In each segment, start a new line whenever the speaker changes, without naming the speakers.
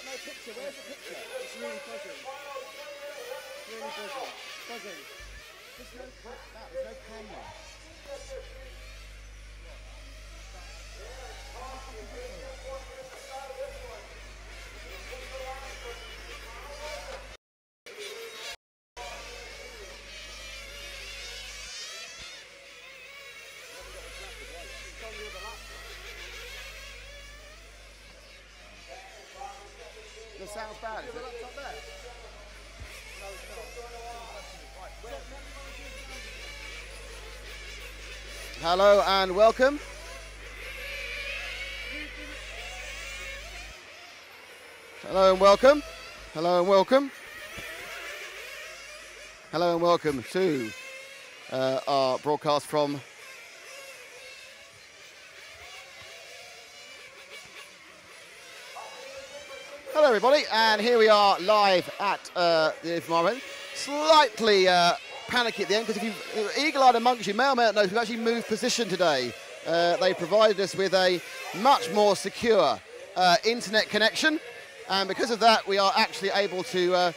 no picture. Where's the picture? It's really buzzing. Really buzzing. Buzzing. There's no camera.
That sounds bad, is it? Hello and welcome. Hello and welcome. Hello and welcome. Hello and welcome to our broadcast from Hello everybody, and here we are live at the IFMAR. Slightly panicky at the end, because if you eagle-eyed amongst you may or may not know, we've actually moved position today. They provided us with a much more secure internet connection, and because of that we are actually able to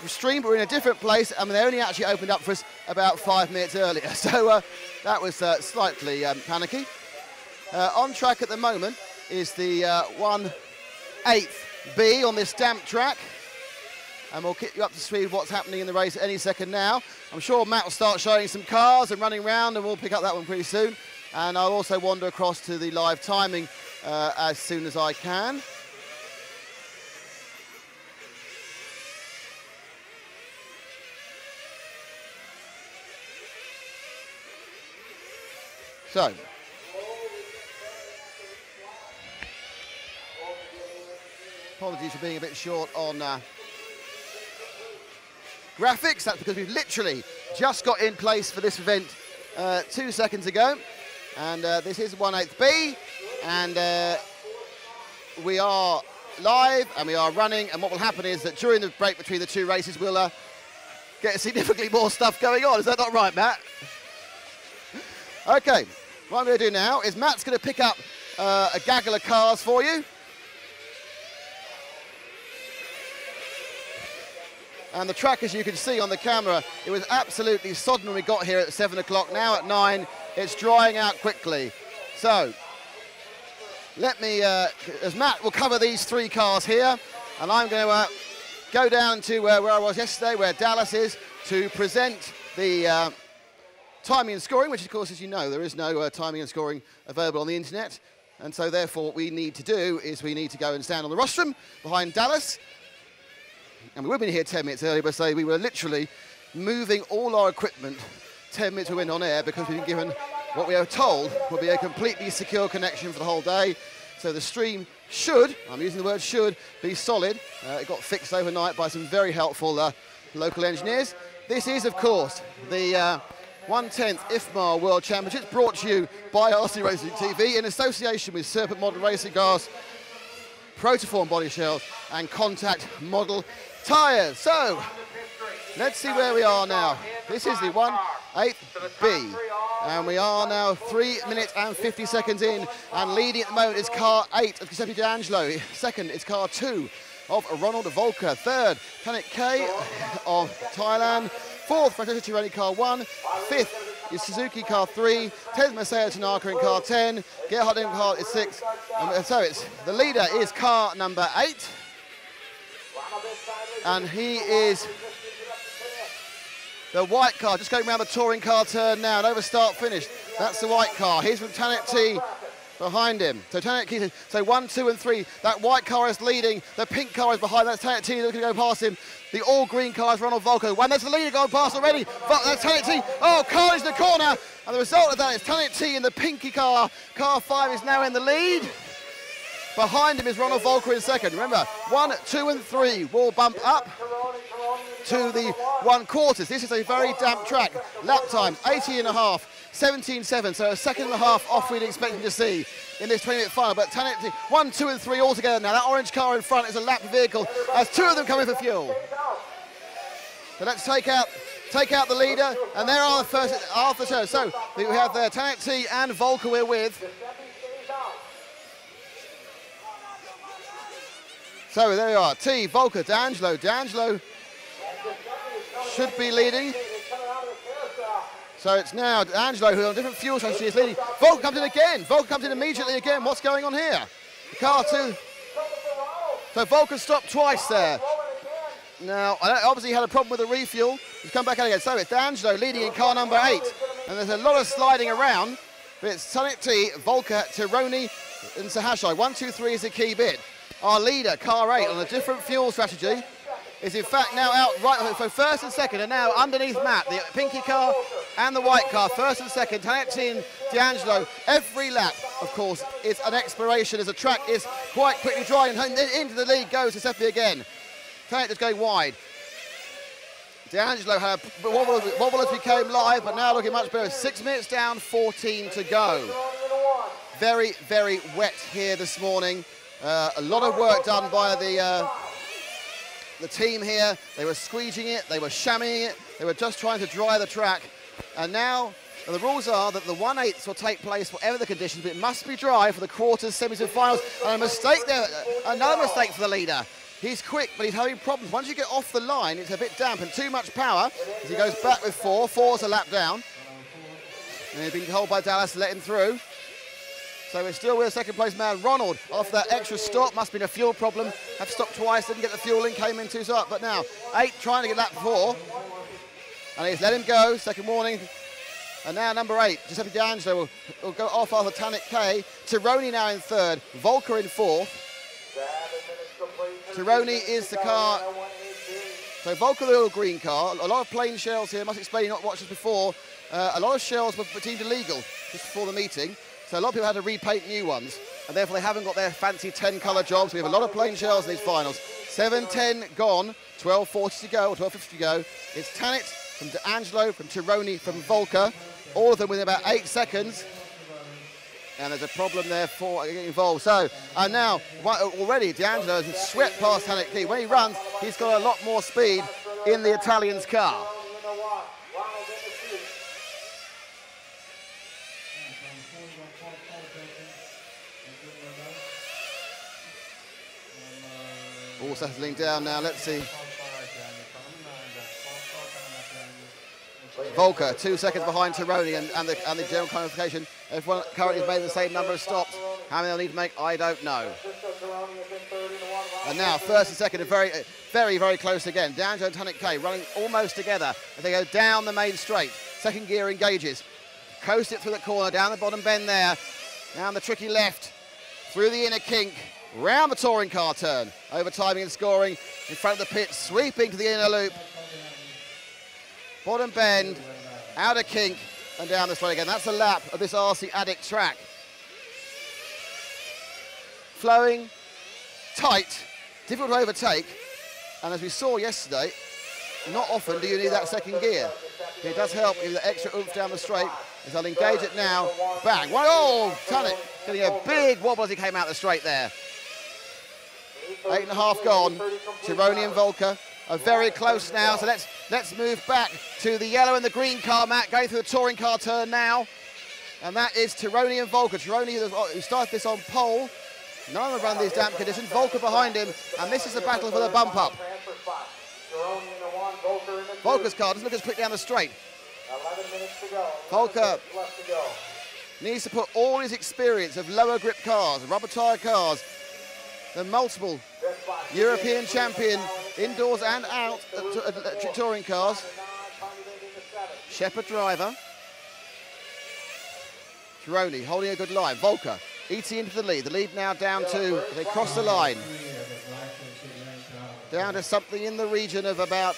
stream, but we're in a different place, and they only actually opened up for us about 5 minutes earlier, so that was slightly panicky. On track at the moment is the 1/8 B on this damp track, and we'll keep you up to speed with what's happening in the race any second now. I'm sure Matt will start showing some cars and running around, and we'll pick up that one pretty soon. And I'll also wander across to the live timing as soon as I can. So, apologies for being a bit short on graphics. That's because we've literally just got in place for this event 2 seconds ago. And this is 1/8 B. And we are live and we are running. And what will happen is that during the break between the two races, we'll get significantly more stuff going on. Is that not right, Matt? Okay, what I'm going to do now is Matt's going to pick up a gaggle of cars for you. And the track, as you can see on the camera, it was absolutely sodden when we got here at 7 o'clock. Now at 9, it's drying out quickly. So, let me, as Matt will cover these 3 cars here, and I'm going to go down to where I was yesterday, where Dallas is, to present the timing and scoring, which of course, as you know, there is no timing and scoring available on the internet. And so therefore, what we need to do is we need to go and stand on the rostrum behind Dallas. And we would have been here 10 minutes earlier, but say we were literally moving all our equipment 10 minutes we went on air, because we've been given what we are told will be a completely secure connection for the whole day. So the stream should, I'm using the word should, be solid. It got fixed overnight by some very helpful local engineers. This is, of course, the 1/10 IFMAR World Championships, brought to you by RC Racing TV in association with Serpent Model Racing Cars, Protoform Body Shells and Contact Model Tyres. So, let's see where we are now. This is the 1/8 B, and we are now 3 minutes and 50 seconds in, and leading at the moment is car 8 of Giuseppe D'Angelo. Second is car 2 of Ronald Volker. Third, Tanik K of Thailand. Fourth, Francesco Tironi, car 1. Fifth is Suzuki, car 3. 10th, Masaya Tanaka in car 10. Gerhard Ebenhardt is 6. And so the leader is car number 8. And he is the white car, just going around the touring car turn now, and over start finish. That's the white car. Here's from Tanik T behind him. So Tanik T, so 1, 2 and 3. That white car is leading. The pink car is behind. That's Tanik T looking to go past him. The all green car is Ronald Volker. One, that's the leader going past already. That's Tanik T. Oh, carnage in the corner. And the result of that is Tanik T in the pinky car. Car 5 is now in the lead. Behind him is Ronald Volker in second. Remember, 1, 2 and 3 will bump up to the 1/4. This is a very damp track. Lap times, 80.5, 17.7, so a second and a half off we'd expect to see in this 20-minute final. But 1, 2 and 3 all together now. That orange car in front is a lap vehicle as 2 of them come in for fuel. So let's take out the leader, and there are the first after show. So we have there Tanik T and Volker we're with. So there you are, T, Volker, D'Angelo. D'Angelo should be leading. So it's now D'Angelo, who on different fuel strategy is leading. Volker comes in again. Volker comes in immediately again. What's going on here? The car too. So Volker stopped twice there. Now, obviously he had a problem with the refuel. He's come back out again. So it's D'Angelo leading in car number 8. And there's a lot of sliding around. But it's Sonic T, Volker, Tironi, and Sahashai. 1, 2, 3 is the key bit. Our leader, car 8, on a different fuel strategy, is in fact now out right. So first and second are now underneath Matt, the pinky car and the white car. First and second, Sonic T and D'Angelo. Every lap, of course, is an exploration as the track is quite quickly drying. Into the lead goes Giuseppe again. Sonic just going wide. D'Angelo had a wobble as we came live, but now looking much better. 6 minutes down, 14 to go. Very, very wet here this morning. A lot of work done by the team here. They were squeegeing it, they were shammying it, they were just trying to dry the track. And now the rules are that the 1/8 will take place whatever the conditions, but it must be dry for the quarters, semis and finals. And a mistake there, another mistake for the leader. He's quick, but he's having problems. Once you get off the line, it's a bit damp and too much power as he goes back with 4. 4's a lap down. And he's been told by Dallas to let him through. So we're still with a second place man, Ronald. After that extra stop, must have been a fuel problem. Had to stop twice, didn't get the fuel in, came in too up. But now, 8 trying to get lap 4. And he's let him go, second warning. And now number 8, Giuseppe D'Angelo will go off after Tanit K. Tironi now in 3rd, Volker in 4th. Tironi is the car. So Volker, the little green car. A lot of plain shells here. Must explain, not watched this before. A lot of shells were deemed illegal just before the meeting. So a lot of people had to repaint new ones. And therefore they haven't got their fancy 10-colour jobs. We have a lot of plain shells in these finals. 7:10 gone, 12:40 to go, or 12:50 to go. It's Tanit from D'Angelo, from Tironi, from Volker. All of them within about 8 seconds. And there's a problem there for getting involved. So, and now, already D'Angelo has swept past Tanit K. When he runs, he's got a lot more speed in the Italian's car. All settling down now, let's see. Volker, 2 seconds behind Tironi and the general qualification. Everyone currently has made the same number of stops. How many they'll need to make, I don't know. And now, first and second are very, very, very close again. D'Angelo and Tanit K running almost together as they go down the main straight. Second gear engages. Coast it through the corner, down the bottom bend there. Down the tricky left, through the inner kink, round the touring car turn. Overtiming and scoring in front of the pit, sweeping to the inner loop. Bottom bend, outer kink, and down the straight again. That's a lap of this RC Addict track. Flowing, tight, difficult to overtake, and as we saw yesterday, not often do you need that second gear. It does help with the extra oomph down the straight. As I'll engage it now, bang. Oh, Tanit getting a big wobble as he came out the straight there. 8.5 gone. Tironi and Volker are very close now, so let's move back to the yellow and the green car, Matt, going through the touring car turn now. And that is Tironi and Volker. Tironi, who started this on pole. None of them run these damp conditions. Volker behind him, and this is the battle for the bump up. Volker's car doesn't look as quick down the straight.
11 minutes to go.
Volker
Left to go.
needs to put all his experience of lower grip cars, rubber tyre cars, the multiple European champion indoors and out electric touring cars. Shepherd driver. Tironi holding a good line. Volker eating into the lead. The lead now down to, they cross the line, down to something in the region of about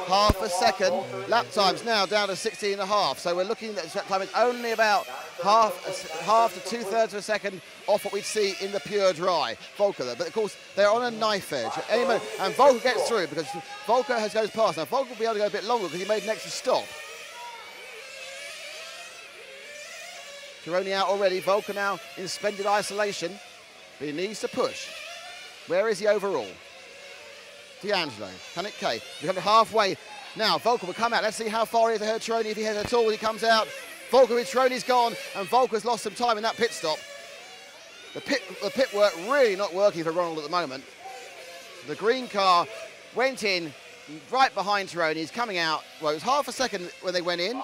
half a second. Lap times now down to 16.5. So we're looking at that time. It's only about half to 2/3 of a second off what we'd see in the pure dry. Volker though, but of course they're on a knife edge. And Volker gets through because Volker goes past. Now Volker will be able to go a bit longer because he made an extra stop. Tironi out already. Volker now in splendid isolation, but he needs to push. Where is he overall? D'Angelo, Tanit K. We come to halfway now. Volker will come out. Let's see how far he is ahead of Tironi, if he has at all when he comes out. Volker with Tironi's gone, and Volker's lost some time in that pit stop. The pit work really not working for Ronald at the moment. The green car went in right behind Tironi. He's coming out. Well, it was half a second when they went in.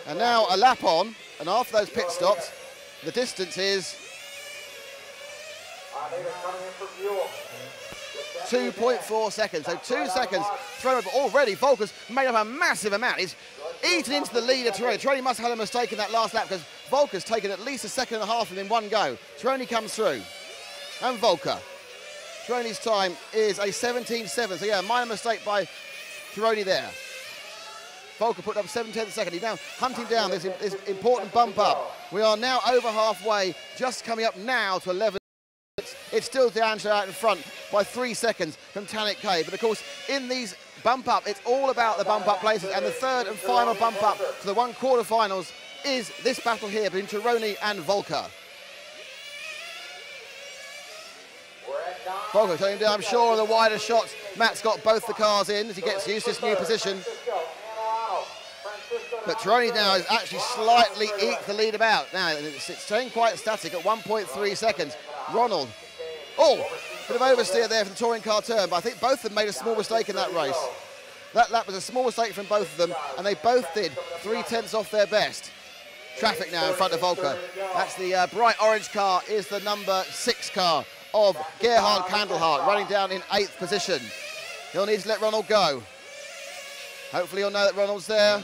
And now a lap on. And after those pit stops, the distance is 2.4 seconds. So 2 seconds thrown up already. Volker's made up a massive amount. He's eaten into the lead of Tironi. Tironi must have had a mistake in that last lap because Volker's taken at least a second and a half in one go. Tironi comes through. And Volker. Tironi's time is a 17.7. So yeah, minor mistake by Tironi there. Volker put up 7/10 second. He's now hunting down this important bump up. We are now over halfway, just coming up now to 11. It's still D'Angelo out in front by 3 seconds from Tanit K. But of course, in these bump up, it's all about the bump up places. And the third and final bump up to the 1 quarterfinals is this battle here between Tironi and Volker. Volker taking down, I'm sure, on the wider shots. Matt's got both the cars in as he gets used to this new position. But Tironi now has actually slightly eked the lead about. Now, it's staying quite static at 1.3 seconds. Ronald. Oh, bit of oversteer there for the touring car turn, but I think both of them made a small mistake in that race. That lap was a small mistake from both of them, and they both did 3/10 off their best. Traffic now in front of Volker. That's the bright orange car, is the number 6 car of Gerhard Kandelhardt, running down in 8th position. He'll need to let Ronald go. Hopefully he'll know that Ronald's there.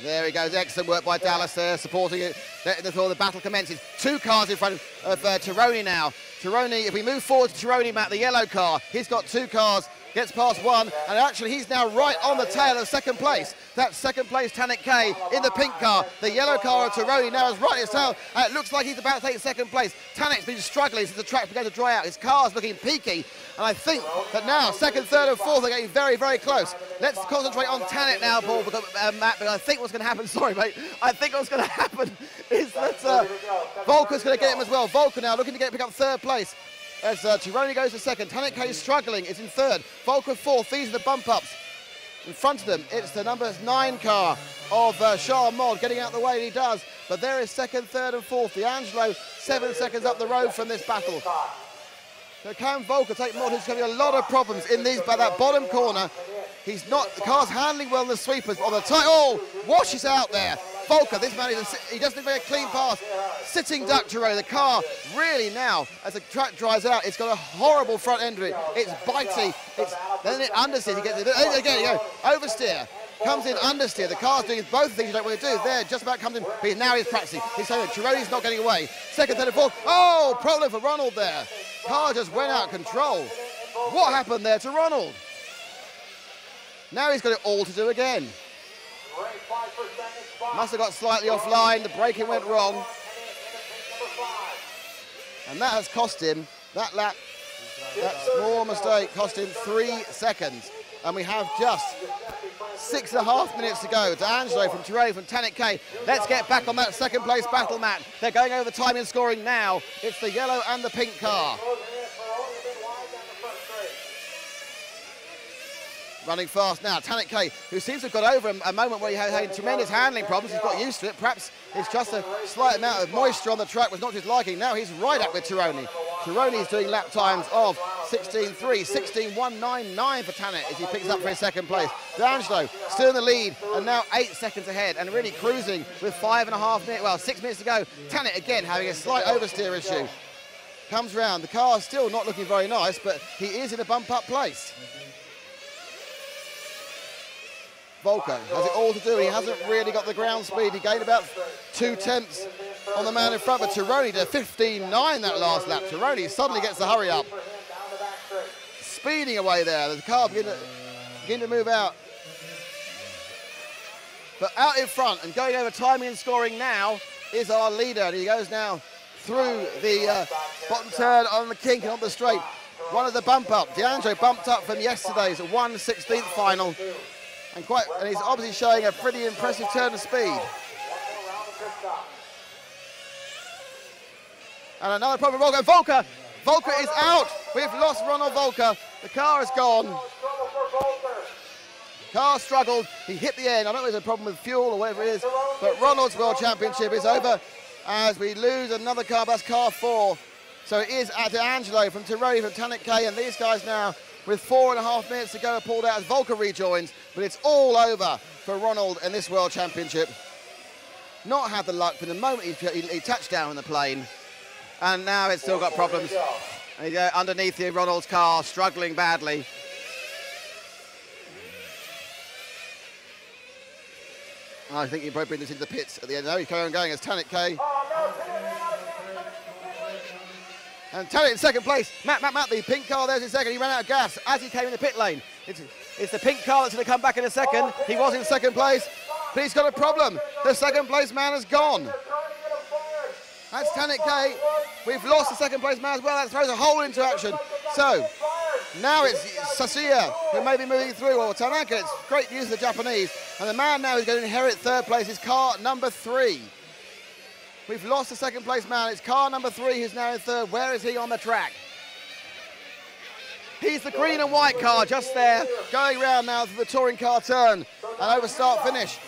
There he goes, excellent work by Dallas there, supporting it, letting the battle commences. 2 cars in front of Tironi now. Tironi, if we move forward to Tironi, Matt, the yellow car, he's got 2 cars, gets past 1, and actually he's now right on the tail of second place. That's second place Tanit K in the pink car. The yellow car of Tironi now is right at his tail, and it looks like he's about to take second place. Tanit's been struggling since the track began to dry out. His car's looking peaky, and I think that now second, third, and fourth are getting very, very close. Let's concentrate on Tanit now, Paul, because, Matt, but I think what's going to happen, sorry, mate, I think what's going to happen is that Volker's going to get him as well. Volker now looking to pick up third place. As Tironi goes to second, Tanit K is struggling, is in third. Volker fourth, these are the bump ups. In front of them, it's the number 9 car of Charles Mod getting out the way, and he does. But there is second, third, and fourth. D'Angelo 7 seconds up the road from this battle. So can Volker take Mod, who's having a lot of problems in these by that bottom corner. He's not, the car's handling well in the sweepers. On the oh, washes out there. Volker, this man, he doesn't make a clean pass. Sitting duck Tironi. The car really now, as the track dries out, it's got a horrible front end of it. It's bitey. Then it understeers. He gets it again. You go oversteer. Comes in understeer. The car's doing both things you don't want to do. There, just about comes in. But now he's practicing. He's saying Tironi's not getting away. Second, third, and fourth. Oh, problem for Ronald there. Car just went out of control. What happened there to Ronald? Now he's got it all to do again. Must have got slightly offline, the braking went wrong. And that has cost him, that lap, that small mistake cost him 3 seconds. And we have just 6.5 minutes to go. D'Angelo from Tironi from Tanit K. Let's get back on that second place battle, Matt. They're going over the time and scoring now. It's the yellow and the pink car. Running fast now, Tanit K, who seems to have got over a moment where he had tremendous handling problems. He's got used to it. Perhaps it's just a slight amount of moisture on the track was not his liking. Now he's right up with Tironi. Tironi is doing lap times of 16.3, 16.199 for Tanit as he picks up for his second place. D'Angelo still in the lead and now 8 seconds ahead and really cruising with 5.5 minutes, well, 6 minutes to go. Tanit again having a slight oversteer issue. Comes round, the car's still not looking very nice, but he is in a bump up place. Volker has it all to do. He hasn't really got the ground speed. He gained about 2/10 on the man in front, but Tironi did 15.9 that last lap. Tironi suddenly gets the hurry up. Speeding away there. The car begin to move out. But out in front and going over timing and scoring now is our leader. And he goes now through the bottom turn on the kink and on the straight. One of the bump up. D'Angelo bumped up from yesterday's 1/16 final. And he's obviously showing a pretty impressive turn of speed. And another problem for Volker. Volker is out. We've lost Ronald Volker. The car is gone. Car struggled. He hit the end. I don't know if there's a problem with fuel or whatever it is, but Ronald's World Championship is over as we lose another car. That's car 4. So it is D'Angelo from Tironi from Tanit K, and these guys now with 4.5 minutes to go are pulled out as Volker rejoins, but it's all over for Ronald in this World Championship. Not had the luck from the moment he touched down on the plane, and now it's still got problems. Underneath here, Ronald's car, struggling badly. I think he probably bring this into the pits at the end. No, he's carrying on going as Tanit K. And Tanit in second place. Matt, the pink car there's in second. He ran out of gas as he came in the pit lane. It's the pink car that's going to come back in a second. He was in second place, but he's got a problem. The second place man has gone. That's Tanit K. We've lost the second place man as well. That throws a whole into action. So now it's Sasuya who may be moving through, or Tanaka. It's great news for the Japanese. And the man now is going to inherit third place is car number 3. We've lost the second place man. It's car number 3 who's now in third. Where is he on the track? He's the green and white car just there, going round now through the touring car turn. An over start finish.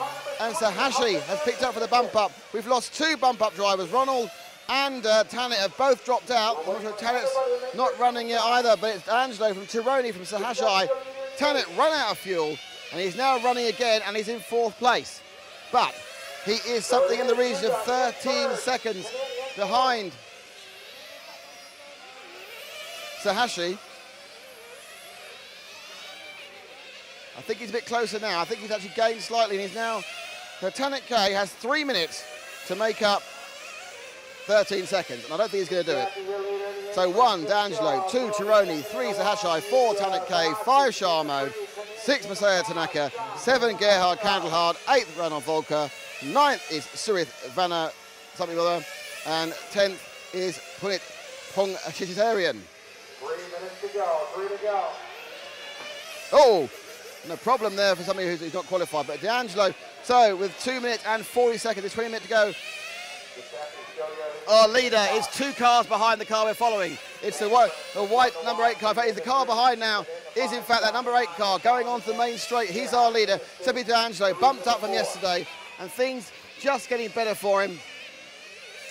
And Sahashi has picked up for the bump up. We've lost 2 bump up drivers. Ronald and Tanit have both dropped out. I'm not sure Tanit's not running yet either, but it's Angelo from Tironi from Sahashi. Tanit run out of fuel, and he's now running again, and he's in 4th place. But he is something in the region of 13 seconds behind Sahashi. I think he's a bit closer now. I think he's actually gained slightly, and he's now... So Tanit K has 3 minutes to make up 13 seconds, and I don't think he's going to do it. So 1, D'Angelo, 2, Tironi, 3, Sahashi, 4, Tanit K, 5, Sharmode, 6, Masaya Tanaka, 7, Gerhard Kandelhard, 8th, Ronald Volker, 9th is Surith Vanna something or other, and 10th is Punit Pong Chitarian.
3 minutes to go, 3 to go.
Oh, no problem there for somebody who's not qualified, but D'Angelo, so with 2 minutes and 40 seconds, there's 20 minutes to go. Our leader is 2 cars behind the car we're following. It's the white number 8 car. In fact, the car behind now is in fact that number 8 car going onto the main straight. He's our leader. Seppi D'Angelo bumped up from yesterday, and things just getting better for him.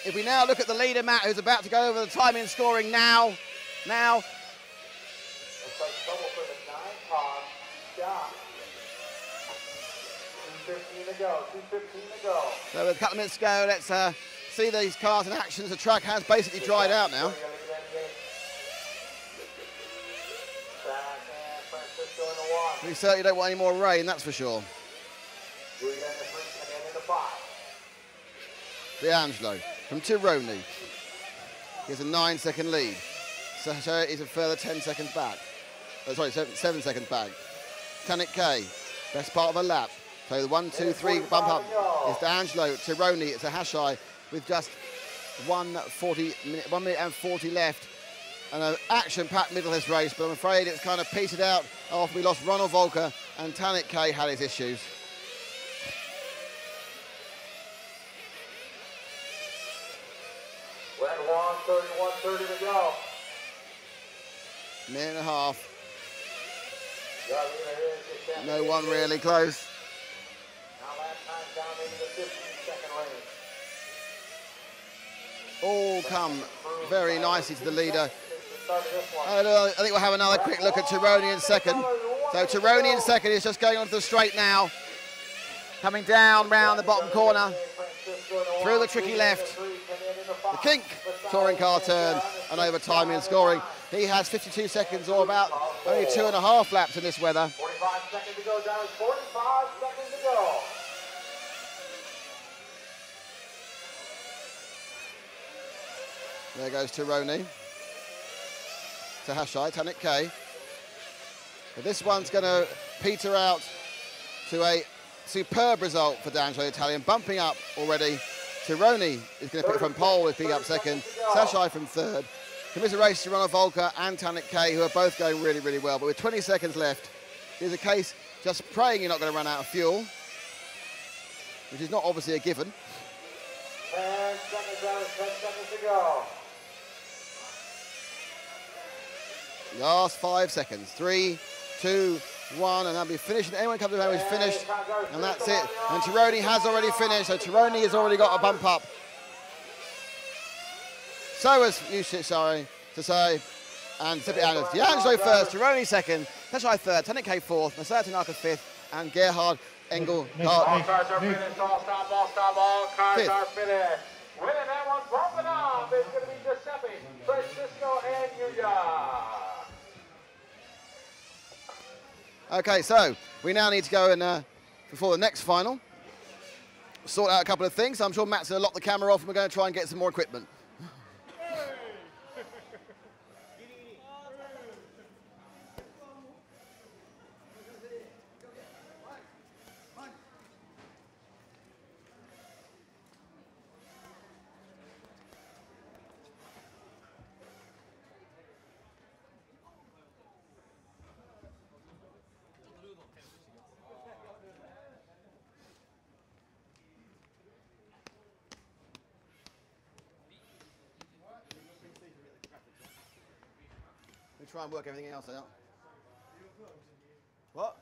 If we now look at the leader, Matt, who's about to go over the timing and scoring now.
Looks like trouble for the 9 car. Stop. 2:15 to go. 2:15 to go.
So with a couple of minutes to go, let's see these cars in action as the track has basically dried out now. We certainly don't want any more rain, that's for sure. D'Angelo from Tironi. He has a 9-second lead. Sasha is a further 10 seconds back. Oh, sorry, 7 seconds back. Tanit K, best part of a lap. So the 1, 2, 3 bump up is D'Angelo, Tironi, it's a Hashai with just 1 minute and 40 left. And an action-packed middle of this race, but I'm afraid it's kind of petered out after we lost Ronald Volker and Tanit K had his issues.
We're at 1:30 to go.
Minute and a half. No one really close.
Now last time down into the 15-second range.
All come very nicely to the leader. I think we'll have another quick look at Tironi in second. So Tironi in second is just going onto the straight now. Coming down round the bottom corner. Through the tricky left. The kink touring car turn and over timing and scoring. He has 52 seconds or about only 2.5 laps in this weather.
45 seconds to go, down 45 seconds to go.
There goes Tironi. To Hashai, Tanit K. But this one's going to peter out to a superb result for D'Angelo Italian, bumping up already. Tironi is going to pick from pole, is picking up second. Sashai from third. Commiserations to Ronald Volker and Tanit K, who are both going really, really well. But with 20 seconds left, there's a case just praying you're not going to run out of fuel, which is not obviously a given.
10 seconds down, 10 seconds to go.
Last 5 seconds. 3, 2, 1, and that'll be finished. Anyone comes around is finished, and that's it. And Tironi has already finished, so Tironi has already got a bump up. So was Yusuf, sorry, to say. And Tippett Anders. D'Angelo first, Gironi second, Teshai third, Tanike fourth, Masaya Tanaka fifth, and Gerhard Engel
All cars are finished, all stop, all cars are finished. Winning that one, bumping off, is going to be Giuseppe, Francisco, and Yuya.
Okay, so we now need to go and, before the next final, sort out a couple of things. I'm sure Matt's going to lock the camera off and we're going to try and get some more equipment. Try and work everything else out. What?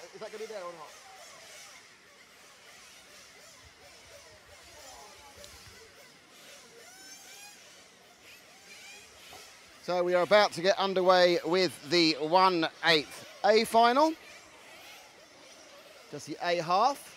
Is that going to be there or not? So we are about to get underway with the 1/8 A final. Just the A half.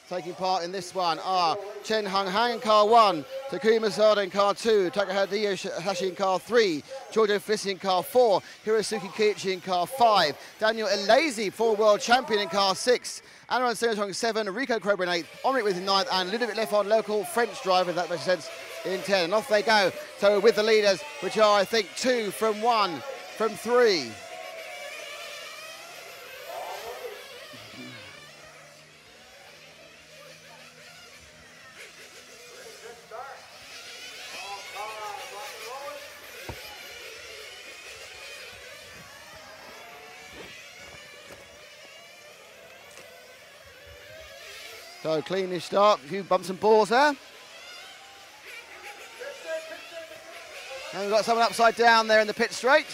Taking part in this one are Chen Hung Hang in car 1, Takumi Masada in car 2, Takahiro Hashi in car 3, Giorgio Felicity in car 4, Hirosuke Kiichi in car 5, Daniel Elezi, former world champion in car 6, Anaran Senotong in 7, Rico Krober in 8, Omric with in 9th, and Ludovic Lefon, local French driver, if that makes sense, in 10. And off they go. So with the leaders, which are, I think, 2 from 1 from 3. So cleanish start, a few bumps and balls there. And we've got someone upside down there in the pit straight.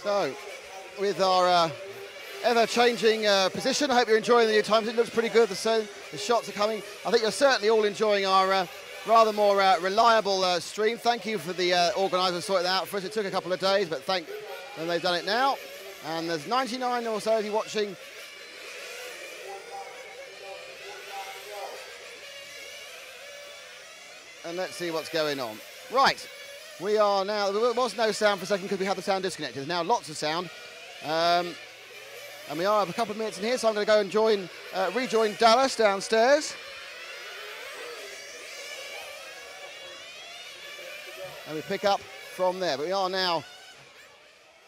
So, with our ever-changing position, I hope you're enjoying the new times. It looks pretty good, the shots are coming. I think you're certainly all enjoying our rather more reliable stream. Thank you for the organisers sorting that out for us. It took a couple of days, but and they've done it now. And there's 99 or so of you watching. And let's see what's going on. Right. We are now, there was no sound for a second because we had the sound disconnected. There's now lots of sound. And we are a couple of minutes in here, so I'm going to go and rejoin Dallas downstairs. And we pick up from there. But we are now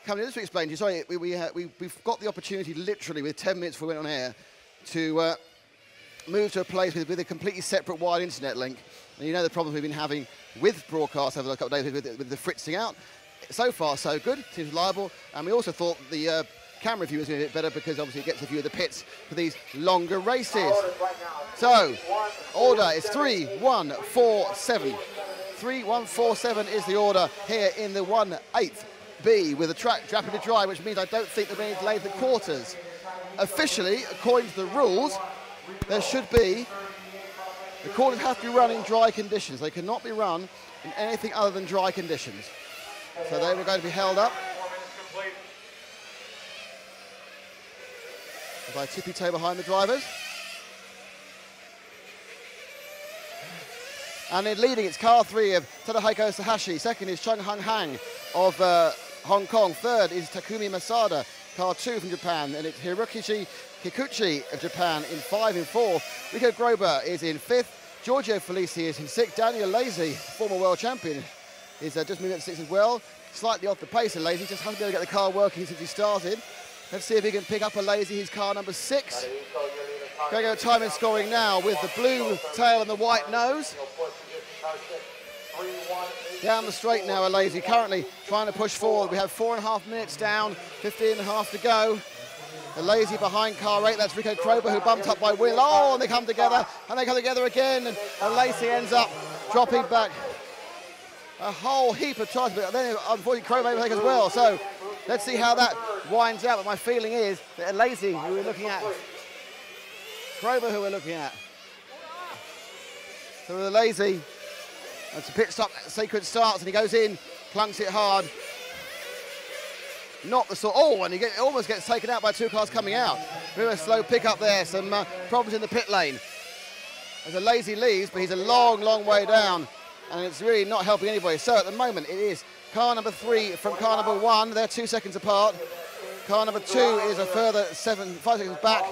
coming in, just to explain to you, sorry, we've got the opportunity literally with 10 minutes before we went on air to move to a place with a completely separate wide internet link. And you know the problems we've been having with broadcasts over the couple of days with the fritzing out. So far, so good. Seems reliable. And we also thought the camera view was a bit better because obviously it gets a view of the pits for these longer races. So, order is 3-1-4-7. 3-1-4-7 is the order here in the 1/8 B with the track rapidly dry, which means I don't think they're going to delay the quarters. Officially, according to the rules, there should be, the quarters have to be run in dry conditions. They cannot be run in anything other than dry conditions. So they were going to be held up by a tippy toe behind the drivers. And in leading, it's car 3 of Tadahiko Sahashi. Second is Chung Hung Hang of Hong Kong. Third is Takumi Masada, car 2 from Japan. And it's Hirokishi Kikuchi of Japan in 5 and 4. Rico Grober is in 5th. Giorgio Felici is in 6th. Daniel Lazy, former world champion, is just moving at 6 as well. Slightly off the pace of Lazy, just hasn't been able to get the car working since he started. Let's see if he can pick up a Lazy, his car number 6. Going to go time and scoring now with the blue tail and the white nose. Down the straight now, a Lazy currently trying to push forward. We have 4.5 minutes down, 15.5 to go. A Lazy behind car 8, that's Rico Krober, who bumped up by Will. Oh, and they come together, and they come together again, and Lacy ends up dropping back a whole heap of times, but then unfortunately Krober may take as well. So let's see how that winds out, but my feeling is that a Lazy, who we're looking at, Krober, who we're looking at. So with a Lazy, as the pit stop sequence starts, and he goes in, plunks it hard. Not the sort, oh, and he almost gets taken out by 2 cars coming out. Bit of a slow pickup there, some problems in the pit lane. As a Lazy leaves, but he's a long, long way down, and it's really not helping anybody. So at the moment, it is car number 3 from car number 1. They're 2 seconds apart. Car number 2 is a further 5 seconds back,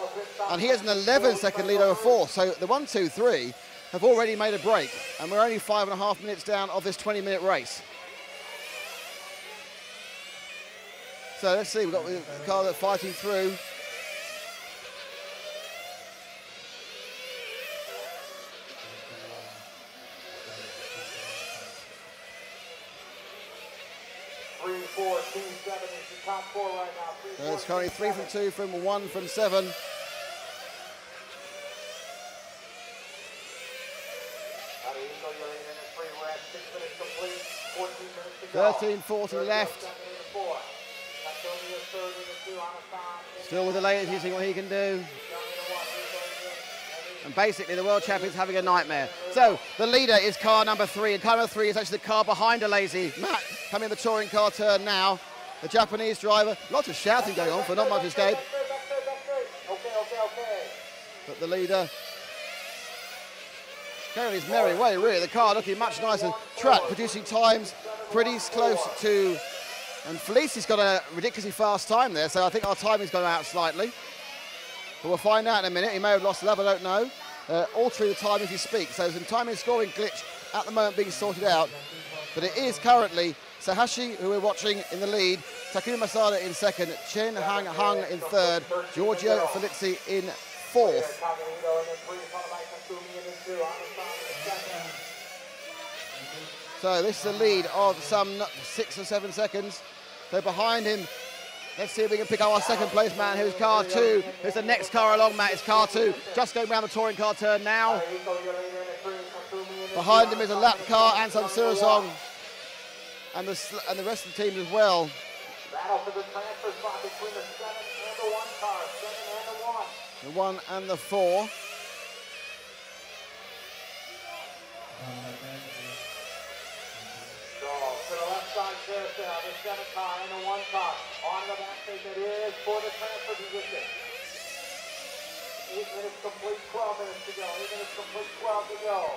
and he has an 11-second lead over 4. So the 1, 2, 3 have already made a break, and we're only 5.5 minutes down of this 20-minute race. So let's see, we've got the car that's fighting through. So it's currently 3 from 2 from 1 from 7. $13.40 left. Still with the Lazy, seeing what he can do. And basically the world champion's having a nightmare. So the leader is car number 3, and car number 3 is actually the car behind a Lazy. Matt coming in the touring car turn now. The Japanese driver, lots of shouting going on for not much escape. But the leader going his merry way, really. The car looking much nicer. Track producing times pretty close to, and Felici's got a ridiculously fast time there, so I think our timing's gone out slightly. But we'll find out in a minute. He may have lost the lap, I don't know. Altering the time as you speak. So there's some timing scoring glitch at the moment being sorted out. But it is currently Sahashi, who we're watching, in the lead. Takuma Masada in second. Chen Hang Hung in third. Giorgio Felizzi in fourth. So this is a lead of some 6 or 7 seconds. So behind him, let's see if we can pick up our second place man, who's car 2. Who's the next car along, Matt? It's car 2. Just going around the touring car turn now. Behind him is a lap car, Anson Surisong, and the rest of the team as well.
Battle for the transfer spot between the 7 and the 1 car. 7 and the 1.
The 1 and the 4.
To the left side carousel, the 7 car and the 1 car. On the back stage, it is for the transfer position. 8 minutes complete, 12 minutes to go. 8 minutes complete, 12 to go.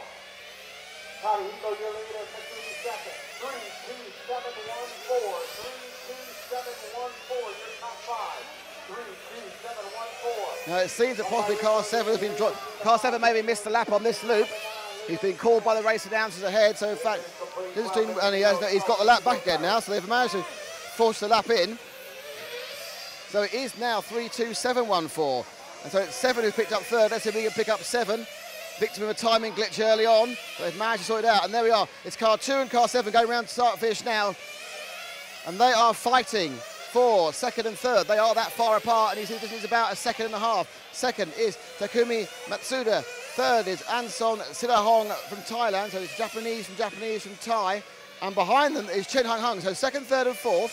Tadahiko, your leader, Takumi second. 3, 2, 7, 1, 4. 3, 2, 7, 1, 4. Your top 5. 3, 2, 7, 1, 4.
Now it seems that possibly car 7 has been dropped. Car 7 maybe missed the lap on this loop. He's been called by the race announcers ahead, so in fact, this team, and he's got the lap back again now, so they've managed to force the lap in. So it is now 3, 2, 7, 1, 4. And so it's 7 who picked up third. Let's see if we can pick up 7. Victim of a timing glitch early on, but they've managed to sort it out. And there we are. It's car 2 and car 7 going around to start finish now. And they are fighting for second and third. They are that far apart, and this is about a second and a half. Second is Takumi Matsuda. Third is Anson Sidahong from Thailand, so it's Japanese from Thai. And behind them is Chen Hung Hung. So second, third and fourth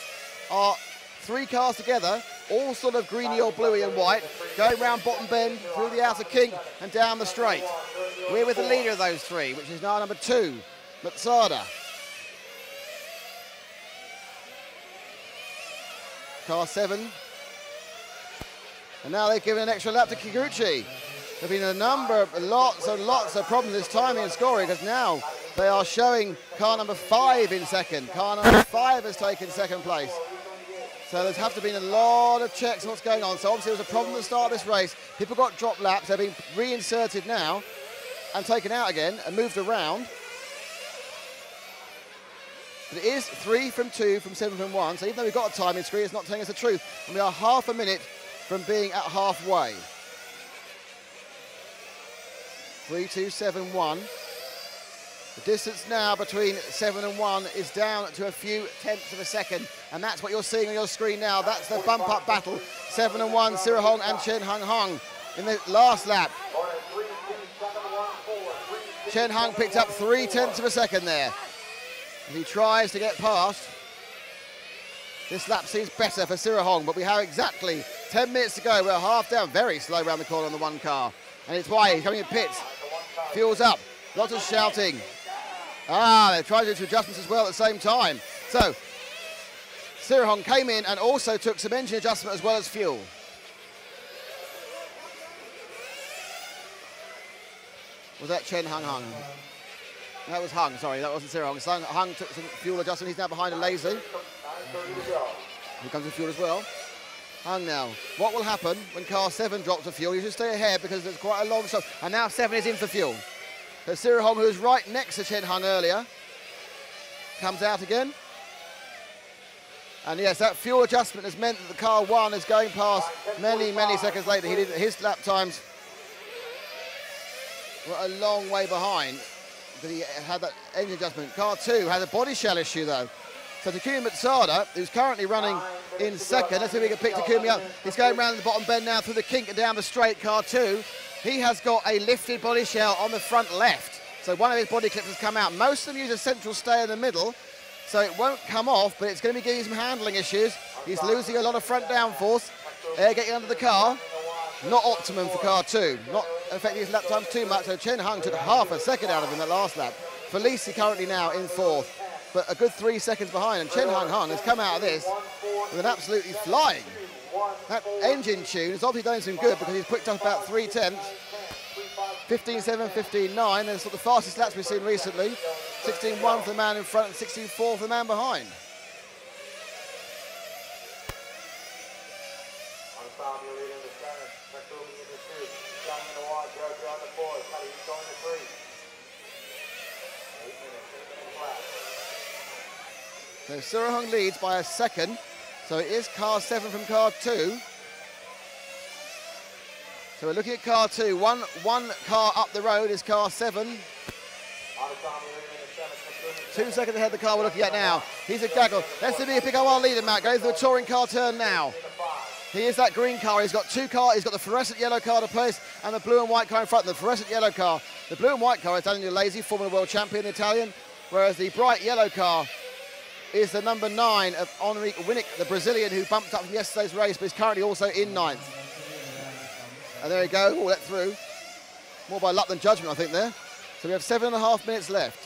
are 3 cars together, all sort of greeny or bluey and white, going round bottom bend, through the outer kink and down the straight. We're with the leader of those 3, which is now number 2, Matsada. Car 7. And now they've given an extra lap to Kikuchi. There have been lots and lots of problems this timing and scoring, because now they are showing car number 5 in second. Car number 5 has taken second place. So there's have to been a lot of checks on what's going on. So obviously there was a problem at the start of this race. People got dropped laps. They're being reinserted now and taken out again and moved around. But it is 3 from 2 from 7 from 1. So even though we've got a timing screen, it's not telling us the truth. And we are half a minute from being at halfway. 3, 2, 7, 1. The distance now between 7 and 1 is down to a few tenths of a second, and that's what you're seeing on your screen now. That's the bump-up battle. 7 and 1, Sirahong and Chen Hung Hung in the last lap. Chen Hung picked up 3/10 of a second there. And he tries to get past. This lap seems better for Sirahong, but we have exactly 10 minutes to go. We're half down, very slow around the corner on the one car. And it's why he's coming in pits. Fuel's up, lots of shouting. They're trying to do adjustments as well at the same time. So, Sirahong came in and also took some engine adjustment as well as fuel. Was that Chen Hung Hung? That was Hung, sorry, that wasn't Sirahong. Hung took some fuel adjustment, he's now behind a lazy. Here comes the fuel as well. Hung now. What will happen when car 7 drops the fuel? You should stay ahead because there's quite a long shot. And now 7 is in for fuel. So Sirahong, who was right next to Chen Hung earlier, comes out again. And yes, that fuel adjustment has meant that the car 1 is going past many, many seconds later. His lap times were a long way behind, but he had that engine adjustment. Car 2 has a body shell issue though. So Takumi Matsuda, who's currently running in second, let's see if we can pick Takumi up. He's going around the bottom bend now through the kink and down the straight. Car 2, he has got a lifted body shell on the front left. So one of his body clips has come out. Most of them use a central stay in the middle, so it won't come off, but it's going to be giving him some handling issues. He's losing a lot of front downforce. Air getting under the car. Not optimum for car 2. Not affecting his lap times too much, so Chen Hung took half a second out of him that last lap. Felici currently now in 4th, but a good 3 seconds behind, and Chen Hung Hung has come out of this with an absolutely flying. That engine tune has obviously done some good because he's picked up about 3/10. 15.7, 15.9, that's sort of the fastest laps we've seen recently. 16.1 for the man in front and 16.4 for the man behind. So Sirahong leads by a second. So it is car 7 from car 2. So we're looking at car 2. One car up the road is car 7. 2 seconds ahead of the car we're looking at now. He's a gaggle. Let's see if he can pick up our leader, Matt. Going through a touring car turn now. He is that green car. He's got 2 cars. He's got the fluorescent yellow car to place and the blue and white car in front. The fluorescent yellow car. The blue and white car is Daniel Lazy, former world champion Italian, whereas the bright yellow car is the number 9 of Henrique Winnick, the Brazilian who bumped up from yesterday's race, but is currently also in 9th. And there we go, all let through. More by luck than judgment, I think, there. So we have 7.5 minutes left.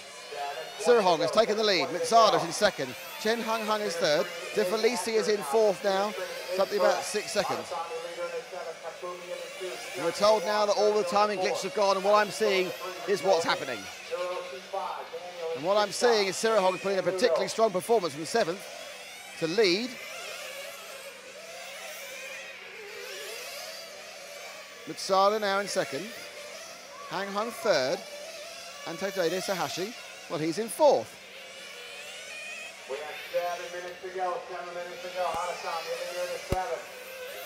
Sirahong has taken the lead. Mitsada's in second. Chen Hung Hung is third. De Felici is in 4th now, something about 6 seconds. And we're told now that all the timing glitches have gone, and what I'm seeing is what's happening. And what I'm seeing is Sirahong putting a particularly strong performance from 7th to lead. Mutsada now in second. Hang Hung third. And Totode Sahashi, well, he's in 4th.
We have 7 minutes to go, 7 minutes to go. Hanasami in the 7.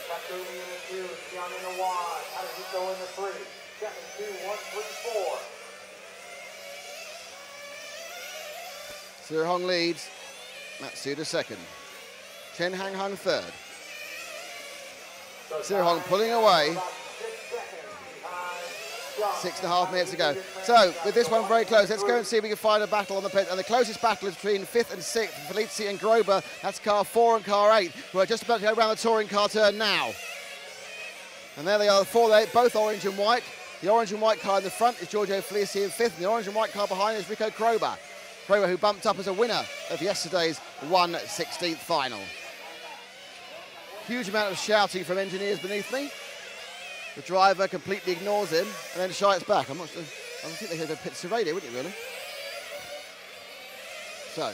Takumi in the 2, Young in the 1. How does he go in the 3? 7, 2, 1, 3, 4.
Sirahong leads, Matsuda second. Chen Hung Hung third. Sirahong pulling away. 6.5 minutes to go. So, with this one very close, let's go and see if we can find a battle on the pit. And the closest battle is between 5th and 6th, Felici and Grober. That's car 4 and car 8, who are just about to go around the touring car turn now. And there they are, both orange and white. The orange and white car in the front is Giorgio Felici in 5th, and the orange and white car behind is Rico Grober. Grober, who bumped up as a winner of yesterday's 1/16th final. Huge amount of shouting from engineers beneath me. The driver completely ignores him and then shouts back. I'm not sure. I don't think they could have pits to radio, wouldn't you, really? So,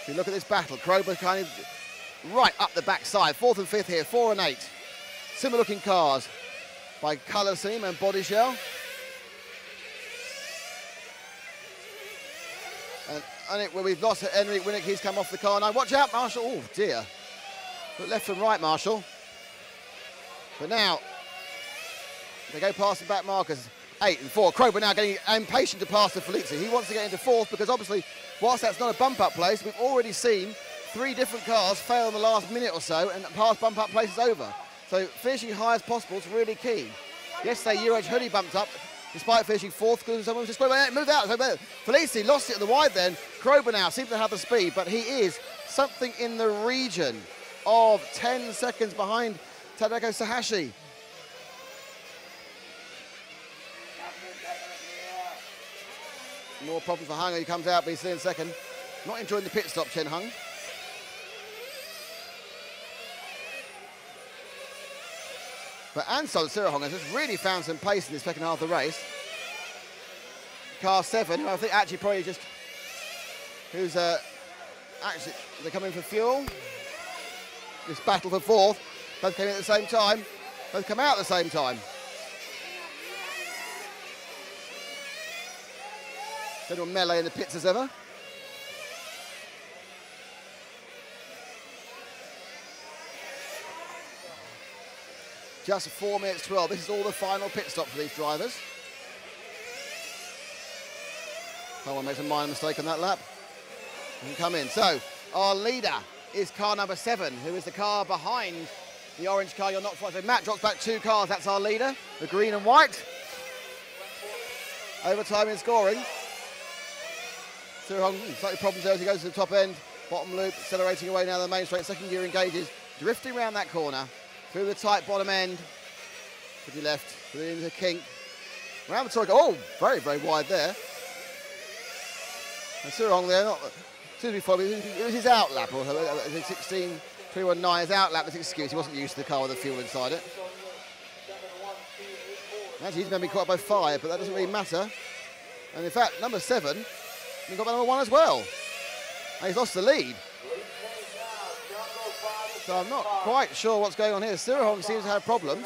if you look at this battle, Grober kind of right up the backside. 4th and 5th here, 4 and 8. Similar looking cars by colour scheme and body shell. And we've lost Henrik Winnick. He's come off the car now. Watch out, Marshall. Oh, dear. Look left and right, Marshall. But now, they go past the back markers. 8 and 4. Krober now getting impatient to pass to Felici. He wants to get into 4th because obviously, whilst that's not a bump-up place, we've already seen 3 different cars fail in the last minute or so and pass bump-up places over. So finishing high as possible is really key. Yesterday, Juraj Hoodie bumped up despite finishing 4th because someone was just moved out. So Felici lost it at the wide then. Krober now seems to have the speed, but he is something in the region of 10 seconds behind Tadeko Sahashi. More problems for Hung. He comes out, but he's still in second. Not enjoying the pit stop, Chen Hung. But Ansel Sirahong has just really found some pace in the second half of the race. Car 7, who I think actually probably just, who's actually, they're coming for fuel. This battle for 4th. Both came in at the same time. Both come out at the same time. Little melee in the pits as ever. Just 4 minutes 12. This is all the final pit stop for these drivers. No one makes a minor mistake on that lap. And come in. So our leader is car number 7, who is the car behind the orange car you're not far. So Matt drops back 2 cars. That's our leader, the green and white. Overtime in scoring. Sirahong, slightly problems there as he goes to the top end. Bottom loop, accelerating away now the main straight. Second gear engages, drifting around that corner. Through the tight bottom end. Pretty left, into the kink. Around the torque. Oh, very, very wide there. And Sirahong there, not, excuse me, it was his out lap, or 16.21.9, his out lap, his excuse. He wasn't used to the car with the fuel inside it. Actually, he's going to be caught by 5, but that doesn't really matter. And in fact, number 7, we've got number 1 as well. And he's lost the lead. So I'm not quite sure what's going on here. Sirahong seems to have problems.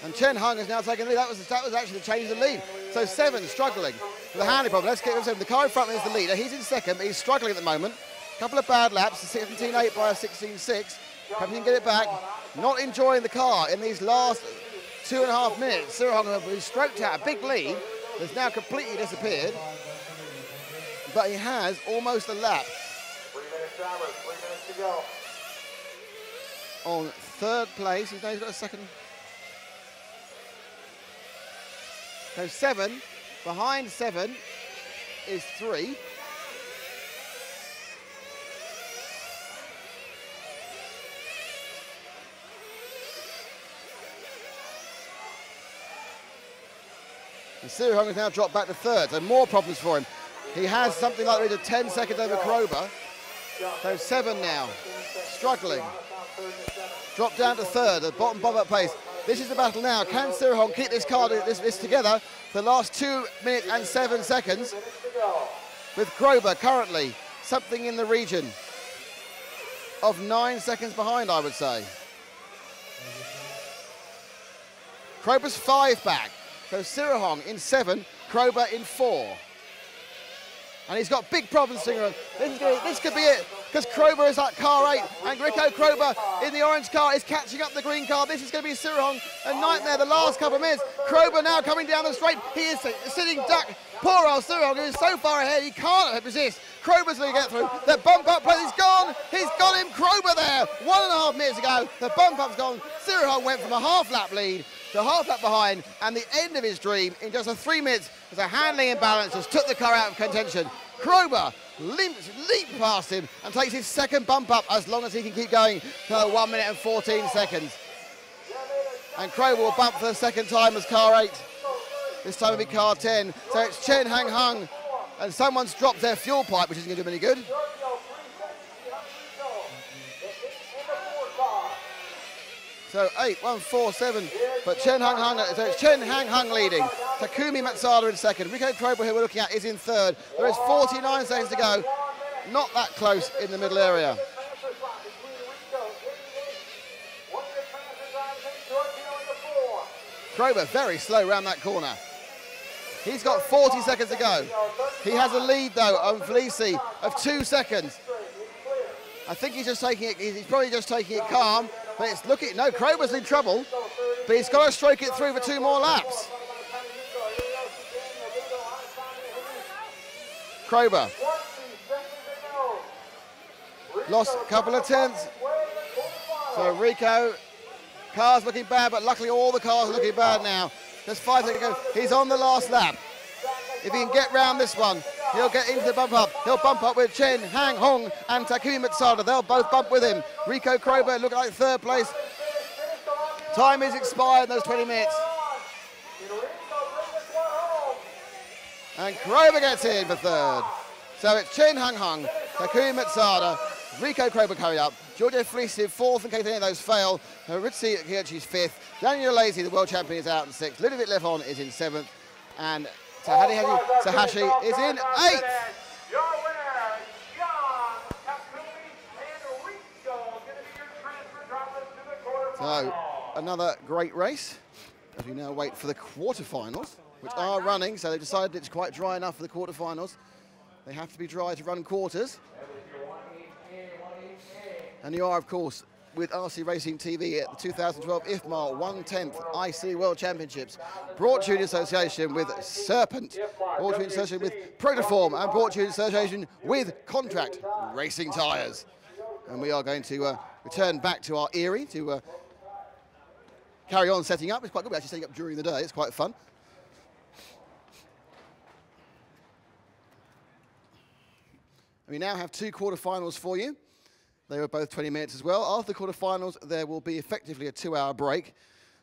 And Chen Hung has now taken the lead. That was actually the change of the lead. So 7 struggling with a handling problem. Let's get him. The car in front of him is the leader. He's in second, but he's struggling at the moment. A couple of bad laps, a 17.8 by a 16.6. Hope he can get it back. Not enjoying the car in these last 2.5 minutes. Sirahong, who's stroked out a big lead, has now completely disappeared. But he has almost a lap.
3 minutes driver, 3 minutes to go.
On 3rd place, he's got a second. So 7, behind 7 is 3. And Sirahong has now dropped back to 3rd, so more problems for him. He has something like 10 seconds over Krober. So 7 now, struggling. Dropped down to 3rd, the bottom bump-up pace. This is the battle now. Can Sirahong keep this car this together for the last 2 minutes and 7 seconds? With Krober currently something in the region of 9 seconds behind, I would say. Krober's 5 back. So Sirahong in 7, Krober in 4. And he's got big problems, Singer. This could be it, because Krober is at car 8, and Rico Krober in the orange car is catching up the green car. This is going to be Sirahong, a nightmare the last couple of minutes. Krober now coming down the straight. He is sitting duck. Poor old Sirahong, who is so far ahead, he can't resist. Krober's going to get through. The bump-up place is gone. He's got him, Krober there. 1.5 minutes ago, the bump-up's gone. Sirahong went from a half-lap lead to half lap behind, and the end of his dream in just 3 minutes as a handling imbalance just took the car out of contention. Krober leaped past him and takes his second bump up as long as he can keep going for 1 minute and 14 seconds. And Krober will bump for the second time as car 8. This time it'll be car 10. So it's Chen Hung, and someone's dropped their fuel pipe, which isn't going to do any good. So 8, 1, 4, 7, but Chen Hung, so it's Chen Hung leading. Takumi Matsuda in second. Rico Krober, who we're looking at, is in 3rd. There is 49 seconds to go. Not that close in the middle area. Krober very slow around that corner. He's got 40 seconds to go. He has a lead, though, on Felici of 2 seconds. I think he's just taking it, he's probably just taking it calm, but it's looking, no, Krober's in trouble, but he's got to stroke it through for 2 more laps. Krober lost a couple of tenths. So Rico, car's looking bad, but luckily all the cars are looking bad now. There's 5 seconds to go. He's on the last lap. If he can get round this one, he'll get into the bump up. He'll bump up with Chen Hang Hong and Takumi Matsuda. They'll both bump with him. Rico Krober looking like 3rd place. Time is expired in those 20 minutes. And Krober gets in for 3rd. So it's Chen Hang Hong, Takumi Matsuda, Rico Krober carried up. Giorgio Felici 4th in case any of those fail. Ritsi Kiyochi's 5th. Daniel Lazy, the world champion, is out in 6th. Ludovic Levon is in 7th. And Tahadi Sahashi is in 8th. So another great race as we now wait for the quarterfinals, which are running. So they decided it's quite dry enough for the quarterfinals. They have to be dry to run quarters. And you are, of course, with RC Racing TV at the 2012 IFMAR 1/10th IC World Championships, brought to you in association with Serpent, brought to you in association with Protoform, and brought to you in association with Contract Racing Tyres. And we are going to return back to our Erie to carry on setting up. It's quite good, we're actually setting up during the day, it's quite fun. And we now have 2 quarterfinals for you. They were both 20 minutes as well. After the quarterfinals, there will be effectively a 2-hour break.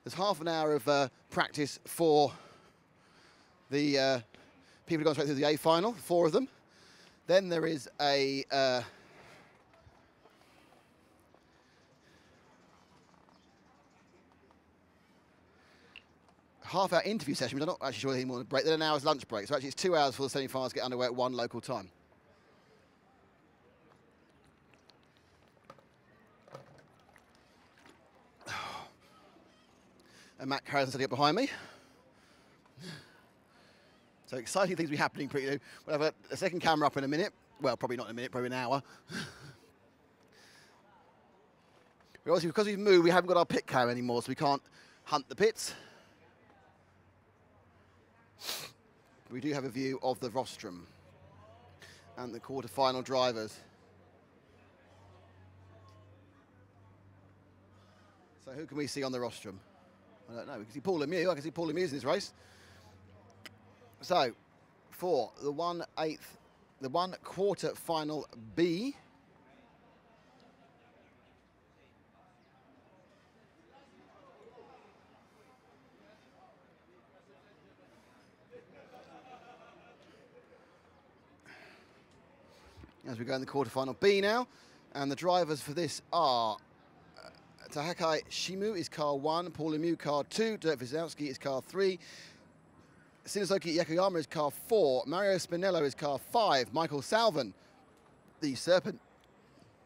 There's half an hour of practice for the people who've gone straight through the A final, 4 of them. Then there is a half-hour interview session, but I'm not actually sure anything more than a break. Then an hour's lunch break. So actually it's 2 hours before the semi-finals get underway at 1 local time. And Matt Harrison sitting up behind me. So exciting things will be happening pretty soon. We'll have a second camera up in a minute. Well, probably not in a minute, probably an hour. But obviously, because we've moved, we haven't got our pit cam anymore, so we can't hunt the pits. We do have a view of the rostrum and the quarter-final drivers. So who can we see on the rostrum? I don't know. We can see Paul Lemieux. I can see Paul Lemieux in this race. So, for the 1/8, the 1/4 final B. As we go in the quarterfinal B now, and the drivers for this are Tahakai Shimu is car 1, Paul Lemieux car 2, Dirk Wieselski is car 3, Shinizuki Yokoyama is car 4, Mario Spinello is car 5, Michael Salvin, the Serpent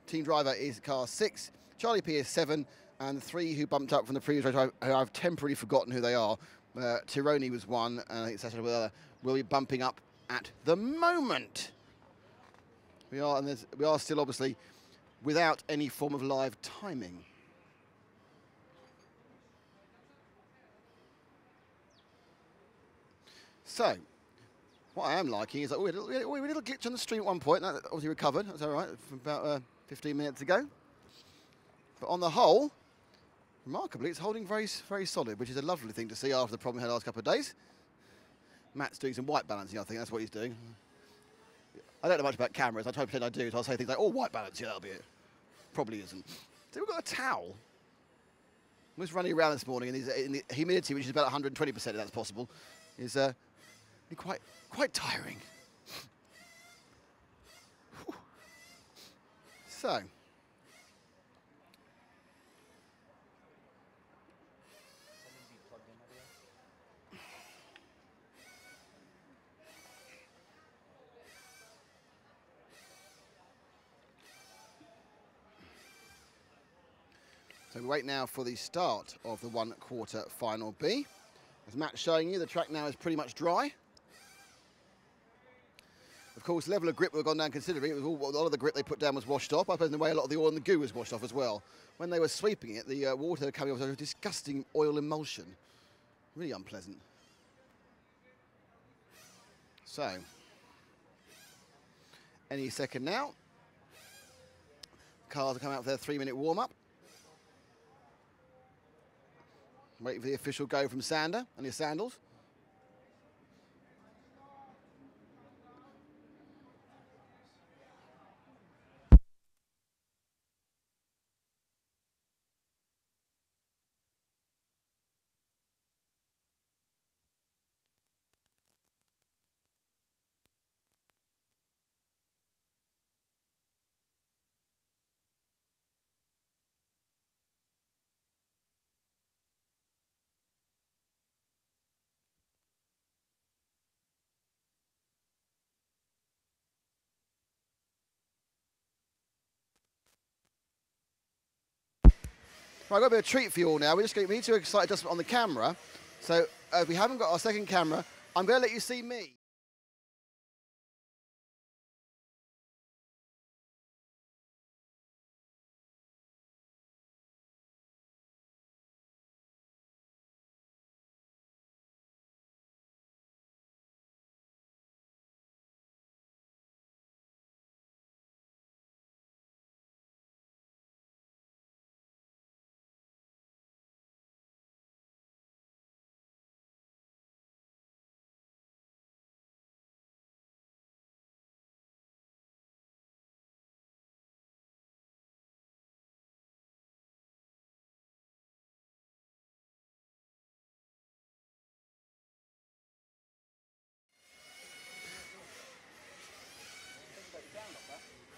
team driver, is car 6, Charlie P is 7, and 3 who bumped up from the previous race, who I've temporarily forgotten who they are. Tironi was 1, and I think Sasha will be bumping up at the moment. We are still obviously without any form of live timing. So, what I am liking is that we had a little glitch on the stream at one point. That obviously recovered. That's all right from about 15 minutes ago. But on the whole, remarkably, it's holding very, very solid, which is a lovely thing to see after the problem we had the last couple of days. Matt's doing some white balancing, I think. That's what he's doing. I don't know much about cameras. I try to pretend I do. So I'll say things like, oh, white balance, yeah, that'll be it. Probably isn't. So we've got a towel. I was running around this morning, and in the humidity, which is about 120%, if that's possible, is quite tiring. So. So we wait now for the start of the 1/4 final B. As Matt's showing you, the track now is pretty much dry. course, level of grip would have gone down considerably. It was all, a lot of the grip they put down was washed off. I suppose in the way a lot of the oil and the goo was washed off as well. When they were sweeping it, the water coming off was a disgusting oil emulsion. Really unpleasant. So, any second now. Cars are coming out for their 3-minute warm-up. Waiting for the official go from Sander and his sandals. Right, I've got a bit of a treat for you all now. We need to excite adjustment on the camera. So if we haven't got our second camera, I'm going to let you see me.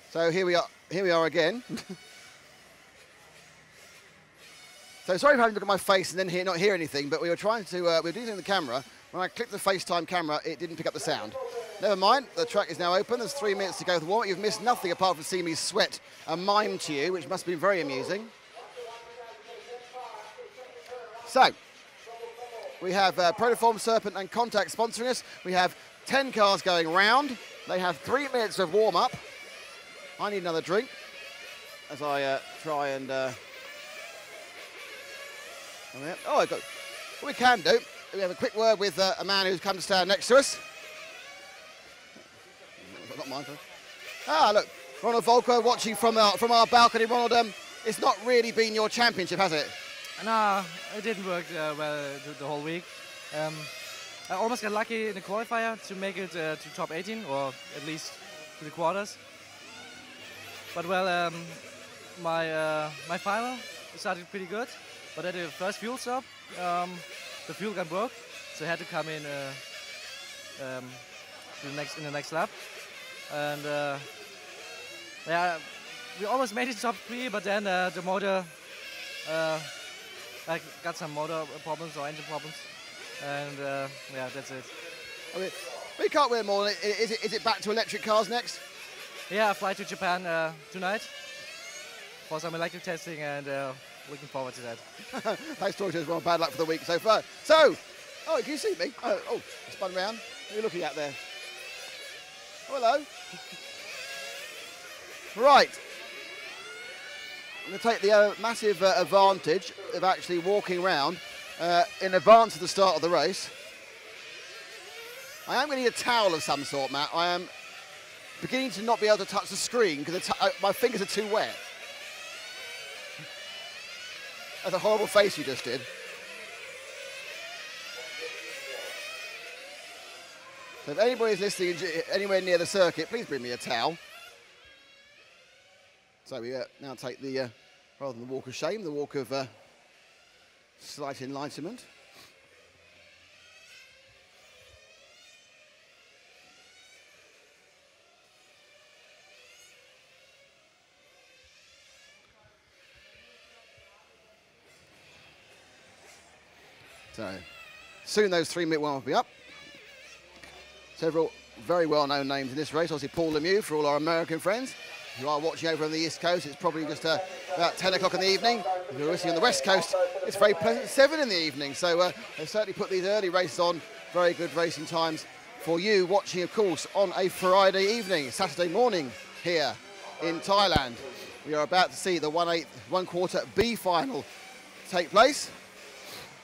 So here we are again. So sorry for having to look at my face and then not hear anything, but we were trying to, we were doing something on the camera. When I clicked the FaceTime camera, it didn't pick up the sound. Never mind, the track is now open. There's 3 minutes to go for the warm-up. You've missed nothing apart from seeing me sweat and mime to you, which must be very amusing. So, we have Protoform, Serpent and Contact sponsoring us. We have 10 cars going round. They have 3 minutes of warm-up. I need another drink as I try and... what we can do, we have a quick word with a man who's come to stand next to us. Not mine, look, Ronald Volker watching from our balcony. Ronald, it's not really been your championship, has it?
No, it didn't work well the whole week. I almost got lucky in the qualifier to make it to top 18, or at least to the quarters. But well, my final started pretty good, but at the first fuel stop, the fuel gun broke, so I had to come in in the next lap. And yeah, we almost made it to top 3, but then the motor, I got some motor problems or engine problems, and yeah, that's it.
I mean, we can't win more. Is it back to electric cars next?
Yeah, I fly to Japan tonight for some electric testing, and looking forward to that.
Thanks, Torches. Well, bad luck for the week so far. So, oh, can you see me? Oh, spun round. What are you looking at there? Oh, hello. Right. I'm going to take the massive advantage of actually walking around in advance of the start of the race. I am going to need a towel of some sort, Matt. I am beginning to not be able to touch the screen because my fingers are too wet. That's a horrible face you just did. So if anybody's listening anywhere near the circuit, please bring me a towel. So we now take the, rather than the walk of shame, the walk of slight enlightenment. So soon those 3 minute warm-up will be up. Several very well-known names in this race. Obviously Paul Lemieux for all our American friends. If you are watching over on the East Coast, it's probably just about 10 o'clock in the evening. If you're listening on the West Coast, it's very pleasant 7 in the evening. So they certainly put these early races on. Very good racing times for you watching, of course, on a Friday evening, Saturday morning here in Thailand. We are about to see the 1/4 B final take place.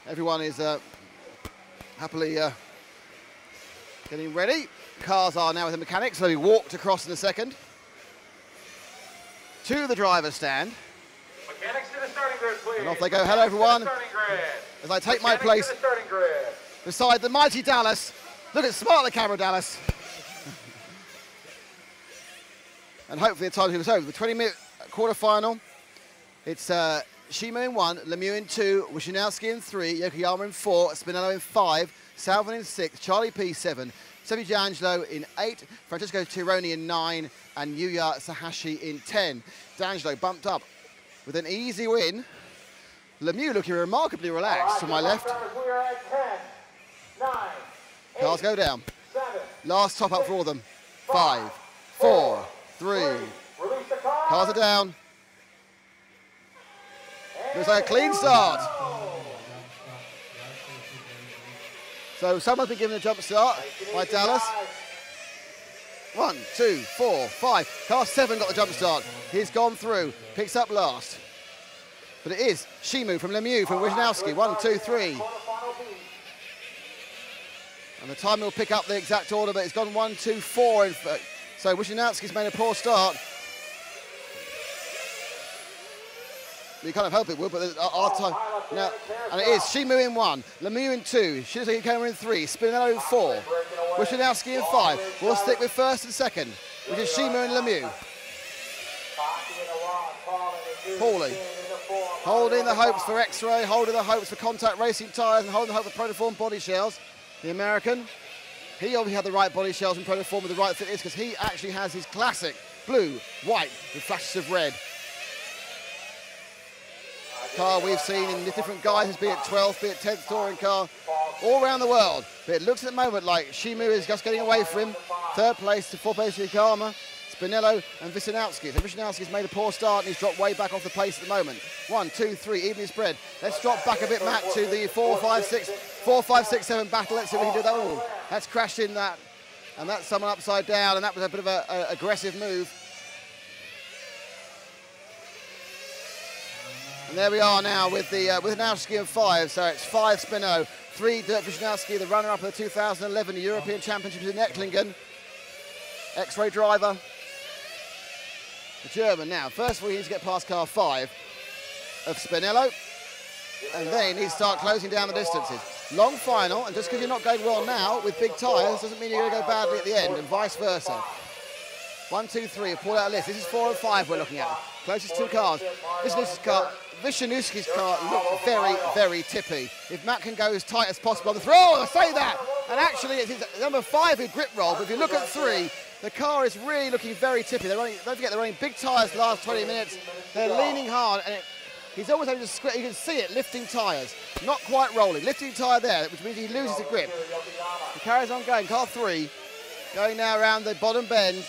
Everyone is happily getting ready. Cars are now with the mechanics, so we walked across in a second to the driver's stand.
Mechanics to the starting grid, please.
And off they go. Hello, everyone. As I take my place beside the mighty Dallas. Look at smart the camera, Dallas. And hopefully the time is over. The 20-minute quarterfinal. It's Shima in 1, Lemieux in 2, Wisniewski in 3, Yokoyama in 4, Spinello in 5, Salvin in 6, Charlie P 7, Sebi D'Angelo in 8, Francesco Tironi in 9, and Yuya Sahashi in 10. D'Angelo bumped up with an easy win. Lemieux looking remarkably relaxed to my left.
We are at 10, 9, 8,
Cars go down.
7,
Last top up for all of them. 5, 4, 3.
release the car.
Cars are down. Looks like a clean start. So someone's been given a jump start by Dallas. 1, 2, 4, 5. Car 7 got the jump start. He's gone through, picks up last. But it is Shimu from Lemieux from Wisniewski. 1, 2, 3. And the time will pick up the exact order, but it's gone 1, 2, 4. So Wisniewski's made a poor start. We kind of hope it would, but our time now, and it is Shimu in 1, Lemieux in 2, Shinsuke Koma in 3, Spinello in 4, Wisniewski in 5. We'll stick with first and second, which is Shimu and Lemieux. Paulie holding the hopes for X-Ray, holding the hopes for Contact Racing tyres, and holding the hope for Protoform body shells. The American, he obviously had the right body shells and Protoform with the right fit, because he actually has his classic blue, white with flashes of red. Car we've seen in the different guises, be it 12th, be it 10th touring car, all around the world. But it looks at the moment like Shimu is just getting away from him. 3rd place to 4th place to Yokoyama, Spinello and Wisniewski. So Wisniewski's made a poor start and he's dropped way back off the pace at the moment. 1, 2, 3, evenly spread. Let's drop back a bit, Matt, to the 4, 5, 6, 7 battle. Let's see if we can do that. Oh, that's crashed in that. And that's someone upside down, and that was a bit of an aggressive move. And there we are now with the Wisniewski in 5. So it's 5 Spinello, 3 Dirk Wisniewski, the runner-up of the 2011 European Championships in Ettlingen. X-ray driver. The German now. First of all, he needs to get past car 5 of Spinello. And then he needs to start closing down the distances. Long final, and just because you're not going well now with big tyres doesn't mean you're going to go badly at the end, and vice versa. 1, 2, 3, I've pulled out a list. This is 4 and 5 we're looking at. Closest 2 cars. This car, Wisniewski's car looks very, very tippy. If Matt can go as tight as possible on the throw, I say that! And actually it's number 5 with grip roll, but if you look at 3, the car is really looking very tippy. Don't forget, they're running big tyres the last 20 minutes. They're leaning hard, and he's always having to squint. You can see it, lifting tyres. Not quite rolling. Lifting tyre there, which means he loses the grip. He carries on going. Car 3, going now around the bottom bend,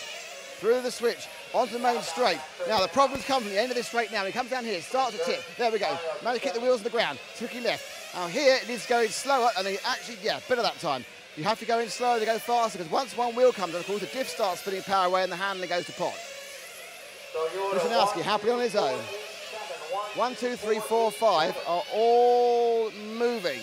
through the switch, onto the main straight. Now, the problems come from the end of this straight now. He comes down here, starts to tip. There we go. Managed to kick the wheels on the ground. Tricky left. Now, here, it needs to go in slower, and he actually, yeah, better that time. You have to go in slower to go faster, because once one wheel comes, of course, the diff starts spinning power away and the handling goes to pot. Wisniewski happily on his own. 1, 2, 3, 4, 5 are all moving.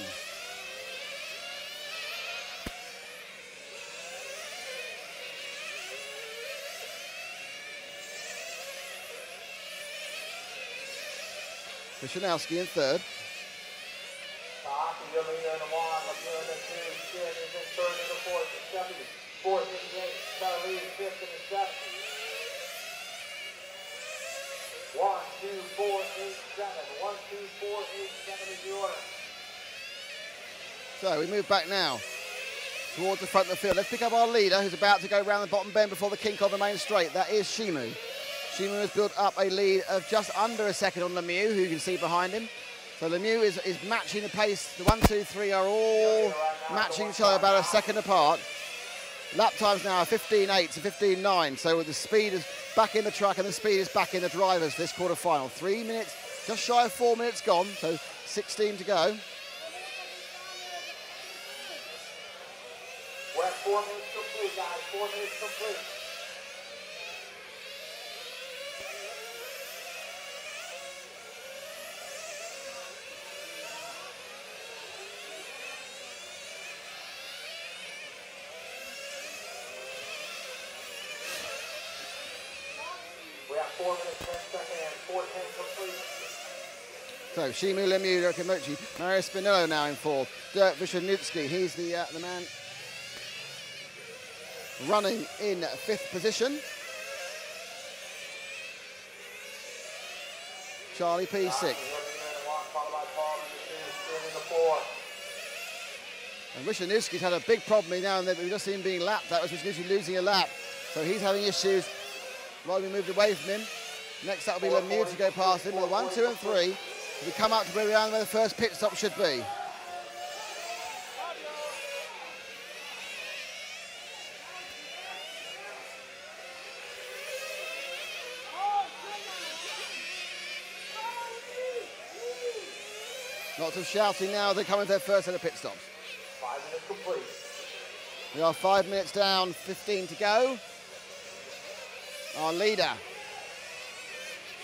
Wisniewski in 3rd. So we move back now towards the front of the field. Let's pick up our leader, who's about to go around the bottom bend before the kink on the main straight. That is Shimu. Shimu has built up a lead of just under a second on Lemieux, who you can see behind him. So Lemieux is matching the pace. The 1, 2, 3 are all matching each other about a second apart. Lap times now are 15.8 to 15.9. So with the speed is back in the truck and the speed is back in the drivers this quarter final. 3 minutes, just shy of 4 minutes gone, so 16 to go.
West 4 minutes complete, guys. 4 minutes complete. We have 4 minutes, 10 seconds, 4:10 complete.
So Shimu, Lemieux, Yokomochi, Mario Spinello now in fourth. Dirk Vishnitsky, he's the man running in fifth position. Charlie P. sixth. And Vishnitsky's had a big problem now and then. We've just seen him being lapped. That was Vishnitsky losing a lap. So he's having issues. While we moved away from him. Next up will be Lemieux to go past him. Well, 1, 2 and 3. We come up to where we are and where the first pit stop should be. Lots of shouting now. They're coming to their first set of pit stops.
5 minutes complete.
We are 5 minutes down, 15 to go. Our leader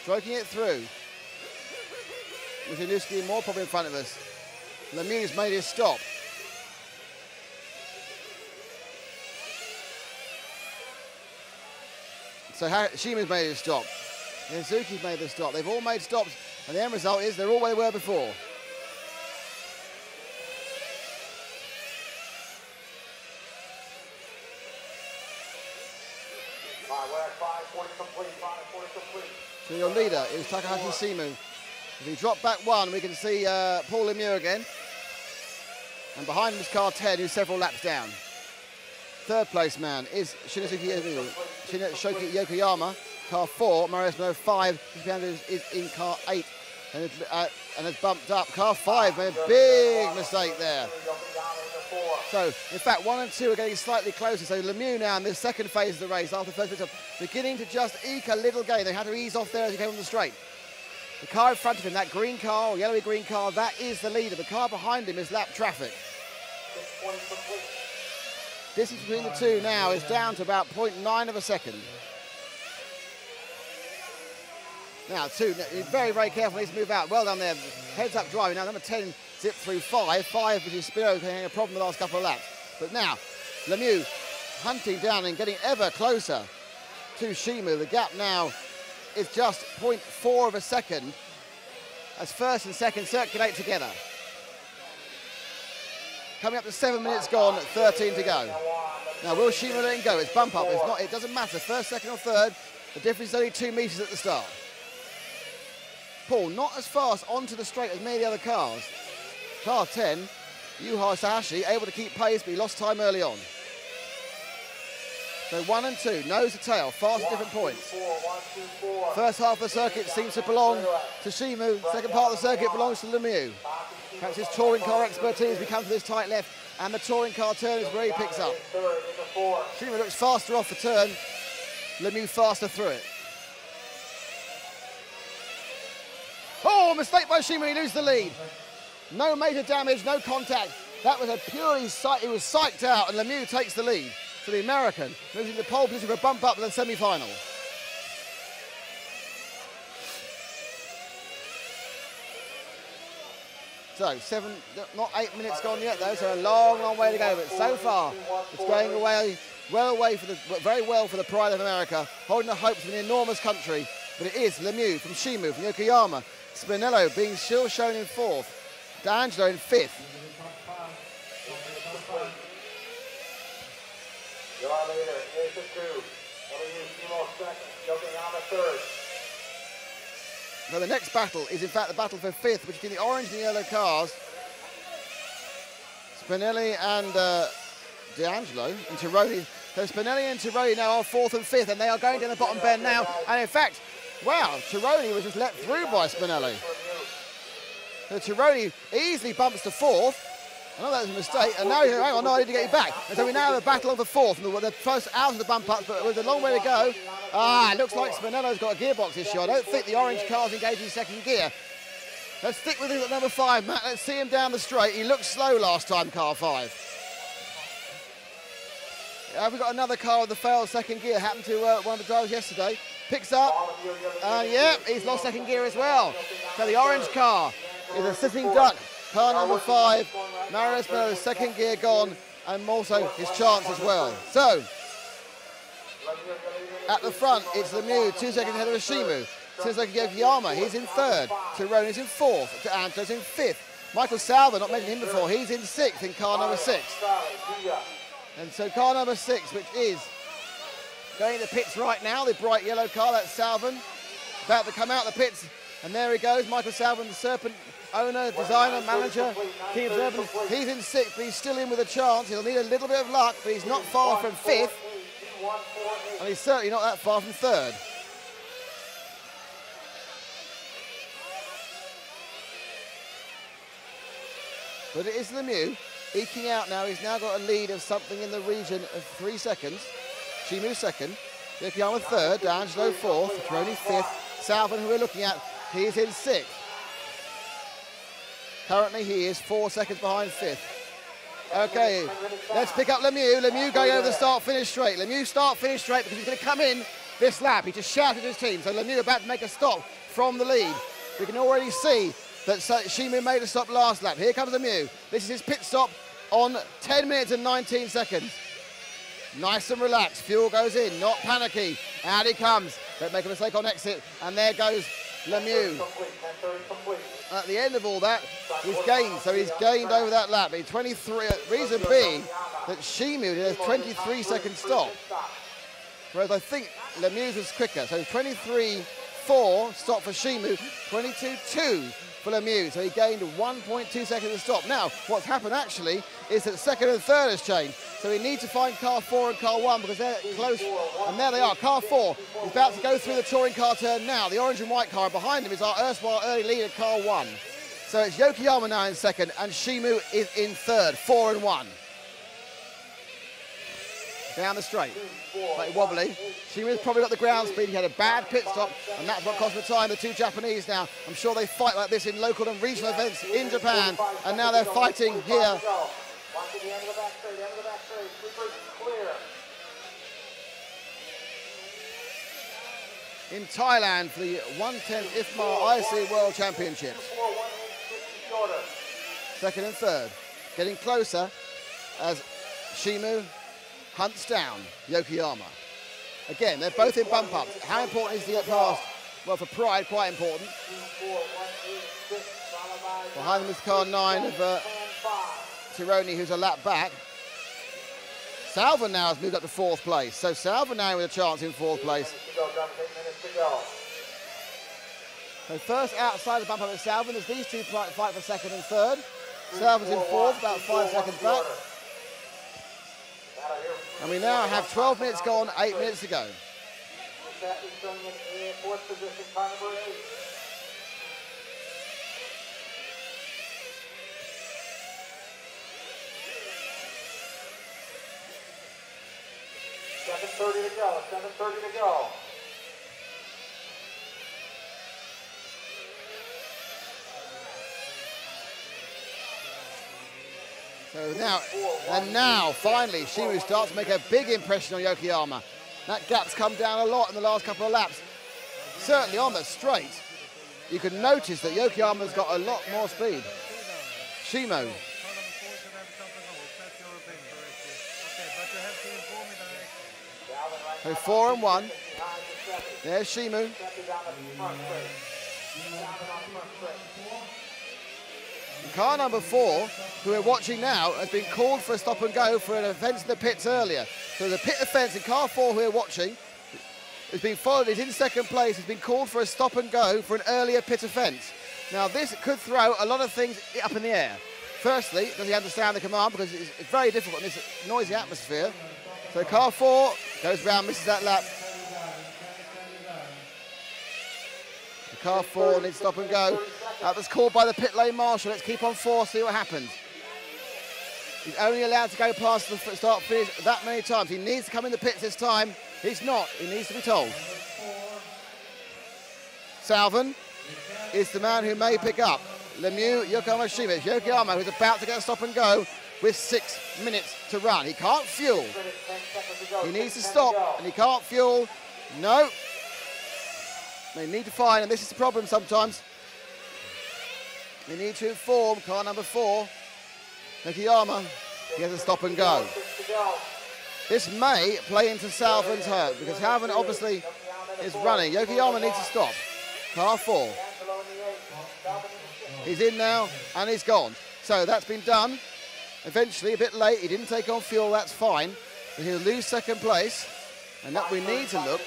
stroking it through. Vishnitsky more probably in front of us. Lemieux's made his stop. So Shimu's made his stop. Yanzuki's made the stop. They've all made stops, and the end result is they're all where they were before.
We're at 5:40 complete, 5:40 complete.
So your leader is Takahashi Shimu. If we drop back one, we can see Paul Lemieux again. And behind him is car 10, who's several laps down. Third place man is Shoki Yokoyama, car 4. Mario Spinello 5, is in car 8. And has bumped up. Car 5 made a big mistake there. So, in fact, 1 and 2 are getting slightly closer. So Lemieux now in the second phase of the race, after the first bit of beginning to just eke a little gain. They had to ease off there as he came on the straight. The car in front of him, that green car, or yellowy green car, that is the leader. The car behind him is lap traffic. Distance between the two now is down to about 0.9 of a second. Now, 2, very, very careful, needs to move out. Well done there, heads up driving. Now, number 10 zipped through 5. 5, which is Spinello, having a problem the last couple of laps. But now, Lemieux hunting down and getting ever closer to Shimu. The gap now is just 0.4 of a second as first and second circulate together. Coming up to 7 minutes gone, 13 to go. Now, will Shimu let him go? It's bump up. It's not. It doesn't matter. First, second, or third. The difference is only 2 metres at the start. Paul, not as fast onto the straight as many of the other cars. Car 10, Yuha Sahashi, able to keep pace, but he lost time early on. So 1 and 2, nose to tail, fast at different points. First half of the circuit seems to belong to Shimu. Second part of the circuit belongs to Lemieux. Perhaps his touring car expertise becomes to this tight left, and the touring car turn is where he picks up. Shimu looks faster off the turn, Lemieux faster through it. Oh, mistake by Shimu, he loses the lead. No major damage, no contact. That was a purely he was psyched out, and Lemieux takes the lead. So the American moves into pole position for a bump up to the semi-final. So not 8 minutes gone yet though, so a long, long way to go. But so far, it's going away, very well for the pride of America, holding the hopes of an enormous country. But it is Lemieux from Shimu, from Yokoyama. Spinello being still shown in 4th. D'Angelo in 5th.
Your leader is the 2. Lemieux, second. Yokoyama third.
So the next battle is in fact the battle for 5th, which is between the orange and the yellow cars. Spinelli and D'Angelo and Tironi. So Spinelli and Tironi now are 4th and 5th, and they are going down the bottom bend now. And in fact, wow, Tironi was just let through by Spinelli. So Tironi easily bumps to 4th. I know that was a mistake, and now he's going, hang on, no, I need to get you back. And so we now have a battle of the 4th, the first out of the bump ups, but with a long way to go. It looks like Spinello's got a gearbox issue. I don't think the orange car's engaged in second gear. Let's stick with him at number 5, Matt. Let's see him down the straight. He looked slow last time, car 5. Have we got another car with the failed second gear? Happened to one of the drivers yesterday. Picks up. Yeah, he's lost second gear as well. So the orange car is a sitting duck. Car number 5. Mario Espinosa's second gear gone, and also his chance as well. So, at the front, it's Lemieux, 2 seconds ahead of Shimu. Suzuki Yokoyama, he's in 3rd. Tironi's in 4th. De Anto's in 5th. Michael Salva, not mentioned him before, he's in 6th in car number 6. And so car number 6, which is going to the pits right now, the bright yellow car, that's Salvan, about to come out the pits. And there he goes, Michael Salvan, the Serpent owner, designer, manager, King of Durban. He's in 6th, but he's still in with a chance. He'll need a little bit of luck, but he's not far from 5th. And he's certainly not that far from 3rd. But it is Lemieux eking out now. He's now got a lead of something in the region of 3 seconds. Shimu 2nd, Yokoyama 3rd, D'Angelo 4th, Tironi 5th, Salvan, who we're looking at, he's in 6th. Currently he is 4 seconds behind 5th. Okay, let's pick up Lemieux. Lemieux going over the start-finish straight. Lemieux start-finish straight because he's going to come in this lap. He just shouted to his team. So Lemieux about to make a stop from the lead. We can already see that Shimu made a stop last lap. Here comes Lemieux. This is his pit stop on 10 minutes and 19 seconds. Nice and relaxed. Fuel goes in, not panicky. Out he comes. Don't make a mistake on exit. And there goes Lemieux. At the end of all that, he's gained. So he's gained over that lap. 23. Reason being that Shimu did a 23-second stop. Whereas I think Lemieux was quicker. So 23.4 stop for Shimu, 22.2 for Lemieux. So he gained 1.2 seconds to stop. Now, what's happened actually is that 2nd and 3rd has changed. So we need to find car 4 and car 1 because they're close. And there they are. Car 4 is about to go through the touring car turn now. The orange and white car behind him is our erstwhile early leader, car 1. So it's Yokoyama now in 2nd and Shimu is in 3rd, 4 and 1. Down the straight, slightly wobbly. Shimu's probably got the ground speed. He had a bad pit stop, and that's what cost the time. The 2 Japanese now, I'm sure they fight like this in local and regional events in Japan, and now they're fighting here. In Thailand for the 110th IFMAR IC World Championships. 2nd and 3rd, getting closer as Shimu hunts down Yokoyama. Again, they're both in bump ups. How important is to get past? Well, for pride, quite important. Behind them is car 9 of Tironi, who's a lap back. Salva now has moved up to 4th place. So Salva now with a chance in 4th place. So first outside the bump up is Salva. There's these two fight for 2nd and 3rd. Salva's in 4th, about 5 seconds back. And we now have 12 minutes gone, 8 minutes to go.
$7:30 to go, $7:30 to go.
So now, finally, Shimu starts to make a big impression on Yokoyama. That gap's come down a lot in the last couple of laps. Certainly on the straight, you can notice that Yokoyama's got a lot more speed. Shimu. So 4 and 1. There's Shimu. Car number 4, who we're watching now, has been called for a stop and go for an offence in the pits earlier. So the pit offence in car 4, who we're watching, has been followed. He's in 2nd place. He's been called for a stop and go for an earlier pit offence. Now this could throw a lot of things up in the air. Firstly, does he understand the command? Because it's very difficult in this noisy atmosphere. So car 4 goes round, misses that lap. Car 4 needs stop and go. That was called by the pit lane marshal. Let's keep on 4, see what happens. He's only allowed to go past the start finish that many times. He needs to come in the pits this time. He's not. He needs to be told. Salvan is the man who may pick up Lemieux, Yokoyama, Shimu. Yokoyama, who's about to get a stop and go. with 6 minutes to run. He can't fuel. He needs to stop, and he can't fuel. No. They need to find, and this is the problem sometimes. They need to inform car number 4, Yokiyama. He has to stop and go. This may play into Salvan's hurt, because Salvan obviously is running. Yokiyama needs to stop. Car 4. He's in now, and he's gone. So that's been done. Eventually, a bit late, he didn't take on fuel, that's fine. But he'll lose second place. And what we need to look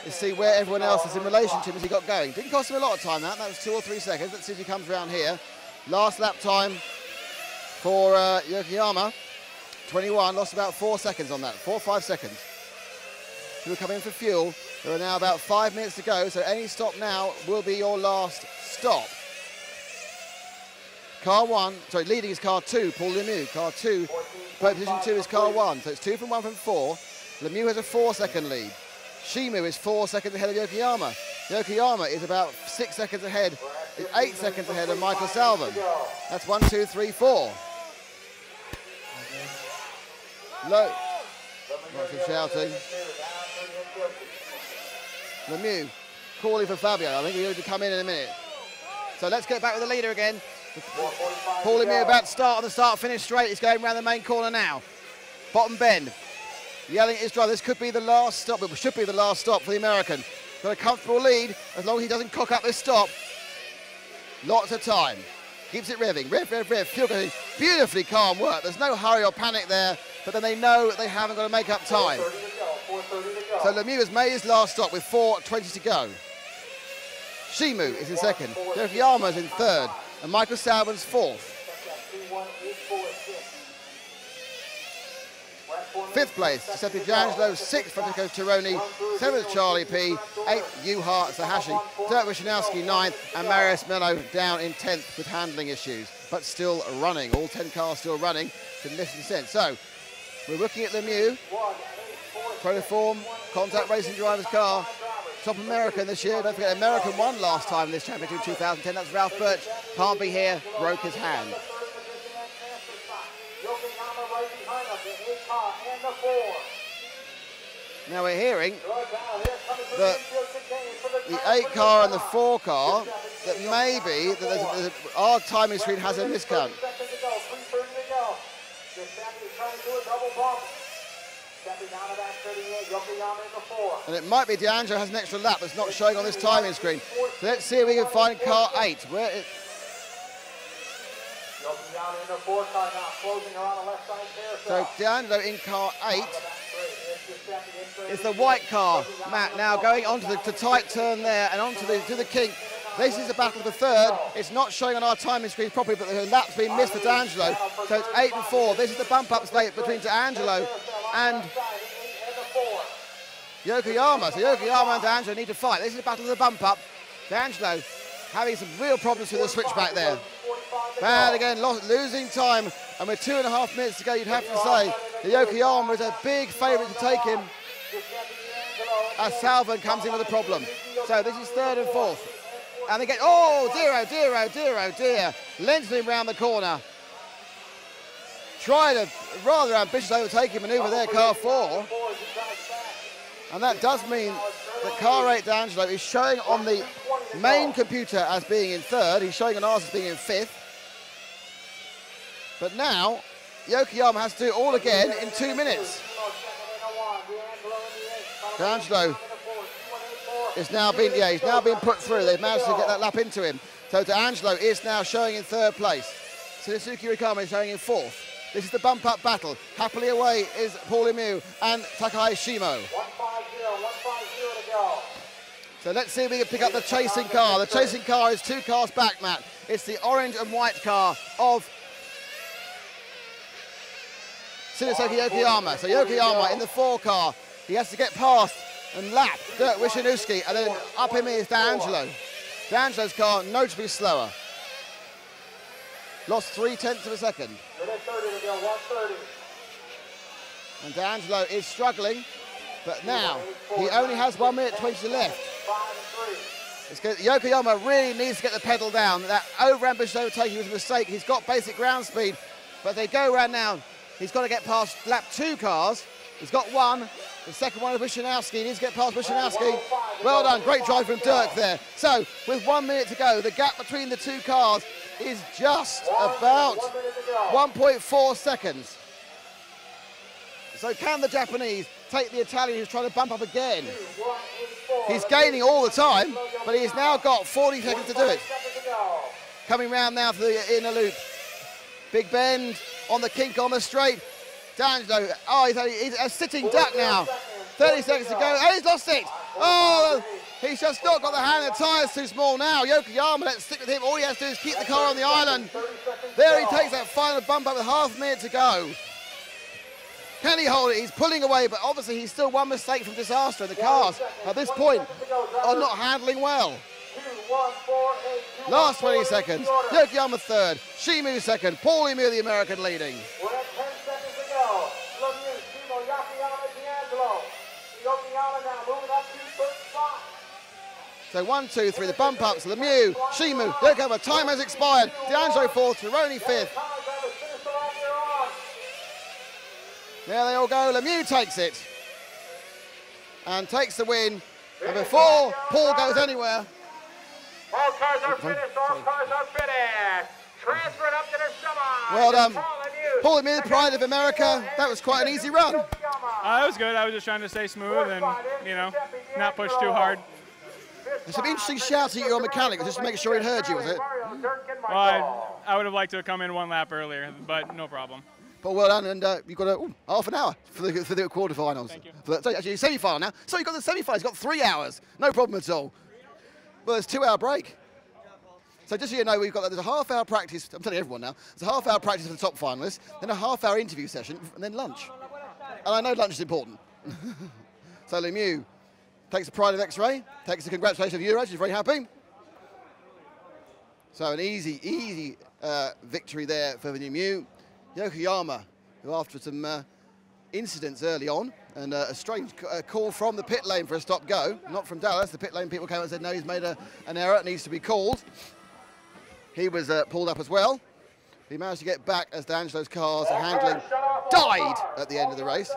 is see where everyone else is in relation to him as he got going. Didn't cost him a lot of time, that was 2 or 3 seconds. Let's see if he comes around here. Last lap time for Yokiyama, 21, lost about 4 seconds on that, 4 or 5 seconds. He'll come in for fuel. There are now about 5 minutes to go, so any stop now will be your last stop. Car 1, sorry, leading is car 2, Paul Lemieux. Car 2, position 2 is car 1, so it's 2 from 1 from 4. Lemieux has a 4-second lead. Shimu is 4 seconds ahead of Yokiyama. Yokiyama is about 6 seconds ahead, is 8 seconds ahead of Michael Salvan. That's 1, 2, 3, 4. Low. Lots of shouting. Lemieux calling for Fabio. I think he's going to come in a minute. So let's get back with the leader again. Paul Lemieux about to start on the start-finish straight. He's going around the main corner now. Bottom bend. Yelling at his driver. This could be the last stop. It should be the last stop for the American. Got a comfortable lead as long as he doesn't cock up this stop. Lots of time. Keeps it revving. Rev, rev, rev. Fuel going. Beautifully calm work. There's no hurry or panic there, but then they know they haven't got to make up time. So Lemieux has made his last stop with 4:20 to go. Shimu is in second. Yokiyama is in third. And Michael Salvan's 4th. 5th place, Giuseppe D'Angelo. 6th, Francesco Tironi. 7th, Charlie P. 8th, Juha Sahashi. Dirk Wishanowski, 9th. And Marius Mello down in 10th with handling issues, but still running. All 10 cars still running to less descent. So we're looking at Lemieux. Proform, contact racing driver's car. Top American this year. Don't forget, American won last time in this championship in 2010. That's Ralph Birch. Can't be here. Broke his hand. Now we're hearing that the 8 car and the 4 car, that maybe that our timing screen has a miscount. And it might be D'Angelo has an extra lap that's not showing on this timing screen. So let's see if we can find car 8. Where is... So D'Angelo in car 8. It's the white car, Matt, now going onto the tight turn there and onto the kink. This is the battle for third. It's not showing on our timing screen properly, but the lap's been missed for D'Angelo. So it's 8 and 4. This is the bump up state between D'Angelo and Yokiyama. So Yokiyama and D'Angelo need to fight. This is the battle of the bump up. D'Angelo having some real problems with the switchback there. Bad again, losing time. And with 2.5 minutes to go, you'd have to say that Yokiyama is a big favourite to take him as Salvan comes in with a problem. So this is 3rd and 4th. And they get, oh dear, oh dear, oh dear, oh dear. Lengthening round the corner. Tried a rather ambitious overtaking manoeuvre there, car 4. And that does mean that car 8 D'Angelo is showing on the main computer as being in 3rd. He's showing on ours as being in 5th. But now, Yokiyama has to do it all again in 2 minutes. D'Angelo is now been, he's now been put through. They've managed to get that lap into him. So D'Angelo is now showing in 3rd place. Suzuki Rikama is showing in 4th. This is the bump up battle. Happily away is Paul Lemieux and Takai Shimo.
150 to go.
So let's see if we can pick up the chasing car. The chasing car is 2 cars back, Matt. It's the orange and white car of Shinizuki Yokiyama. So Yokiyama in the 4 car. He has to get past and lap Dirk Wishanowski, and then up him is D'Angelo. D'Angelo's car notably slower. Lost 0.3 of a second.
Minute 30 to go, 130.
And D'Angelo is struggling, but now he only has 1 minute 20 left.
5 and 3.
It's good. Yokiyama really needs to get the pedal down. That over-ambitious overtaking was a mistake. He's got basic ground speed, But they go around now. He's got to get past lap 2 cars. He's got one. The second one is Wishanowski. He needs to get past Wishanowski. Well done. Great drive from Dirk there. So, with 1 minute to go, the gap between the 2 cars is just about 1.4 seconds. So can the Japanese take the Italian who's trying to bump up again? He's gaining all the time, but he's now got 40 seconds to do it. Coming round now for the inner loop. Big bend on the kink on the straight. D'Angelo, oh, he's a sitting duck now. 30 seconds to go, and he's lost it. Oh, he's just not got the hand, the tyre's too small now. Yokoyama, let's stick with him. All he has to do is keep the car on the island. There he takes that final bump up with half a minute to go. Can he hold it? He's pulling away, but obviously he's still one mistake from disaster. The cars, at this point, are not handling well. Last 20 seconds. Yokoyama third. Shimu second. Paul Lemieux, the American, leading.
We're at 10 seconds to go. Lemieux, Shimo, Yokoyama, D'Angelo. Yokoyama now moving up to third spot.
So 1, 2, 3, the bump ups. Lemieux, Shimu, Yokoyama. Time has expired. D'Angelo fourth. Tironi fifth. There they all go. Lemieux takes it and takes the win. And before Paul goes anywhere.
All cars are finished. All cars are finished. Transferring up to their semi.
Well done. Paul Lemieux, the pride of America. That was quite an easy run.
It was good. I was just trying to stay smooth and, you know, not push too hard.
There's some interesting shouts at your mechanic just to make sure he heard you, was it?
Well, I would have liked to have come in 1 lap earlier, but no problem.
But well done, and you've got half an hour for the quarterfinals.
Thank you.
Actually, semi-final now. So you've got the semi-final. You've got 3 hours. No problem at all. Well, there's a 2-hour break. So just so you know, there's a half-hour practice. I'm telling everyone now. There's a half-hour practice for the top finalists, then a half-hour interview session, and then lunch. And I know lunch is important. So Lemieux takes the pride of X-Ray, takes the congratulations of Eurage. He's very happy. So an easy victory there for Lemieux. Yokoyama, who after some incidents early on, and a strange call from the pit lane for a stop-go, not from Dallas. The pit lane people came and said, no, he's made an error, it needs to be called. He was pulled up as well. He managed to get back as D'Angelo's cars handling died at the end of the race.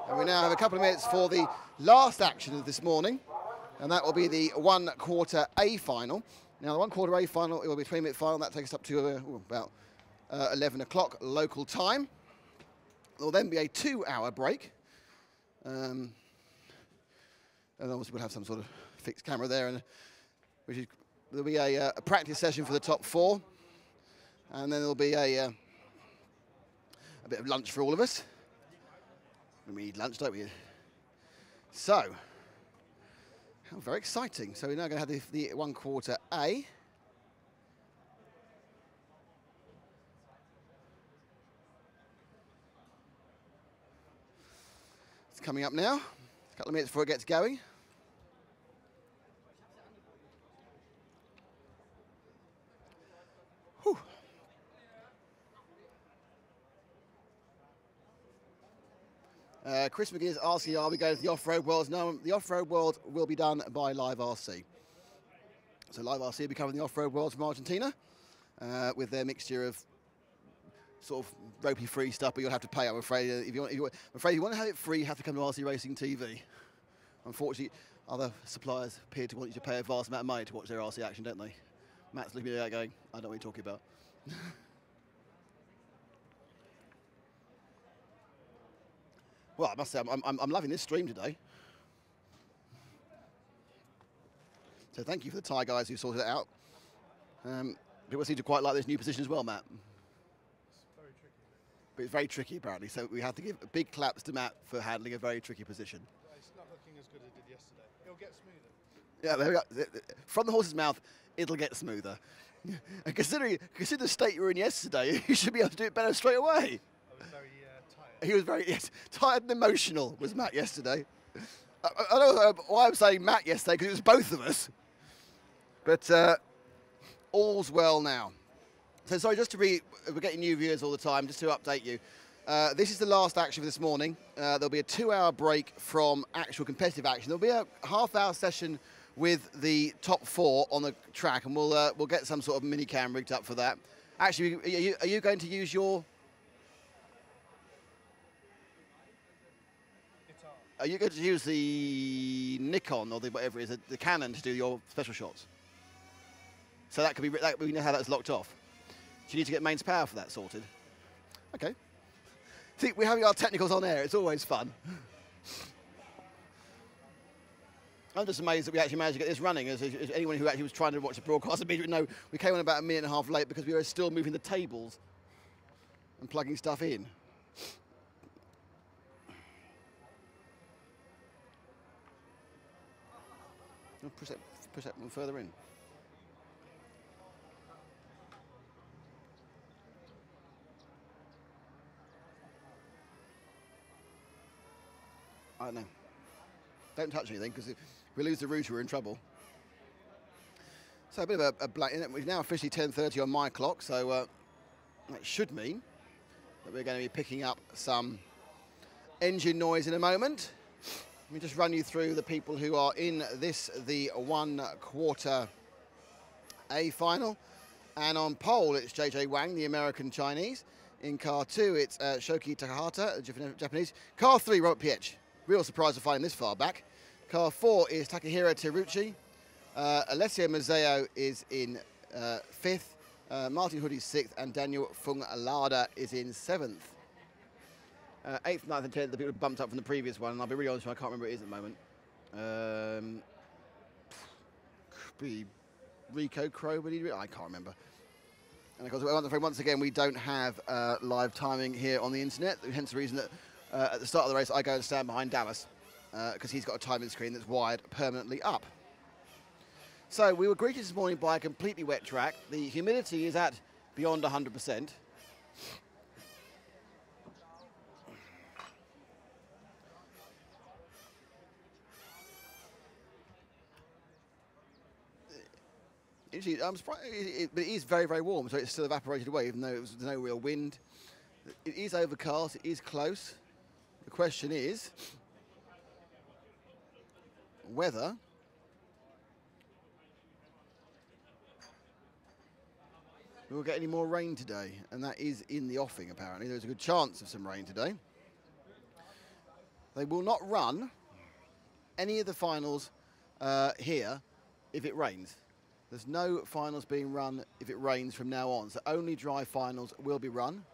And we now have a couple of minutes for the last action of this morning, and that will be the 1/4 A final. Now, the 1/4 A final, it will be a 20-minute final. That takes us up to about 11 o'clock local time. There will then be a 2-hour break. And obviously we'll have some sort of fixed camera there, and there'll be a practice session for the top 4. And then there'll be a bit of lunch for all of us. We need lunch, don't we? So, very exciting. So we're now going to have the 1/4 A. Coming up now, a couple of minutes before it gets going. Whew. Chris McGee is asking, are we going to the off-road worlds? No, the off-road world will be done by Live RC. So Live RC will be covering the off-road worlds from Argentina with their mixture of sort of ropey free stuff, but you'll have to pay, I'm afraid. If you want to have it free, you have to come to RC Racing TV. Unfortunately, other suppliers appear to want you to pay a vast amount of money to watch their RC action, don't they? Matt's looking at me going, I don't know what you're talking about. Well, I must say, I'm loving this stream today. So thank you for the Thai guys who sorted it out. People seem to quite like this new position as well, Matt. But it's very tricky, apparently, so we have to give big claps to Matt for handling a very tricky position.
It's not looking as good as it did yesterday. It'll get smoother.
Yeah, there we go. From the horse's mouth, it'll get smoother. And consider the state you were in yesterday, you should be able to do it better straight away.
I was very tired.
He was very tired and emotional, was Matt yesterday. I don't know why I'm saying Matt yesterday, because it was both of us. But all's well now. So sorry, just to we're getting new viewers all the time, just to update you. This is the last action for this morning. There'll be a 2-hour break from actual competitive action. There'll be a half-hour session with the top 4 on the track, and we'll get some sort of mini cam rigged up for that. Actually, are you going to use your... Are you going to use the Nikon or the whatever it is, the Canon to do your special shots? So that could be, we know how that's locked off. So you need to get mains power for that sorted. Okay. See, we're having our technicals on air. It's always fun. I'm just amazed that we actually managed to get this running. As anyone who actually was trying to watch the broadcast immediately know, we came on about a minute and a half late because we were still moving the tables and plugging stuff in. Push that one further in. I don't know. Don't touch anything, because if we lose the router, we're in trouble. So a bit of a black. We've now officially 10:30 on my clock, so that should mean that we're going to be picking up some engine noise in a moment. Let me just run you through the people who are in this, the 1/4 A final. And on pole, it's JJ Wang, the American Chinese. In car 2, it's Shoki Takahata, Japanese. Car 3, Robert Pietsch. Real surprise to find this far back. Car 4 is Takahiro Teruchi. Alessio Mazzeo is in 5th. Martin Hood is 6th. And Daniel Fungalada is in 7th. 8th, 9th and 10th, the people bumped up from the previous one, and I'll be really honest with you, I can't remember what it is at the moment. Could be Rico Crow, but I can't remember. And of course, once again, we don't have live timing here on the internet, hence the reason that at the start of the race, I go and stand behind Dallas, because he's got a timing screen that's wired permanently up. So we were greeted this morning by a completely wet track. The humidity is at beyond 100%. I'm surprised, but it is very, very warm, so it's still evaporated away, even though there's no real wind. It is overcast, it is close. The question is whether we will get any more rain today, and that is in the offing, apparently. There's a good chance of some rain today. They will not run any of the finals here if it rains. There's no finals being run if it rains from now on, so only dry finals will be run.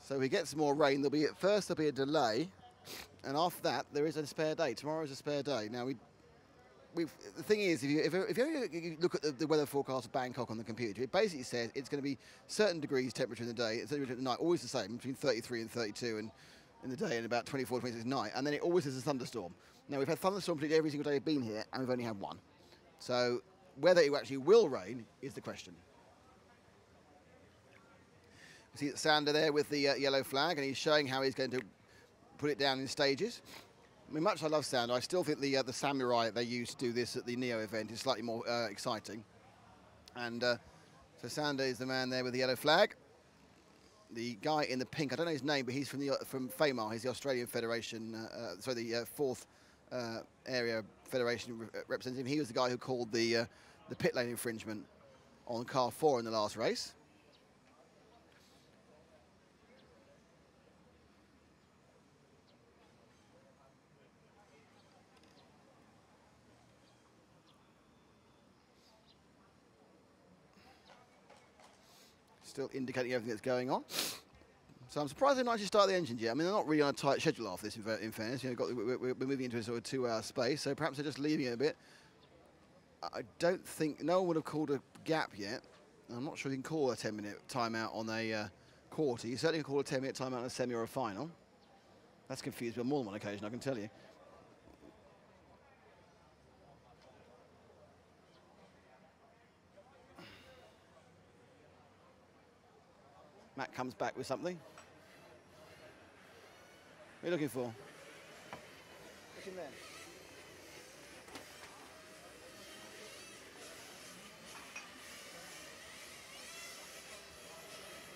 So if we get some more rain, at first there'll be a delay, and after that there is a spare day. Tomorrow is a spare day. Now the thing is, if you look at the weather forecast of Bangkok on the computer, it basically says it's going to be certain degrees temperature in the day, certain temperature at night, always the same, between 33 and 32 in the day, and about 24, 26 at night, and then it always has a thunderstorm. Now, we've had thunderstorms every single day we've been here, and we've only had one. So whether it actually will rain is the question. You see Sander there with the yellow flag, and he's showing how he's going to put it down in stages. I mean, much as I love Sander, I still think the Samurai they used to do this at the Neo event is slightly more exciting. And so Sander is the man there with the yellow flag. The guy in the pink, I don't know his name, but he's from FAMAR. He's the Australian Federation, the 4th area federation representative. He was the guy who called the pit lane infringement on car 4 in the last race. Still indicating everything that's going on. So I'm surprised they're not actually started the engines yet. I mean, they're not really on a tight schedule after this, in fairness. You know, we're moving into a sort of 2-hour space, so perhaps they're just leaving it a bit. I don't think, no one would have called a gap yet. I'm not sure you can call a 10-minute timeout on a quarter. You certainly can call a 10-minute timeout on a semi or a final. That's confused me on more than one occasion, I can tell you. Matt comes back with something. What are you looking for? What's in there?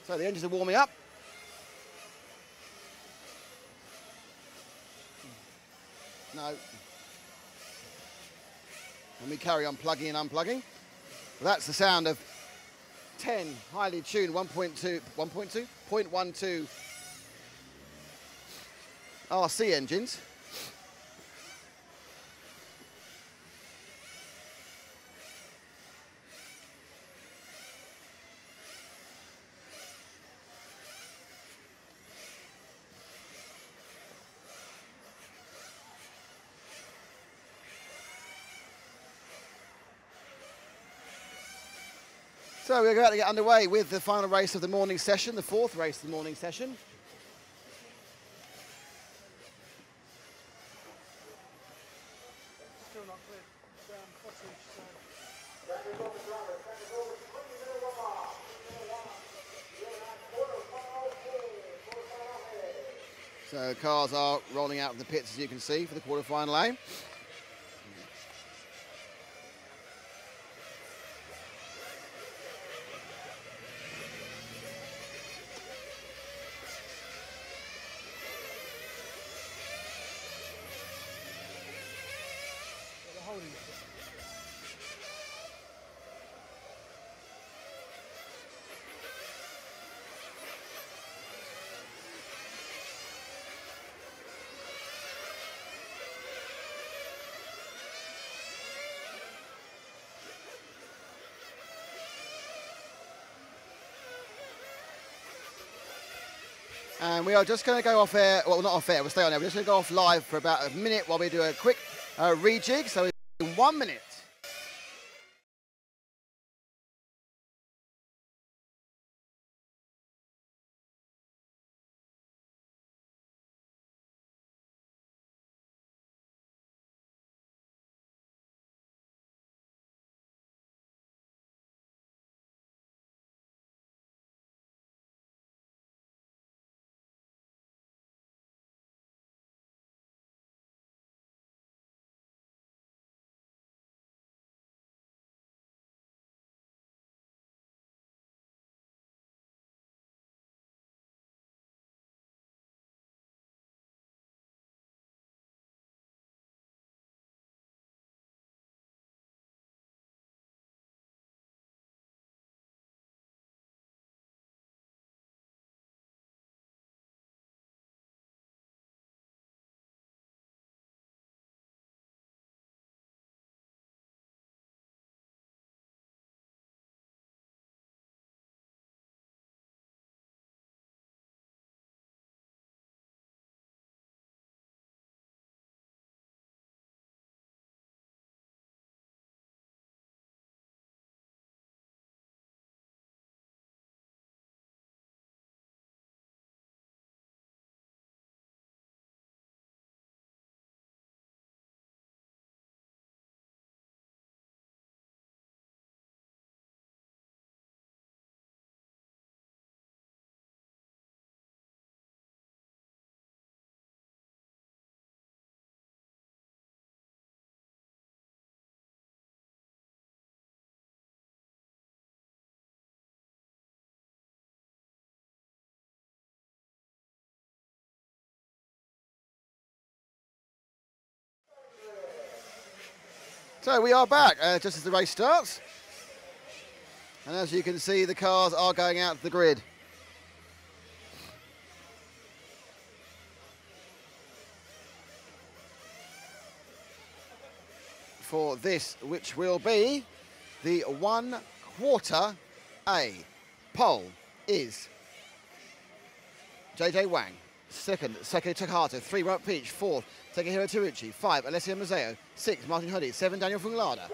So the engines are warming up. No. And we carry on plugging and unplugging. Well, that's the sound of 10 highly tuned 0.12 RC engines. So we're about to get underway with the final race of the morning session, the fourth race of the morning session.
Still not clear. Footage,
So cars are rolling out of the pits, as you can see, for the quarter-final A. And we are just going to go off air, well, not off air, we'll stay on air. We're just going to go off live for about a minute while we do a quick rejig. So in 1 minute. So we are back just as the race starts. And as you can see, the cars are going out to the grid. For this, which will be the 1/4 A. Pole is JJ Wang. Second, Seki Takato. 3, Robert Peach. 4th, Takahiro Teruchi. 5, Alessio Mazzeo. 6, Martin Hoodie. 7, Daniel Funglada.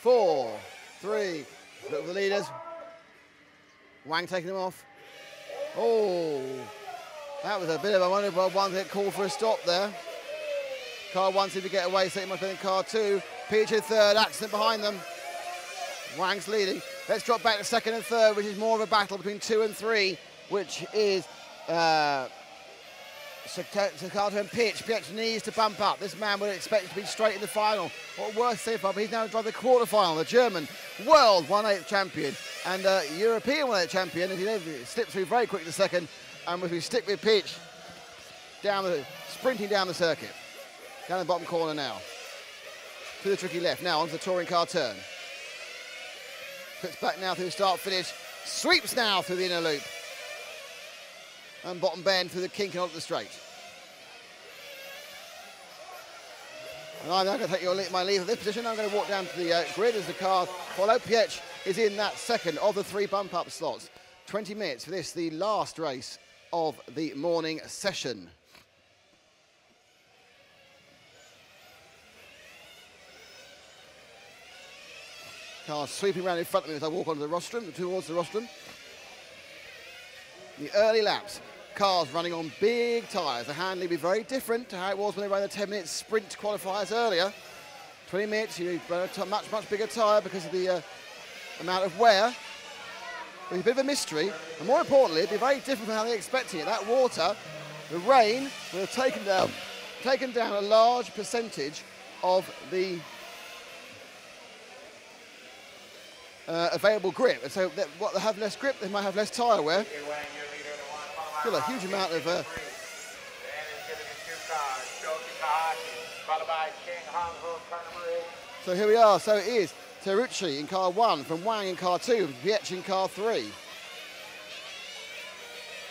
4, 3, look at the leaders. Wang taking them off. Oh, that was a bit of a wonderful one to get called for a stop there. Car 1 seemed to get away, so it must have been car 2. Peach in 3rd, accident behind them. Wang's leading. Let's drop back to 2nd and 3rd, which is more of a battle between 2 and 3, which is Sakato and Pitch. Pitch needs to bump up. This man would expect to be straight in the final. What worse so far, but he's now driving the quarter-final. The German world 1/8 champion and European 1/8 champion. And he slipped through very quickly the second. And if we stick with Pitch, sprinting down the circuit. Down the bottom corner now. To the tricky left, now onto the touring car turn. Puts back now through the start finish. Sweeps now through the inner loop. And bottom bend through the kink and onto the straight. And I'm now going to take my leave of this position. I'm going to walk down to the grid as the car follow. Pietsch is in that second of the 3 bump-up slots. 20 minutes for this, the last race of the morning session. Car sweeping around in front of me as I walk onto the rostrum, towards the rostrum. The early laps, cars running on big tyres. The handling will be very different to how it was when they ran the 10-minute sprint qualifiers earlier. 20 minutes, you run a much bigger tyre because of the amount of wear. It's a bit of a mystery, and more importantly, it'd be very different from how they're expecting it. That water, the rain, will have taken down a large percentage of the available grip. And so what they have less grip, they might have less tyre wear. Still a huge amount of so here we are. So it is Terrucci in car 1, from Wang in car 2, Pietsch in car 3. I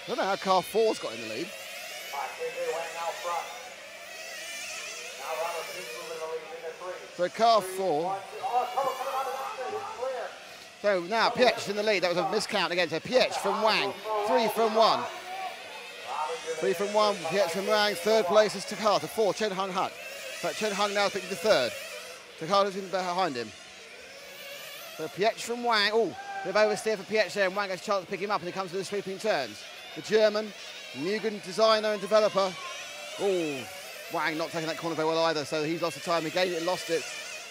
don't know how car 4's got in the lead. So car 4. So now Pietsch in the lead. That was a miscount again. So Pietsch from Wang, 3 from 1. 3 from 1, Pietsch from Wang. Third place is Takata, 4, Chen Hung Hut. But Chen Hung now picking the third. Takata's in behind him. So Pietsch from Wang. Oh, bit of oversteer for Pietsch there, and Wang gets a chance to pick him up, and he comes to the sweeping turns. The German, Mugen designer and developer. Oh, Wang not taking that corner very well either, so he's lost the time. He gained it and lost it.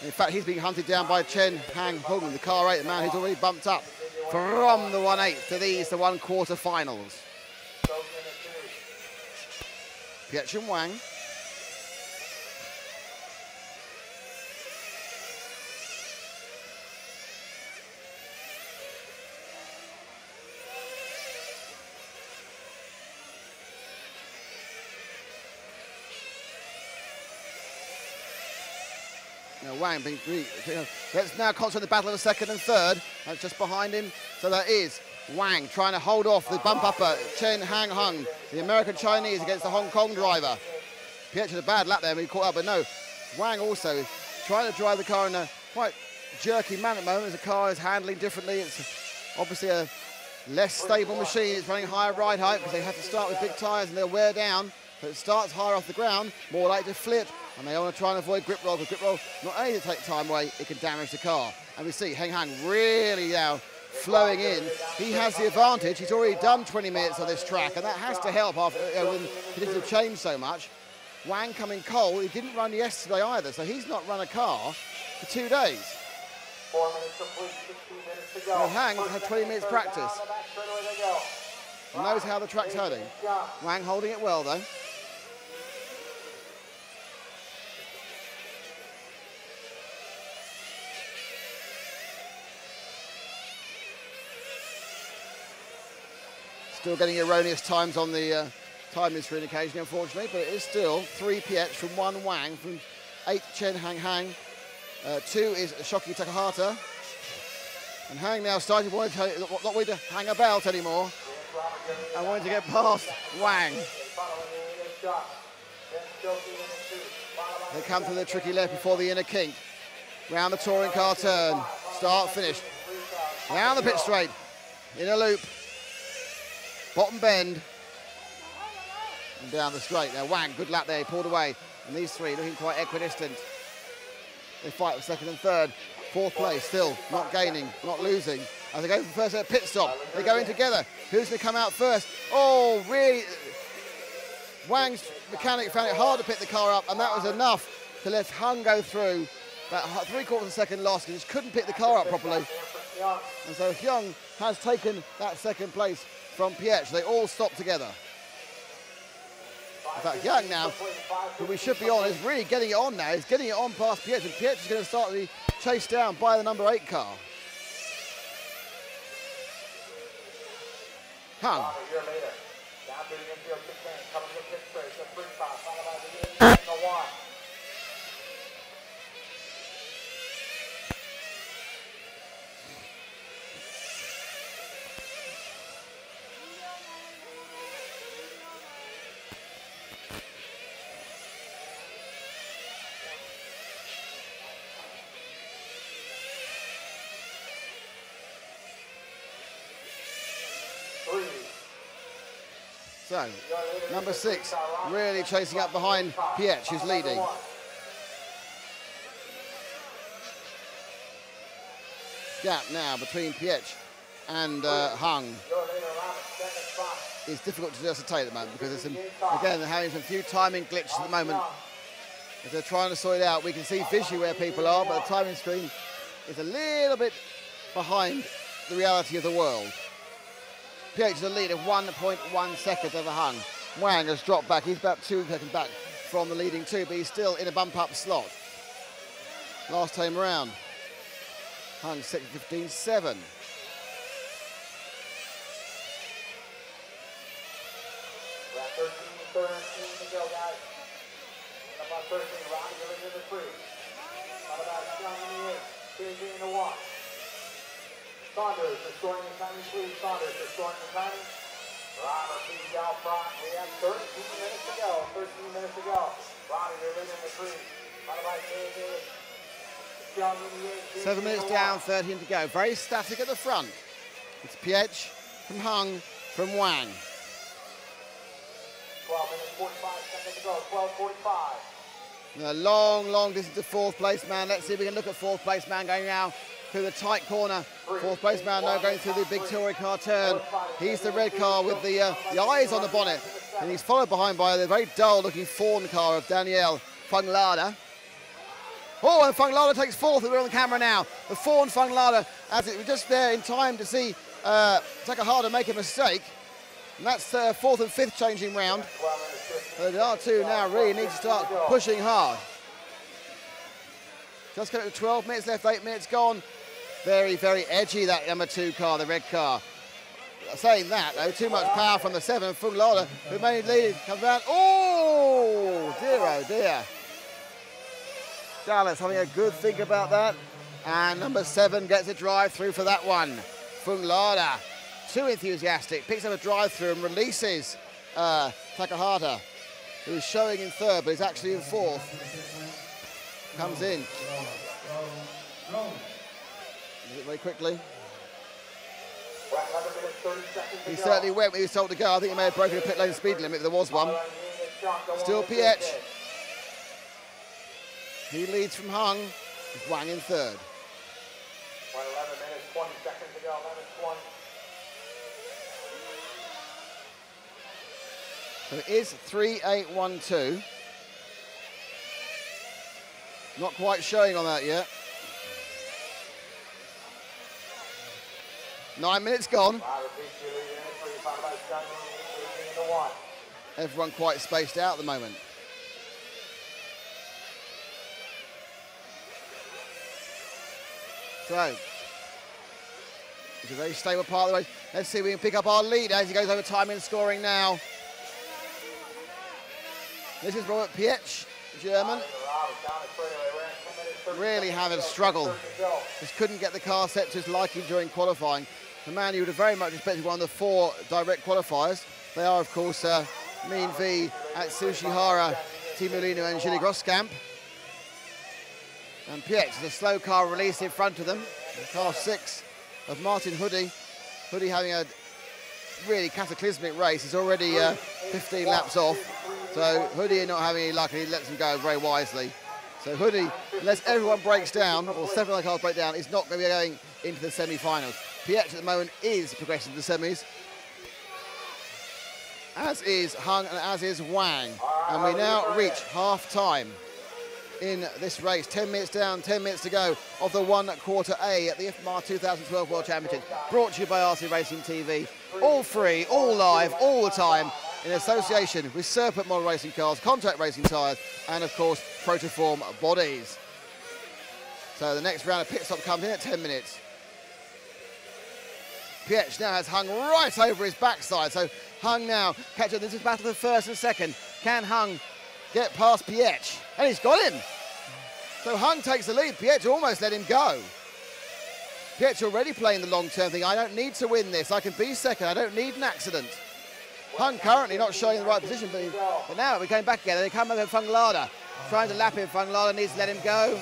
In fact, he's being hunted down by Chen Hang Hung, the car 8, the man who's already bumped up from the 1/8 to these, the 1/4 finals. Pietsch and Wang. Now Wang being, let's now concentrate on the battle of the second and third. That's just behind him. So that is Wang trying to hold off the bump upper Chen Hang Hung, the American Chinese, against the Hong Kong driver. Pietsch had a bad lap there when he caught up, but no. Wang also trying to drive the car in a quite jerky manner at the moment as the car is handling differently. It's obviously a less stable machine. It's running higher ride height because they have to start with big tyres and they'll wear down. So it starts higher off the ground, more likely to flip. And they want to try and avoid grip roll, because grip roll not only to take time away, it can damage the car. And we see Heng Hang really now flowing in. He has the advantage. He's already done 20 minutes of this track, and that has to help after when conditions have changed so much. Wang coming cold. He didn't run yesterday either, so he's not run a car for 2 days.
4 minutes complete, 16 minutes to go.
Well, Hang had 20 minutes practice. Knows how the track's heading. Wang holding it well though. Still getting erroneous times on the timing screen occasionally, unfortunately, but it is still 3 Pietsch from 1 Wang, from 8 Chen Hang Hang, 2 is Shoki Takahata. And Hang now started not wanting to hang about anymore and wanting to get past Wang. They come to the tricky left before the inner kink. Round the touring car turn, start, finish. Down the pit straight, inner loop. Bottom bend, and down the straight. Now Wang, good lap there, he pulled away. And these 3 looking quite equidistant. They fight for second and third. 4th place, still not gaining, not losing. As they go for the first pit stop, they go in together. Who's going to come out first? Oh, really? Wang's mechanic found it hard to pick the car up, and that was enough to let Hung go through. That 3/4 of a second loss, he just couldn't pick the car up properly. And so Hyung has taken that second place from Pietsch. They all stop together. In fact, Hyung now, who we should be on, is really getting it on now. He's getting it on past Pietsch, and Pietsch is going to start to be chased down by the number 8 car. Hung. So, number 6 really chasing up behind Pietsch, who's leading. Gap now between Pietsch and Hung is difficult to ascertain at the moment because there's some, again, they're having some few timing glitches at the moment. As they're trying to sort it out, we can see visually where people are, but the timing screen is a little bit behind the reality of the world. Pietsch is a lead of 1.1 seconds over Hung. Wang has dropped back. He's about 2 seconds back from the leading 2, but he's still in a bump-up slot. Last time around, Hung 6:15.7.
Saunders restoring the timing, please. Saunders restoring the timing. Robert leads out front. We have 13 minutes to go. 13 minutes to go. Robbie, you're leading the crease. Followed by KJ.
7 minutes down, 13 to go. Very static at the front. It's Pietsch from Hung from Wang.
12 minutes, 45 seconds to go. 12:45.
A long, long distance to 4th place man. Let's see if we can look at 4th place man going now through the tight corner. 4th place man now going through the big touring car turn. He's the red car with the eyes on the bonnet. And he's followed behind by the very dull looking fawn car of Daniel Funglada. Oh, and Funglada takes 4th. We're on the camera now. The fawn Funglada, as it was just there in time to see Takahata make a mistake. And that's 4th and 5th changing round. The R2 now really needs to start pushing hard. Just coming to 12 minutes left, 8 minutes gone. Very, very edgy, that number 2 car, the red car. Saying that, though, too much power from the 7. Funglada, who made lead, comes around. Oh, dear. Dallas having a good think about that. And number 7 gets a drive through for that one. Funglada, too enthusiastic, picks up a drive through and releases Takahata, who's showing in 3rd, but is actually in 4th. Comes in. Very quickly. He certainly went when he was told to go. I think he may have broken a pit lane speed limit if there was one. Still Pietsch. He leads from Hung. With Wang in 3rd.
11 minutes, 20 seconds to go. 11:20.
So it is 3.812. Not quite showing on that yet. 9 minutes gone. Everyone quite spaced out at the moment. So, it's a very stable part of the race. Let's see if we can pick up our lead as he goes over timing and scoring now. This is Robert Pietsch, German. Really having a struggle. Just couldn't get the car set to his liking during qualifying. The man you would have very much expected one of the 4 direct qualifiers. They are, of course, Mean V at Sushihara, Timolino and Gilles Groskamp. And Pietsch, the slow car release in front of them. Car 6 of Martin Hoodie. Hoodie having a really cataclysmic race. He's already 15 laps off. So Hoodie not having any luck, and he lets him go very wisely. So Hoodie, unless everyone breaks down, or several other cars break down, is not going to be going into the semi-finals. Pietsch at the moment is progressing to the semis, as is Hung and as is Wang. And we now reach half-time in this race. 10 minutes down, 10 minutes to go of the 1/4 A at the IFMAR 2012 World Championships. Brought to you by RC Racing TV. All free, all live, all the time, in association with Serpent Model Racing Cars, Contact Racing Tyres, and of course, Protoform Bodies. So the next round of pit stop comes in at 10 minutes. Pietsch now has Hung right over his backside. So Hung now catching this is battle for 1st and 2nd. Can Hung get past Pietsch? And he's got him. So Hung takes the lead. Pietsch almost let him go. Pietsch already playing the long-term thing. I don't need to win this. I can be 2nd. I don't need an accident. Hung currently not showing the right position, but now we're going back again. They come over Funglada, trying to lap him. Funglada needs to let him go.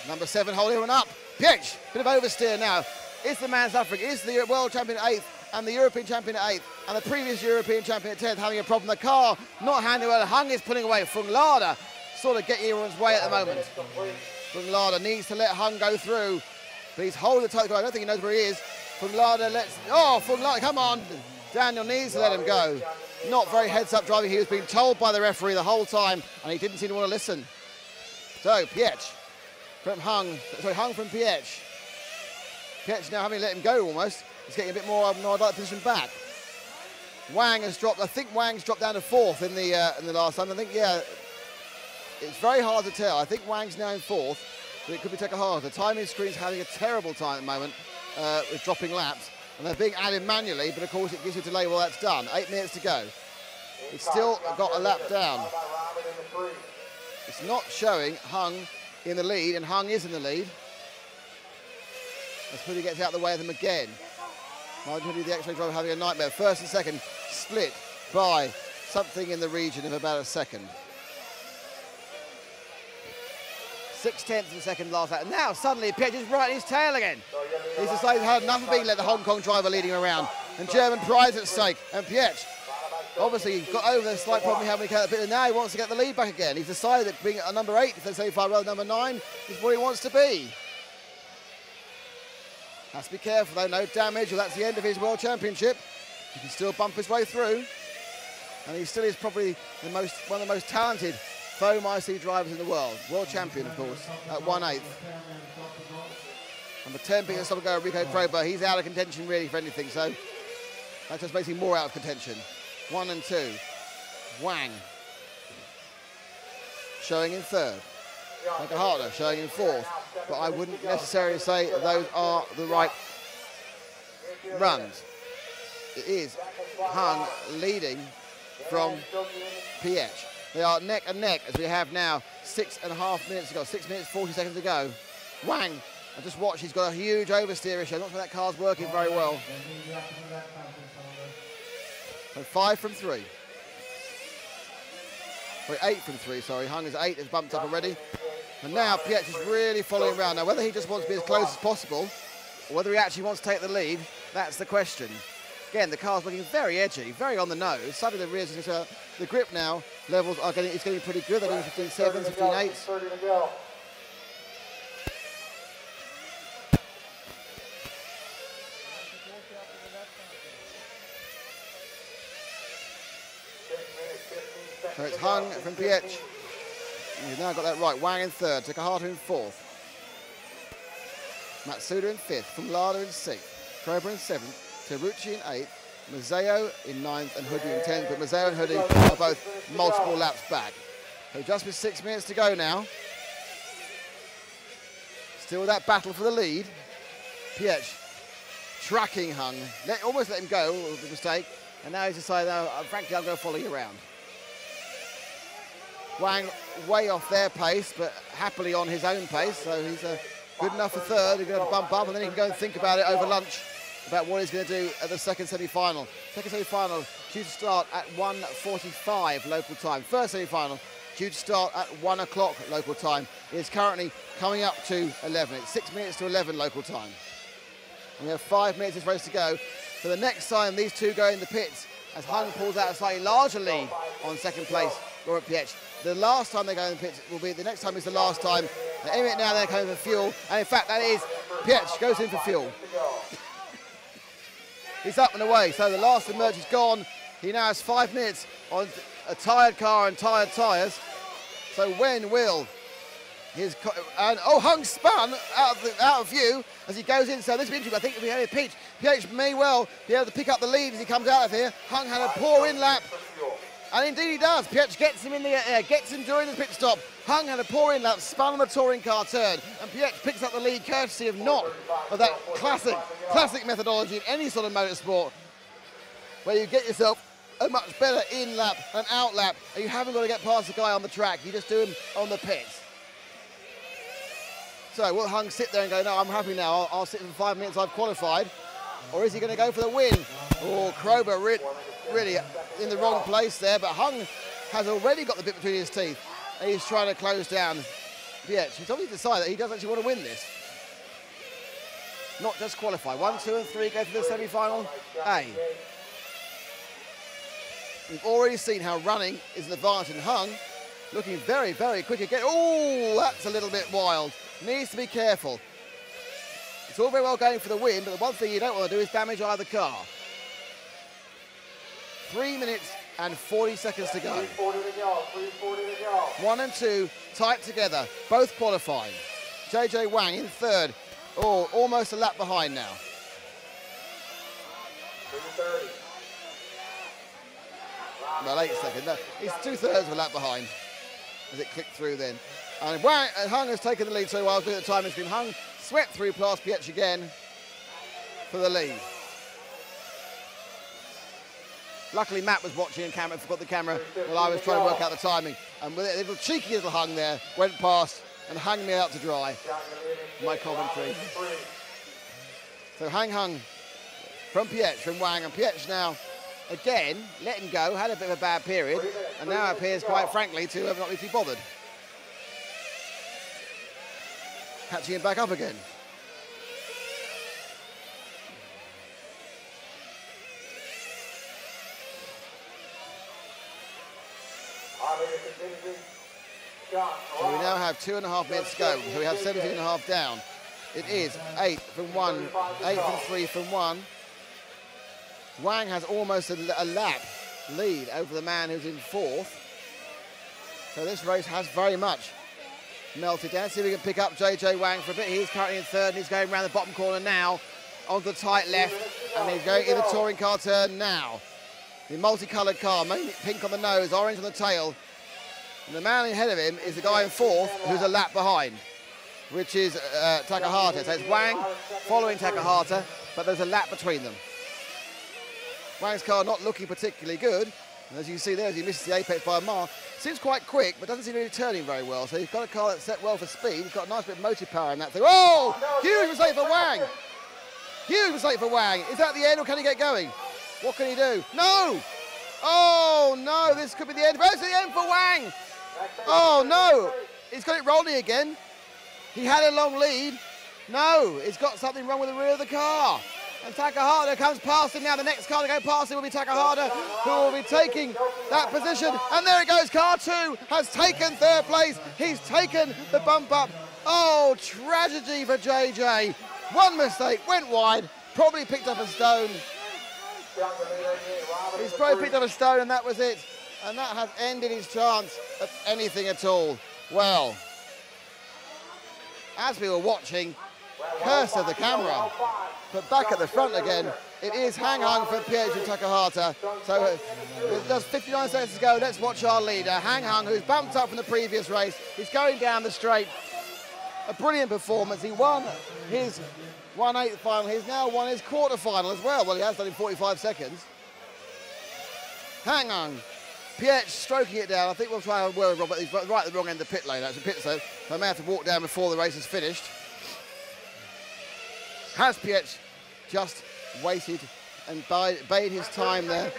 Number 7 holding him up. Pietsch, bit of oversteer now. Is the man suffering? Is the world champion 8th and the European champion 8th? and the previous European champion at 10th having a problem. The car not handling well. Hung is pulling away. Fung Lada sort of getting everyone's way at the moment. Fung Lada needs to let Hung go through, but he's holding the tight car. I don't think he knows where he is. Fung Lada lets, oh, Fung Lada, come on. Daniel needs to let him go. Not very heads-up driving. He was being told by the referee the whole time, and he didn't seem to want to listen. So, Pietsch from Hung, sorry, Hung from Pietsch. Pietsch now having let him go almost. He's getting a bit more position back. Wang has dropped, I think Wang's dropped down to 4th in the last time. I think, yeah, it's very hard to tell. I think Wang's now in 4th, but it could be Takahata. The timing screen's having a terrible time at the moment with dropping laps. And they're being added manually, but of course it gives you a delay while that's done. 8 minutes to go. It's still got a lap down. It's not showing Hung in the lead, and Hung is in the lead. As Hoodie gets out of the way of them again. Martin Hoodie, the X-ray driver, having a nightmare. First and second split by something in the region of about a second. 0.6 of a second last lap. And now suddenly Pietsch is right in his tail again. He's decided to have enough of being let the Hong Kong driver leading him around. And German pride's at stake. And Pietsch, obviously, got over the slight problem he had when he came out, but now he wants to get the lead back again. He's decided that being a number 8 for the 75 rather than number 9 is what he wants to be. Has to be careful though, no damage, or that's the end of his World Championship. He can still bump his way through. And he still is probably one of the most talented foam IC drivers in the world. World champion, of course, at 1/8. Number 10 being a stop and go, Rico Prober. He's out of contention really for anything, so that just makes him more out of contention. 1 and 2. Wang showing in 3rd. Takahata showing in 4th. But I wouldn't necessarily say those are the right runs. It is Hung leading from Pietsch. They are neck and neck as we have now 6.5 minutes to go, 6 minutes 40 seconds to go. Wang, and just watch, he's got a huge oversteer issue. I'm not sure that car's working very well. So 5 from 3. Sorry, 8 from 3, sorry. Hung is 8, has bumped up already. And now Pietsch is really following around. Now, whether he just wants to be as close as possible, or whether he actually wants to take the lead, that's the question. Again, the car's looking very edgy, very on the nose. Suddenly the rears, the grip now levels are getting, it's getting pretty good. They're doing 15.7s, 15.8s.
30 to go.
So it's Hung from Pietsch. He's now got that right. Wang in 3rd, Takahata in 4th. Matsuda in 5th, Fumlada in 6th, Prober in 7th, Terrucci in 8th, Mazzeo in 9th and Hoodie in 10th, but Mazzeo and Hoodie are both multiple laps back. So just with 6 minutes to go now. Still that battle for the lead. Pietsch tracking Hung, almost let him go, the mistake, and now he's decided, no, frankly, I'm going to follow you around. Wang way off their pace, but happily on his own pace, so he's good enough for 3rd. He's going to bump up, and then he can go and think about it over lunch, about what he's going to do at the second semi-final. Second semi-final due to start at 1:45 local time. First semi-final due to start at 1 o'clock local time. It is currently coming up to 11. It's 6 minutes to 11 local time. And we have 5 minutes of this race to go. For the next time these two go in the pits, as Hung pulls out a slightly larger lead on second place, Laurent Pietsch. The last time they go in the pits will be, the next time is the last time. Any minute now they're coming for fuel, and in fact that is, Pietsch goes in for fuel. He's up and away, so the last emerge is gone. He now has 5 minutes on a tired car and tired tyres. So when will his, Hung spun out of view as he goes in, so this will be interesting. I think if we have Pietsch may well be able to pick up the lead as he comes out of here. Hung had a poor in lap. And indeed he does. Pietsch gets him in the air, gets him during the pit stop. Hung had a poor in-lap, spun on the touring car turn, and Pietsch picks up the lead courtesy of that classic methodology in any sort of motorsport, where you get yourself a much better in-lap and out-lap, and you haven't got to get past the guy on the track. You just do him on the pits. So will Hung sit there and go, no, I'm happy now. I'll sit for 5 minutes. I've qualified. Or is he going to go for the win? Oh, Krober really in the wrong place there, but Hung has already got the bit between his teeth, and he's trying to close down Pietsch. He's obviously decided that he does actually want to win this, not just qualify. 1, 2 and 3 go to the semi-final A. We've already seen how running is an advantage in Hung. Looking very, very quick again. Oh, that's a little bit wild. Needs to be careful. It's all very well going for the win, but the one thing you don't want to do is damage either car. 3 minutes and 40 seconds to go.
3:40 to go. 3:40 to go.
1 and 2 tight together, both qualifying. JJ Wang in third. Oh, almost a lap behind now.
3:30.
Well, 8 seconds. No, he's 2/3 of a lap behind as it clicked through then. And Wang, Hung has taken the lead so well through the timing screen. Hung swept through past Pietsch again for the lead. Luckily, Matt was watching and camera, forgot the camera while I was trying to work out the timing. And with a little cheeky little Hung there, went past and hung me out to dry. My commentary. So Hung from Pietsch, from Wang, and Pietsch now, again, letting go, had a bit of a bad period, and now appears, quite frankly, to have not really bothered. Catching him back up again. So we now have 2.5 minutes to go, so we have 17.5 down. It is 8 from 1, 8 from 3 from 1. Wang has almost a lap lead over the man who's in fourth. So this race has very much melted down. See if we can pick up JJ Wang for a bit. He's currently in third and he's going around the bottom corner now onto the tight left, and he's going in the touring car turn now. The multicoloured car, mainly pink on the nose, orange on the tail. And the man ahead of him is the guy in fourth who's a lap behind, which is Takahata. So it's Wang following Takahata, but there's a lap between them. Wang's car not looking particularly good. And as you can see there, as he misses the apex by a mile, seems quite quick, but doesn't seem to be turning very well. So he's got a car that's set well for speed. He's got a nice bit of motive power in that thing. Oh! Huge mistake for Wang! Huge mistake for Wang. Is that the end, or can he get going? What can he do? No! Oh, no, this could be the end. It's the end for Wang! Oh, no! He's got it rolling again. He had a long lead. No, he's got something wrong with the rear of the car. And Takahata comes past him now. The next car to go past him will be Takahata, who will be taking that position. And there it goes. Car 2 has taken third place. He's taken the bump up. Oh, tragedy for JJ. One mistake, went wide, probably picked up a stone. He's probably picked up a stone, and that was it. And that has ended his chance of anything at all. Well, as we were watching, curse of the camera, but back at the front again, it is Hung for Pietsch and Takahata. So with just 59 seconds to go, let's watch our leader, Hung, who's bumped up from the previous race. He's going down the straight. A brilliant performance. He won his 1/8 final. He's now won his quarter final as well. Well, he has done in 45 seconds. Hung, Pietsch stroking it down. I think we'll try and worry Robert. He's right at the wrong end of the pit lane. That's a pit zone. So I may have to walk down before the race is finished. Has Pietsch just waited and bade his time there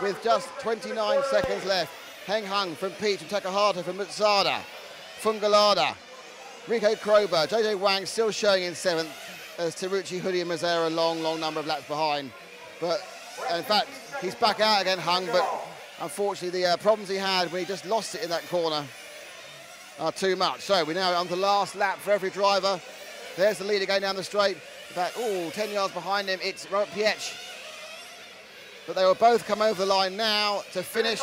with just 29 seconds left. Hung from Peach and Takahata from Mutsada, Fungalada, Rico Krober, JJ Wang still showing in 7th as Terucci, Hoodie and Mazzara a long number of laps behind. But in fact, he's back out again, Hung, but unfortunately the problems he had when he just lost it in that corner are too much. So we're now on the last lap for every driver. There's the leader going down the straight. About 10 yards behind him, it's Robert Pietsch. But they will both come over the line now to finish,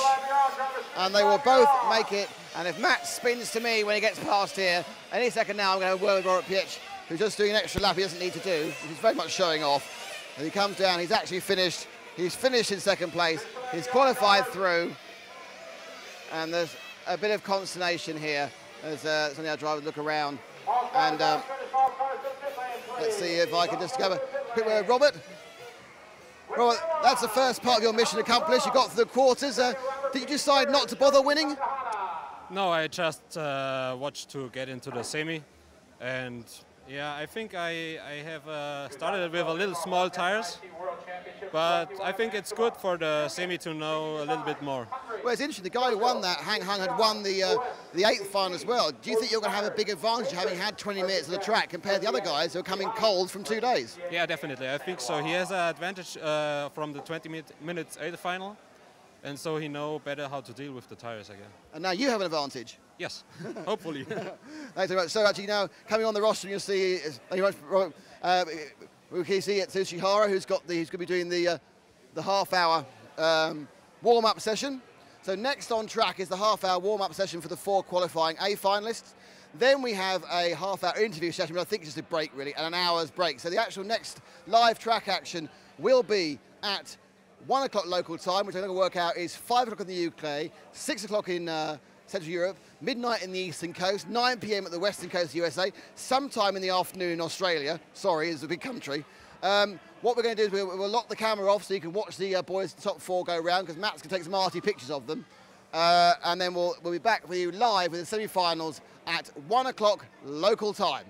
and they will both make it. And if Matt spins to me when he gets past here, any second now I'm going to work with Robert Pietsch, who's just doing an extra lap he doesn't need to do, which is very much showing off. And he comes down, he's actually finished. He's finished in 2nd place. He's qualified through. And there's a bit of consternation here as some of our drivers look around. And let's see if I can just have a quick word. Robert, that's the first part of your mission accomplished. You got through the quarters. Did you decide not to bother winning?
No, I just watched to get into the semi. And yeah, I think I have started with a little small tires. But I think it's good for the semi to know a little bit more.
Well, it's interesting. The guy who won that, Hung, had won the 8th final as well. Do you think you're going to have a big advantage having had 20 minutes of the track compared to the other guys who are coming cold from 2 days?
Yeah, definitely. I think so. He has an advantage from the 20 minutes 8th final. and so he know better how to deal with the tires again.
And now you have an advantage.
Yes, hopefully.
Thanks very much. So actually now coming on the roster, you'll see thank you very much, Rukisi Tsuchihara, who's going to be doing the half-hour warm-up session. So next on track is the half-hour warm-up session for the 4 qualifying A finalists. Then we have a half-hour interview session, but I think it's just a break really, and an hour's break. So the actual next live track action will be at 1 o'clock local time, which I'm going to work out is 5 o'clock in the UK, 6 o'clock in Central Europe, midnight in the Eastern Coast, 9 p.m. at the Western Coast of the USA, sometime in the afternoon in Australia. Sorry, it's a big country. What we're going to do is we'll lock the camera off so you can watch the boys' top 4 go round, because Matt's going to take some arty pictures of them. And then we'll be back with you live with the semi-finals at 1 o'clock local time.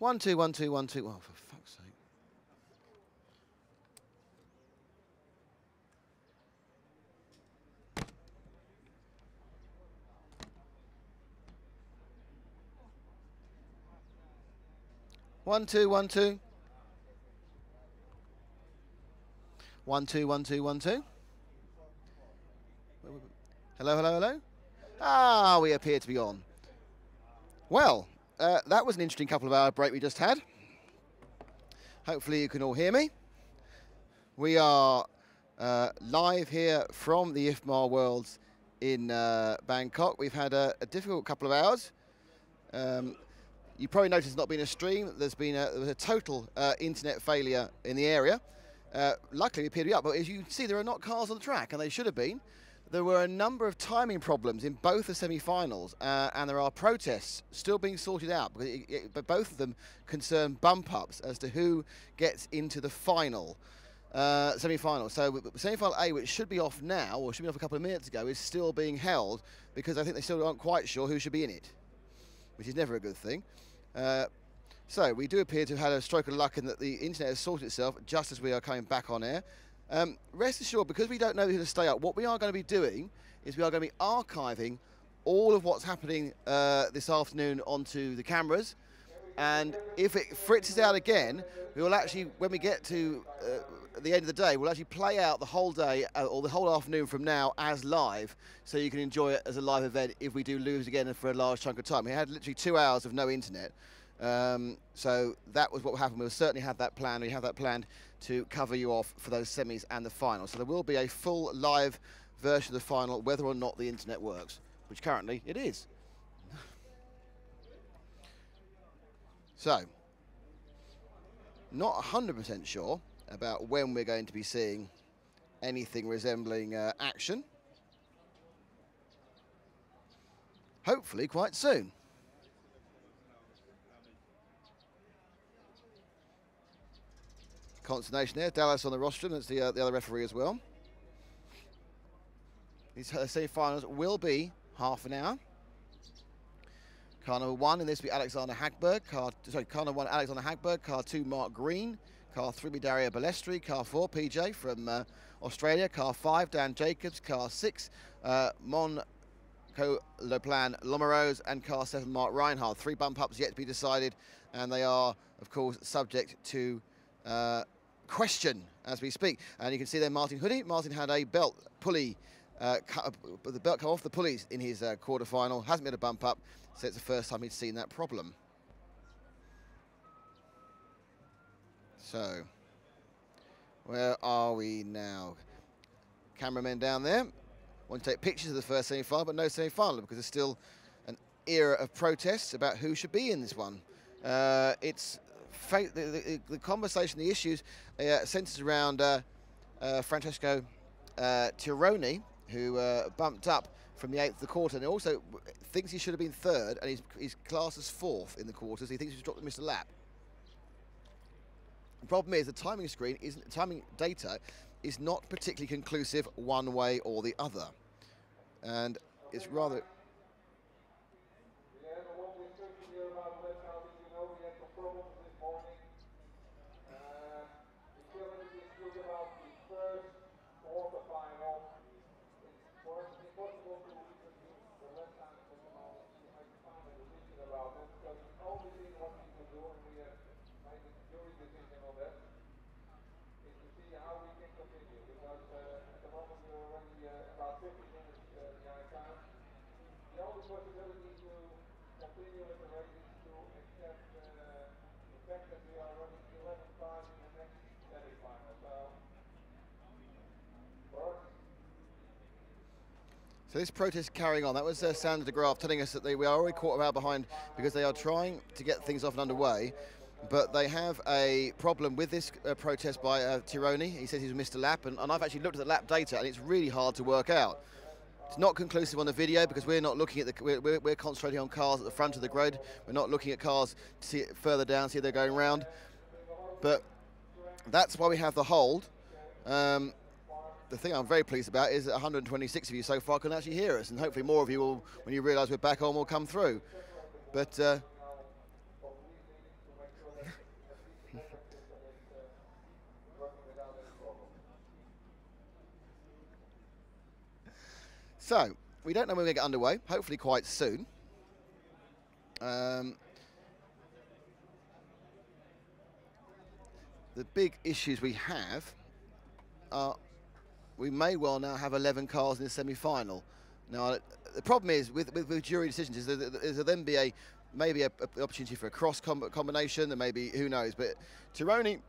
1, 2, 1, 2, 1, 2. Oh, for fuck's sake. One, two, 1, 2. 1, 2, 1, 2, 1, 2. Hello, hello, hello. Ah, we appear to be on. Well, that was an interesting couple of hour break we just had. Hopefully you can all hear me. We are live here from the IFMAR Worlds in Bangkok. We've had a difficult couple of hours. You probably noticed it's not been a stream. There was a total internet failure in the area. Luckily, we appeared to be up, but as you can see, there are not cars on the track, and they should have been. There were a number of timing problems in both the semi-finals, and there are protests still being sorted out, but both of them concern bump-ups as to who gets into the final semi-final. So semi-final A, which should be off now, or should be off a couple of minutes ago, is still being held because I think they still aren't quite sure who should be in it, which is never a good thing. So we do appear to have had a stroke of luck in that the internet has sorted itself just as we are coming back on air. Rest assured, because we don't know who to stay up, what we are going to be doing is we are going to be archiving all of what's happening this afternoon onto the cameras. And if it fritzes out again, we will actually, when we get to the end of the day, we'll actually play out the whole day or the whole afternoon from now as live, so you can enjoy it as a live event if we do lose again for a large chunk of time. We had literally 2 hours of no internet. So that was what happened. We'll certainly have that plan. We have that planned to cover you off for those semis and the final. So there will be a full live version of the final, whether or not the internet works, which currently it is. So, not 100% sure about when we're going to be seeing anything resembling action. Hopefully quite soon. Consternation there. Dallas on the rostrum. That's the other referee as well. These semi-finals will be half an hour. Car number 1 in this will be Alexander Hagberg. Car number 1 Alexander Hagberg. Car 2 Mark Green. Car 3 will be Dario Balestri. Car 4 PJ from Australia. Car 5 Dan Jacobs. Car 6 Mon Leplan Lomerose, and car 7 Mark Reinhardt. 3 bump ups yet to be decided, and they are of course subject to question as we speak. And you can see there Martin Hoodie. Martin had a belt pulley, the belt come off the pulleys in his quarter-final. Hasn't been a bump up, so it's the first time he'd seen that problem. So, where are we now? Cameramen down there want to take pictures of the first semi-final, but no semi-final because there's still an era of protests about who should be in this one. It's the conversation, the issues centers around Francesco Tironi, who bumped up from the 8th to the quarter, and he also thinks he should have been 3rd, and he's classed as 4th in the quarters. He thinks he's dropped and missed a lap. The problem is the timing screen timing data is not particularly conclusive one way or the other, and it's rather. So this protest carrying on. That was Sander de Graaf telling us that we are already quarter of an hour behind because they are trying to get things off and underway, but they have a problem with this protest by Tironi. He says he's missed a lap, and I've actually looked at the lap data, and it's really hard to work out. It's not conclusive on the video because we're not looking at we're concentrating on cars at the front of the grid. We're not looking at cars to see it further down, see they're going round. But that's why we have the hold. The thing I'm very pleased about is that 126 of you so far can actually hear us, and hopefully more of you will, when you realise we're back on, will come through. But So, we don't know when we're going to get underway, hopefully quite soon. The big issues we have are we may well now have 11 cars in the semi-final. Now, the problem is with jury decisions is there'll then be maybe an opportunity for a cross combination, and maybe, who knows, but Tironi,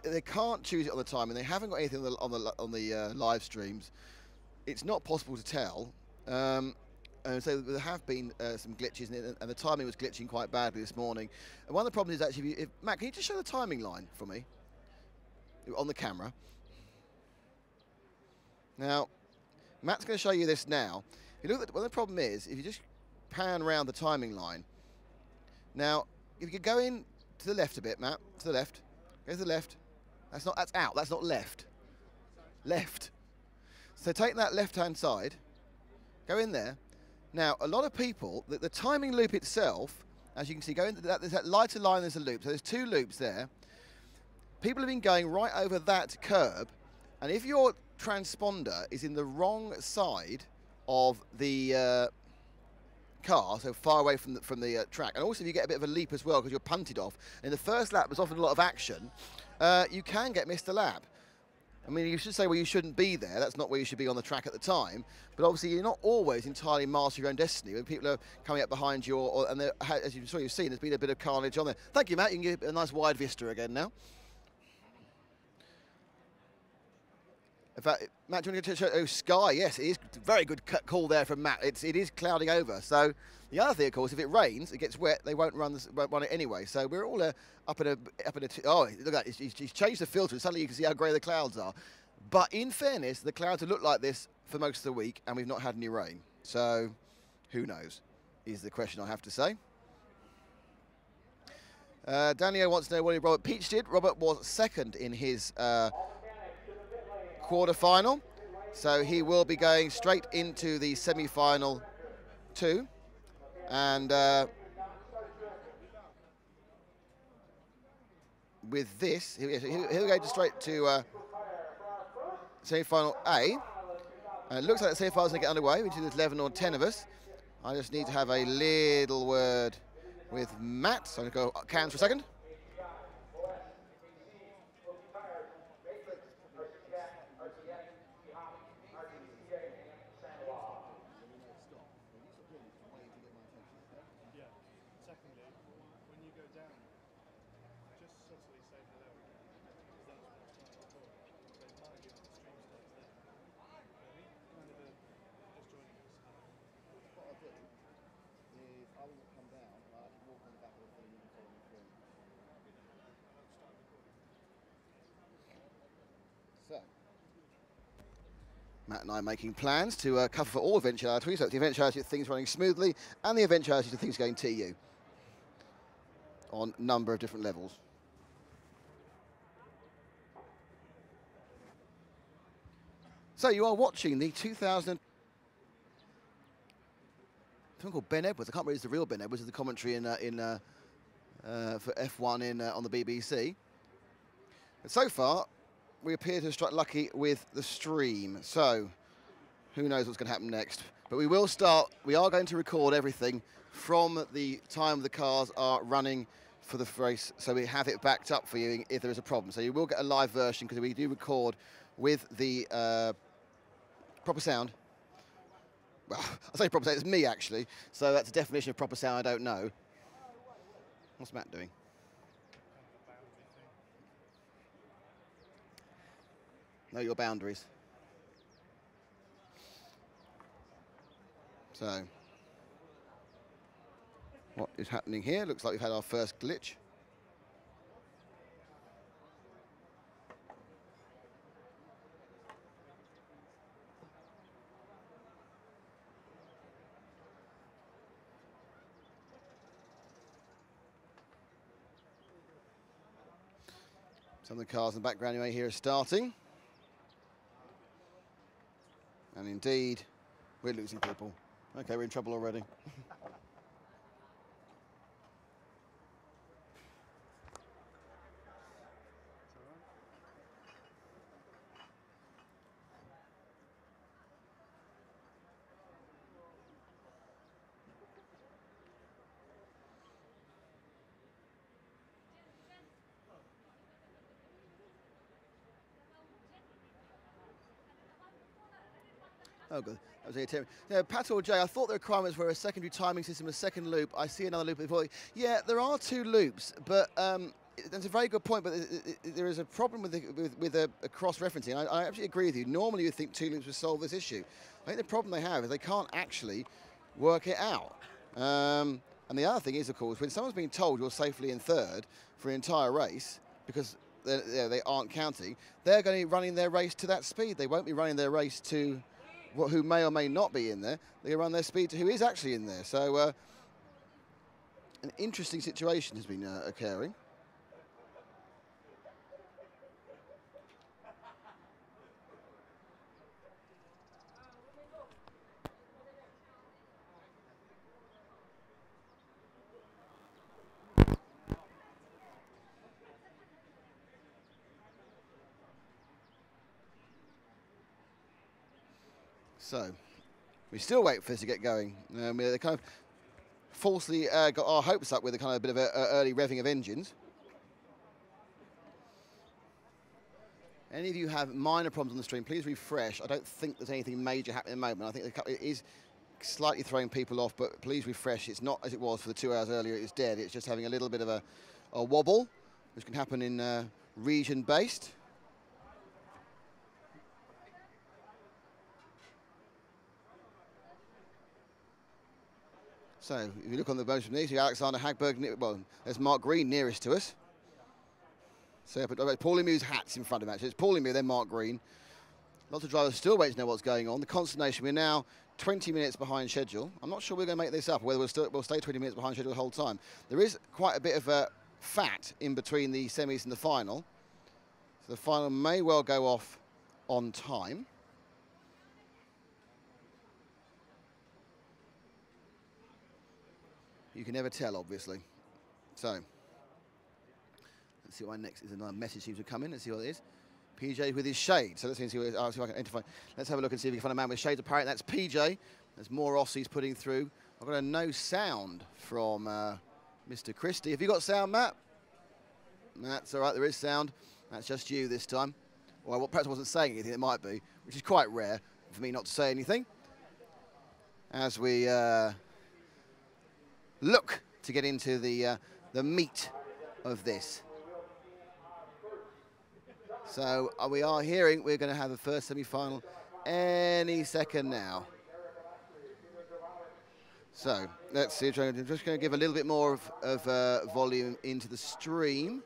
they can't choose it on the time, and they haven't got anything on the live streams. It's not possible to tell. And so there have been some glitches in it, and the timing was glitching quite badly this morning. And one of the problems is actually, Matt, can you just show the timing line for me on the camera? Now, Matt's going to show you this now. You look at well, the problem is if you just pan around the timing line. Now, if you could go in to the left a bit, Matt, to the left. Go to the left. That's out. That's not left. Left. So take that left-hand side. Go in there. Now, a lot of people, the timing loop itself, as you can see, go into there's that lighter line. There's a loop. So there's 2 loops there. People have been going right over that curb, and if your transponder is in the wrong side of the car, so far away from the track, and also if you get a bit of a leap as well because you're punted off, and in the first lap there's often a lot of action, you can get missed a lap. I mean, you should say, well, you shouldn't be there. That's not where you should be on the track at the time. But obviously, you're not always entirely master your own destiny. When people are coming up behind you, and as you've seen, there's been a bit of carnage on there. Thank you, Matt. You can get a nice wide vista again now. In fact, Matt, do you want to show sky? Yes, it is a very good call there from Matt. It is clouding over. So the other thing, of course, if it rains, it gets wet, they won't run it anyway. So we're all up in a oh, look at that. He's changed the filter, and suddenly you can see how grey the clouds are. But in fairness, the clouds have looked like this for most of the week, and we've not had any rain. So who knows, is the question I have to say. Daniel wants to know what Robert Peach did. Robert was second in his quarter-final, so he will be going straight into the semi-final 2, and with this he'll go straight to semi-final A, and it looks like the semi-finals going to get underway, which is 11 or 10 of us. I just need to have a little word with Matt, so I'm going to go cans for a second. So, Matt and I are making plans to cover for all eventualities. So it's the eventuality of things running smoothly and the eventuality of things going TU on a number of different levels. So you are watching the 2000. Someone called Ben Edwards. I can't remember if it's the real Ben Edwards. It's the commentary for F1 on the BBC. But so far, we appear to have struck lucky with the stream. So who knows what's going to happen next? But we will start. We are going to record everything from the time the cars are running for the race, so we have it backed up for you if there is a problem. So you will get a live version because we do record with the proper sound. Well, I say proper sound, it's me actually. So that's a definition of proper sound I don't know. What's Matt doing? Know your boundaries. So, what is happening here? Looks like we've had our first glitch. Some of the cars in the background you may hear are starting. And indeed, we're losing people. Okay, we're in trouble already. Oh, good. That was a now, Pat or Jay, I thought the requirements were a secondary timing system, a second loop. I see another loop before. Yeah, there are 2 loops, but that's a very good point. But there is a problem with a cross-referencing. I absolutely agree with you. Normally, you'd think 2 loops would solve this issue. I think the problem they have is they can't actually work it out. And the other thing is, of course, when someone's being told you're safely in third for an entire race, because they aren't counting, they're going to be running their race to that speed. They won't be running their race to who may or may not be in there. They run their speed to who is actually in there. So an interesting situation has been occurring. So we still wait for this to get going. They kind of falsely got our hopes up with a kind of bit of a early revving of engines. Any of you have minor problems on the stream, please refresh. I don't think there's anything major happening at the moment. I think it is slightly throwing people off, but please refresh. It's not as it was for the 2 hours earlier. It's dead. It's just having a little bit of a wobble, which can happen in region-based. So if you look on the motion there, you see Alexander Hagberg, well, there's Mark Green nearest to us. So Paulie Mew's hat's in front of him, actually. It's Paulie Mew, then Mark Green. Lots of drivers still waiting to know what's going on. The consternation, we're now 20 minutes behind schedule. I'm not sure we're going to make this up, or whether we'll stay 20 minutes behind schedule the whole time. There is quite a bit of fat in between the semis and the final. So the final may well go off on time. You can never tell, obviously. So, let's see what next is. Another message seems to come in. Let's see what it is. PJ with his shade. So let's see if I can identify. Let's have a look and see if we can find a man with shades. Apparently that's PJ. There's more Aussies putting through. I've got a no sound from Mr. Christie. Have you got sound, Matt? That's all right. There is sound. That's just you this time. Well, perhaps I wasn't saying anything. It might be, which is quite rare for me not to say anything. As we look to get into the meat of this. So we are hearing we're going to have the first semi-final any second now. So let's see. I'm just going to give a little bit more of volume into the stream.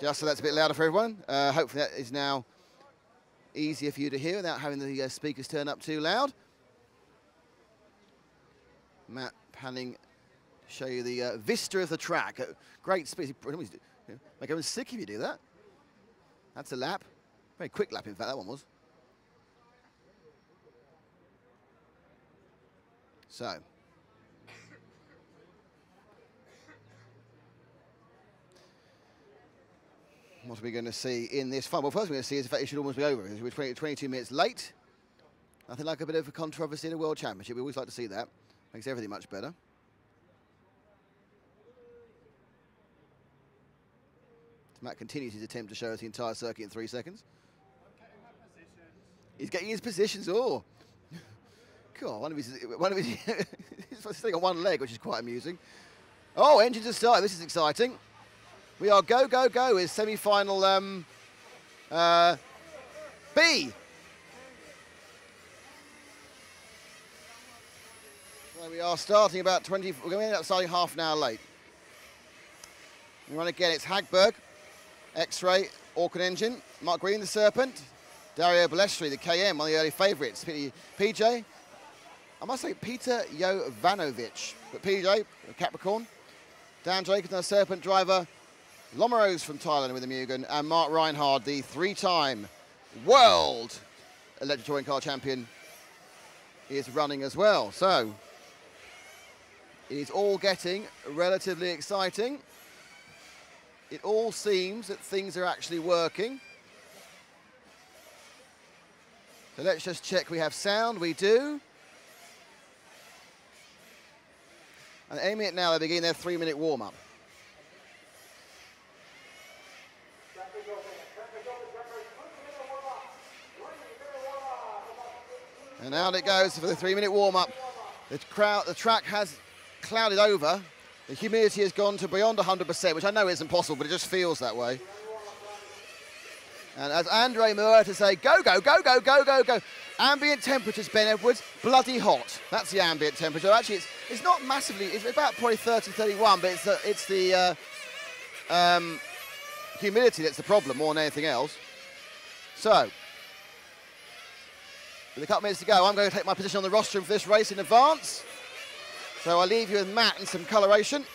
Just so that's a bit louder for everyone. Hopefully that is now easier for you to hear without having the speakers turn up too loud. Matt panning to show you the vista of the track. Great speed. Make everyone sick if you do that. That's a lap. Very quick lap, in fact, that one was. So. What are we going to see in this final? Well, first we're going to see is, in fact, it should almost be over. We're 22 minutes late. Nothing like a bit of a controversy in a World Championship. We always like to see that. Makes everything much better. Matt continues his attempt to show us the entire circuit in 3 seconds. He's getting his positions. Oh, God! One of his he's sitting on one leg, which is quite amusing. Oh, engines are starting. This is exciting. We are go, go, go is semi-final B. So we are starting about 20, we're going to end up starting half an hour late. We run again, it's Hagberg, X-Ray, Orchid Engine, Mark Green, the Serpent, Dario Balestri, the KM, one of the early favourites, PJ, I must say Peter Jovanovic, but PJ, Capricorn, Dan Jacobs, the Serpent driver, Lomaros from Thailand with the Mugen, and Mark Reinhard, the 3-time world electric touring car champion, is running as well. So it is all getting relatively exciting. It all seems that things are actually working. So let's just check we have sound. We do. And any minute now they begin their 3-minute warm-up. And out it goes for the 3-minute warm-up. The track has clouded over. The humidity has gone to beyond 100%, which I know isn't possible, but it just feels that way. And as Andre Moore to say, go, go, go, go, go, go, go. Ambient temperatures, Ben Edwards, bloody hot. That's the ambient temperature. Actually, it's not massively, it's about probably 30, 31, but it's the humidity that's the problem more than anything else. So, with a couple minutes to go, I'm going to take my position on the rostrum for this race in advance. So I'll leave you with Matt and some coloration.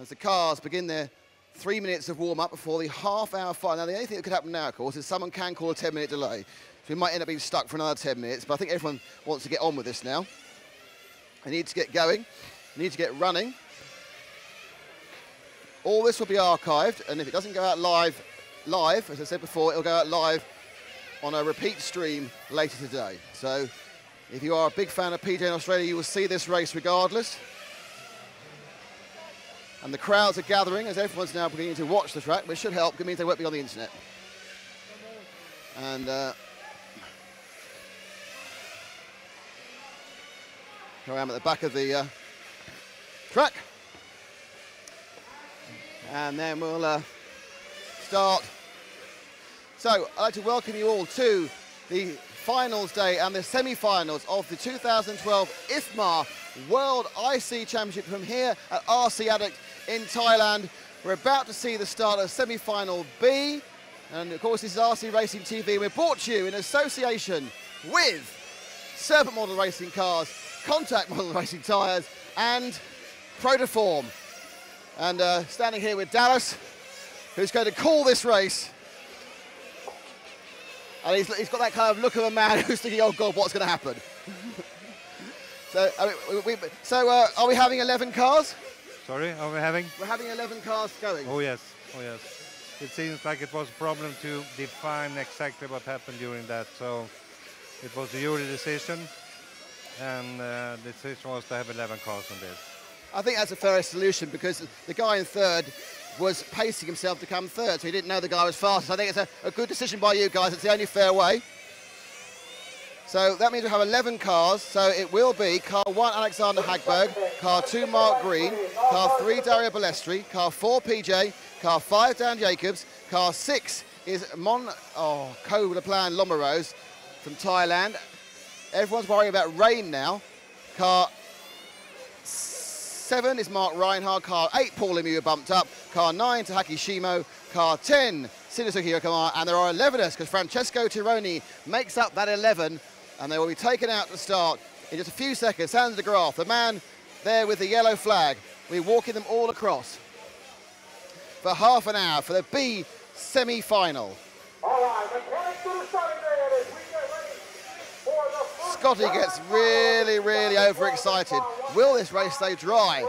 As the cars begin their 3 minutes of warm-up before the half-hour final. Now, the only thing that could happen now, of course, is someone can call a 10-minute delay. So we might end up being stuck for another 10 minutes, but I think everyone wants to get on with this now. They need to get going. They need to get running. All this will be archived, and if it doesn't go out live, as I said before, it'll go out live on a repeat stream later today. So if you are a big fan of PJ in Australia, you will see this race regardless. And the crowds are gathering as everyone's now beginning to watch the track, which should help. It means they won't be on the internet. And here I am at the back of the track. And then we'll start. So I'd like to welcome you all to the finals day and the semi-finals of the 2012 IFMAR World IC Championship from here at RC Addict in Thailand. We're about to see the start of semi-final B. And of course, this is RC Racing TV. We're brought to you in association with Serpent Model Racing Cars, Contact Model Racing Tyres, and Protoform. And standing here with Dallas, who's going to call this race. And he's got that kind of look of a man who's thinking, oh God, what's going to happen? So, are we having 11 cars?
Sorry, are we having?
We're having 11 cars going.
Oh yes, oh yes. It seems like it was a problem to define exactly what happened during that. So it was a jury decision, and the decision was to have 11 cars on this.
I think that's a fair solution because the guy in third was pacing himself to come third, so he didn't know the guy was fast. I think it's a good decision by you guys. It's the only fair way. So that means we have 11 cars. So it will be car 1, Alexander Hagberg, car 2, Mark Green, car 3, Dario Balestri, car 4, PJ, car 5, Dan Jacobs, car 6 is Ko-Laplan Lomarose from Thailand. Everyone's worrying about rain now. Car 7 is Mark Reinhardt, car 8, Paul Lemieux bumped up, car 9, Tahaki Shimo, car 10, Shinizuki Hirokamar, and there are 11ers because Francesco Tironi makes up that 11, and they will be taken out to start in just a few seconds. Hans de Graaf, the man there with the yellow flag, we're walking them all across for half an hour for the B semi-final. Scotty gets really, really overexcited. Will this race stay dry?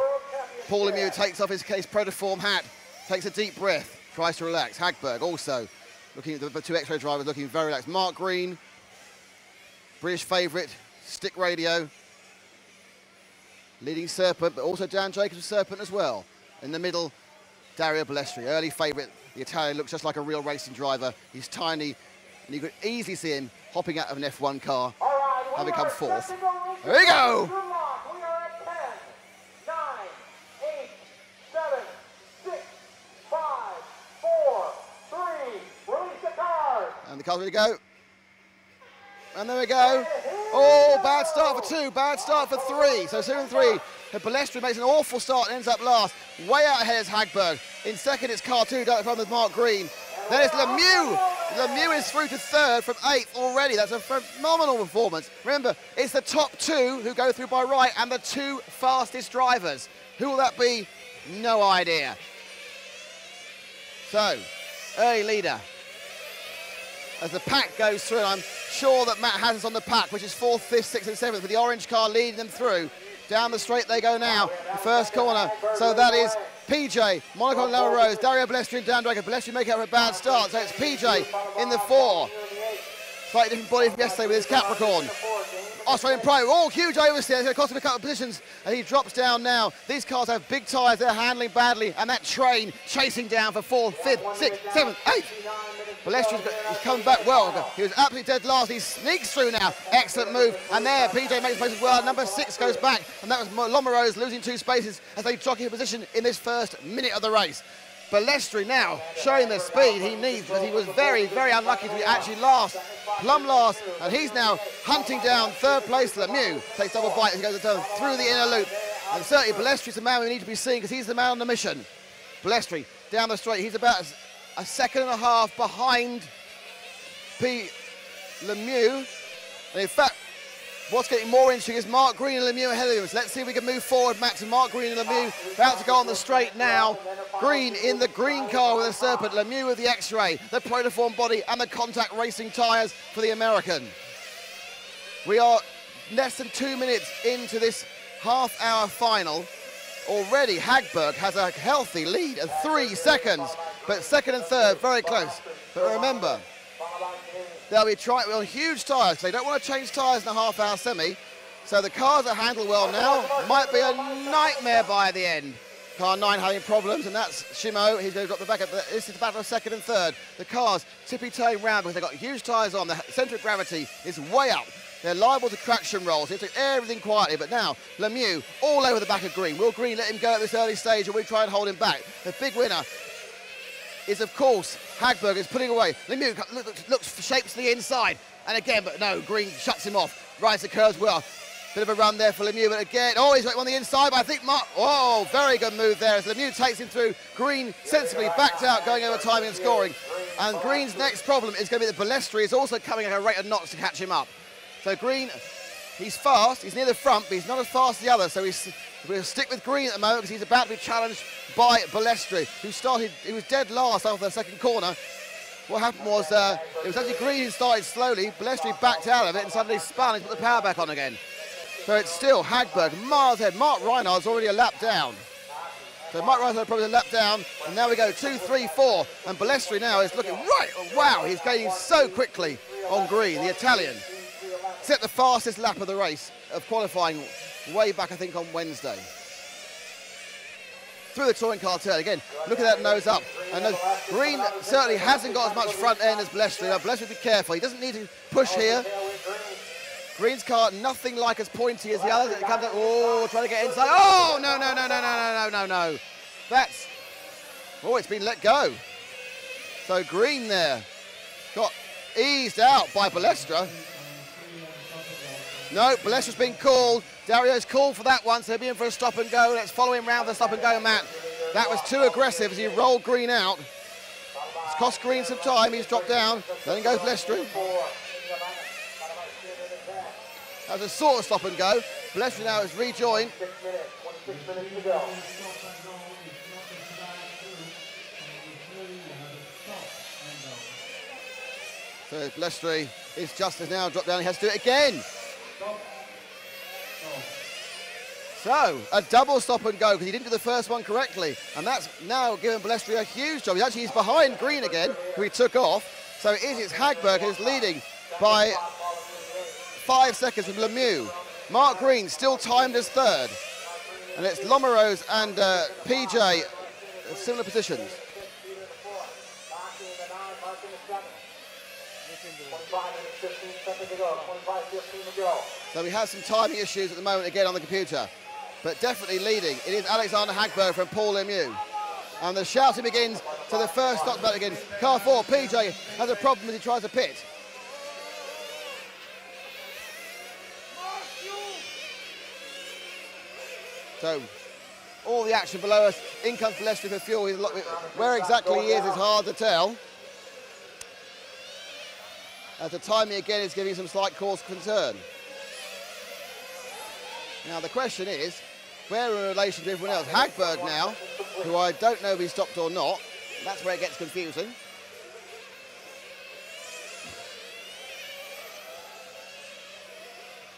Paul Lemieux takes off his Protoform hat, takes a deep breath, tries to relax. Hagberg also looking at the two X-ray drivers looking very relaxed. Mark Green, British favourite, stick radio, leading Serpent, but also Dan Jacobs of Serpent as well. In the middle, Dario Balestri, early favourite. The Italian looks just like a real racing driver. He's tiny, and you could easily see him hopping out of an F1 car, having come fourth. Here we go!
We are at 10, 9, 8, 7, 6, 5, 4, 3, release the cars!
And the car's ready to go. And there we go. Oh, bad start for 2, bad start for 3. So 2 and 3. Balestri makes an awful start and ends up last. Way out ahead is Hagberg. In second, it's car 2, down with Mark Green. Then it's Lemieux. Lemieux is through to third from 8th already. That's a phenomenal performance. Remember, it's the top 2 who go through by right and the 2 fastest drivers. Who will that be? No idea. So, early leader. As the pack goes through, I'm sure that Matt has us on the pack, which is 4th, 5th, 6th and 7th, with the orange car leading them through. Down the straight they go now, the first corner. So that is PJ, Monaco and Lower Rose, Dario Balestri and Dan Draker. Balestri make out a bad start, so it's PJ in the 4. Slightly different body from yesterday with his Capricorn. Australian Pro, all huge oversteer. It's going to cost him a couple of positions, and he drops down now. These cars have big tyres, they're handling badly, and that train chasing down for 4th, 5th, 6th, 7th, 8th. Ballestri's coming back well. He was absolutely dead last. He sneaks through now. Excellent move. And there, PJ makes place as well. Number 6 goes back, and that was Lomerose losing 2 spaces as they jockey a position in this first minute of the race. Ballestri now showing the speed he needs, but he was very, very unlucky to be actually last, plumb last, and he's now hunting down 3rd place. Lemieux takes double bite as he goes through the inner loop, and certainly Ballestri's the man we need to be seeing because he's the man on the mission. Ballestri down the straight, he's about a second and a half behind Lemieux, and in fact, what's getting more interesting is Mark Green and Lemieux ahead of him. So let's see if we can move forward, Max, and Mark Green and Lemieux about to go on the straight now. Green in the green car with the Serpent, Lemieux with the X-Ray, the Protoform body, and the contact racing tyres for the American. We are less than 2 minutes into this half-hour final. Already, Hagberg has a healthy lead of 3 seconds, but 2nd and 3rd very close. But remember, they'll be trying on huge tyres. They don't want to change tyres in a half-hour semi. So the cars that handle well now might be a nightmare by the end. Car 9 having problems, and that's Shimo. He's going to drop the back up. This is the battle of 2nd and 3rd. The cars tippy-toeing round because they've got huge tyres on. The centre of gravity is way up. They're liable to traction rolls. They have to do everything quietly. But now, Lemieux all over the back of Green. Will Green let him go at this early stage, or will we try and hold him back? The big winner is, of course, Hagberg is putting away. Lemieux looks for shapes to the inside. And again, but no, Green shuts him off. Rides the curves well. Bit of a run there for Lemieux, but again, oh, he's on the inside, but I think very good move there as Lemieux takes him through. Green sensibly backed out, going over timing and scoring. And Green's next problem is going to be that Ballestri is also coming at a rate of knots to catch him up. So Green, he's fast, he's near the front, but he's not as fast as the other, so we'll stick with Green at the moment because he's about to be challenged by Ballestri, he was dead last after the 2nd corner. What happened was, it was actually Green who started slowly, Ballestri backed out of it and suddenly spun and put the power back on again. So it's still Hagberg miles ahead. Mark Reinhardt's already a lap down. So Mark Reinhardt probably a lap down, and now we go 2, 3, 4, and Ballestri now is looking right. Wow, he's gaining so quickly on Green, the Italian. Set the fastest lap of the race of qualifying way back, I think, on Wednesday. Through the touring car turn again. Look at that nose up. And Green certainly hasn't got as much front end as Ballestri. Now Ballestri, be careful. He doesn't need to push here. Green's car, nothing like as pointy as the others. It comes out, oh, trying to get inside. Oh, no. That's, oh, it's been let go. So Green there got eased out by Ballestra. No, Ballestra's been called. Dario's called for that one, so he'll be in for a stop and go. Let's follow him round for the stop and go, Matt. That was too aggressive as he rolled Green out. It's cost Green some time. He's dropped down. Then goes Ballestri. That was a sort of stop and go. Ballestri now has rejoined.
6 minutes to go.
So Ballestri is just as now dropped down. He has to do it again. So, a double stop and go because he didn't do the first one correctly. And that's now given Ballestri a huge job. He's behind Green again, who he took off. So it's Hagberg who's leading by 5 seconds from Lemieux. Mark Green still timed as 3rd. And it's Lomerose and PJ in similar positions.
25-15 to go.
So we have some timing issues at the moment again on the computer. But definitely leading. It is Alexander Hagberg from Paul Lemieux. And the shouting begins to the first stop back again. Car 4, PJ has a problem as he tries to pit. So all the action below us. In comes Ballestri for fuel. Where exactly he is hard to tell. As the timing again is giving some slight cause for concern. Now the question is, where in relation to everyone else? Hagberg now, who I don't know if he stopped or not. That's where it gets confusing.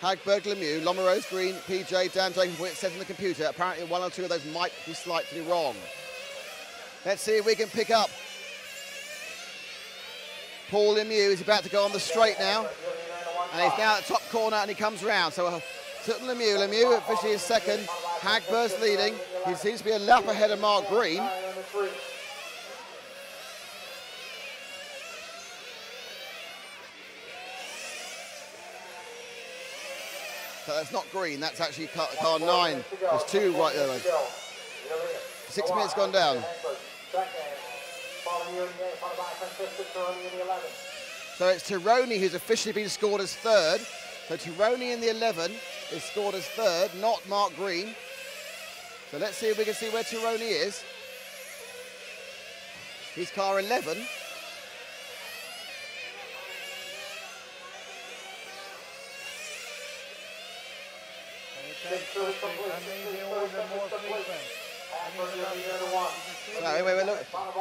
Hagberg, Lemieux, Lomerose, Green, PJ, Dan Jenkins, what it says in the computer. Apparently one or two of those might be slightly wrong. Let's see if we can pick up Paul Lemieux is about to go on the straight now. And he's now at the top corner and he comes round. So Sutton Lemieux officially is second. Hagberg's leading. He seems to be a lap ahead of Mark Green. So that's not Green, that's actually car 9. There's 2 right there. 6 minutes gone down. So it's Tironi who's officially been scored as third. So Tironi in the 11 is scored as third, not Mark Green. So let's see if we can see where Tironi is. He's car 11. So anyway,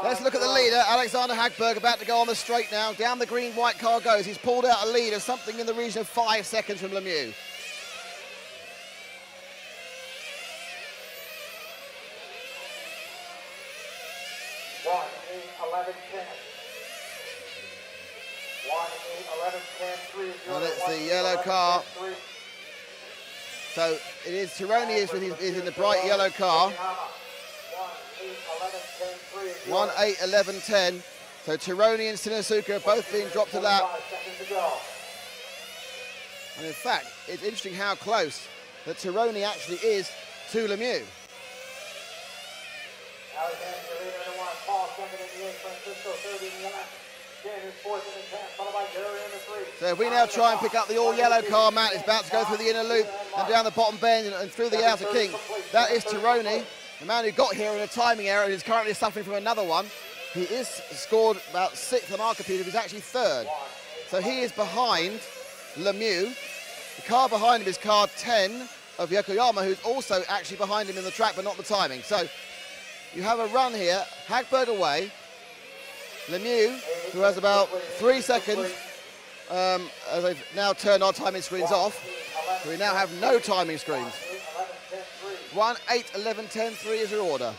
let's look at the leader, Alexander Hagberg, about to go on the straight now. Down the green-white car goes. He's pulled out a lead of something in the region of 5 seconds from Lemieux. And it's the yellow car. So it is Tironi is in the bright yellow car. 1:8:11:10. So Tironi and Sinisuka are both being dropped a lap. And in fact, it's interesting how close that Tironi actually is to Lemieux. So if we now try and pick up the all-yellow car, Matt is about to go through the inner loop and down the bottom bend and through the outer kink. That is Tironi, the man who got here in a timing error and is currently suffering from another one. He is scored about 6th on our computer, he's actually 3rd. So he is behind Lemieux. The car behind him is car 10 of Yokoyama, who's also actually behind him in the track, but not the timing. So you have a run here, Hagberg away. Lemieux, who has about 3 seconds, as they've now turned our timing screens off. So we now have no timing screens. 1:8:11:10:3 is your order.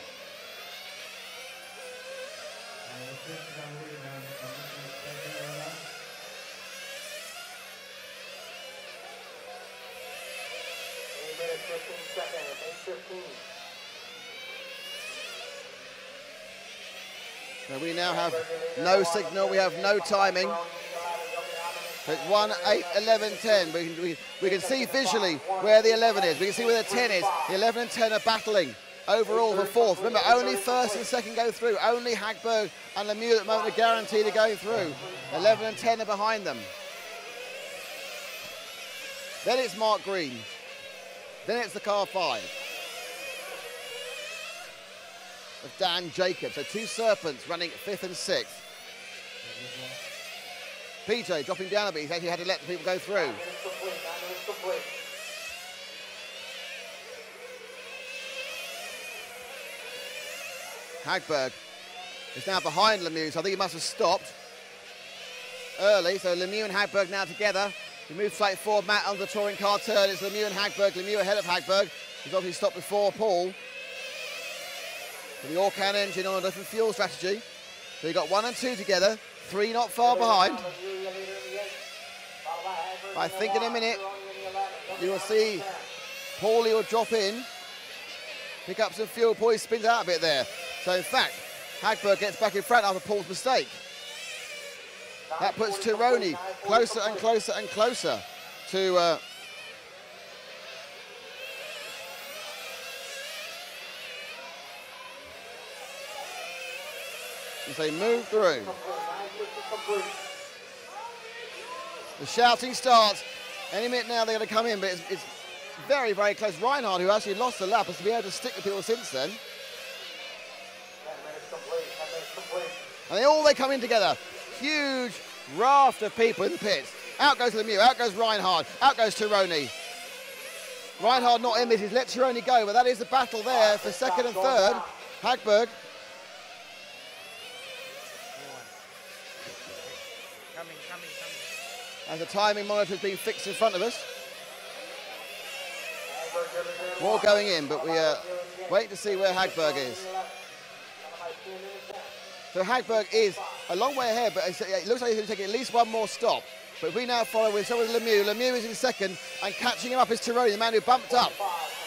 So we now have no signal, we have no timing. So it's 1:8:11:10. We can see visually where the 11 is. We can see where the 10 is. The 11 and 10 are battling overall for 4th. Remember, only 1st and 2nd go through. Only Hagberg and Lemieux at the moment are guaranteed of going through. 11 and 10 are behind them. Then it's Mark Green. Then it's the car 5 of Dan Jacobs. So 2 Serpents running 5th and 6th. PJ dropping down a bit. He's actually had to let the people go through. Hagberg is now behind Lemieux, so I think he must have stopped early. So Lemieux and Hagberg now together. We move slightly forward, Matt, under the touring car turn. It's Lemieux and Hagberg. Lemieux ahead of Hagberg. He's obviously stopped before Paul. So the Orcan engine on a different fuel strategy. So you got 1 and 2 together, 3 not far behind. I think in a minute you will see Paulie will drop in, pick up some fuel. Paulie spins out a bit there. So in fact, Hagberg gets back in front after Paul's mistake. That puts Tironi closer and closer and closer to as they move through. The shouting starts. Any minute now they're going to come in, but it's very, very close. Reinhard, who actually lost the lap, has been able to stick with people since then. And they come in together. Huge raft of people in the pits. Out goes Lemieux, out goes Reinhard, out goes Tironi. Reinhard not in this, he's let Tironi go, but that is the battle there for 2nd and 3rd. Hagberg. As the timing monitor is being fixed in front of us. More going in, but we are waiting to see where Hagberg is. So Hagberg is a long way ahead, but it looks like he's going to take at least one more stop. But we now follow with someone with Lemieux. Lemieux is in second, and catching him up is Tironi, the man who bumped up.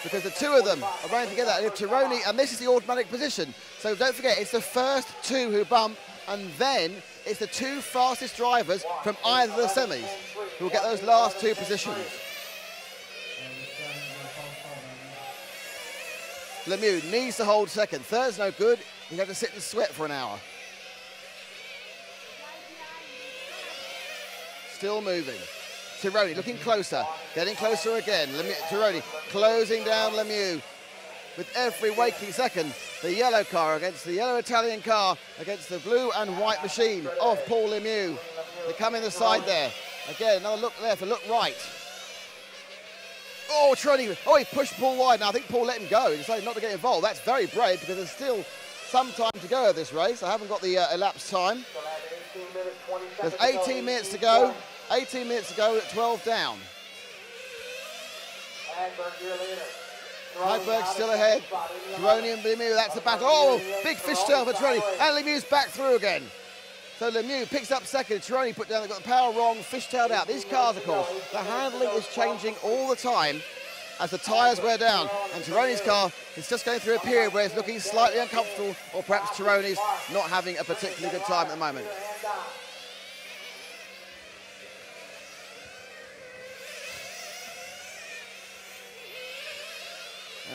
Because the two of them are running together. And Tironi, and this is the automatic position. So don't forget, it's the first two who bump, and then it's the two fastest drivers from either of the semis who will get those last two positions. Lemieux needs to hold second. Third's no good. He'll have to sit and sweat for an hour. Still moving. Tironi looking closer, getting closer again. Tironi closing down Lemieux with every waking second. The yellow car against the yellow Italian car against the blue and white machine of Paul Lemieux. They come in the side there. Again, another look left, a look right. Oh, Tironi, oh, he pushed Paul wide. Now, I think Paul let him go. He decided not to get involved. That's very brave because there's still some time to go of this race. I haven't got the elapsed time. There's 18 minutes to go. 18 minutes to go at 12 down. Hagberg still ahead. Tironi and Lemieux, that's the battle. Oh, big fishtail for Tironi. And Lemieux's back through again. So Lemieux picks up second. Tironi put down, they've got the power wrong, fishtailed out. These cars, of course, the handling is changing all the time as the tyres wear down. And Tironi's car is just going through a period where it's looking slightly uncomfortable, or perhaps Tironi's not having a particularly good time at the moment.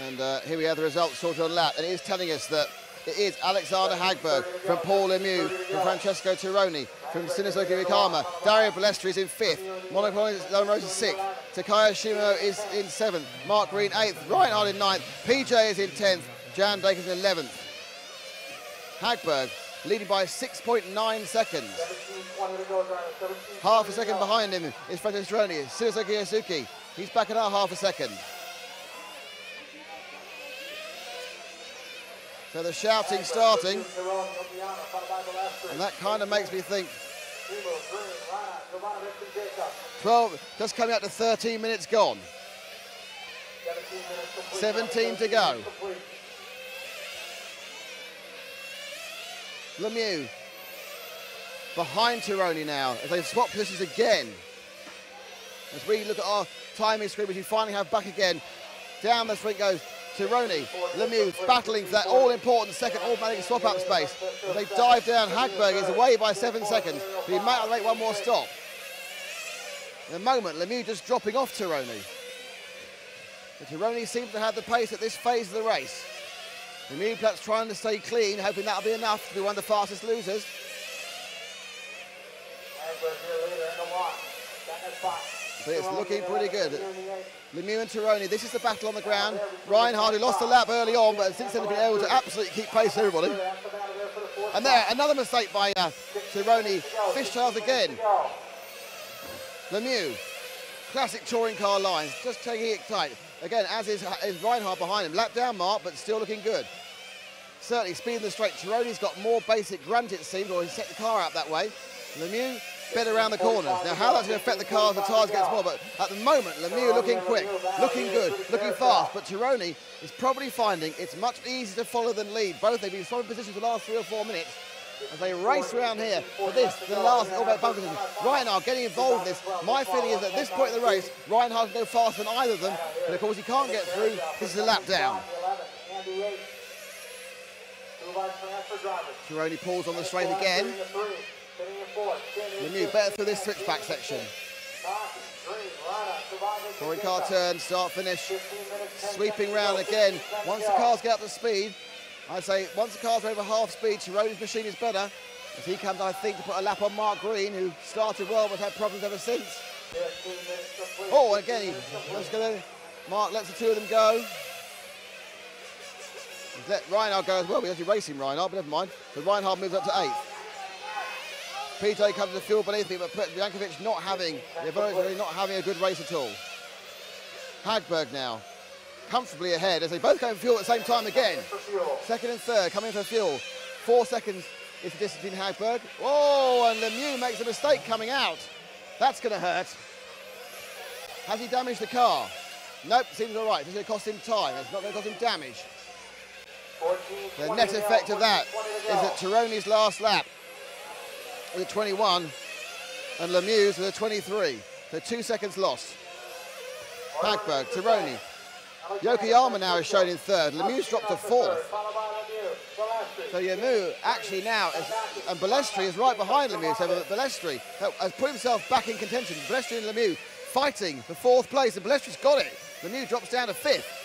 And here we have the results sorted on lap, and it is telling us that it is Alexander Hagberg from Paul Lemieux, from Francesco Tironi, from Shinizuki Rikama. Dario Balestri is in 5th, Monaco Rose is 6th, Takaya Shimano is in 7th, Mark Green 8th, Reinhard in 9th, PJ is in 10th, Jan Dakins in 11th. Hagberg leading by 6.9 seconds. Half a second behind him is Francesco Tironi, Shinizuki Yasuki. He's back another half a second. So the shouting starting, and that kind of makes me think 12, just coming up to 13 minutes gone. 17 to go. Lemieux behind Tironi now as they swap positions again. As we look at our timing screen, which we finally have back again, down the sprint goes Tironi. Lemieux battling for that all-important second automatic swap-up space. As they dive down, Hagberg is away by 7 seconds, but he might have to make one more stop. In a moment, Lemieux just dropping off Tironi. But Tironi seems to have the pace at this phase of the race. Lemieux perhaps trying to stay clean, hoping that'll be enough to be one of the fastest losers. But it's looking pretty good. Lemieux and Tironi, this is the battle on the ground. Reinhard, who lost a lap early on, but since then has been able to absolutely keep pace with everybody. And there, another mistake by Tironi. Fishtails again. Lemieux, classic touring car lines, just taking it tight. Again, as is Reinhard behind him. Lap down mark, but still looking good. Certainly speeding the straight. Tironi's got more basic grunt, it seems, or he set the car out that way. Lemieux, better around the corners. Now, how that's going to affect the car as the tyres get smaller, but at the moment, Lemieux looking quick, looking good, looking fast, but Tironi is probably finding it's much easier to follow than lead. Both they've been swapping positions for the last 3 or 4 minutes as they race around here for this, the last bump position. Reinhard getting involved in this. My feeling is that at this point in the race, Reinhard can go faster than either of them, but of course he can't get through. This is a lap down. Tironi pulls on the straight again. Lemieux better through this switchback section. Touring car turn, start, finish. Sweeping round again. Once the cars get up to speed, I'd say once the cars are over half speed, Tironi's machine is better. As he comes, I think, to put a lap on Mark Green, who started well but had problems ever since. Oh, and again, Mark lets the two of them go. He's let Reinhard go as well. He's actually racing Reinhard, but never mind. So Reinhard moves up to 8th. PJ comes to the field beneath him, but Jankovic not having a good race at all. Hagberg now, comfortably ahead as they both go for fuel at the same time again. Second and third coming for fuel. 4 seconds is the distance between Hagberg. Oh, and Lemieux makes a mistake coming out. That's going to hurt. Has he damaged the car? Nope, seems all right. It's going to cost him time. It's not going to cost him damage. The net effect of that is that Tironi's last lap with 21 and Lemieux's with a 23. So 2 seconds lost. Hagberg, Tironi. Yokoyama now is shown in third. Lemieux's dropped to fourth. So Lemieux actually now, and Balestri is right behind Lemieux. So Balestri has put himself back in contention. Balestri and Lemieux fighting for fourth place, and Balestri's got it. Lemieux drops down to fifth.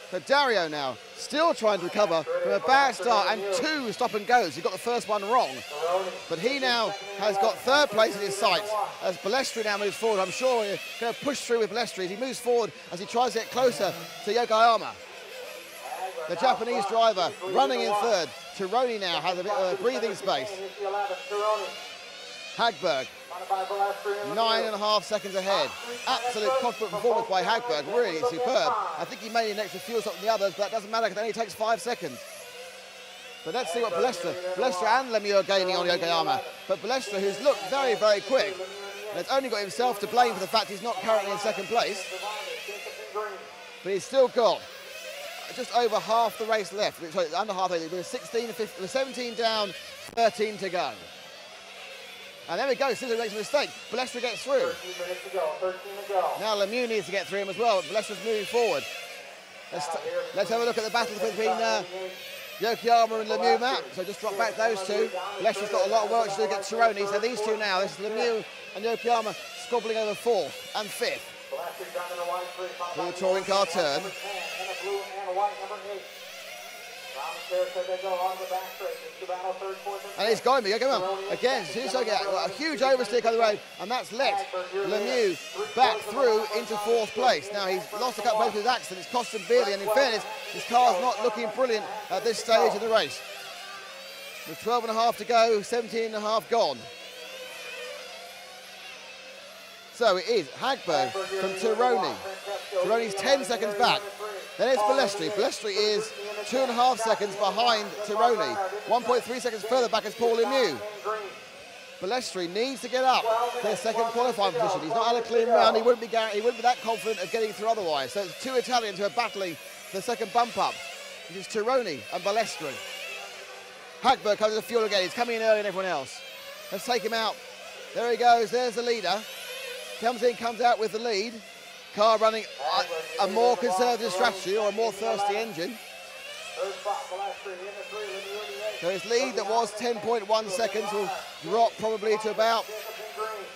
So Dario now still trying to recover from a bad start and 2 stop and goes. He got the first one wrong. But he now has got third place in his sights as Balestri now moves forward. I'm sure we're going to push through with Balestri as he moves forward as he tries to get closer to Yokoyama. The Japanese driver running in third. Tironi now has a bit of a breathing space. Hagberg, 9.5 seconds ahead. Absolute cockpit performance by Hagberg, really superb. I think he made an extra fuel stop than the others, but that doesn't matter because it only takes 5 seconds. But let's see what Balestra and Lemieux are gaining on Yokoyama. But Balestra, who's looked very, very quick, and has only got himself to blame for the fact he's not currently in second place. But he's still got just over half the race left. Sorry, under half. With 17 down, 13 to go. And there we go, Scissor makes a mistake. Balestra gets through. Now Lemieux needs to get through him as well, but Balestra's moving forward. Let's have a look at the battle between Yokoyama and Lemieux, Matt. So just drop back those two. Balestra's got a lot of work to do against Tironi, so these two now, this is Lemieux and Yokoyama squabbling over 4th and 5th. To the touring car turn. And it's going to be, come on, again, a huge overstick on the road, and that's let Lemieux back through into 4th place. Now, he's lost a couple of places with his accident, it's cost him dearly, and in fairness, his car's not looking brilliant at this stage of the race. With 12.5 to go, 17.5 gone. So it is Hagberg from Tironi. Tironi's 10 seconds back. Then it's Balestri. Balestri is 2.5 seconds behind Tironi. 1.3 seconds further back is Paul Lemieux. Balestri needs to get up to his second qualifying position. He's not had a clean round. He wouldn't be that confident of getting through otherwise. So it's 2 Italians who are battling for the second bump up, which is Tironi and Balestri. Hagberg comes to fuel again. He's coming in earlier than everyone else. Let's take him out. There he goes. There's the leader. Comes in, comes out with the lead. Car running a more conservative strategy or a more thirsty engine. So his lead that was 10.1 seconds will drop probably to about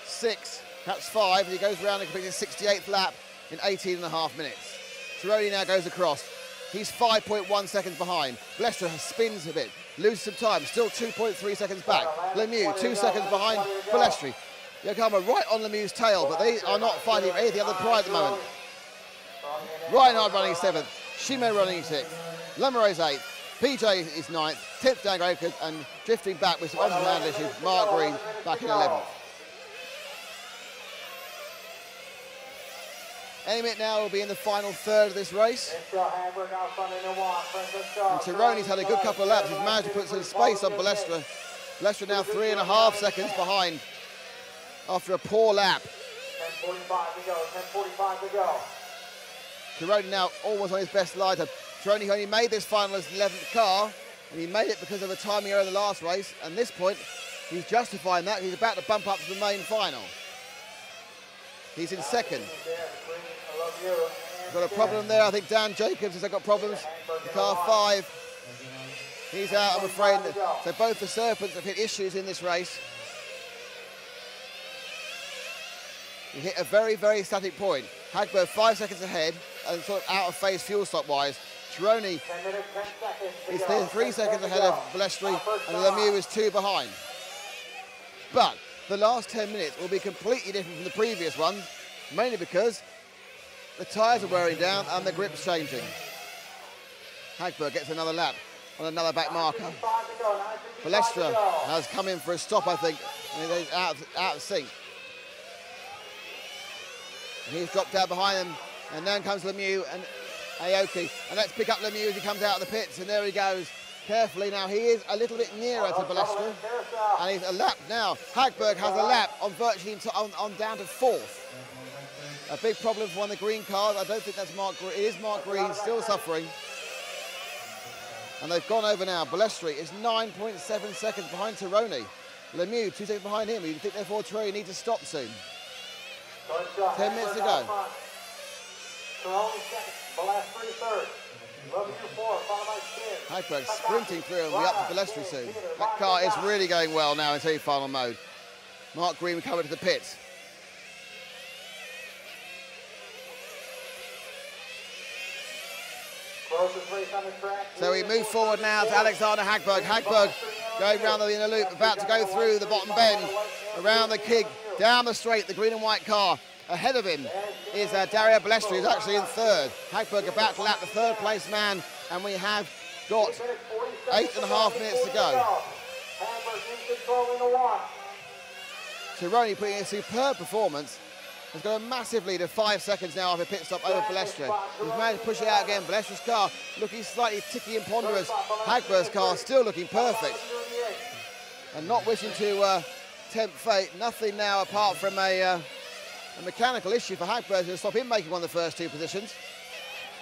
6, perhaps 5, as he goes around and completes his 68th lap in 18.5 minutes. Tironi now goes across. He's 5.1 seconds behind. Balestra spins a bit, loses some time, still 2.3 seconds back. Lemieux 2 seconds behind Balestri. Yokoyama right on Lemieux's tail, but they are not fighting for anything other than pride at the moment. Reinhard running 7th, Shime running 6th, Lemere's 8th, PJ is 9th, 10th Dan Grakers, and drifting back with some on-demand issues, Mark Green back in 11th. Any minute now will be in the final third of this race. And Tironi's had a good couple of laps. He's managed to put some space on Balestra. Balestra now 3.5 seconds behind after a poor lap.
10:45 to go.
Tironi now almost on his best line. Tironi only made this final as 11th car, and he made it because of a timing error in the last race. And at this point, he's justifying that. He's about to bump up to the main final. He's in second. Got a problem there. I think Dan Jacobs has got problems. The car 5. He's out, I'm afraid. So both the Serpents have hit issues in this race. He hit a very, very static point. Hagberg 5 seconds ahead and sort of out of phase fuel stop wise. Tironi is 3 seconds ahead of Balestri and Lemieux is 2 behind. But the last 10 minutes will be completely different from the previous ones, mainly because the tyres are wearing down and the grip's changing. Hagberg gets another lap on another back marker. Balestra has come in for a stop, I think, and he's out of sync. He's dropped out behind them, and then comes Lemieux and Aoki. And let's pick up Lemieux as he comes out of the pits, and there he goes. Carefully now, he is a little bit nearer to Balestra, and he's a lap now. Hagberg has a lap on virtually on down to 4th. A big problem for one of the green cars. I don't think that's Mark Green. It is Mark Green, still suffering. And they've gone over now. Balestri is 9.7 seconds behind Tironi. Lemieux 2 seconds behind him. You think therefore Trey needs to stop soon. 10 minutes to go. Hagberg sprinting through and we're up to Balestri soon. That car is really going well now in semi-final mode. Mark Green coming to the pits. So we move forward now to Alexander Hagberg. Hagberg going round the inner loop, about to go through the bottom bend, around the kick, down the straight, the green and white car. Ahead of him is Dario Balestri, who's actually in third. Hagberg about to lap the third place man, and we have got 8.5 minutes to go. Tironi putting in a superb performance. Has got a massive lead of 5 seconds now after pit stop over Balestri. He's managed to push it out again. Balestri's car looking slightly ticky and ponderous. Hagberg's car still looking perfect. And not wishing to tempt fate. Nothing now apart from a mechanical issue for Hagberg to stop him making one of the first 2 positions.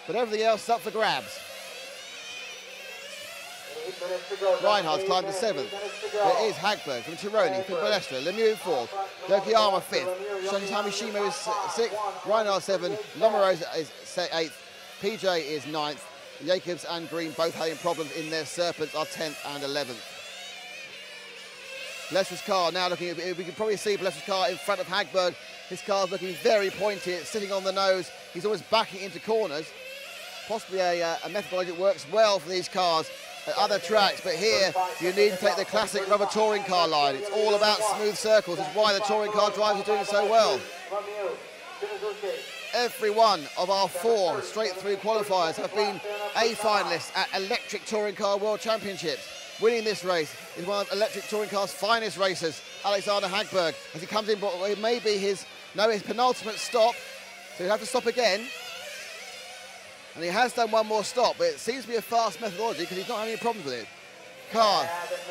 But everything else is up for grabs. Reinhardt's climbed to 7th. It is Hagberg from Tironi, from Balestri, Lemieux in 4th, Yokiyama 5th, Shantami Shimo is 6th, Reinhardt 7th, Lomarosa is 8th, PJ is 9th, Jacobs and Green both having problems in their Serpents are 10th and 11th. Balestri's car now looking, we can probably see Balestri's car in front of Hagberg. His car's looking very pointy, it's sitting on the nose, he's always backing into corners. Possibly a methodology that works well for these cars at other tracks, but here you need to take the classic rubber touring car line. It's all about smooth circles. It's why the touring car drivers are doing so well. Every one of our 4 straight-through qualifiers have been A finalists at Electric Touring Car World Championships. Winning this race is one of Electric Touring Car's finest racers, Alexander Hagberg, as he comes in, but it may be his penultimate stop, so he'll have to stop again. And he has done one more stop, but it seems to be a fast methodology because he's not having any problems with it. Car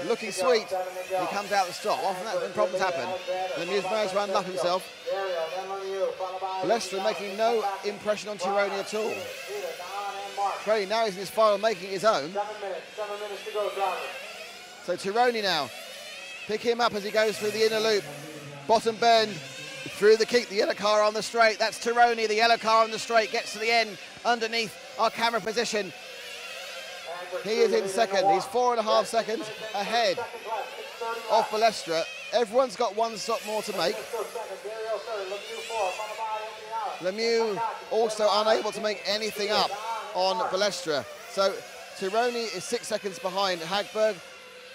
looking sweet, he comes out the stop. Often that's when problems happen. Lemieux's managed to unlap himself. Balestri making no impression on Tironi at all. Tironi now is in his final making his own. So Tironi now, pick him up as he goes through the inner loop. Bottom bend, through the keep, the yellow car on the straight. That's Tironi, the yellow car on the straight, gets to the end underneath our camera position. He is in second. He's 4.5 seconds ahead of Balestri. Everyone's got one stop more to make. Lemieux also unable to make anything up on Balestri. So Tironi is 6 seconds behind Hagberg.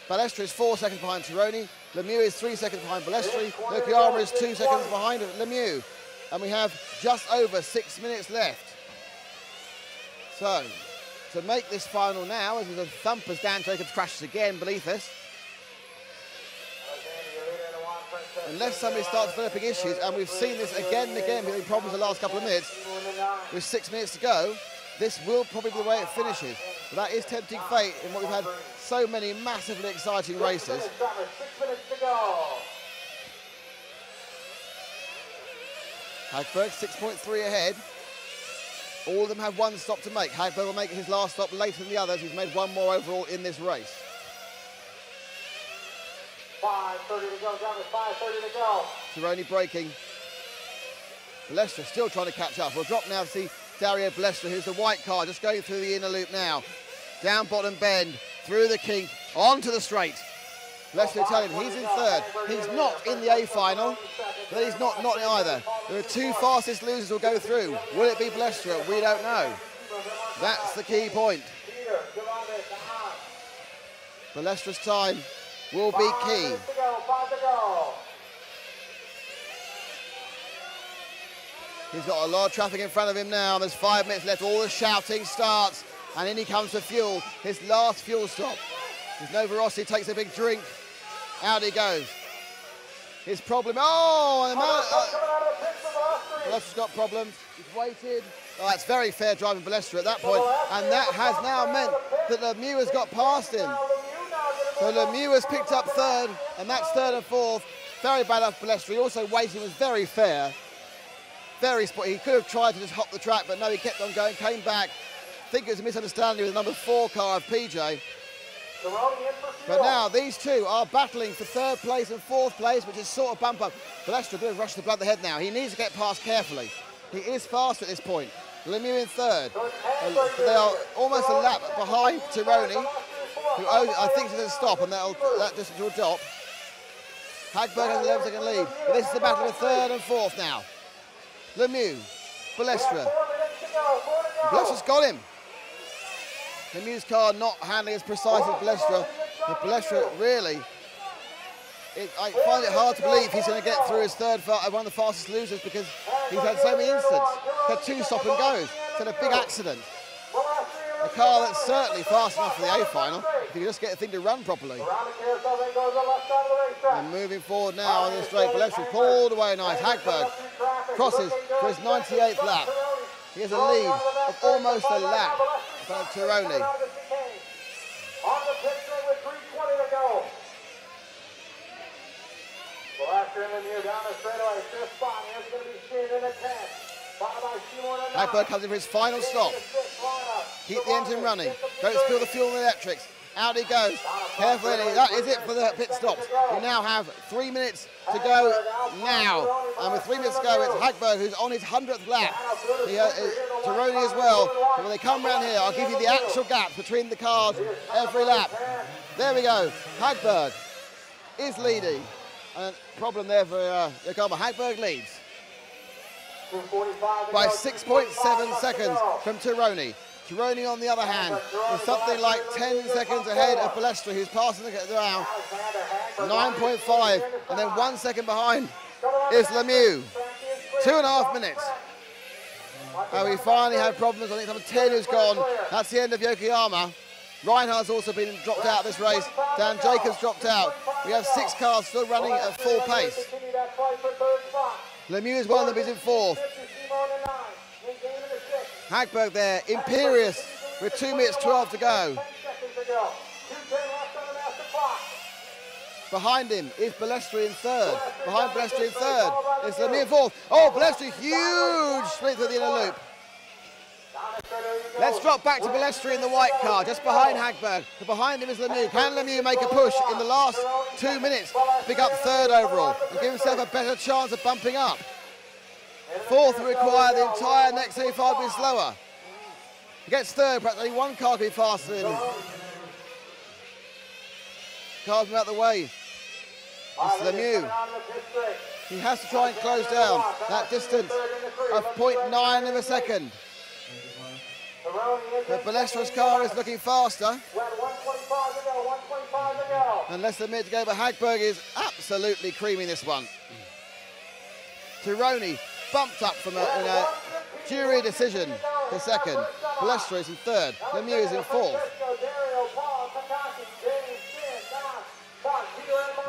Balestri is 4 seconds behind Tironi. Lemieux is 3 seconds behind Balestri. Yokiyama is 2 seconds behind Lemieux. And we have just over 6 minutes left. So, to make this final now, as there's a thump as Dan Jacobs crashes again beneath us. Unless somebody starts developing issues, and we've seen this again and again, having problems the last couple of minutes, with 6 minutes to go, this will probably be the way it finishes. But that is tempting fate in what we've had so many massively exciting races. Hagberg 6.3 ahead. All of them have one stop to make. Hagberg will make his last stop later than the others. He's made one more overall in this race.
5:30 to go, down to 5:30 to go.
Tironi braking. Balestri still trying to catch up. We'll drop now to see Dario Balestri, who's the white car, just going through the inner loop now. Down bottom bend, through the kink, onto the straight. Balestri telling him he's in third. He's not in the A final, but he's not either. There are 2 fastest losers will go through. Will it be Balestri? We don't know. That's the key point. Balestri's time will be key. He's got a lot of traffic in front of him now. There's 5 minutes left. All the shouting starts, and in he comes for fuel. His last fuel stop. His Novorossi takes a big drink. Out he goes. His problem. Oh, Balestri's got problems. He's waited. Oh, that's very fair driving Balestri at that point, and that has now meant that Lemieux has got past him. So Lemieux has picked up third, and that's third and fourth. Very bad off Balestri. Also waiting was very fair. Very spot. He could have tried to just hop the track, but no, he kept on going, came back. I think it was a misunderstanding with the number 4 car of PJ. But now these two are battling for third place and fourth place, which is sort of bump up. Balestra doing rush to blood the head now. He needs to get past carefully. He is fast at this point. Lemieux in third. They are almost a lap behind Tironi, who I think is going to stop, and that distance will drop. Hagberg has 11-second lead. But this is the battle of third and fourth now. Lemieux, Balestra. Balestra's got him. Lemieux's car not handling as precise as Balestra. But Balestra really, I find it hard to believe he's going to get through his third, one of the fastest losers, because he's had so many incidents. He's had 2 stop and goes. He's had a big accident. A car that's certainly fast enough for the A final, if you can just get the thing to run properly. And moving forward now on the straight, Balestra pulled away nice. Hagberg crosses for his 98th lap. He has a lead of almost a lap for Tironi. Hagberg comes in for his final stop. Keep the engine running. Don't spill the fuel in the electrics. Out he goes. Carefully. That is it for the pit stops. We now have 3 minutes to go now. And with 3 minutes to go, it's Hagberg who's on his 100th lap. Tironi as well. But when they come around here, I'll give you the actual gap between the cars every lap. There we go. Hagberg is leading. And problem there for Yokohama. Hagberg leads by 6.7 seconds from Tironi. Tironi, on the other hand, is something like 10 seconds ahead of Balestra, who's passing the ground. 9.5, and then 1 second behind is Lemieux. 2.5 minutes. We finally had problems. I think number 10 is gone. That's the end of Yokohama. Reinhardt's also been dropped out of this race. Dan Jacobs dropped out. We have 6 cars still running at full pace. Lemieux is one of them, he's in fourth. Hagberg there, imperious, with 2 minutes 12 to go. Behind him is Balestra in third. Behind Balestra in third is Lemieux in fourth. Oh, Balestra, huge split through the inner loop. Let's drop back to Balestra in the white car, just behind Hagberg. But behind him is Lemieux. Can Lemieux make a push in the last 2 minutes to pick up third overall and give himself a better chance of bumping up? Fourth will require the entire next 75 to be slower. He gets third, perhaps only one car can be faster than him. Car's out of the way. It's Lemieux. He has to try and close down that distance of 0.9 of a second. But Balestra's car is looking faster. And less than a minute to go, but Hagberg is absolutely creaming this one. Tironi bumped up from a jury decision to second. Balestra is in third. Lemieux is in fourth.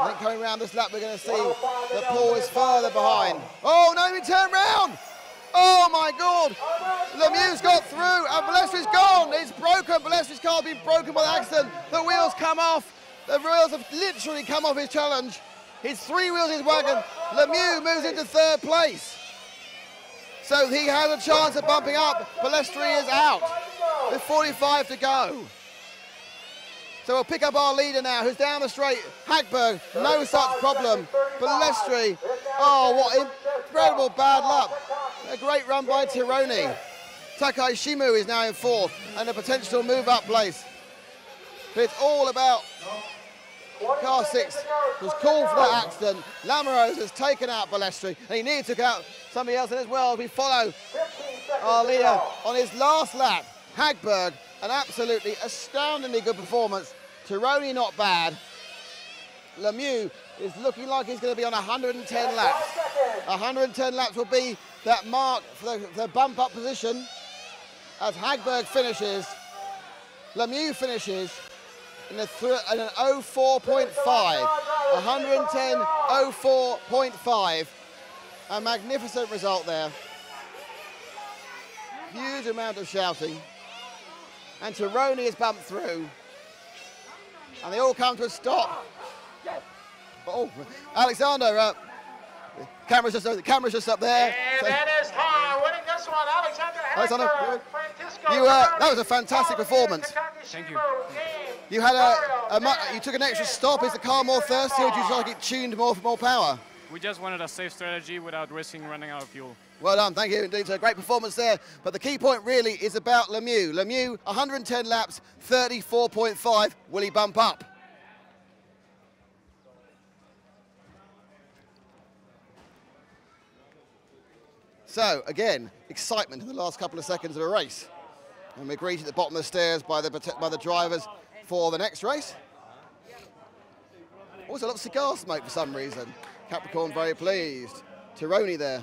I think coming around this lap, we're going to see that Paul is further behind. Oh no, he turned round! Oh my God! Lemieux's got through and Balestra's gone. It's broken. Balestra's car has been broken by the accident. The wheels come off. The wheels have literally come off his challenge. His 3 wheels is wagon. Lemieux moves into third place. So he has a chance of bumping up. Balestra is out with 45 to go. So we'll pick up our leader now, who's down the straight. Hagberg, no such problem. Balestra, oh, what incredible bad luck. A great run by Tironi. Takai Shimu is now in fourth and a potential move-up place. But it's all about car 6 was called for that accident. Lamoureux has taken out Balestra, and he nearly took out somebody else as well. We follow our leader on his last lap. Hagberg, an absolutely astoundingly good performance. Tironi not bad. Lemieux is looking like he's going to be on 110 laps. 110 laps will be that mark for the bump up position as Hagberg finishes. Lemieux finishes in an 04.5. 110 04.5. A magnificent result there. Huge amount of shouting. And Tironi is bumped through. And they all come to a stop. Oh, Alexander, the camera's just up there.
And that is time winning this one, Alexander.
That was a fantastic performance.
Thank you.
You had you took an extra stop. Is the car more thirsty, or did you like it tuned more for more power?
We just wanted a safe strategy without risking running out of fuel.
Well done, thank you indeed. So a great performance there. But the key point really is about Lemieux. Lemieux, 110 laps, 34.5. Will he bump up? So again, excitement in the last couple of seconds of a race. And we're greeted at the bottom of the stairs by the drivers for the next race. Also a lot of cigar smoke for some reason. Capricorn very pleased. Tironi there,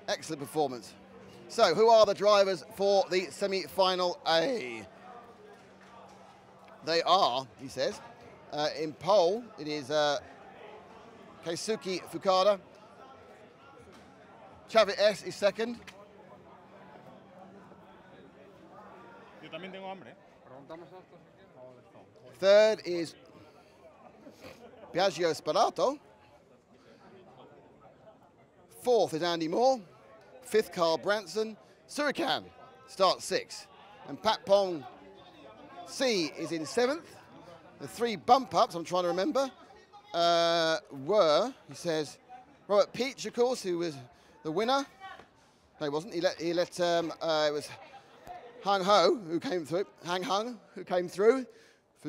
excellent performance. So who are the drivers for the semi-final A? They are, he says, in pole it is Keisuke Fukada. Chavit S is second. Third is Biagio Sparato. Fourth is Andy Moore. Fifth, Carl Branson. Surican starts sixth. And Pat Pong C is in seventh. The three bump ups, I'm trying to remember, were, he says, Robert Peach, of course, who was the winner. No, he wasn't. It was Hang Ho who came through. Hang Hung who came through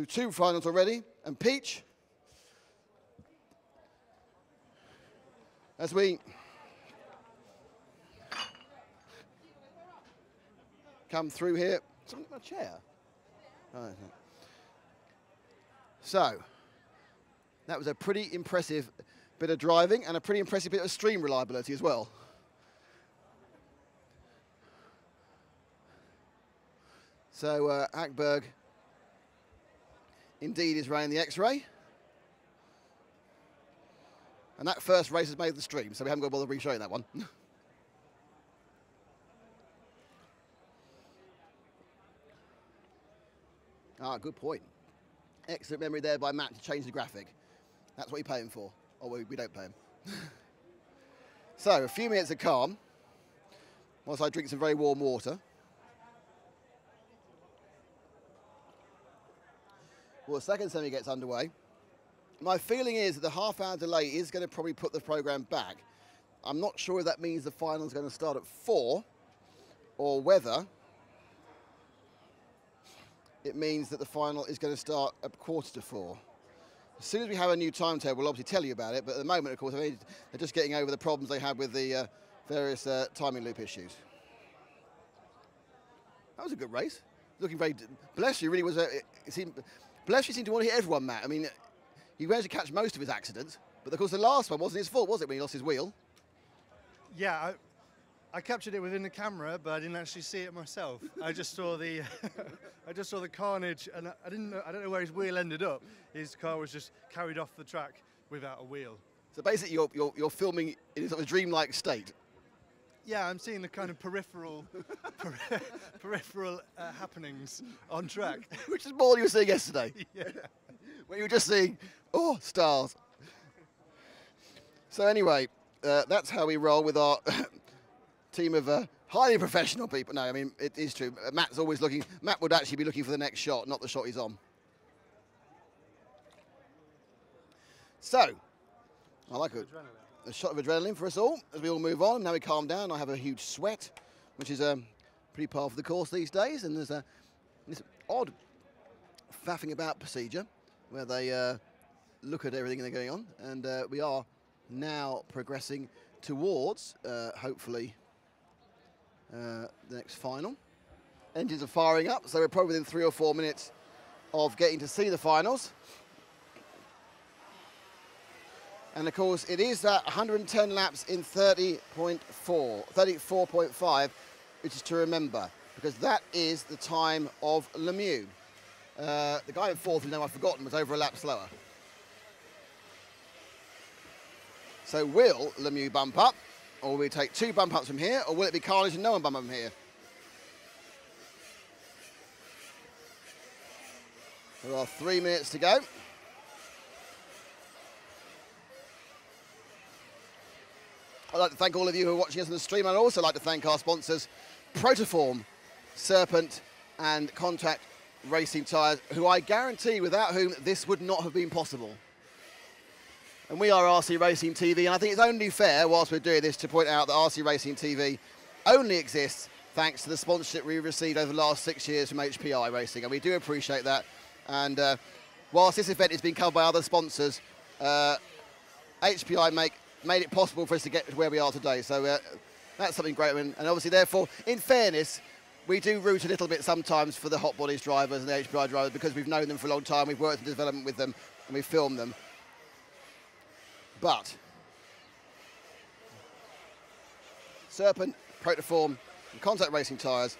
two finals already, and Peach. As we come through here, something in my chair. Oh, so that was a pretty impressive bit of driving and a pretty impressive bit of stream reliability as well. So Hackberg indeed is running the X-Ray. And that first race has made the stream, so we haven't got to bother re-showing that one. Good point. Excellent memory there by Matt to change the graphic. That's what you pay him for. Or we don't pay him. So, a few minutes of calm, whilst I drink some very warm water. Well, the second semi gets underway. My feeling is that the half-hour delay is going to probably put the program back. I'm not sure if that means the final is going to start at 4 or whether it means that the final is going to start at 3:45. As soon as we have a new timetable, we'll obviously tell you about it, but at the moment, of course, they're just getting over the problems they had with the various timing loop issues. That was a good race. Looking very... Bless you really was... Bless you seemed to want to hit everyone, Matt. I mean, he managed to catch most of his accidents, but of course the last one wasn't his fault, was it, when he lost his wheel?
Yeah, I captured it within the camera, but I didn't actually see it myself. I just saw the, I just saw the carnage, and I don't know where his wheel ended up. His car was just carried off the track without a wheel.
So basically, you're filming in sort of a dreamlike state.
Yeah, I'm seeing the kind of peripheral happenings on track.
Which is more than you were seeing yesterday.
Yeah.
When you were just seeing, oh, stars. So anyway, that's how we roll with our team of highly professional people. No, I mean, it is true. Matt's always looking. Matt would actually be looking for the next shot, not the shot he's on. So, I like a shot of adrenaline for us all as we all move on. Now we calm down. I have a huge sweat, which is pretty par for the course these days. And there's this odd faffing about procedure where they look at everything that's going on. And we are now progressing towards, hopefully, the next final. Engines are firing up, so we're probably within 3 or 4 minutes of getting to see the finals. And of course, it is that 110 laps in 34.5, which is to remember, because that is the time of Lemieux. The guy in fourth, whose name I've forgotten, was over a lap slower. So will Lemieux bump up, or will we take 2 bump ups from here, or will it be carnage and no one bump up from here? There are 3 minutes to go. I'd like to thank all of you who are watching us on the stream. I'd also like to thank our sponsors, Protoform, Serpent and Contact Racing Tyres, who I guarantee without whom this would not have been possible. And we are RC Racing TV, and I think it's only fair, whilst we're doing this, to point out that RC Racing TV only exists thanks to the sponsorship we've received over the last 6 years from HPI Racing, and we do appreciate that. And whilst this event has been covered by other sponsors, HPI made it possible for us to get to where we are today. So that's something great. And obviously, therefore, in fairness, we do root a little bit sometimes for the Hot Bodies drivers and the HPI drivers because we've known them for a long time, we've worked in development with them, and we've filmed them. But Serpent, Protoform, and Contact Racing Tyres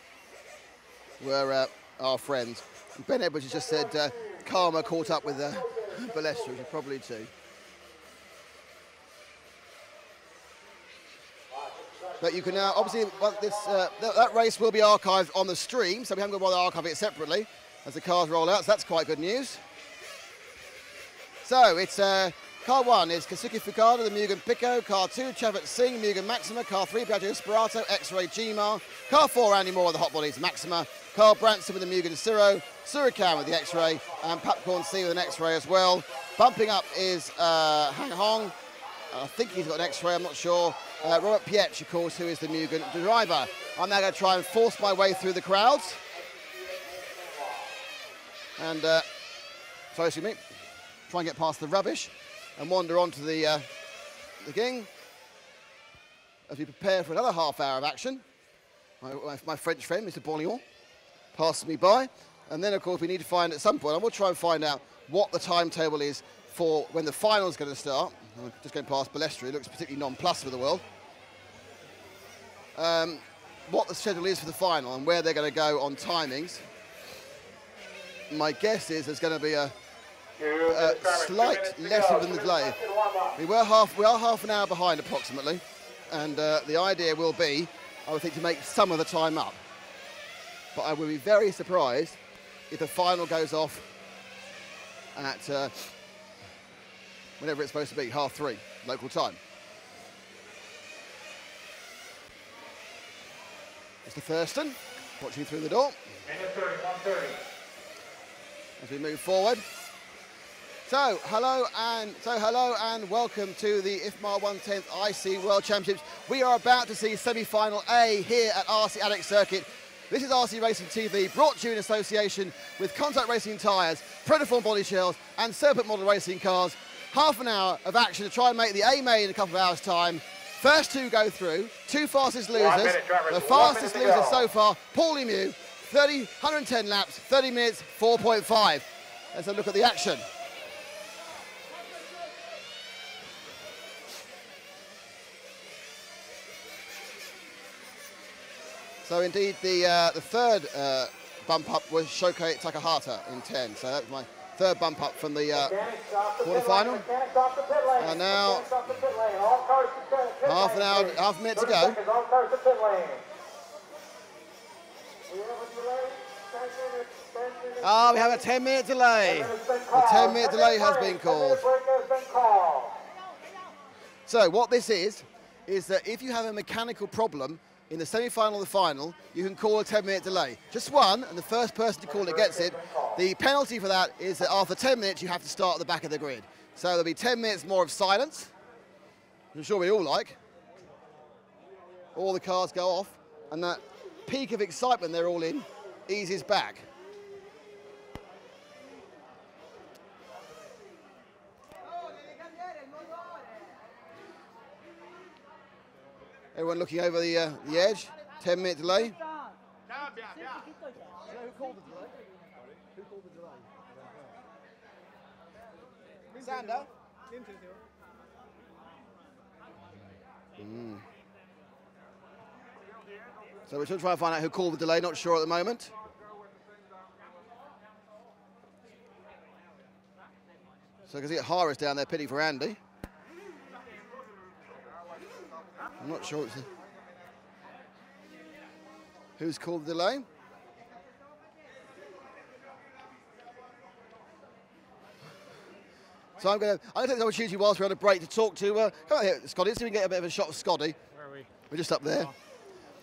were our friends. And Ben Edwards has just said Karma caught up with Balestra, which is probably too. But you can now, obviously, that race will be archived on the stream, so we haven't got to bother archive it separately as the cars roll out, so that's quite good news. So it's car 1 is Kasuki Fukada, the Mugen Pico. Car 2, Chavat Singh, Mugen Maxima. Car 3, Piaggio Esperato, X-Ray Gmar. Car 4, Andy Moore, the Hot Bodies Maxima. Carl Branson with the Mugen Ciro. Surikan with the X-Ray, and Popcorn C with an X-Ray as well. Bumping up is Hang Hong. I think he's got an X-Ray, I'm not sure. Robert Pietsch, of course, who is the Mugen driver. I'm now going to try and force my way through the crowds. And, sorry, excuse me, try and get past the rubbish and wander onto the ging as we prepare for another half hour of action. My French friend, Mr. Bollion, passes me by. And then, of course, we need to find at some point, and we'll try and find out what the timetable is for when the final is going to start. I'm just going past Balestra, he looks particularly nonplussed with the world. What the schedule is for the final and where they're going to go on timings. My guess is there's going to be a slight less of a delay. We are half an hour behind approximately, and the idea will be, I would think, to make some of the time up. But I will be very surprised if the final goes off at whenever it's supposed to be, 3:30 local time. Mr. Thurston watching through the door. As we move forward. So hello and welcome to the IFMAR 110th IC World Championships. We are about to see semi-final A here at RC Addict Circuit. This is RC Racing TV, brought to you in association with Contact Racing Tyres, Protoform Body Shells and Serpent Model Racing Cars. Half an hour of action to try and make the A main in a couple of hours' time. First two go through, two fastest losers. The fastest loser so far, Paul Lemieux, 110 laps, 30 minutes, 4.5. Let's have a look at the action. So indeed, the third bump up was Shokai Takahata in 10. So that was my third bump up from the quarterfinal. And now half a minute to go. We have a 10-minute delay. A 10-minute delay has been called. So what this is that if you have a mechanical problem in the semi-final or the final, you can call a 10-minute delay. Just one, and the first person to call it gets it. The penalty for that is that after 10 minutes, you have to start at the back of the grid. So there'll be 10 minutes more of silence, which I'm sure we all like. All the cars go off, and that peak of excitement they're all in eases back. Everyone looking over the edge. 10-minute delay. Who called the delay? Who called the delay? Sander? So we're still trying to find out who called the delay. Not sure at the moment. So I can see Harris down there pitting for Andy. I'm not sure who's called the delay. So I'm going to take this opportunity whilst we're on a break to talk to, come on here, Scotty, see if we can get a bit of a shot of Scotty.
Where are we?
We're just up there.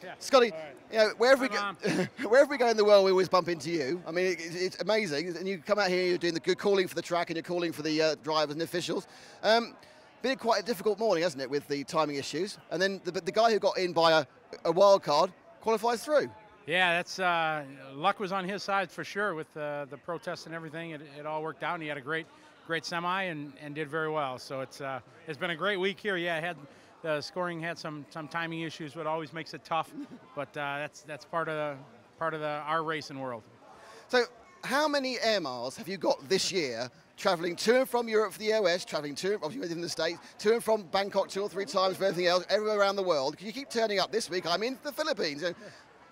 Yeah.
Scotty,
All right.
you know, wherever
Hi,
wherever we go in the world, we always bump into you. I mean, it's amazing. And you come out here, you're doing the good calling for the track, and you're calling for the drivers and officials. Been quite a difficult morning, hasn't it, with the timing issues? And then the guy who got in by a wild card qualifies through.
Yeah, that's luck was on his side for sure with the protests and everything. It all worked out, and he had a great semi and did very well. So it's been a great week here. Yeah, the scoring had some timing issues, what always makes it tough. But that's part of our racing world.
So, how many air miles have you got this year? Travelling to and from Europe for the OS, travelling to, obviously within the States, to and from Bangkok 2 or 3 times for everything else, everywhere around the world. You keep turning up. This week I'm in the Philippines. I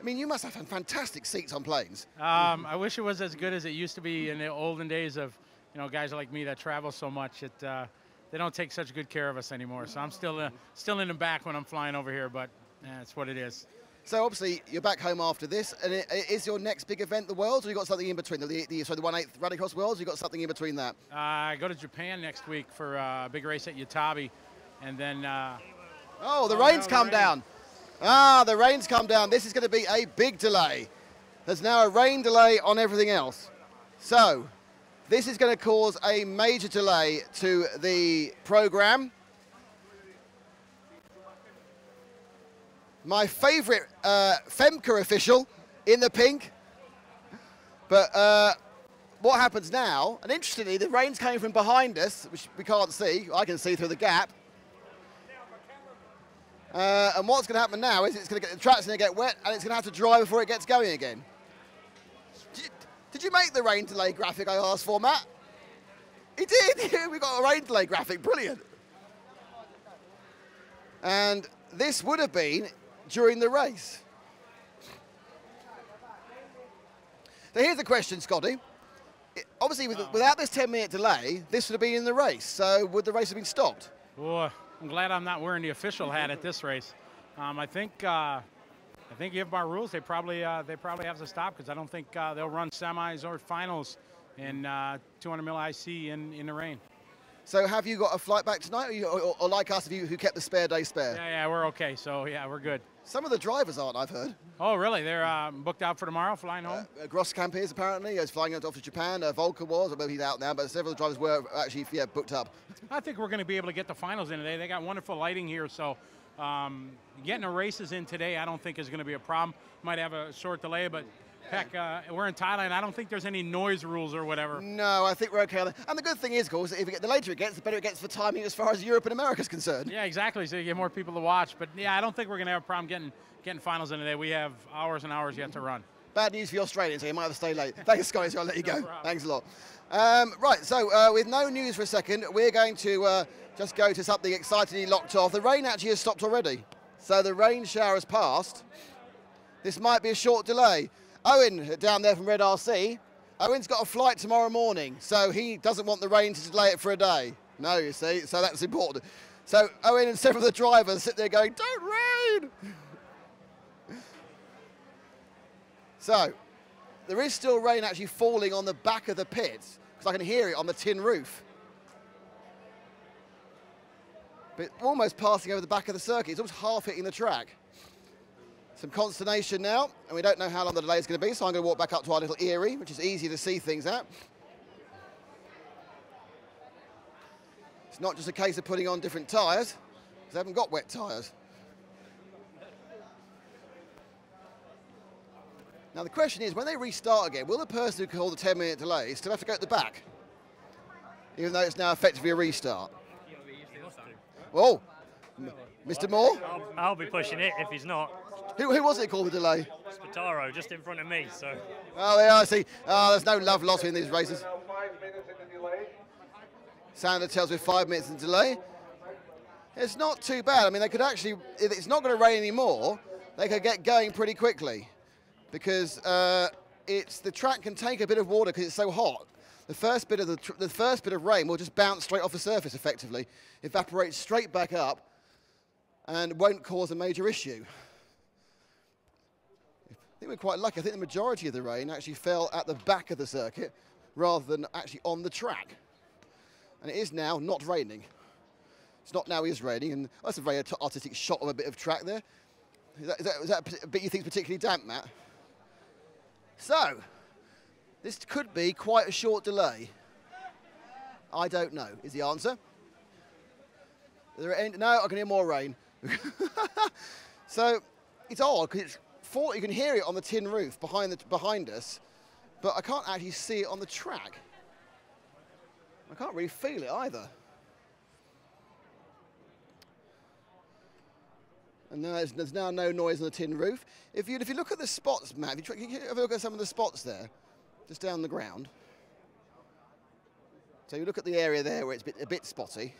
mean, you must have fantastic seats on planes.
I wish it was as good as it used to be in the olden days of, you know, guys like me that travel so much. They don't take such good care of us anymore. So I'm still in the back when I'm flying over here, but that's what it is.
So obviously you're back home after this, and is your next big event the Worlds, or you got something in between? The 1/8 Rallycross Worlds, you got something in between that?
I go to Japan next week for a big race at Utabe, and then.
The rain's come down. The rain's come down. This is going to be a big delay. There's now a rain delay on everything else. So this is going to cause a major delay to the program. My favourite Femke official in the pink. But what happens now, and interestingly, the rain's coming from behind us, which we can't see. I can see through the gap. And what's going to happen now is the track's going to get wet, and it's going to have to dry before it gets going again. Did you make the rain delay graphic I asked for, Matt? He did. We got a rain delay graphic. Brilliant. And this would have been during the race. So here's the question, Scotty. Obviously, without this 10-minute delay, this would have been in the race. So would the race have been stopped?
Boy, I'm glad I'm not wearing the official hat at this race. I think IFMAR rules, they probably have to stop, because I don't think they'll run semis or finals in 200 mil IC in the rain.
So have you got a flight back tonight, or like us, who kept the spare day spare?
Yeah, we're okay. So yeah, we're good.
Some of the drivers aren't, I've heard.
Oh, really? They're booked out for tomorrow, flying home?
Groskamp is apparently. He's flying off to Japan. Volker was, I believe he's out now, but several of the drivers were actually booked up.
I think we're going to be able to get the finals in today. They got wonderful lighting here, so getting the races in today I don't think is going to be a problem. Might have a short delay, but heck, we're in Thailand. I don't think there's any noise rules or whatever. No, I think we're okay. And the good thing is, of course, the later it gets, the better it gets for timing as far as Europe and America is concerned. Yeah, exactly. So you get more people to watch. But yeah, I don't think we're going to have a problem getting finals in today. We have hours and hours yet to run. Bad news for the Australians, so you might have to stay late. Thanks, Scotty, so I'll let you go. Thanks a lot. Right, so with no news for a second, we're going to just go to something excitedly locked off. The rain actually has stopped already. So the rain shower has passed. This might be a short delay. Owen, down there from Red RC, Owen's got a flight tomorrow morning, so he doesn't want the rain to delay it for a day. No, you see, so that's important. So Owen and several of the drivers sit there going, don't rain! So, there is still rain actually falling on the back of the pits, because I can hear it on the tin roof. But almost passing over the back of the circuit. It's almost half hitting the track. Some consternation now, and we don't know how long the delay is going to be, so I'm going to walk back up to our little Erie, which is easy to see things at. It's not just a case of putting on different tyres, because they haven't got wet tyres. Now the question is, when they restart again, will the person who called the 10-minute delay still have to go at the back? Even though it's now effectively a restart. Oh, Mr. Moore?
I'll be pushing it if he's not.
Who was it called the delay?
Spataro, just in front of me, so.
Oh, yeah, I see. There's no love lost in these races. Sander tells me 5 minutes in delay. It's not too bad. I mean, they could actually, if it's not going to rain anymore, they could get going pretty quickly, because the track can take a bit of water because it's so hot. The first bit of rain will just bounce straight off the surface effectively, evaporate straight back up, and won't cause a major issue. I think we're quite lucky. I think the majority of the rain actually fell at the back of the circuit rather than actually on the track. And it is now not raining. It's not now is raining, and that's a very artistic shot of a bit of track there. Is that a bit you think is particularly damp, Matt? So, this could be quite a short delay. I don't know, is the answer. No, I can hear more rain. So, it's odd, because you can hear it on the tin roof behind us, but I can't actually see it on the track. I can't really feel it either. And there's now no noise on the tin roof. If you look at the spots, Matt, if you have a look at some of the spots there, just down the ground. So you look at the area there where it's a bit spotty.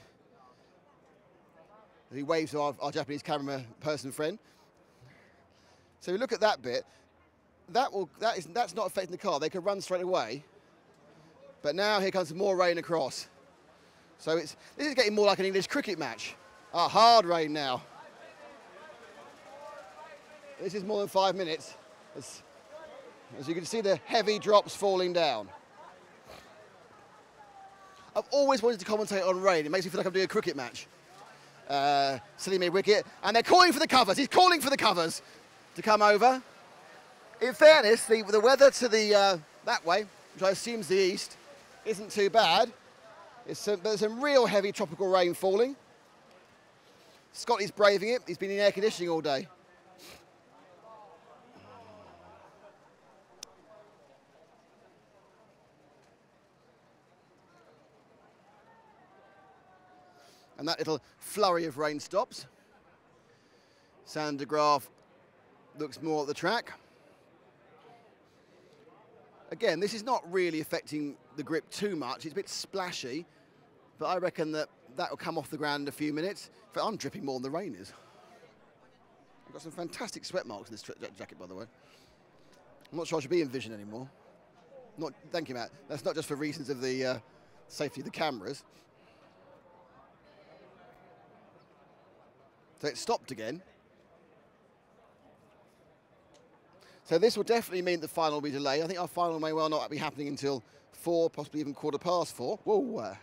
He waves to our Japanese camera person friend. So you look at that bit. That's not affecting the car. They could run straight away. But now here comes more rain across. So this is getting more like an English cricket match. Hard rain now. This is more than 5 minutes. As you can see, the heavy drops falling down. I've always wanted to commentate on rain. It makes me feel like I'm doing a cricket match. Silly me wicket. And they're calling for the covers. He's calling for the covers to come over. In fairness, the weather to the that way, which I assume is the east, isn't too bad. There's some real heavy tropical rain falling. Scotty's braving it. He's been in air conditioning all day. And that little flurry of rain stops. Sander Graf looks more at the track. Again, this is not really affecting the grip too much. It's a bit splashy, but I reckon that will come off the ground in a few minutes. In fact, I'm dripping more than the rain is. I've got some fantastic sweat marks in this jacket, by the way. I'm not sure I should be in vision anymore. Thank you, Matt. That's not just for reasons of the safety of the cameras. So it stopped again. So this will definitely mean the final will be delayed. I think our final may well not be happening until 4, possibly even 4:15. Whoa.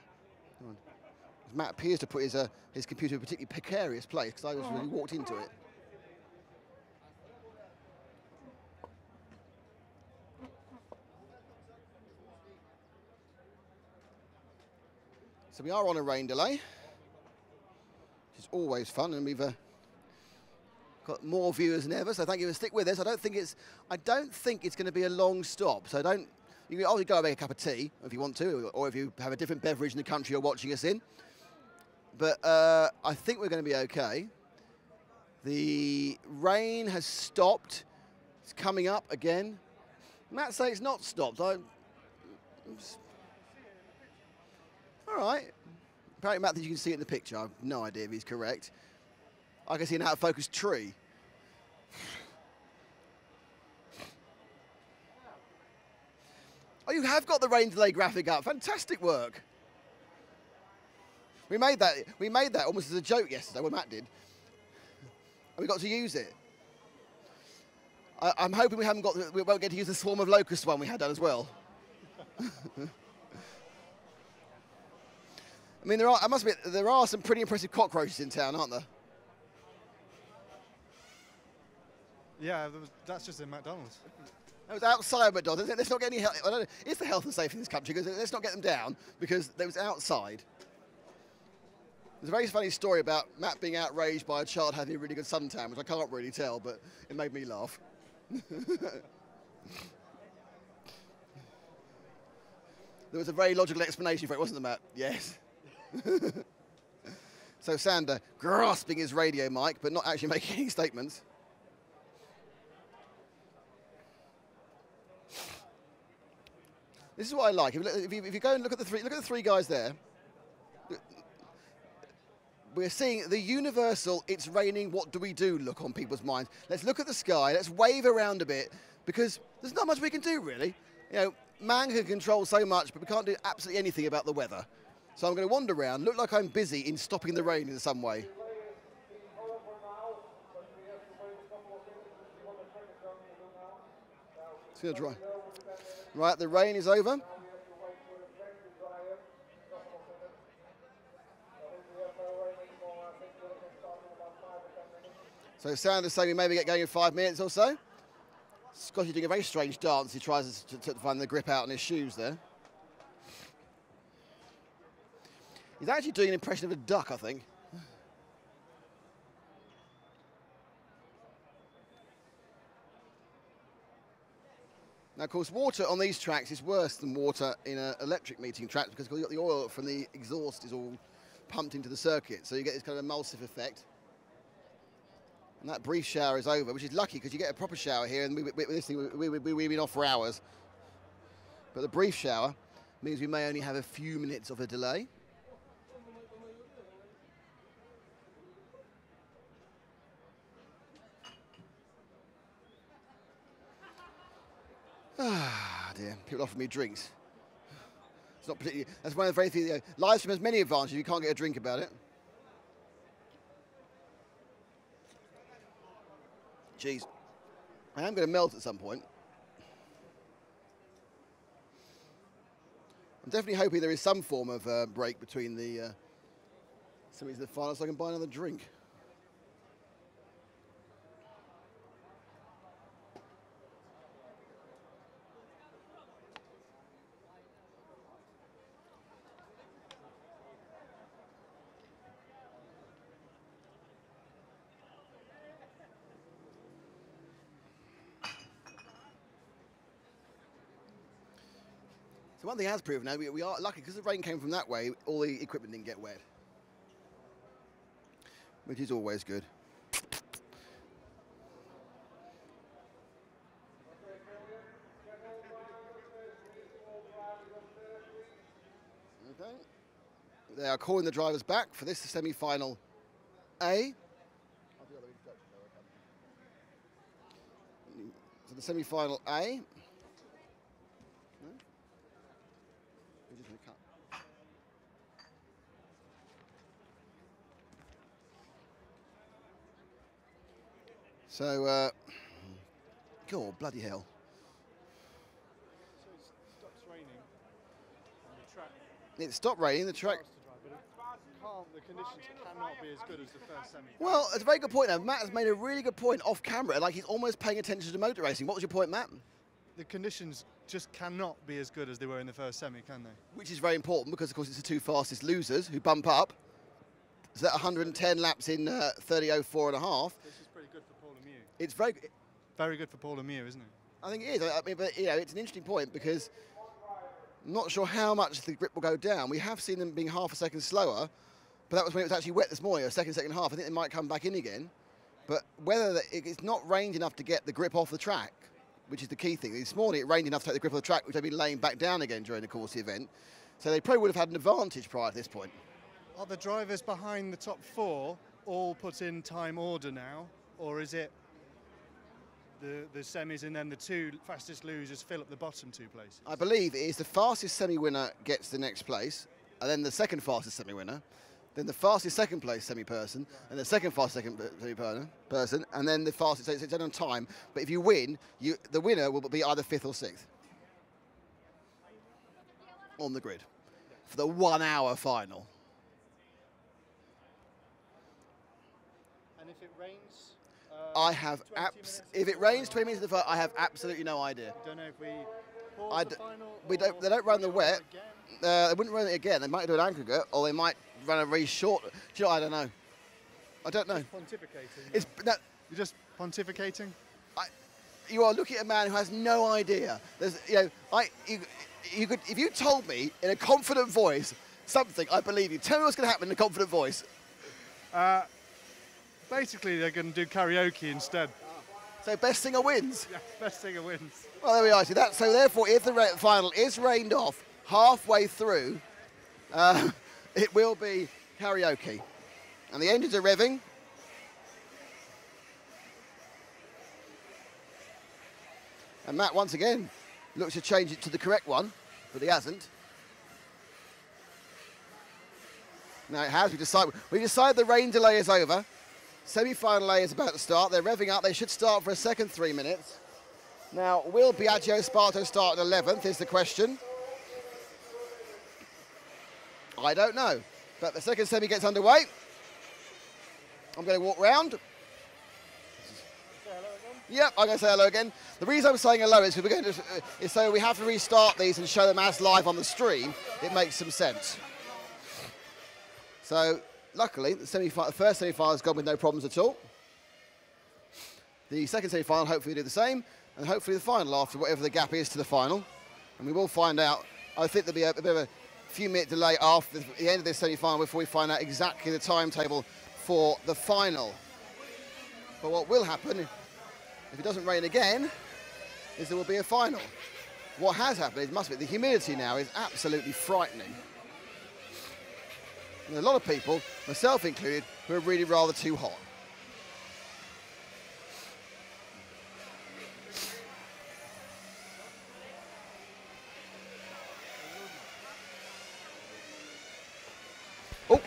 Matt appears to put his computer in a particularly precarious place because I just really walked into it. So we are on a rain delay, which is always fun, and we've got more viewers than ever, so thank you for stick with us. I don't think it's going to be a long stop. So you can always go and make a cup of tea if you want to, or if you have a different beverage in the country you're watching us in. But I think we're going to be okay. The rain has stopped. It's coming up again. Matt says it's not stopped. All right. Apparently Matt thinks you can see it in the picture. I have no idea if he's correct. I can see an out-of-focus tree. Oh, you have got the rain delay graphic up. Fantastic work. We made that almost as a joke yesterday, what Matt did. And we got to use it. I'm hoping we won't get to use the swarm of locusts one we had done as well. I mean, there are some pretty impressive cockroaches in town, aren't there?
Yeah, that's just in McDonald's.
That was outside McDonald's. Let's not get any health. It's the health and safety in this country, because let's not get them down, because they was outside. There's a very funny story about Matt being outraged by a child having a really good suntan, which I can't really tell, but it made me laugh. There was a very logical explanation for it, wasn't there, Matt? Yes. So Sander grasping his radio mic, but not actually making any statements. This is what I like. If you go and look at the three guys there, we're seeing the universal "it's raining, what do we do" look on people's minds. Let's look at the sky, let's wave around a bit, because there's not much we can do, really. You know, man can control so much, but we can't do absolutely anything about the weather. So I'm going to wander around, look like I'm busy in stopping the rain in some way. It's going to dry. Right, the rain is over. So sound the same, we maybe get going in 5 minutes or so. Scotty doing a very strange dance. He tries to find the grip out in his shoes there. He's actually doing an impression of a duck, I think. Now, of course, water on these tracks is worse than water in an electric meeting track because you've got the oil from the exhaust is all pumped into the circuit, so you get this kind of emulsive effect. And that brief shower is over, which is lucky because you get a proper shower here, and with this thing, we've been off for hours. But the brief shower means we may only have a few minutes of a delay. Ah, dear. People offer me drinks. It's not particularly. That's one of the very few. Live stream has many advantages. You can't get a drink about it. Jeez. I am going to melt at some point. I'm definitely hoping there is some form of break between the semis and the finals so I can buy another drink. So one thing has proven now, we are lucky because the rain came from that way, all the equipment didn't get wet. Which is always good. Okay. They are calling the drivers back for this semi-final A. So the semi-final A. So, God, bloody hell.
So it stops raining on the track.
It stopped raining, the track.
The conditions cannot be as good as the first semi.
Well, it's a very good point now. Matt has made a really good point off camera, like he's almost paying attention to motor racing. What was your point, Matt?
The conditions just cannot be as good as they were in the first semi, can they?
Which is very important because, of course, it's the two fastest losers who bump up. So that 110 laps in 30:04 and a half.
This is pretty good for Paul Lemieux.
It's
very good for Paul Lemieux, isn't it?
I think it is. I mean, but you know, it's an interesting point because I'm not sure how much the grip will go down. We have seen them being half a second slower, but that was when it was actually wet this morning, a second half. I think they might come back in again. But whether it's not rained enough to get the grip off the track, which is the key thing. This morning it rained enough to take the grip off the track, which they've been laying back down again during the course of the event. So they probably would have had an advantage prior to this point.
Are the drivers behind the top four all put in time order now, or is it the semis and then the two fastest losers fill up the bottom two places?
I believe it is the fastest semi-winner gets the next place, and then the second fastest semi-winner, then the fastest second place semi-person, and the second fastest second semi-person, and then the fastest, so it's on time. But if you win, the winner will be either 5th or 6th on the grid for the 1 hour final.
And if it rains,
I have if it rains 20 minutes in the final, I have absolutely no idea.
Don't know if we pause the final.
They don't run the wet. They wouldn't run it again. They might do an aggregate, or they might run a really short. Do you know, I don't know. I don't know.
Pontificating. You're just pontificating.
You are looking at a man who has no idea. There's, you know, you could, if you told me in a confident voice something, I believe you. Tell me what's going to happen in a confident voice.
Basically, they're going to do karaoke instead.
So best singer wins.
Yeah, best singer wins.
Well, there we are. So therefore, if the final is rained off halfway through, it will be karaoke. And the engines are revving. And Matt, once again, looks to change it to the correct one, but he hasn't. Now it has. We decided the rain delay is over. Semi-final A is about to start. They're revving up. They should start for a second 3 minutes. Now, will Biagio Sparto start at 11th is the question. I don't know. But the second semi gets underway. I'm going to walk round. Yep, I'm going to say hello again. The reason I'm saying hello is, is so we have to restart these and show them as live on the stream. It makes some sense. So, luckily, the first semi-final has gone with no problems at all. The second semi-final hopefully will do the same, and hopefully the final after whatever the gap is to the final. And we will find out. I think there'll be a bit of a few-minute delay after the end of this semi-final before we find out exactly the timetable for the final. But what will happen, if it doesn't rain again, is there will be a final. What has happened, the humidity now is absolutely frightening. And a lot of people, myself included, who are really rather too hot. Oh!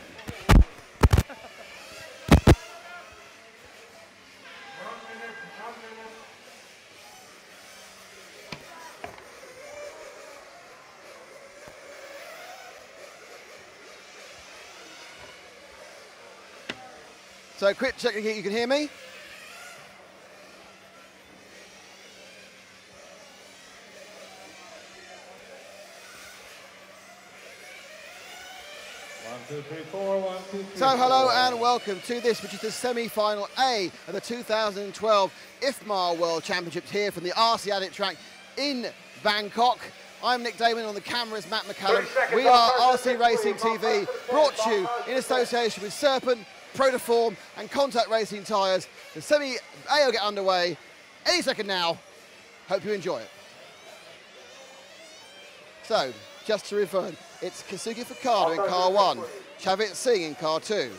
So quick check, you can hear me? So hello and welcome to this, which is the semi-final A of the 2012 IFMAR World Championships here from the RC Addict Track in Bangkok. I'm Nick Damon, on the camera is Matt McCallum. We are RC Racing TV, brought to you in association with Serpent, Protoform and Contact Racing tyres. The semi-A will get underway any second now. Hope you enjoy it. So, just to refer, it's Kasuki Fukada in car 1, Chavit Singh in car 2.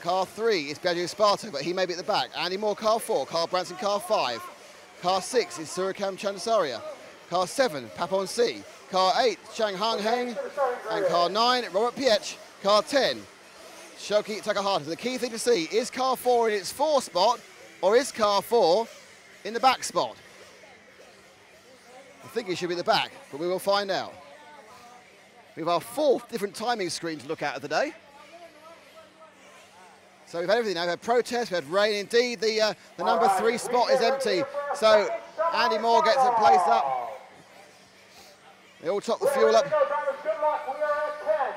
Car 3 is Biagio Sparta, but he may be at the back. Andy Moore car 4, Carl Branson car 5. Car 6 is Surikam Chandasaria. Car 7, Papon C. Car 8, Chang Hang Heng. And car 9, Robert Piech. Car 10, Shoki Takahata. The key thing to see, is car 4 in its 4 spot, or is car 4 in the back spot? I think it should be the back, but we will find out. We have our 4 different timing screens to look at today. So we've had everything now. We've had protest, we've had rain. Indeed, the number 3 spot is empty. So Andy Moore gets it placed up. They all top the fuel up.
Good luck. We are at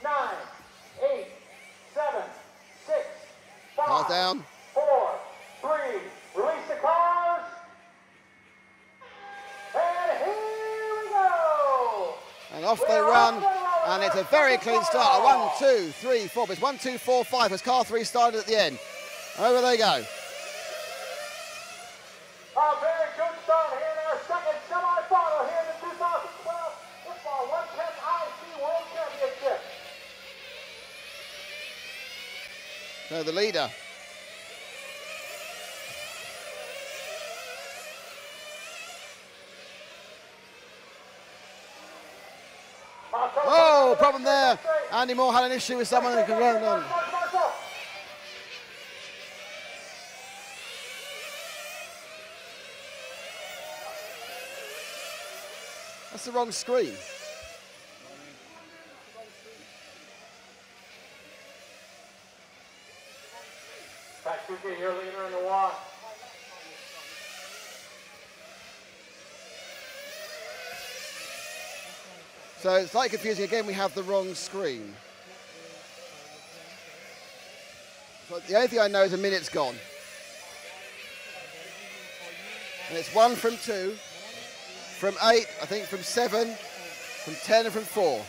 10, 9, 8, 7, 6, 5,
Cars down.
4, 3, release the cars. And here we go.
And off they run. And it's a very clean start. 1, 2, 3, 4. But it's 1, 2, 4, 5 as car 3 started at the end. Over they go.
A very good start here in our second semi-final here in the 2012 IFMAR 110 IC World Championship.
So the leader. Oh, problem there. Andy Moore had an issue with someone who can run on. That's the wrong screen.
Tatsuki, your leader in the 1.
So it's slightly confusing. Again, we have the wrong screen. So the only thing I know is a minute's gone. And it's 1 from 2, from 8, I think from 7, from 10 and from 4.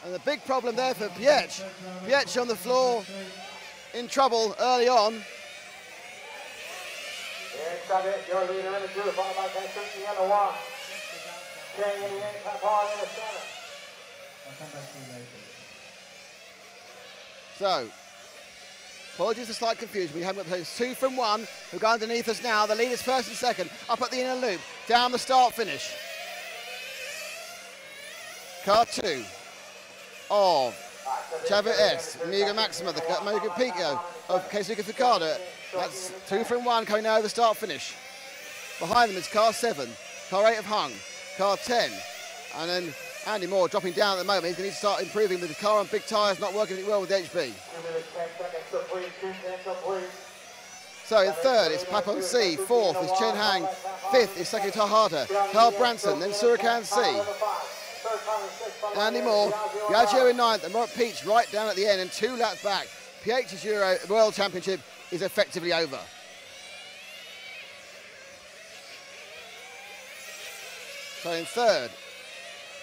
And the big problem there for Piech. Piech on the floor, in trouble early on.
Your leader in the 2, followed by Tatsuki in the 1. Chang in the 8, Papon in the 7.
So, apologies for slight confusion. We haven't got those 2 from 1 who go underneath us now. The leader's first and second, up at the inner loop, down the start finish. Car 2 of Chavit S, Miga Maxima, the Moga Pico of Keisuke Fukada. That's 2 from 1 coming out of the start finish. Behind them is car 7, car 8 of Hung, car 10, and then Andy Moore dropping down at the moment. He's going to need to start improving with the car on big tyres, not working well with the HB.
2 minutes, 10 seconds complete, 2:10 complete.
So in third is Papon C, fourth is Chen Hang, fifth is Seki Tahata, Carl Branson, then Surakan C. Andy Moore, Biagio in ninth, and Robert Peach right down at the end and 2 laps back. PH's Euro World Championship is effectively over. So in third,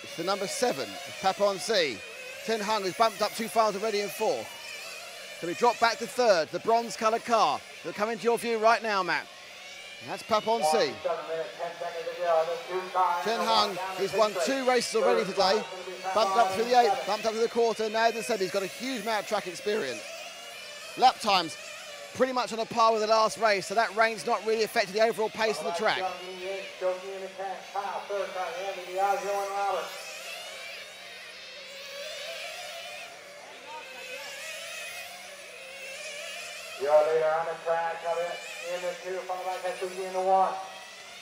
it's the number 7, Papon C. Chen Hung has bumped up 2 files already in fourth. So we drop back to third, the bronze-coloured car. They'll come into your view right now, Matt. And that's Papon C. Chen Hung, he's won 2 races already today. Bumped up through the 8th, bumped up to the quarter. Now, as I said, he's got a huge amount of track experience. Lap times pretty much on a par with the last race, so that rain's not really affected the overall pace of the track.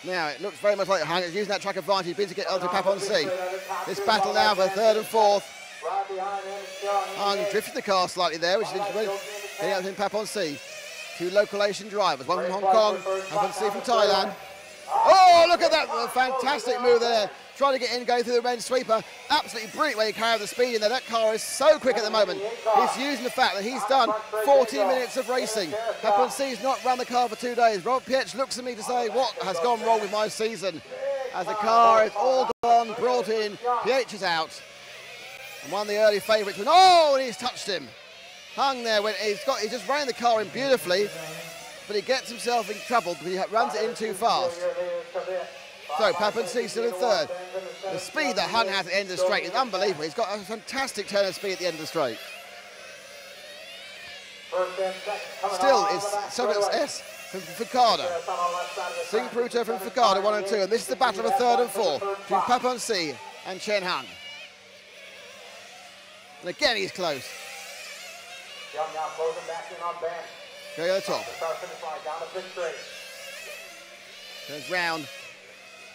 Now it looks very much like Hung is using that track advantage. He's been to get onto Papon C. This battle now for third and fourth. Hung drifted the car slightly there, which is getting out in Papon C. 2 local Asian drivers, one from Hong Kong, Papon C from Thailand. Oh, look at that, a fantastic move there. Trying to get in, going through the red sweeper. Absolutely brilliant way he carried the speed in there. That car is so quick at the moment. He's using the fact that he's done 14 minutes of racing. Papon C's not run the car for 2 days. Robert Pietsch looks at me to say, what has gone wrong with my season? As the car is all gone, brought in, Pietsch is out. And one of the early favourites went, oh, and he's touched him. Hung there, when he's just running the car in beautifully, but he gets himself in trouble because he runs it in too fast. So Papon C still in third. The speed that Hung has at the end of the straight is unbelievable. He's got a fantastic turn of speed at the end of the straight. Still, it's S from Fukada. Singh Pruta from Fukada, 1 and 2. And this is the battle of 3rd and 4 between Papon C and Chen Hung. And again, he's close. Going to the top. Goes round.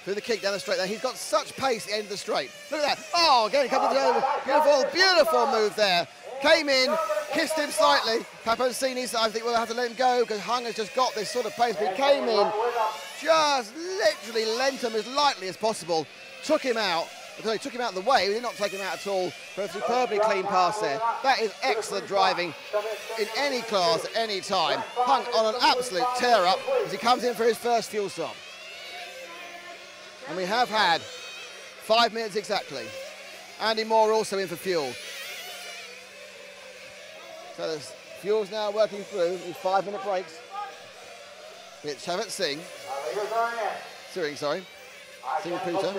Through the kick down the straight there. He's got such pace at the end of the straight. Look at that. Oh, again, coming over. Beautiful, beautiful move there. Came in, kissed him slightly. Papon C needs to, I think we'll have to let him go because Hung has just got this sort of pace. But he came in, just literally lent him as lightly as possible. Took him out. He took him out of the way. We did not take him out at all. But a superbly clean pass there. That is excellent driving in any class at any time. Hung on an absolute tear up as he comes in for his first fuel stop. And we have had 5 minutes exactly. Andy Moore also in for fuel. So the fuel's now working through with 5-minute breaks. It's Chavat Singh. Singh Pruta.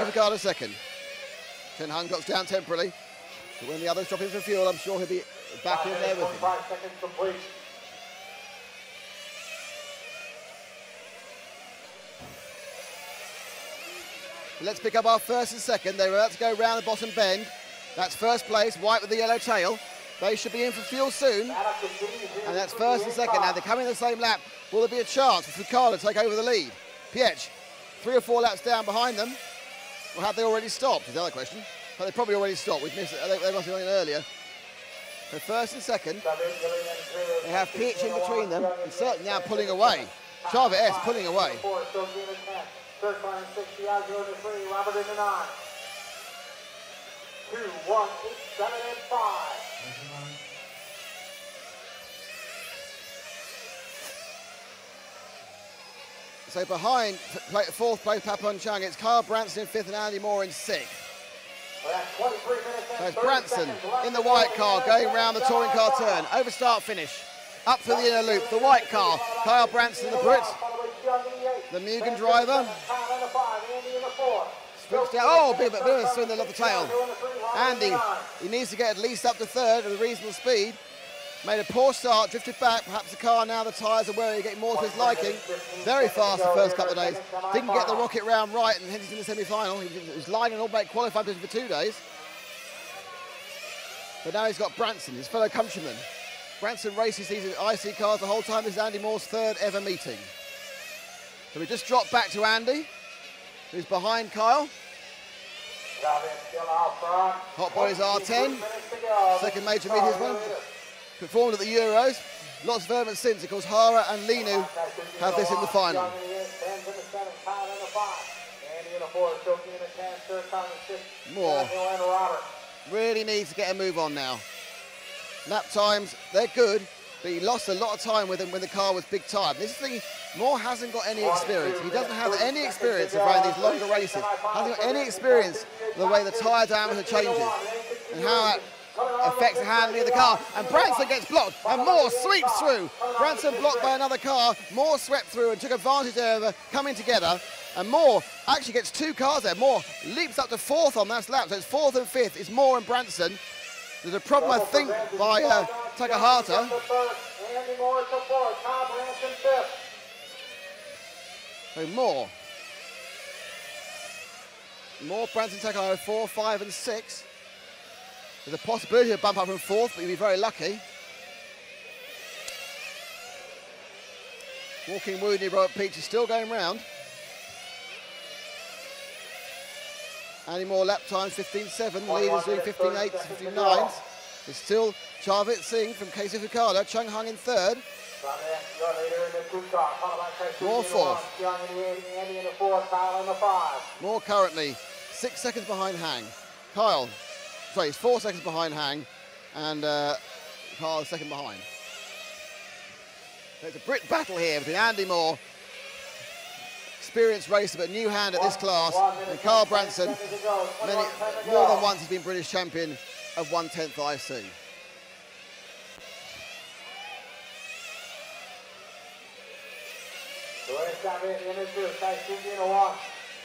Fukada second. Chen Hung drops down temporarily. But when the others drop in for fuel, I'm sure he'll be back in there with him. Let's pick up our first and second. They were about to go round the bottom bend. That's first place, white with the yellow tail. They should be in for fuel soon. And that's first and second. Now they're coming in the same lap. Will there be a chance for Fukada to take over the lead? Pietsch, 3 or 4 laps down behind them. Or have they already stopped? Is the other question. But they probably already stopped. We've missed it. They must be going earlier. So first and second. They have Pietsch in between them. And certainly now pulling away. Chavat S pulling away.
Third line 60 out, 0 to 3, Robert in the 9. 2, 1, 8, 7, and 5.
So behind fourth place Papon Chung, it's Carl Branson in 5th and Andy Moore in 6th. So it's Branson in the white car going around the touring car turn. Over start finish. Up through the inner loop. The white car. Kyle Branson, the Brit. The Mugen driver. Switched down. Oh, bit of a swing off the tail. Andy, he needs to get at least up to 3rd at a reasonable speed. Made a poor start, drifted back. Perhaps the car now, the tyres are where he getting more to his liking. Very fast the first couple of days. Didn't get the rocket round right and hence he's in the semi-final. He was lining all back qualified for 2 days. But now he's got Branson, his fellow countryman. Branson races these IC cars the whole time. This is Andy Moore's 3rd ever meeting. So we just dropped back to Andy, who's behind Kyle. Hot Boys R10, second major meet he's won. Performed at the Euros. Lots of elements since. Of course, Hara and Linu have this in the final. Moore really needs to get a move on now. Lap times, they're good, but he lost a lot of time with him when the car was big time. This thing, Moore hasn't got any experience. He doesn't have any experience of running these longer races. Hasn't got any experience of the way the tyre diameter changes and how that affects the handling of the car. And Branson gets blocked and Moore sweeps through. Branson blocked by another car. Moore swept through and took advantage of coming together. And Moore actually gets two cars there. Moore leaps up to fourth on that lap. So it's fourth and fifth. It's Moore and Branson. There's a problem, I think, by Takahata. So Moore, Branson, Takahata, 4, 5 and 6. There's a possibility of bump up from fourth, but you'll be very lucky. Walking Woody, Robert Peach is still going round. Any more lap times, 15.7. Leaders doing 15.8, 15.9. It's still Charvit Singh from Casey Fukada. Chung Hung in third. Moore fourth. Moore currently 6 seconds behind Hang. He's 4 seconds behind Hang, and Kyle is second behind. There's a Brit battle here between Andy Moore, experienced racer but new hand at this class, and Carl Branson, more than once has been British champion of 1/10 IC.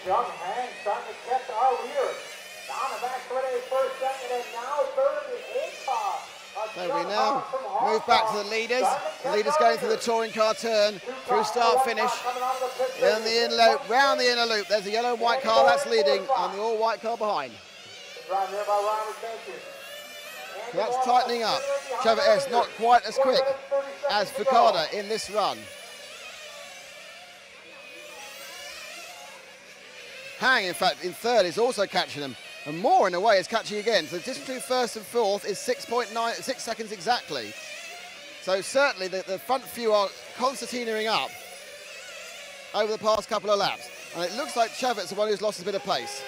Young Hang starting to catch our leader. Down the back for a first, second, and now third is IFMAR.
So we now move back to the leaders. The leaders going through the touring car turn, through start finish. In the in loop, round the inner loop. There's a yellow and white car that's leading, and the all white car behind. So that's tightening up. Trevor S not quite as quick as Fukada in this run. Hang, in fact, in third is also catching them. And Moore, in a way, is catching again. So the distance between first and fourth is 6 seconds exactly. So certainly the front few are concertinaing up over the past couple of laps. And it looks like Chavit's the one who's lost a bit of pace.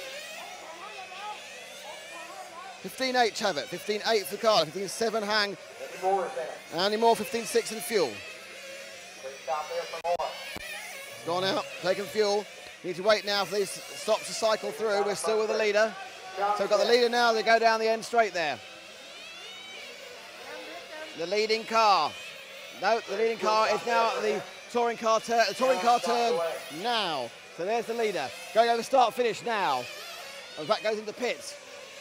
15.8 Chavit, 15.8 Fukada, 15.7 Hang. Andy Moore, 15.6 in fuel. It's gone out, taken fuel. Need to wait now for these stops to cycle through. We're still with the leader. So we've got the leader now. They go down the end straight there. The leading car. No, the leading car is now at the touring car turn. The touring car turn now. So there's the leader. Going over start finish now. And that goes into pits.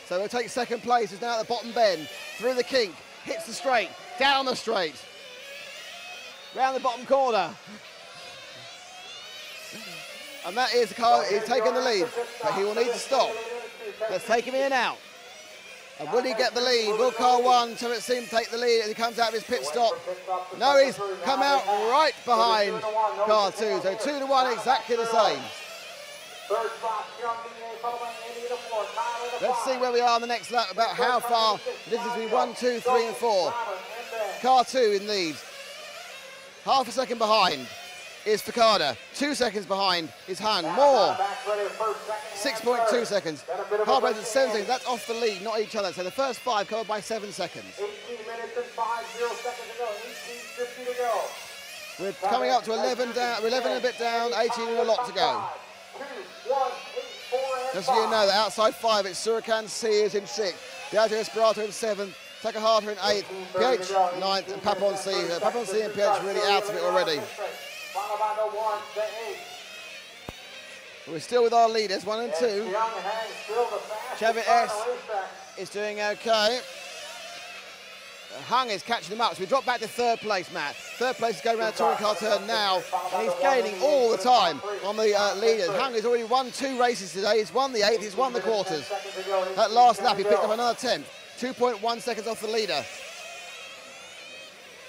So we'll take second place. Is now at the bottom bend. Through the kink. Hits the straight. Down the straight. Round the bottom corner. And that is the car, he's taking the lead, but he will need to stop. Let's take him in and out. And will he get the lead? Will car one, so it seems, take the lead as he comes out of his pit stop? No, he's come out right behind car two. So 2-1, exactly the same. Let's see where we are on the next lap, about how far this is between 1, 2, 3 and 4. Car two in lead. Half a second behind is Fukada. 2 seconds behind is Hang. Moore, 6.2 seconds. Carl Branson, 7 seconds. That's off the lead, not each other. So the first 5 covered by 7 seconds.
18 minutes and 50 seconds to go. 18:50 to go.
We're coming up to 11 down, 11 and a bit down, 18 and a lot to go. Just so you know, the outside 5, it's Surakan C is in 6th. Diageo Esperato in 7th. Takahata in 8th. PH 9th and Papon C. Papon C and PH really out of it already. We're still with our leaders, 1 and 2. Chavit S is doing okay. Hung is catching them up, so we drop back to third place, Matt. Third place is going around the touring car turn now, and he's gaining all the time on the leaders. Hung has already won 2 races today. He's won the 8th, he's won the quarters. That last lap, he picked up another 10th. 2.1 seconds off the leader.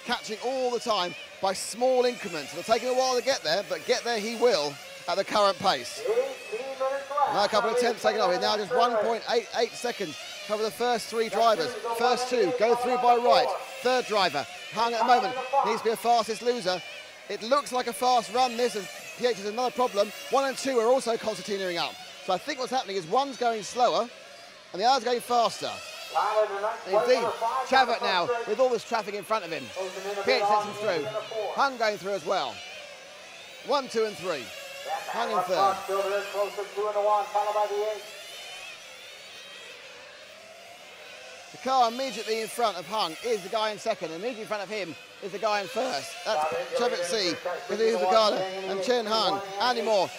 Catching all the time by small increments. It'll take him a while to get there, but get there he will. at the current pace. Now a couple of tenths taken off. It's now just 1.88 seconds. Cover the first 3 drivers. First 2 go through by right. Third driver, Hung at the moment, needs to be a fastest loser. It looks like a fast run, this, as PH is another problem. 1 and 2 are also concertinaing up. So I think what's happening is one's going slower and the other's going faster. Indeed, Chavert now, with all this traffic in front of him. PH lets him through. Hung going through as well. 1, 2 and 3. Hung in third. The car immediately in front of Hung is the guy in second. Immediately in front of him is the guy in first. That's Chavert C, Kazuya Fukada and Chen Hung. Andy Moore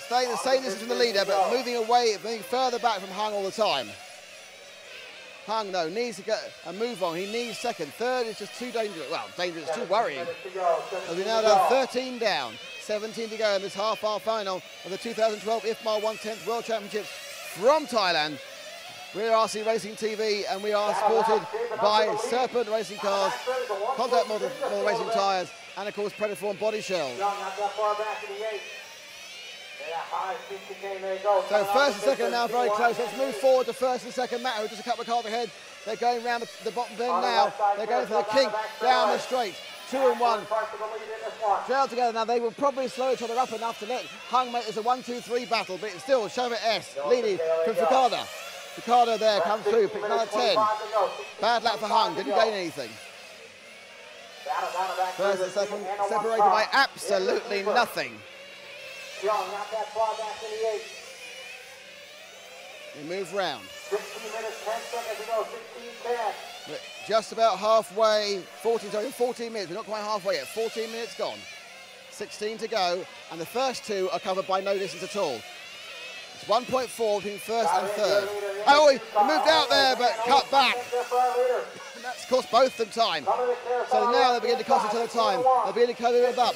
staying the same distance from the leader, but moving away, moving further back from Hung all the time. Hung, though, needs to get a move on. He needs second. Third is just too dangerous. Well, dangerous, too worrying. As we now down 13 down, 17 to go in this half-hour final of the 2012 IFMAR 1/10 World Championships from Thailand. We're RC Racing TV and we are supported by Serpent Racing Cars, Contact Model Racing Tyres, and of course Predaform Body Shells. So first and second are now very close. Let's move forward to first and second. Matt, just a couple of cars ahead. They're going around the bottom bend now. They're going for the kink down the straight. 2 and 1. Trail together now. They will probably slow each other up enough to let Hung make this a 1-2-3 battle, but it's still Chavert S leading from Fukada. Fukada there comes through, picks another 10. Bad lap for Hung, didn't gain anything. First and second separated by absolutely nothing. We move round.
16 minutes, 10 seconds to go, 16-10.
We're just about halfway, 14 minutes, we're not quite halfway yet, 14 minutes gone. 16 to go, and the first 2 are covered by no distance at all. It's 1.4 between first and third. Oh, he moved out there, but cut back. And that's cost both them time. So now they begin to cost each other time. They're beginning to cover it up.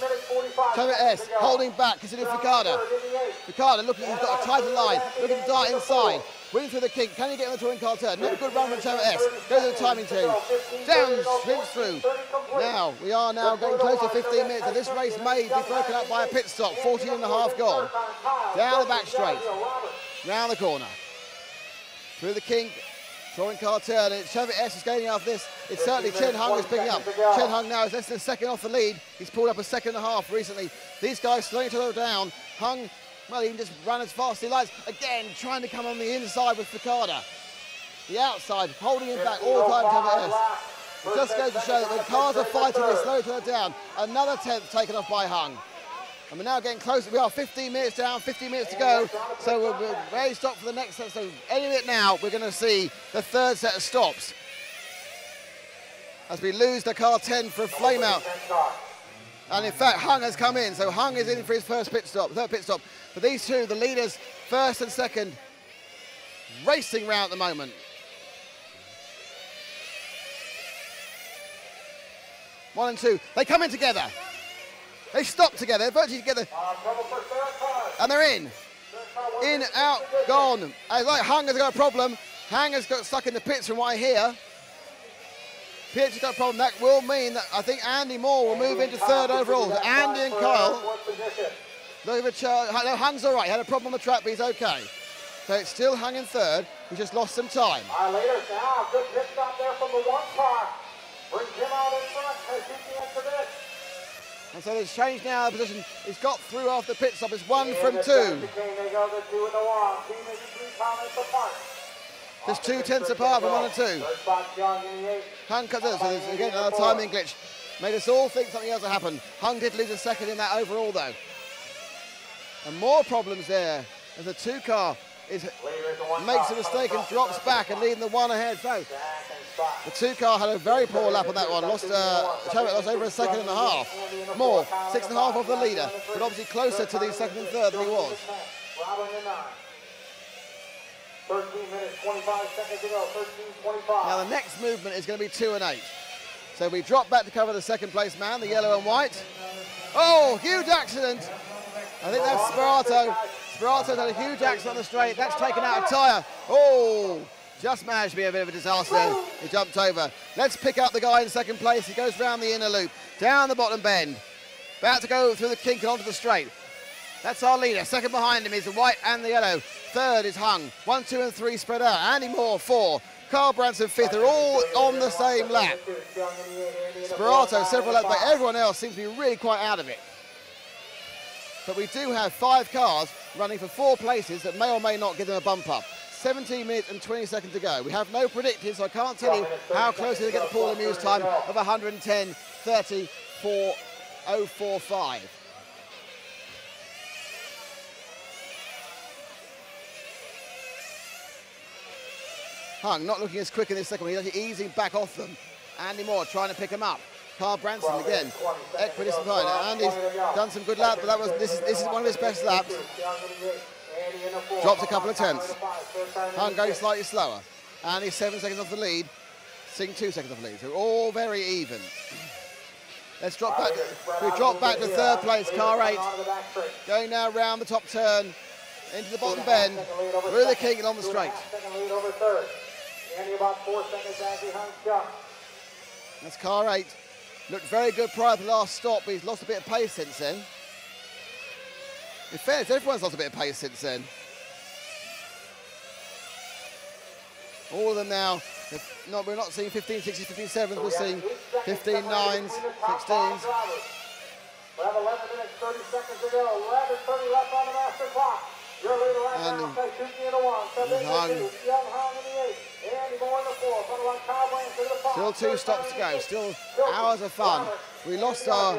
Chavert S holding back, considering Fukada. Fukada looking, he's got a tighter line, looking to dart inside. Winning through the kink, can he get on the touring car turn? Not a good run from Chavert S. Goes to the timing team. Down, spins through. Now, we are now getting close to 15 minutes, and this race may be broken up by a pit stop. 14 and a half gone. Down the back straight. Round the corner. Through the kink. Touring car turn. Chavert S is gaining off this. It's certainly Chen Hung is picking up. Chen Hung now is less than a second off the lead. He's pulled up a second and a half recently. These guys slowing each other down. Hung, well, he can just run as fast as he likes. Again, trying to come on the inside with Fukada. The outside, holding him back all the time, Chavert S. It just goes to show that when cars are fighting, they slow each other down. Another 10th taken off by Hung. And we're now getting closer. We are 15 minutes down, 15 minutes to go. So we're ready to stop for the next set. So any minute now, we're going to see the third set of stops. As we lose the car 10 for a flame out. And in fact, Hung has come in. So Hung is in for his first pit stop, third pit stop. But these two, the leaders, first and second, racing round at the moment. One and two, they come in together. They stop together, they're virtually together. And they're in. In, out, gone. It's like Hung has got a problem. Hung has got stuck in the pits from what I hear. PH has got a problem. That will mean that I think Andy Moore will move into third overall. So Andy and Kyle. Look at no, Hung's all right. He had a problem on the track, but he's okay. So it's still Hung in third. He just lost some time.
Later now, good pit stop there from the 1 car. Brings him out in front as he can commit.
And so there's changed now the position. He's got through after the pit stop. It's 1 from 2. Just 2 tenths apart from 1 and 2. Hung cuts it, so there's again another timing glitch. Made us all think something else had happened. Hung did lose a second in that overall though. And more problems there as the 2 car makes a mistake and drops back and leaving the 1 ahead. So the 2 car had a very poor lap on that one. Chavert lost over a second and a half. More, 6.5 off the leader, but obviously closer to the second and third than he was.
13 minutes, 25 seconds to go, 13:25.
Now the next movement is going to be 2 and 8. So we drop back to cover the second place man, the yellow and white. Oh, huge accident. I think that's Sperato. Sperato's had a huge accident on the straight. That's taken out a tyre. Oh, just managed to be a bit of a disaster. He jumped over. Let's pick up the guy in second place. He goes round the inner loop, down the bottom bend. About to go through the kink and onto the straight. That's our leader. Second behind him is the white and the yellow. Third is Hung. 1, 2, and 3 spread out. Andy Moore, 4. Carl Branson, 5th. They're all on the same lap. Sperato, several laps, but everyone else seems to be really quite out of it. But we do have 5 cars running for 4 places that may or may not give them a bump up. 17 minutes and 20 seconds to go. We have no predicted, so I can't tell you how close they get the Paul Lemieux time of 110.34.045. Hung not looking as quick in this second one. He's actually easing back off them. Andy Moore trying to pick him up. Carl Branson again. Equidistant behind. Andy's done some good laps, but this is one of his best laps. Drops a couple of tenths. Hung going slightly slower. Andy's 7 seconds off the lead. Sing 2 seconds off the lead. So all very even. Let's drop back. We drop back to 3rd place. Car 8 going now round the top turn into the bottom bend through the kink and on the straight. That's car 8. Looked very good prior to the last stop, but he's lost a bit of pace since then. In fairness, everyone's lost a bit of pace since then. All of them now, we're not seeing 15, 16, 15, 7s, we're seeing 15, 9s, 16s.
We have 11 minutes, 30 seconds to go. 11:30 left on the master clock. Your leader right now, Suzuki in the 1, Young Hung in the 8, Andy Moore in the 4, followed by Kyle Branson in the 5.
Still 2 stops to go, still hours of fun. We lost our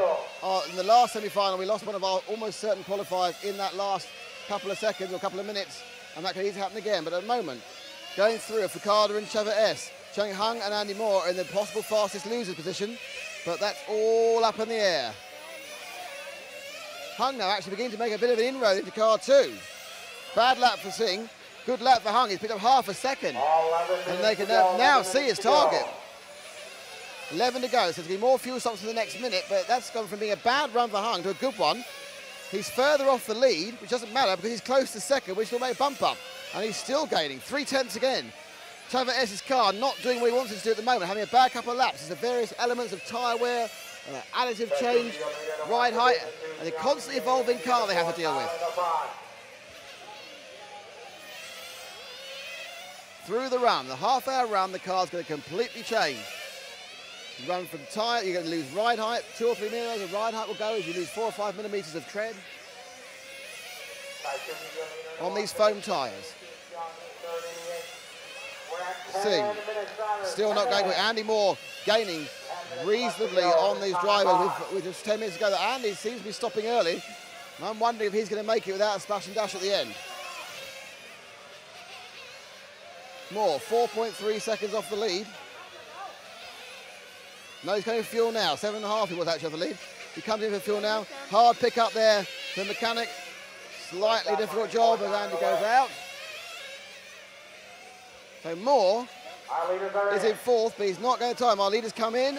in the last semi-final, we lost one of our almost certain qualifiers in that last couple of seconds or couple of minutes, and that could easily happen again. But at the moment, going through, Fukada and Trevor S. Cheng Hung and Andy Moore are in the possible fastest losers position, but that's all up in the air. Hung now actually beginning to make a bit of an inroad into car 2. Bad lap for Singh, good lap for Hung. He's picked up half a second. And they can now see his target. 11 to go, so there's going to be more fuel stops in the next minute, but that's gone from being a bad run for Hung to a good one. He's further off the lead, which doesn't matter because he's close to second, which will make a bump up. And he's still gaining, 3 tenths again. Trevor S's car not doing what he wants it to do at the moment, having a bad couple of laps. There's the various elements of tyre wear, additive change, ride height, and a constantly evolving car they have to deal with. Through the run, the half-hour run, the car's going to completely change. You run from tyre, you're going to lose ride height. 2 or 3 millimeters of ride height will go as you lose 4 or 5 millimeters of tread on these foam tyres. Singh still not going quick. Andy Moore gaining reasonably on these drivers with just 10 minutes to go. Andy seems to be stopping early. And I'm wondering if he's going to make it without a splash and dash at the end. Moore, 4.3 seconds off the lead. No, he's going for fuel now. 7.5 he was actually off the lead. He comes in for fuel now. Hard pick up there. The mechanic, slightly difficult job as Andy goes out. So Moore is in 4th, but he's not going to time. Our leaders come in.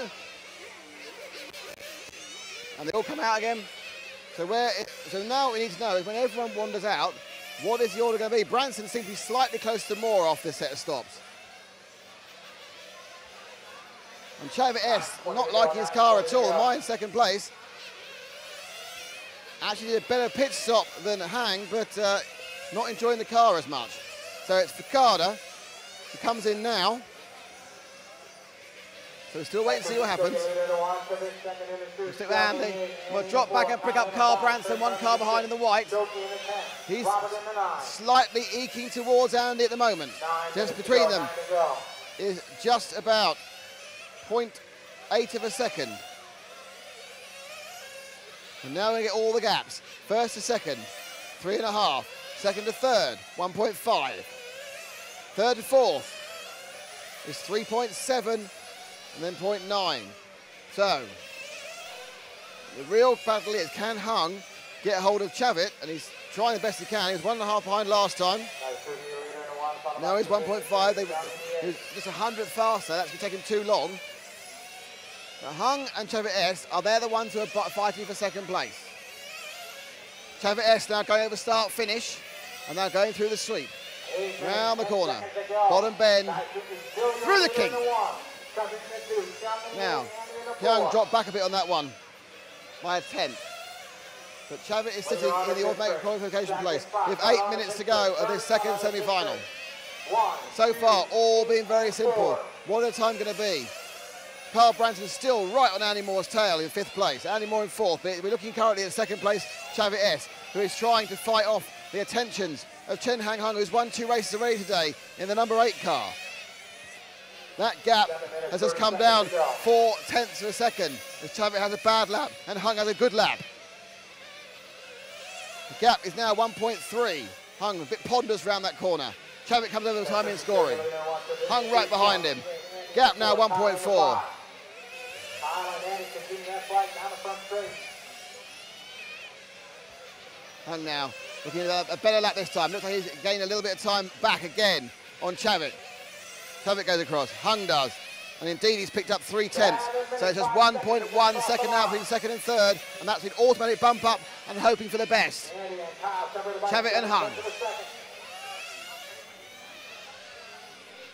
And they all come out again. So now what we need to know is when everyone wanders out, what is the order going to be? Branson seems to be slightly close to Moore off this set of stops. And Chaver S not liking his car at all. Mine 2nd place. Actually did a better pit stop than Hang, but not enjoying the car as much. So it's Fukada who comes in now. So we'll still wait and see what happens. We'll stick with Andy. We'll drop back and pick up Carl Branson, 1 car behind in the white. He's slightly eking towards Andy at the moment. Just between them is just about 0.8 of a second. And now we get all the gaps. 1st to 2nd, 3.5. 2nd to 3rd, 1.5. 3rd to 4th is 3.7 and then 0.9. So the real battle is, can Hung get hold of Chavit? And he's trying the best he can. He was 1.5 behind last time. Now he's 1.5. He was just 100th faster. That's going to take him too long. Now Hung and Chavit S are they're the ones who are fighting for 2nd place. Chavit S now going over start finish and now going through the sweep. Round the corner. Bottom bend. Through the kink. Now, Young dropped back a bit on that one by a 10th. But Chavit is sitting in the automatic qualification place with 8 minutes to go of this second semi-final. So far, all been very simple. What is the time going to be? Carl Branson still right on Andy Moore's tail in 5th place. Andy Moore in 4th. But we're looking currently at 2nd place, Chavit S, who is trying to fight off the attentions of Chen Hang Hung, who's won 2 races already today in the number 8 car. That gap has just come down 0.4 of a second as Chavit has a bad lap and Hung has a good lap. The gap is now 1.3. Hung a bit ponderous around that corner. Chavit comes over the timing and scoring. Hung right behind him. Gap now 1.4. Hung now looking at a better lap this time. Looks like he's gained a little bit of time back again on Chavit. Chavit goes across. Hung does. And indeed he's picked up 0.3. So it's just 1.1 second now between 2nd and 3rd. And that's an automatic bump up and hoping for the best. Chavit and Hung.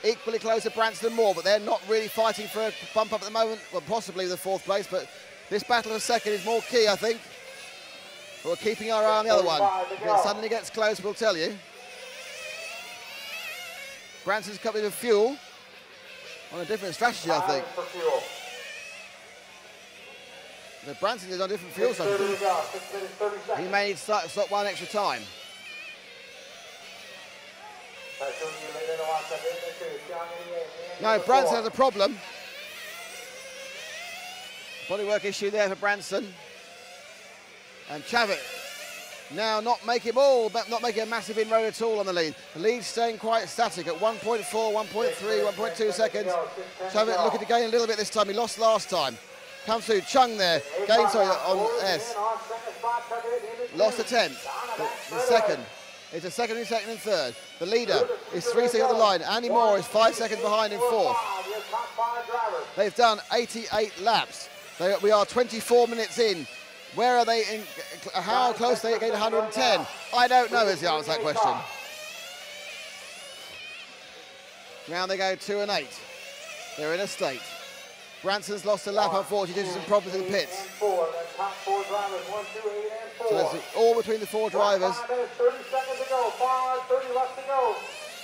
Equally close to Branson and Moore, but they're not really fighting for a bump up at the moment. Well, possibly the 4th place, but this battle of 2nd is more key, I think. But we're keeping our eye on the other one. If it suddenly gets close, we'll tell you. Branson's coming with fuel on a different strategy, I think. But Branson is on a different fuel strategy. He may need to stop one extra time. No, Branson has a problem. Bodywork issue there for Branson. And Chavit now not making a massive inroad at all on the lead. The lead staying quite static at 1.4, 1.3, 1.2 seconds. Chavit looking to gain a little bit this time. He lost last time. Comes through Chung there. Gains on S. Lost a 10th. The second. It's a second and 3rd. The leader is 3 seconds on the line. Andy Moore is 5 seconds behind in 4th. They've done 88 laps. We are 24 minutes in. Where are they in? How close are they getting 110? I don't know is the answer to that question. Now they go 2 and 8. They're in a state. Branson's lost a lap, unfortunately, due to some problems in the pits. So it's all between the 4 drivers.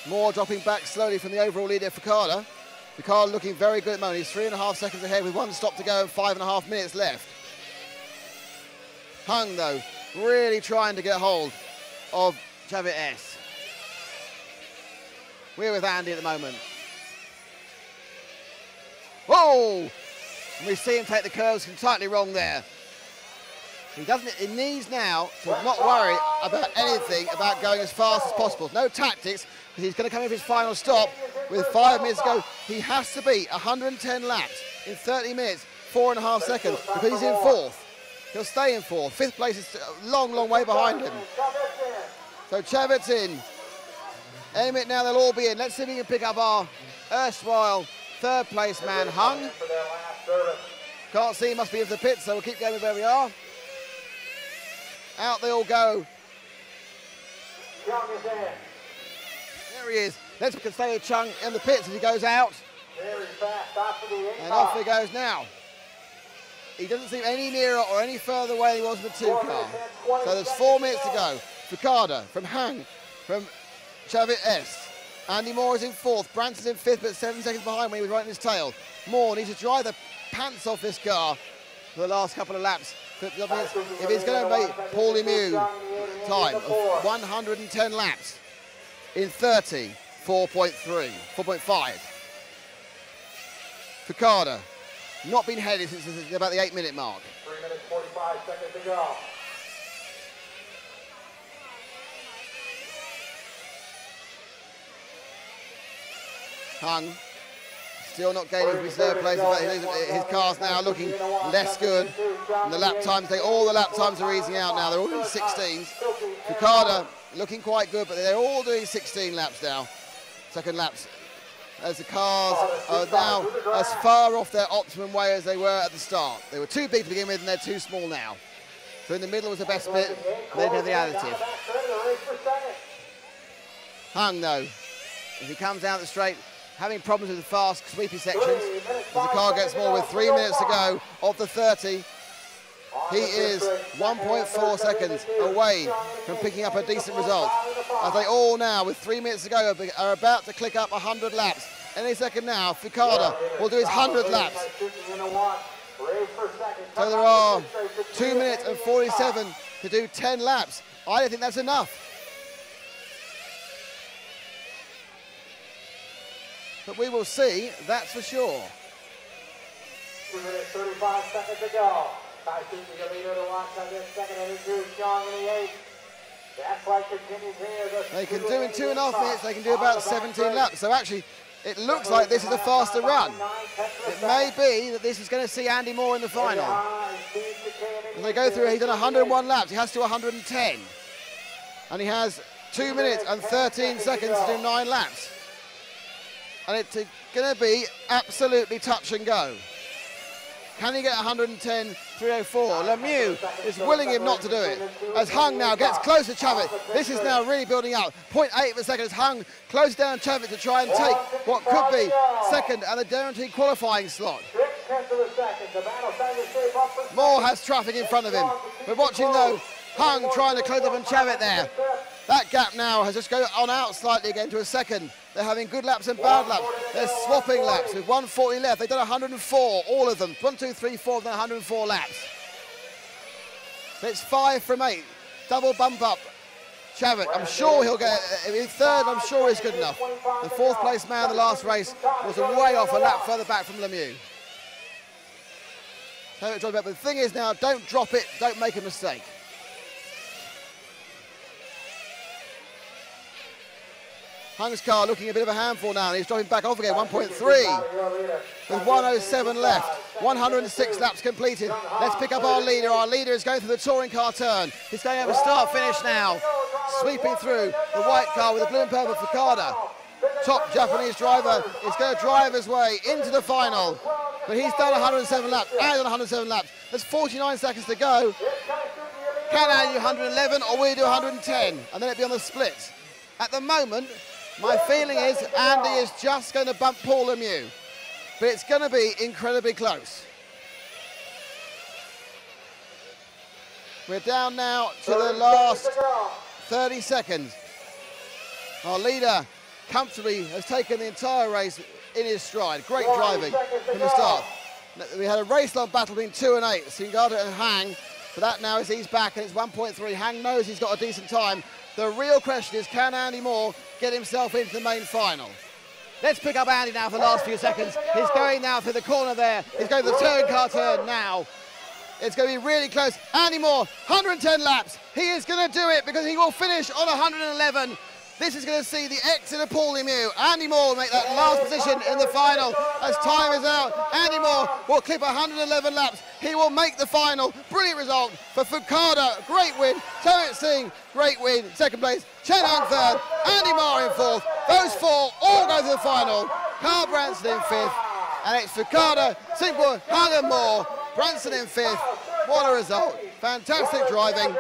Moore dropping back slowly from the overall leader, Ficada. Ficada looking very good at the moment. He's 3.5 seconds ahead with 1 stop to go and 5.5 minutes left. Hung, though, really trying to get hold of Chavit S. We're with Andy at the moment. Whoa! And we see him take the curves tightly wrong there. He needs now to not worry about anything about going as fast as possible. No tactics, because he's going to come in for his final stop with 5 minutes to go. He has to beat 110 laps in 30 minutes, 4.5 seconds, because he's in 4th. He'll stay in 4th. 5th place is a long, long way behind him. So Chavit's in. Any minute now they'll all be in. Let's see if we can pick up our erstwhile 3rd place man, Hung. Can't see, must be in the pits, so we'll keep going with where we are. Out they all go. There he is. Let's stay with Chung in the pits as he goes out. And off he goes now. He doesn't seem any nearer or any further away than he was with the 2 car. So there's 4 minutes to go. Ficada from Hang, from Chavit S. Andy Moore is in 4th. Branson's in 5th, but 7 seconds behind when he was right in his tail. Moore needs to drive the pants off this car for the last couple of laps. If he's going to make Paul Lemieux time of 110 laps in 30, 4.5. Ficada, not been headed since about the 8-minute mark.
3 minutes, 45 seconds to go.
Hung, still not gaining from his 3rd place. In fact, his car's now looking less good. And the lap times, all the lap times are easing out now. They're all in 16s. Ficada looking quite good, but they're all doing 16 laps now. Second laps. As the cars are now as far off their optimum way as they were at the start. They were too big to begin with and they're too small now. So in the middle was the best bit, and then the additive. Hung, though, as he comes down the straight, having problems with the fast, sweepy sections. As the car gets more with 3 minutes to go of the 30. He is 1.4 seconds away from picking up a decent result. As they all now, with 3 minutes to go, are about to click up 100 laps. Any second now, Fukada will do his 100 laps. So there are 2 minutes and 47 to do 10 laps. I don't think that's enough. But we will see, that's for sure.
2 minutes, 35 seconds to go. Tyson, the leader to watch on this second, and it's Young in the 8th. That fight continues here.
They can do in 2.5 minutes, they can do about 17 laps. So actually, it looks like this is a faster run. It may be that this is going to see Andy Moore in the final. As they go through, he's done 101 laps, he has to 110. And he has 2 minutes and 13 seconds to do 9 laps. And it's going to be absolutely touch and go. Can he get 110, 304? Lemieux is willing him not to do it. As Hung now gets close to Chavit. This is now really building up. 0.8 of a second as Hung close down Chavit to try and take what could be second and a guaranteed qualifying slot. Moore has traffic in front of him. We're watching though, Hung trying to close up on Chavit there. That gap now has just gone on out slightly again to a second. They're having good laps and bad laps. They're swapping laps with 140 left. They've done 104, all of them. 1, 2, 3, 4 of them, 104 laps. But it's 5 from 8. Double bump up. Chavit, I'm sure he'll get, in third, I'm sure he's good enough. The 4th place man in the last race was way off a lap further back from Lemieux. But the thing is now, don't drop it, don't make a mistake. Hung's car looking a bit of a handful now, and he's dropping back off again, 1.3. With 107 left, 106 laps completed. Let's pick up our leader. Our leader is going through the touring car turn. He's going over start-finish now, sweeping through the white car with the blue and purple Fukada. Top Japanese driver is going to drive his way into the final. But he's done 107 laps, and done 107 laps. There's 49 seconds to go. Can I do 111 or will he do 110? And then it'll be on the splits. At the moment, my feeling is Andy is just going to bump Paul Lemieux, but it's going to be incredibly close. We're down now to the last 30 seconds. Our leader comfortably has taken the entire race in his stride. Great driving from the start. We had a race-long battle between 2 and 8, Singata and Hang, but that now is he's back and it's 1.3. Hang knows he's got a decent time. The real question is, can Andy Moore get himself into the main final? Let's pick up Andy now for the last few seconds. He's going now through the corner there. He's going to the touring car turn now. It's going to be really close. Andy Moore, 110 laps. He is going to do it because he will finish on 111. This is going to see the exit of Paul Lemieux. Andy Moore will make that last position in the final. As time is out, Andy Moore will clip 111 laps. He will make the final. Brilliant result for Fukada. Great win. Tarit Singh, great win. Second place. Chen Hung third. Andy Moore in 4th. Those 4 all go to the final. Carl Branson in 5th. And it's Fukada, Singapore, Hung and Moore. Branson in 5th. What a result. Fantastic driving.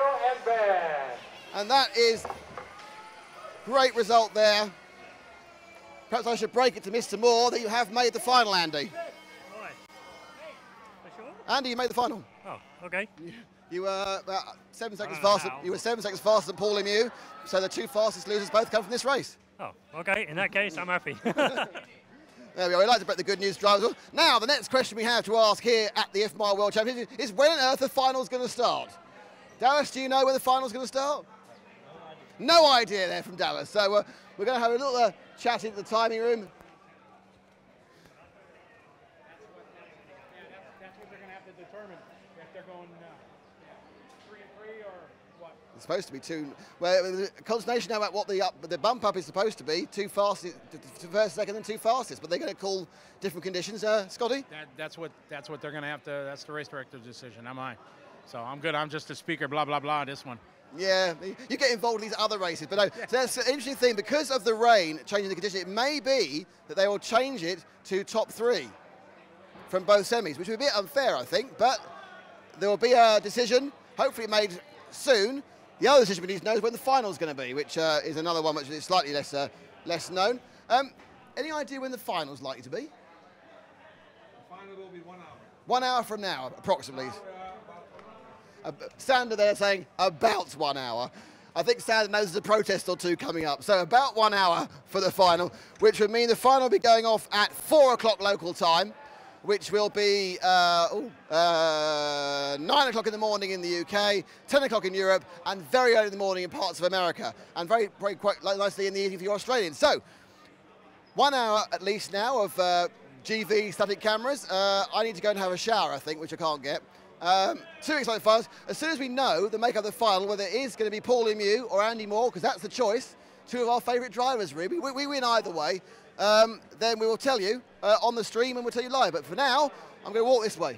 And that is great result there. Perhaps I should break it to Mr. Moore that you have made the final, Andy.
All right. For sure?
Andy, you made the final.
Oh, okay.
You were about 7 seconds faster. You were 7 seconds faster than Paul Lemieux. So the 2 fastest losers both come from this race.
Oh, okay. In that case, I'm happy.
There we are. We'd like to break the good news drivers. Now, the next question we have to ask here at the IFMAR World Championship is when on earth the final's going to start? Dallas, do you know when the final's going to start? No idea there from Dallas. So we're going to have a little chat into the timing room.
That's what they're going to have to determine if they're going 3 and 3 or what.
It's supposed to be 2. Well, the consternation now about what the bump up is supposed to be. 2 fastest, first, second, and 2 fastest. But they're going to call different conditions. Scotty?
That's what they're going to have to. That's the race director's decision, not mine. So I'm good. I'm just a speaker. Blah blah blah. This one.
Yeah, you get involved in these other races, but no, so that's an interesting thing. Because of the rain changing the condition, it may be that they will change it to top 3 from both semis, which would be a bit unfair, I think, but there will be a decision, hopefully made soon. The other decision we need to know is when the final's going to be, which is another one which is slightly less known. Any idea when the final's likely to be?
The final will be 1 hour.
1 hour from now, approximately. Sander there saying about 1 hour. I think Sander knows there's a protest or two coming up. So about 1 hour for the final, which would mean the final will be going off at 4 o'clock local time, which will be 9 o'clock in the morning in the UK, 10 o'clock in Europe, and very early in the morning in parts of America, and very quite nicely in the evening for you Australians. So 1 hour at least now of GV static cameras. I need to go and have a shower, I think, which I can't get. 2 exciting finals. As soon as we know the makeup of the final, whether it is going to be Paul Lemieux or Andy Moore, because that's the choice, two of our favourite drivers, really. We win either way. Then we will tell you on the stream and we'll tell you live. But for now, I'm going to walk this way.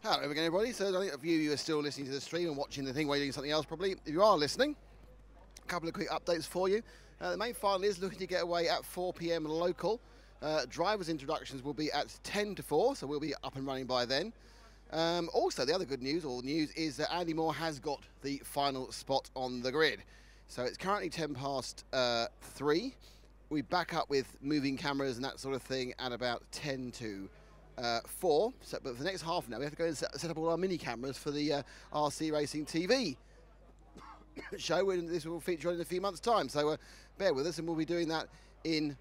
Hello again, everybody. So I think a few of you are still listening to the stream and watching the thing while you're doing something else, probably. If you are listening, a couple of quick updates for you. The main final is looking to get away at 4 p.m. local. Drivers' introductions will be at 10 to 4, so we'll be up and running by then. Also, the other good news, is that Andy Moore has got the final spot on the grid. So it's currently 10 past 3. We back up with moving cameras and that sort of thing at about 10 to 4. So, but for the next half an hour, we have to go and set up all our mini cameras for the RC Racing TV show, and this will feature on in a few months' time. So bear with us, and we'll be doing that in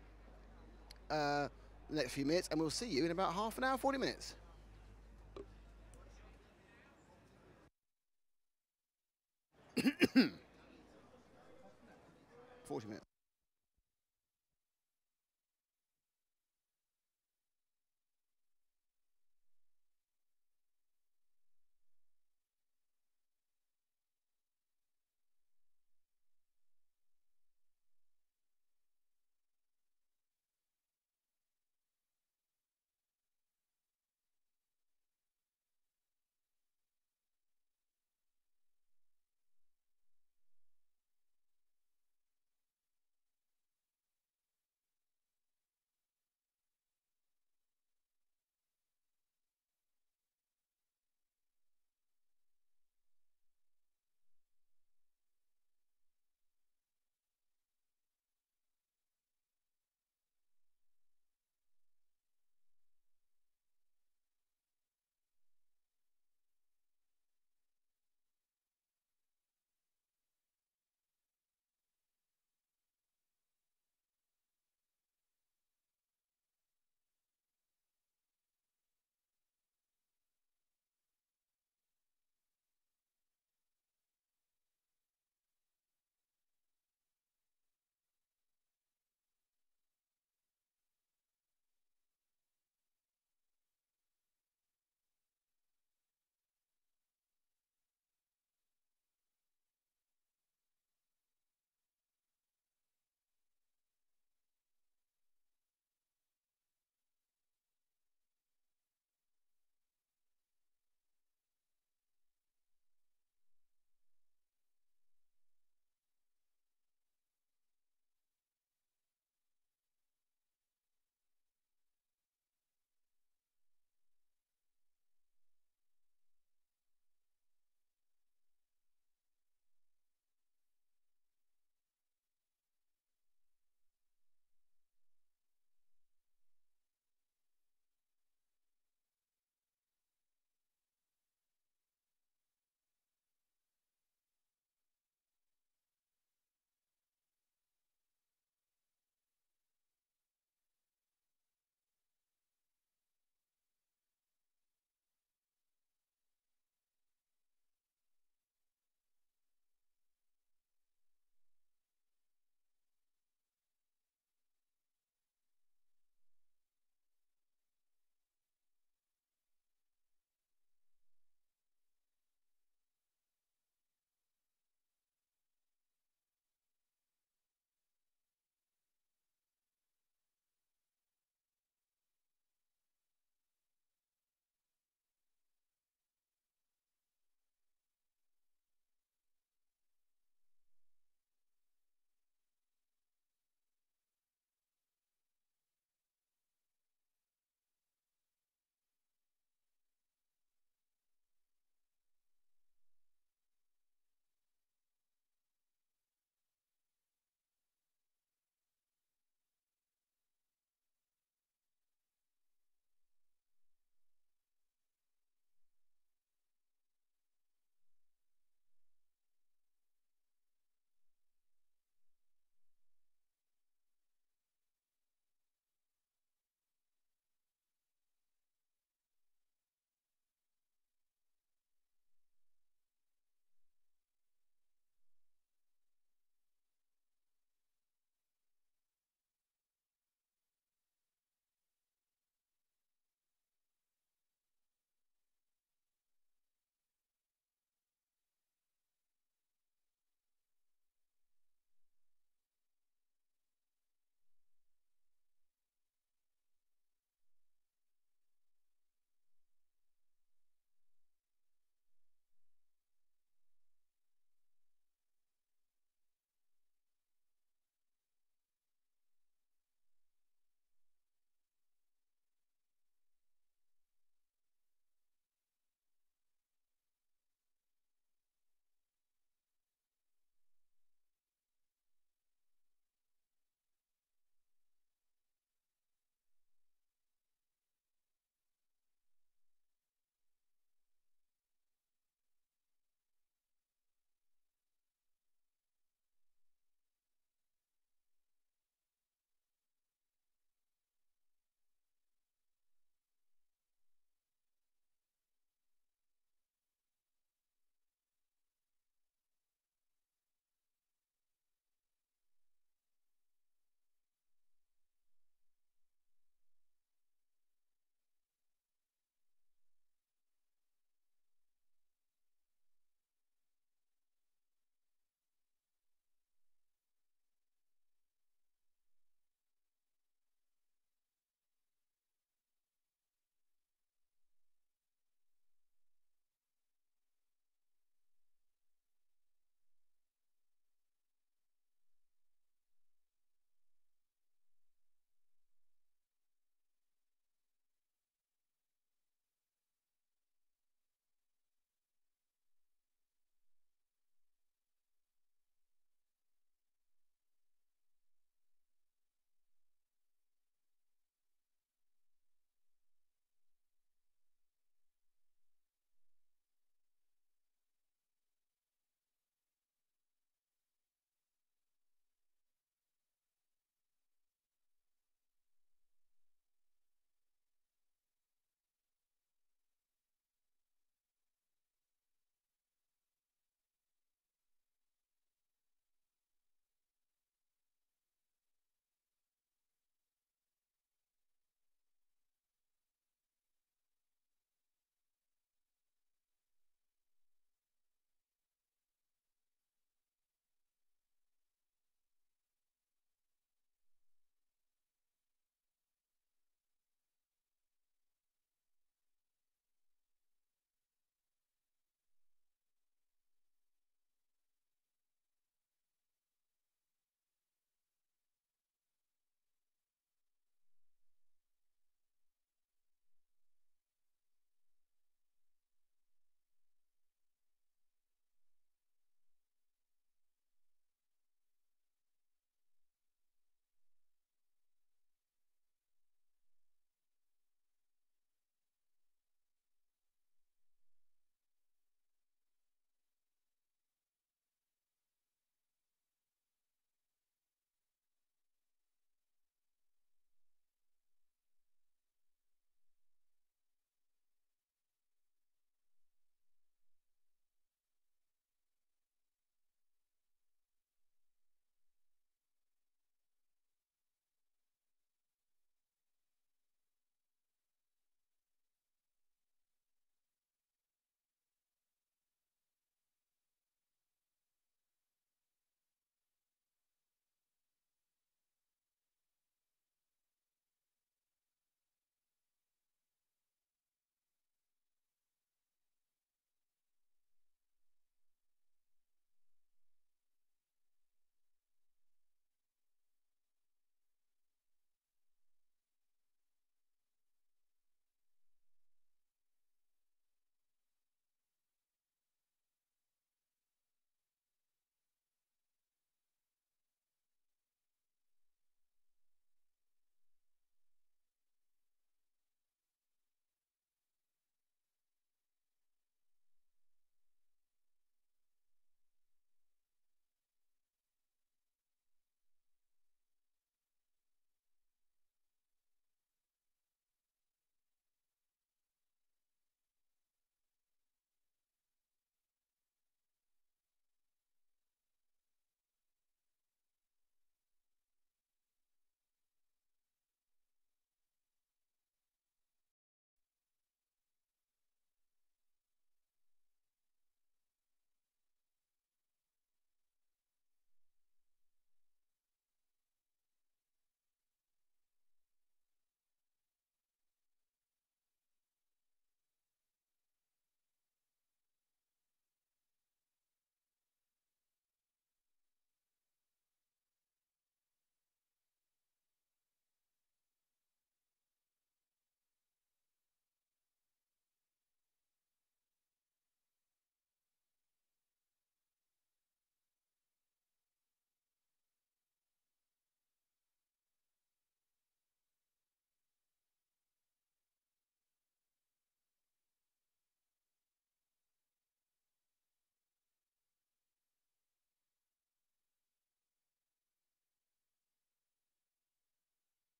the next few minutes, and we'll see you in about half an hour, 40 minutes. minutes.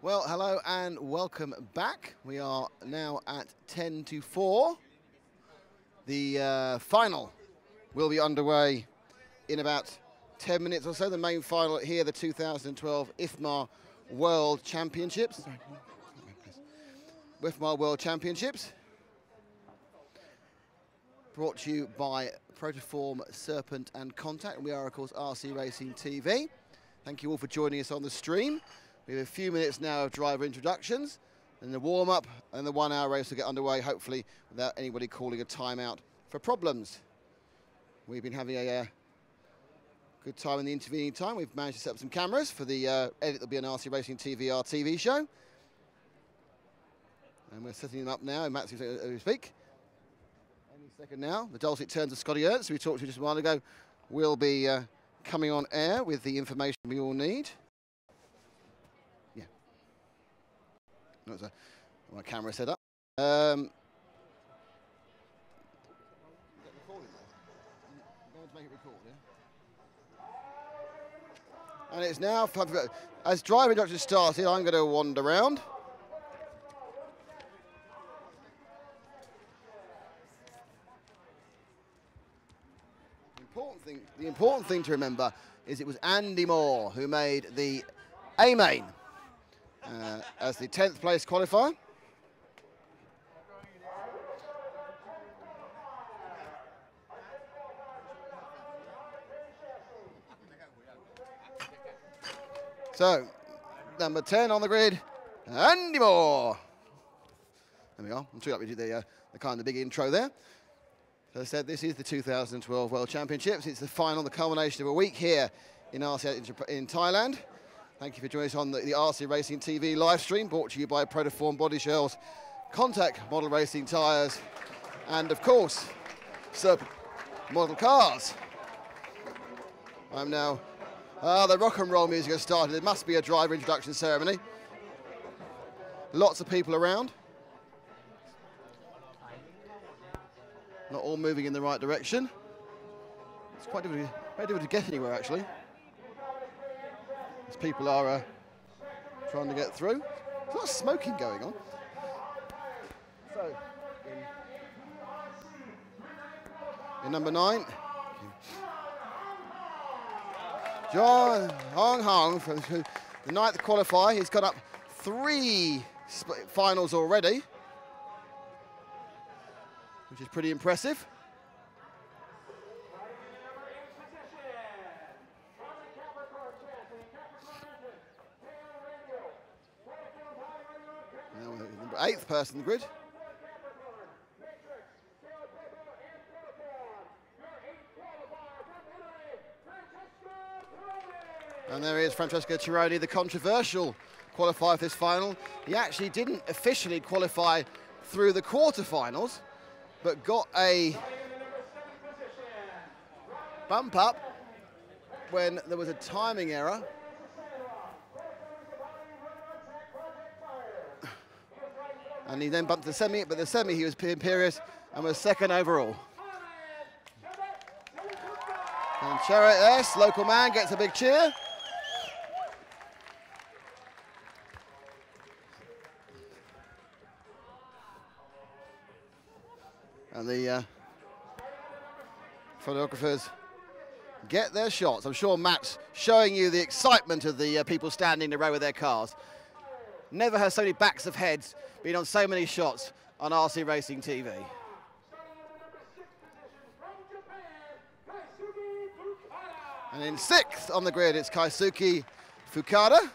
Well, hello and welcome back. We are now at 10 to 4. The final will be underway in about 10 minutes or so. The main final here, the 2012 IFMAR World Championships. IFMAR World Championships. Brought to you by Protoform, Serpent and Contact. And we are, of course, RC Racing TV. Thank you all for joining us on the stream. We have a few minutes now of driver introductions, and the warm-up, and the 1 hour race will get underway, hopefully, without anybody calling a timeout for problems. We've been having a good time in the intervening time. We've managed to set up some cameras for the edit that'll be an RC Racing TV, our TV show. And we're setting them up now, and Matt's as we speak. Any second now, the dulcet tones of Scotty Ernst, who we talked to just a while ago, will be coming on air with the information we all need. That's my camera set up. And it's now, as driver introduction started, I'm going to wander around. The important thing to remember is it was Andy Moore who made the A-main. As the 10th place qualifier. So, number 10 on the grid, Andy Moore. There we are. I'm sure we did the kind of big intro there. So as I said, this is the 2012 World Championships. It's the final, the culmination of a week here in RC in Thailand. Thank you for joining us on the RC Racing TV live stream, brought to you by Protoform Body Shells, Contact Model Racing Tyres, and of course, Serpent Model Cars. I'm now, the rock and roll music has started. There must be a driver introduction ceremony. Lots of people around. Not all moving in the right direction. It's quite difficult to get anywhere, actually. As people are trying to get through. There's a lot of smoking going on. So, in number 9, John Hong Hong from the 9th qualifier. He's got up 3 finals already, which is pretty impressive. Number 8th person in the grid. And there is Francesco Tironi, the controversial qualifier for this final. He actually didn't officially qualify through the quarterfinals, but got a bump up when there was a timing error. And he then bumped the semi, but the semi he was imperious and was 2nd overall. And Chariot S, local man, gets a big cheer. And the photographers get their shots. I'm sure Matt's showing you the excitement of the people standing in the row with their cars. Never has so many backs of heads been on so many shots on RC Racing TV. And in 6th on the grid, it's Kaisuke Fukada.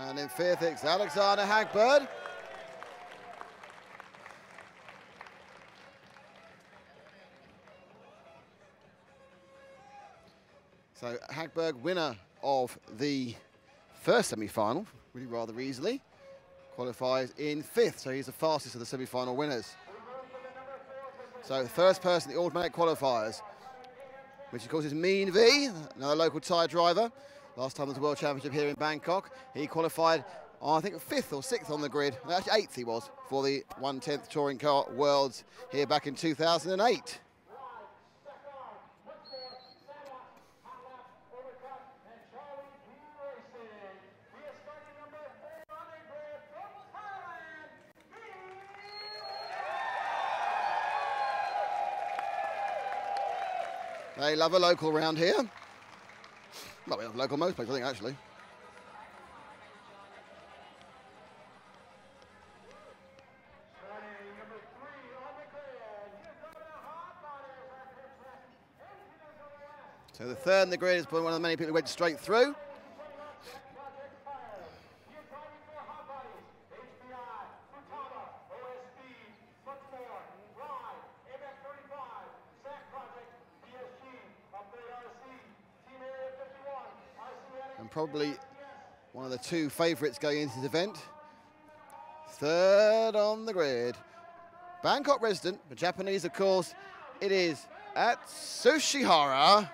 And in 5th, it's Alexander Hagbird. So Hagberg, winner of the first semi-final, really rather easily, qualifies in 5th, so he's the fastest of the semi-final winners. So the first person, the automatic qualifiers, which of course is Mean V, another local Thai driver. Last time was the World Championship here in Bangkok. He qualified, I think, 5th or 6th on the grid. No, actually 8th he was for the 1/10th Touring Car Worlds here back in 2008. They love a local round here. Well, we have local most places, I think, actually. So the third in the grid is one of the many people who went straight through. And probably one of the 2 favourites going into this event. Third on the grid. Bangkok resident, but Japanese, of course, it is Atsushihara.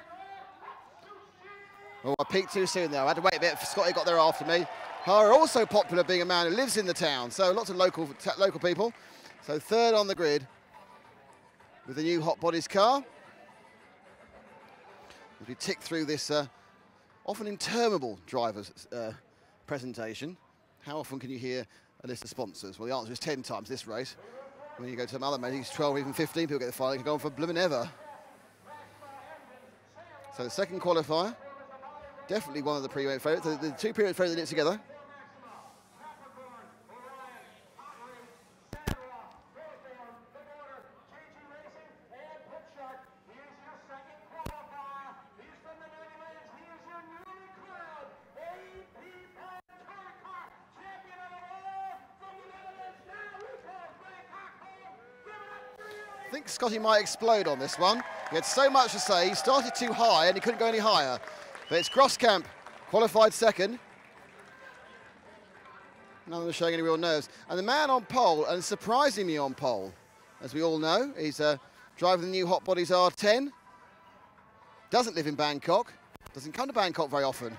Oh, I peaked too soon there. I had to wait a bit. Scotty got there after me. Hara also popular being a man who lives in the town, so lots of local people. So third on the grid with the new Hot Bodies car. As we tick through this often interminable driver's presentation, how often can you hear a list of sponsors? Well, the answer is 10 times this race. When you go to some other meetings, 12 or even 15 people get the final. It can go on for blooming ever. So the second qualifier, definitely one of the pre-event favourites. The 2 pre-event favourites did it together. I think Scotty might explode on this one. He had so much to say. He started too high and he couldn't go any higher. But it's Groskamp, qualified second. None of them showing any real nerves. And the man on pole, and surprisingly on pole, as we all know, he's driving the new Hot Bodies R10. Doesn't live in Bangkok. Doesn't come to Bangkok very often.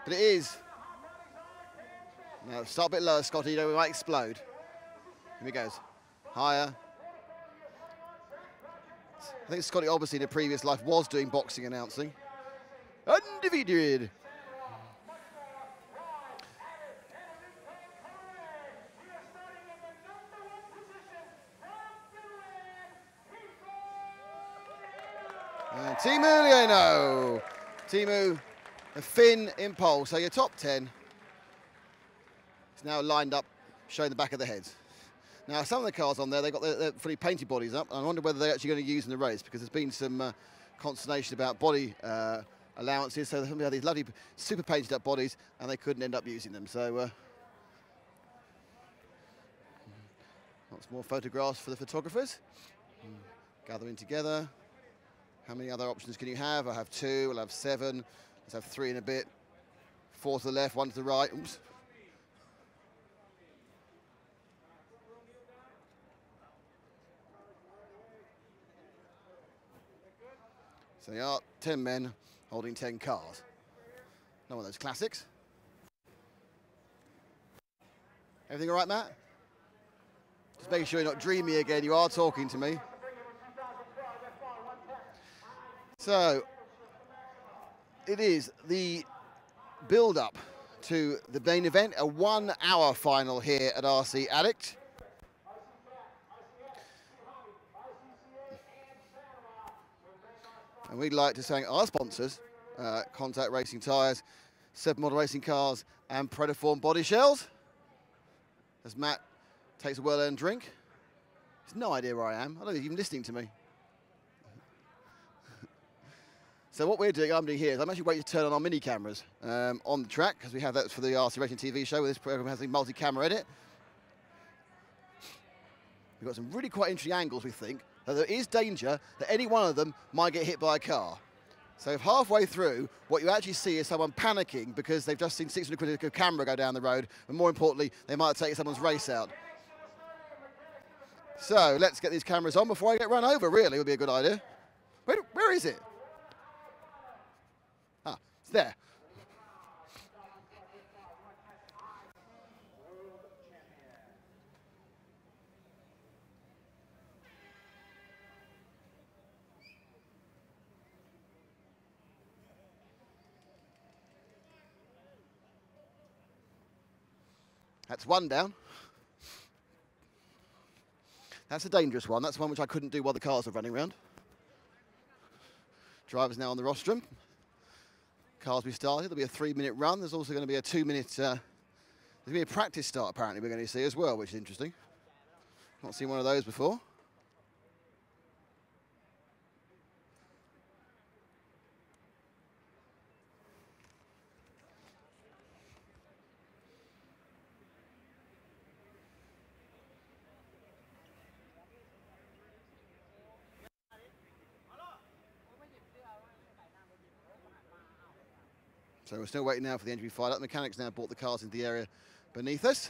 But it is. Now, start a bit lower, Scotty. You know we might explode. Here he goes. Higher. I think Scotty obviously in a previous life was doing boxing announcing. Undefeated. And Timu Lieno. Timu, a Finn in pole. So your top 10 is now lined up, showing the back of the heads. Now, some of the cars on there, they've got their fully painted bodies up. And I wonder whether they're actually going to use in the race, because there's been some consternation about body allowances. So they had these lovely, super painted up bodies, and they couldn't end up using them. So lots more photographs for the photographers. Gathering together. How many other options can you have? I have 2, I'll have 7. Let's have 3 in a bit. 4 to the left, 1 to the right. Oops. So they are 10 men holding 10 cars. Not one of those classics. Everything all right, Matt? Just making sure you're not dreamy again. You are talking to me. So it is the build-up to the main event, a 1-hour final here at RC Addict. And we'd like to thank our sponsors, Contact Racing Tyres, 7 Model Racing Cars, and Predaform Body Shells. As Matt takes a well-earned drink. He's no idea where I am. I don't think he's even listening to me. So what we're doing, I'm doing here, is I'm actually waiting to turn on our mini cameras on the track, because we have that for the RC Racing TV show, where this program has a multi-camera edit. We've got some really quite interesting angles, we think. That there is danger that any one of them might get hit by a car. So halfway through, what you actually see is someone panicking because they've just seen 600 quid of camera go down the road, and more importantly, they might have taken someone's race out. So let's get these cameras on before I get run over, really, would be a good idea. Where is it? Ah, it's there. That's one down. That's a dangerous one. That's one which I couldn't do while the cars were running around. Driver's now on the rostrum. Cars will be started. There'll be a 3-minute run. There's also going to be a 2-minute... there's going to be a practice start, apparently, we're going to see as well, which is interesting. Not seen one of those before. So we're still waiting now for the engine to be fired up. The mechanics now brought the cars into the area beneath us.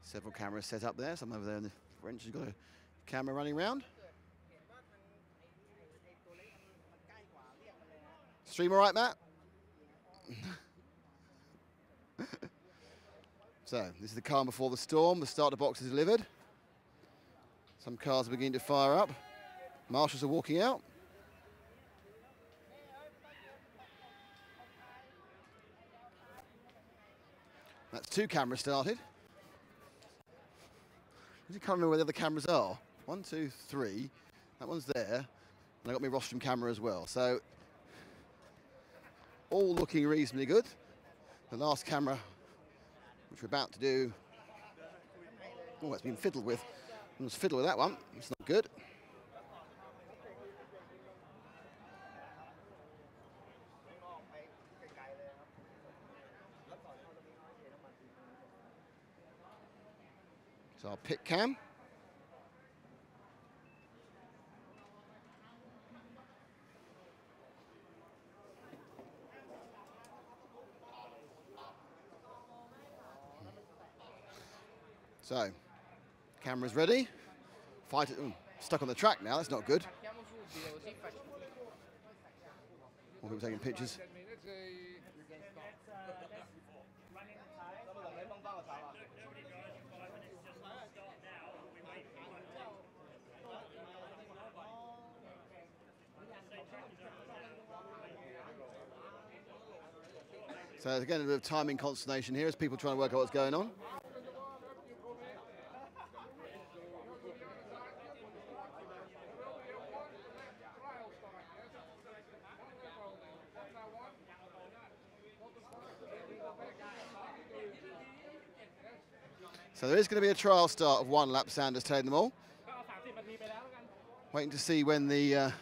Several cameras set up there. Some over there in the wrench has got a camera running around. Stream all right, Matt? So this is the calm before the storm. The starter box is delivered. Some cars are beginning to fire up. Marshals are walking out. That's 2 cameras started. I can't remember where the other cameras are. 1, 2, 3. That one's there. And I got my rostrum camera as well. So all looking reasonably good. The last camera, which we're about to do. Oh, it's been fiddled with. Let's fiddle with that one. It's not good. So our pit cam. So, camera's ready. Fight it. Ooh, stuck on the track now, that's not good. More people taking pictures. So again, a bit of timing consternation here as people trying to work out what's going on. So there is going to be a trial start of 1 lap, Sanders telling them all. Waiting to see when the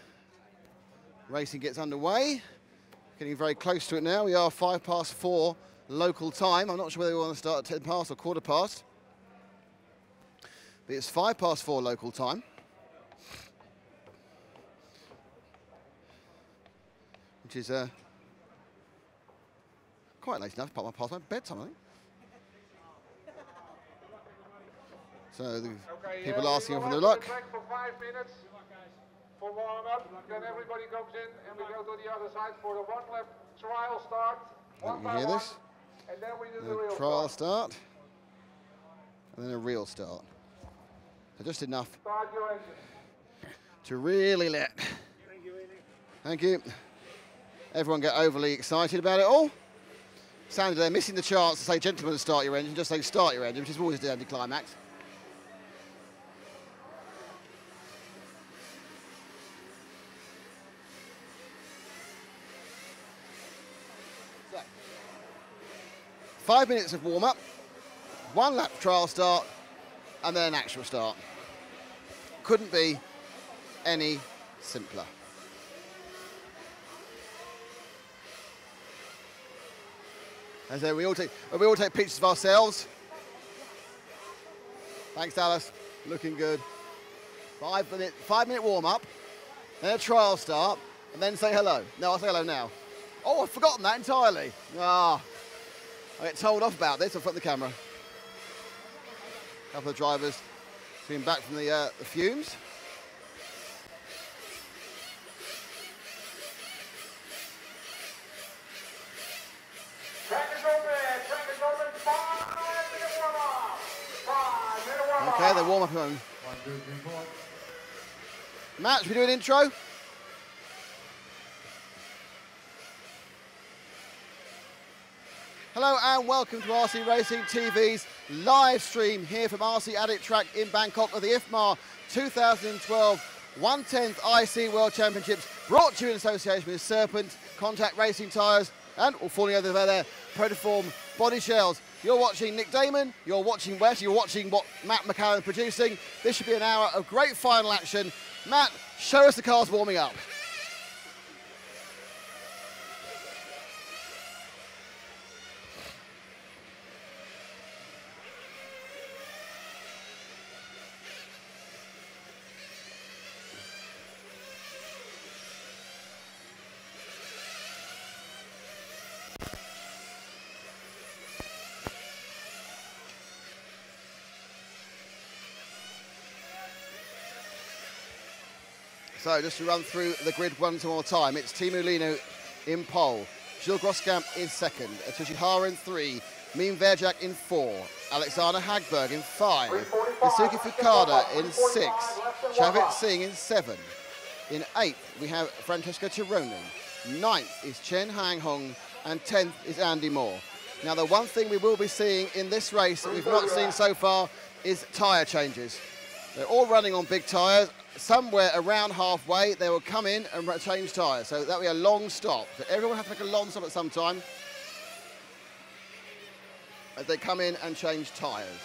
racing gets underway. Getting very close to it now. We are 4:05 local time. I'm not sure whether we want to start at 10 past or 1/4 past. But it's 4:05 local time. Which is quite late enough, past my bedtime, I think. So the people asking for their luck.
For 5 minutes for warm up, then everybody comes in and we go to the other side for the 1 lap trial start.
You can hear this.
And then we do the real
trial start. And then a real start. So just enough
Start your engine.
to really let. Thank you. Everyone get overly excited about it all. Sounded they're missing the chance to say, gentlemen, start your engine, just say start your engine, which is always the anticlimax. So, 5 minutes of warm-up, 1 lap trial start, and then an actual start. Couldn't be any simpler. And so we all take pictures of ourselves. Thanks, Dallas. Looking good. 5-minute warm-up, then a trial start, and then say hello. No, I'll say hello now. Oh, I've forgotten that entirely. I get told off about this in front of the camera. A couple of drivers coming back from the fumes.
Track is open, 5-minute warm-up. 5-minute warm-up.
Okay, the warm-up on. Matt, should we do an intro? Hello and welcome to RC Racing TV's live stream here from RC Addict Track in Bangkok of the IFMAR 2012 1/10th IC World Championships, brought to you in association with Serpent Contact Racing Tyres and all falling over there, Protoform Body Shells. You're watching Nick Damon, you're watching Wes, you're watching what Matt McCallum is producing. This should be an hour of great final action. Matt, show us the cars warming up. So just to run through the grid one more time, it's Teemu Leino in pole, Gilles Groskamp in second, Tsuchihara in 3, Mien Verjak in 4, Alexander Hagberg in 5, Yasuki Fukada in 6, Chavit Singh in 7. In 8th we have Francesco Tironi, 9th is Chen Hanghong, and 10th is Andy Moore. Now the one thing we will be seeing in this race that we've not seen so far is tyre changes. They're all running on big tyres. Somewhere around halfway, they will come in and change tyres. So that'll be a long stop. So everyone has to make a long stop at some time as they come in and change tyres.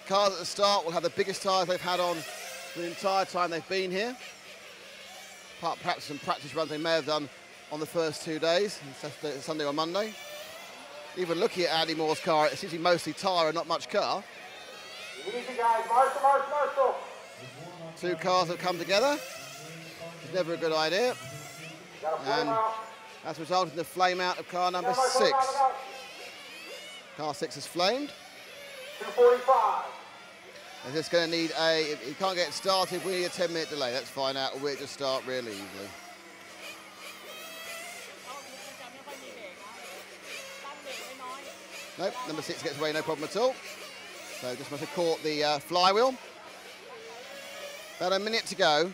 Cars at the start will have the biggest tyres they've had on the entire time they've been here. Apart perhaps some practice runs they may have done on the first 2 days, Sunday or Monday. Even looking at Andy Moore's car, it seems to be mostly tyre and not much car.
Easy guys, Marshall.
2 cars have come together. It's never a good idea. And that's resulted in the flame out of car number 6. Car 6 has flamed.
245.
It's just going to need if you can't get it started, we need a 10-minute delay. Let's find out, or will it just start really easily? Nope, number 6 gets away, no problem at all. So just must have caught the flywheel. About a minute to go,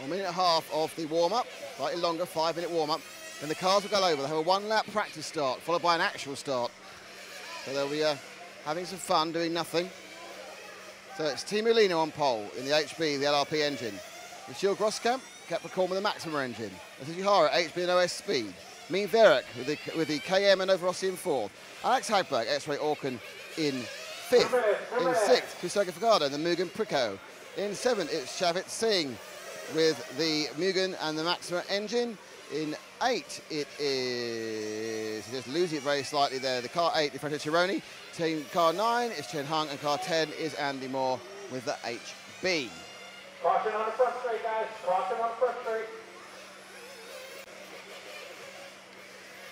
or a minute and a half of the warm-up, slightly longer, 5-minute warm-up. Then the cars will go over. They'll have a 1-lap practice start, followed by an actual start. So they'll be having some fun, doing nothing. So it's Teemu Leino on pole in the HB, the LRP engine. It's Gilles Groskamp, Capricorn with the Maxima engine. Tsuchihara, HB and OS Speed. Mien Verjak with the KM and Nova Rossi in 4th. Alex Hagberg, X-Ray Orkan in 5th. In 6th, Kusaka Fukada and the Mugen Prico. In 7th, it's Chavit Singh with the Mugen and the Maxima engine. In 8th, it is, just losing it very slightly there, the car 8 is Francesco Tironi. Team car 9 is Chen Hung, and car 10 is Andy Moore with the HB.
Caution on the front straight, guys. Caution on the front straight.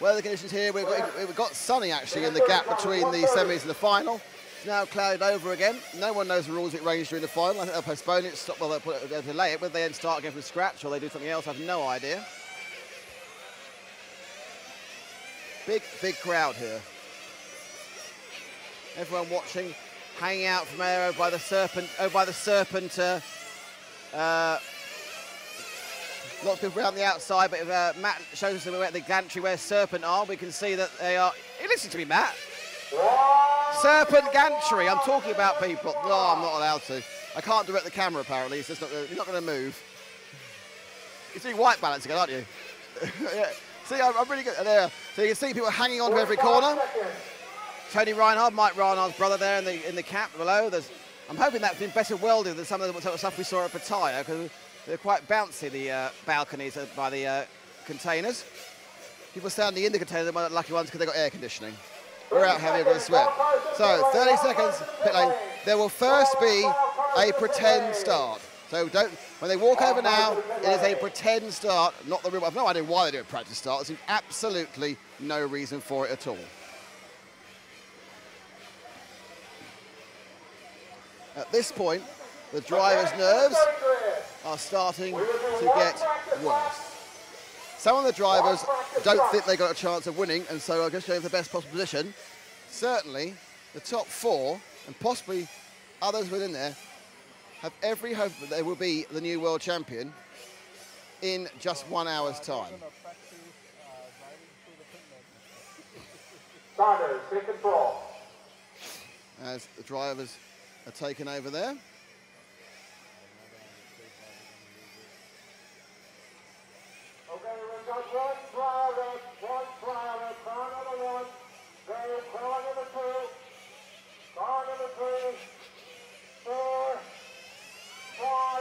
Weather conditions here, we've got sunny actually in the gap between the semis and the final. It's now clouded over again. No one knows the rules if it rains during the final. I think they'll postpone it, stop, well, they'll delay it. Whether they then start again from scratch or they do something else, I have no idea. Big crowd here. Everyone watching, hanging out from there over by the Serpent, lots of people around the outside, but if Matt shows us where the gantry where Serpent are, we can see that they are. Listen to me, Matt. Serpent gantry. I'm talking about people. No, I'm not allowed to. I can't direct the camera apparently. It's just you're not going to move. You're doing white balance again, aren't you? Yeah. See, I'm really good there. So you can see people hanging on to every corner. Tony Reinhardt, Mike Reinhardt's brother there in the cap below. I'm hoping that's been better welded than some of the sort of stuff we saw at Pattaya, because they're quite bouncy, the balconies by the containers. People standing in the containers are the lucky ones because they've got air conditioning. We're out having a good sweat. So 30 seconds, pit lane. There will first be a pretend start. So when they walk over now, it is a pretend start, not the real. I've no idea why they do a practice start. There's absolutely no reason for it at all. At this point, the driver's nerves are starting to get worse. Some of the drivers don't think they got a chance of winning, and so are just going for the best possible position. Certainly, the top 4, and possibly others within there, have every hope that they will be the new world champion in just 1 hour's time.
Saunders, take control.
As the drivers are taken over there.
Okay, we've got one driver, car number 1, car number 2, car number 3, 4, 5,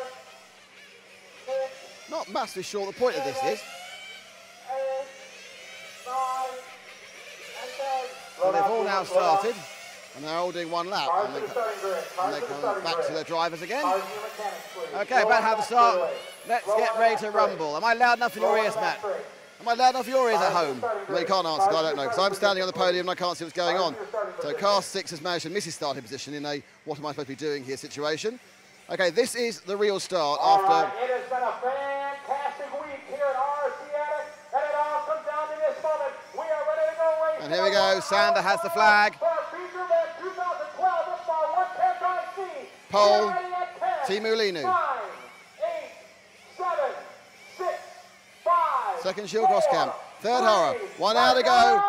6,
Not massively sure what the point of this is.
8, 9, and 10.
So they've all now started, and they're all doing one lap, and they come back to their drivers again. Okay, about to have the start. Let's get ready to rumble. Am I loud enough in your ears, Matt? Am I loud enough in your ears at home? Well, you can't answer, because I don't know, because I'm standing on the podium and I can't see what's going on. So car 6 has managed to miss his starting position in a what am I supposed to be doing here situation. Okay, this is the real start after...
It has been a fantastic week here at RC Addict, and it all comes down to this moment. We are ready to go race.
And here we go, Sander has the flag. Pole, Teemu Leinu.
9, 8, 7, 6, 5,
Second Shield Groskamp. Third Horror. 1 hour to go.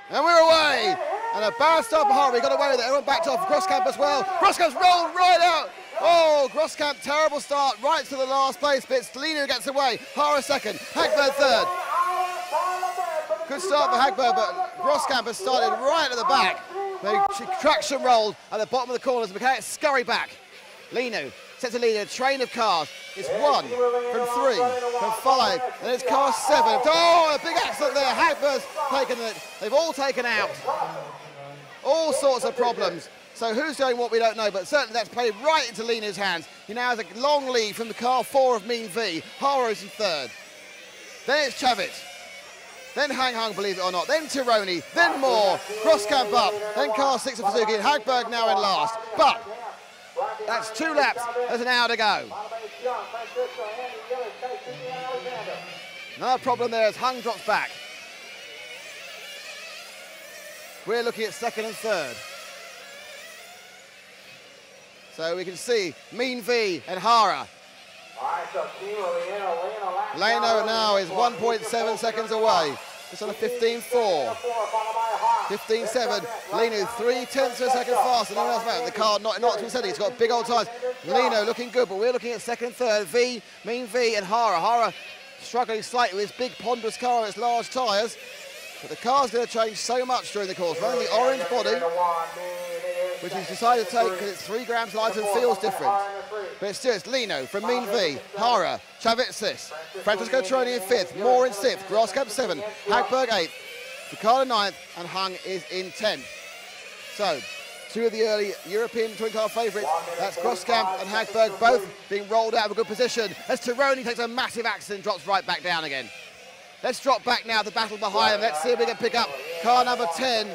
And we're away. And a bad start for Horror. We got away with it. Everyone backed off. Groskamp as well. Groskamp's rolled right out. Oh, Groskamp, terrible start. Right to the last place bits. Leinu gets away. Horror second. Hagberg third. Good start for Hagberg, but Groskamp has started right at the back. She traction rolled at the bottom of the corners. Mechanics scurry back. Leinu sets a lead in a train of cars. It's 1 from 3 from 5, and it's car 7. Oh, a big accident there. Hagberg's taken it. They've all taken out. All sorts of problems. So who's doing what we don't know, but certainly that's played right into Leinu's hands. He now has a long lead from the car 4 of Mean V. Haro is in third. Then it's Chavit. Then Hang Hung, believe it or not. Then Tironi. Then Moore. Groskamp up. Then car 6 of Suzuki. And Hagberg now in last. But that's 2 laps. There's an hour to go. Another problem there is Hung drops back. We're looking at second and third. So we can see Mean V and Hara. Leinu now is 1.7 seconds away. Just on a 15.4. 15.7. Leinu 3/10 of a second faster than anyone else back. The car not to steady. It's got big old tires. Leinu looking good, but we're looking at second, third. V, Mean V, and Hara. Hara struggling slightly with his big ponderous car and its large tyres. But the car's going to change so much during the course. Running the orange body, which he's decided to take because it's 3 grams lighter and feels different. But it's just Leinu from Mean V, Hara, Chavit 6th, Francesco Tironi in 5th, Moore in 6th, Groskamp 7th, Hagberg 8th, Ricardo 9th, and Hung is in 10th. So, 2 of the early European twin car favourites, that's Groskamp and Hagberg, both being rolled out of a good position, as Tironi takes a massive accident and drops right back down again. Let's drop back now, the battle behind them. Let's see if we can pick up car number 10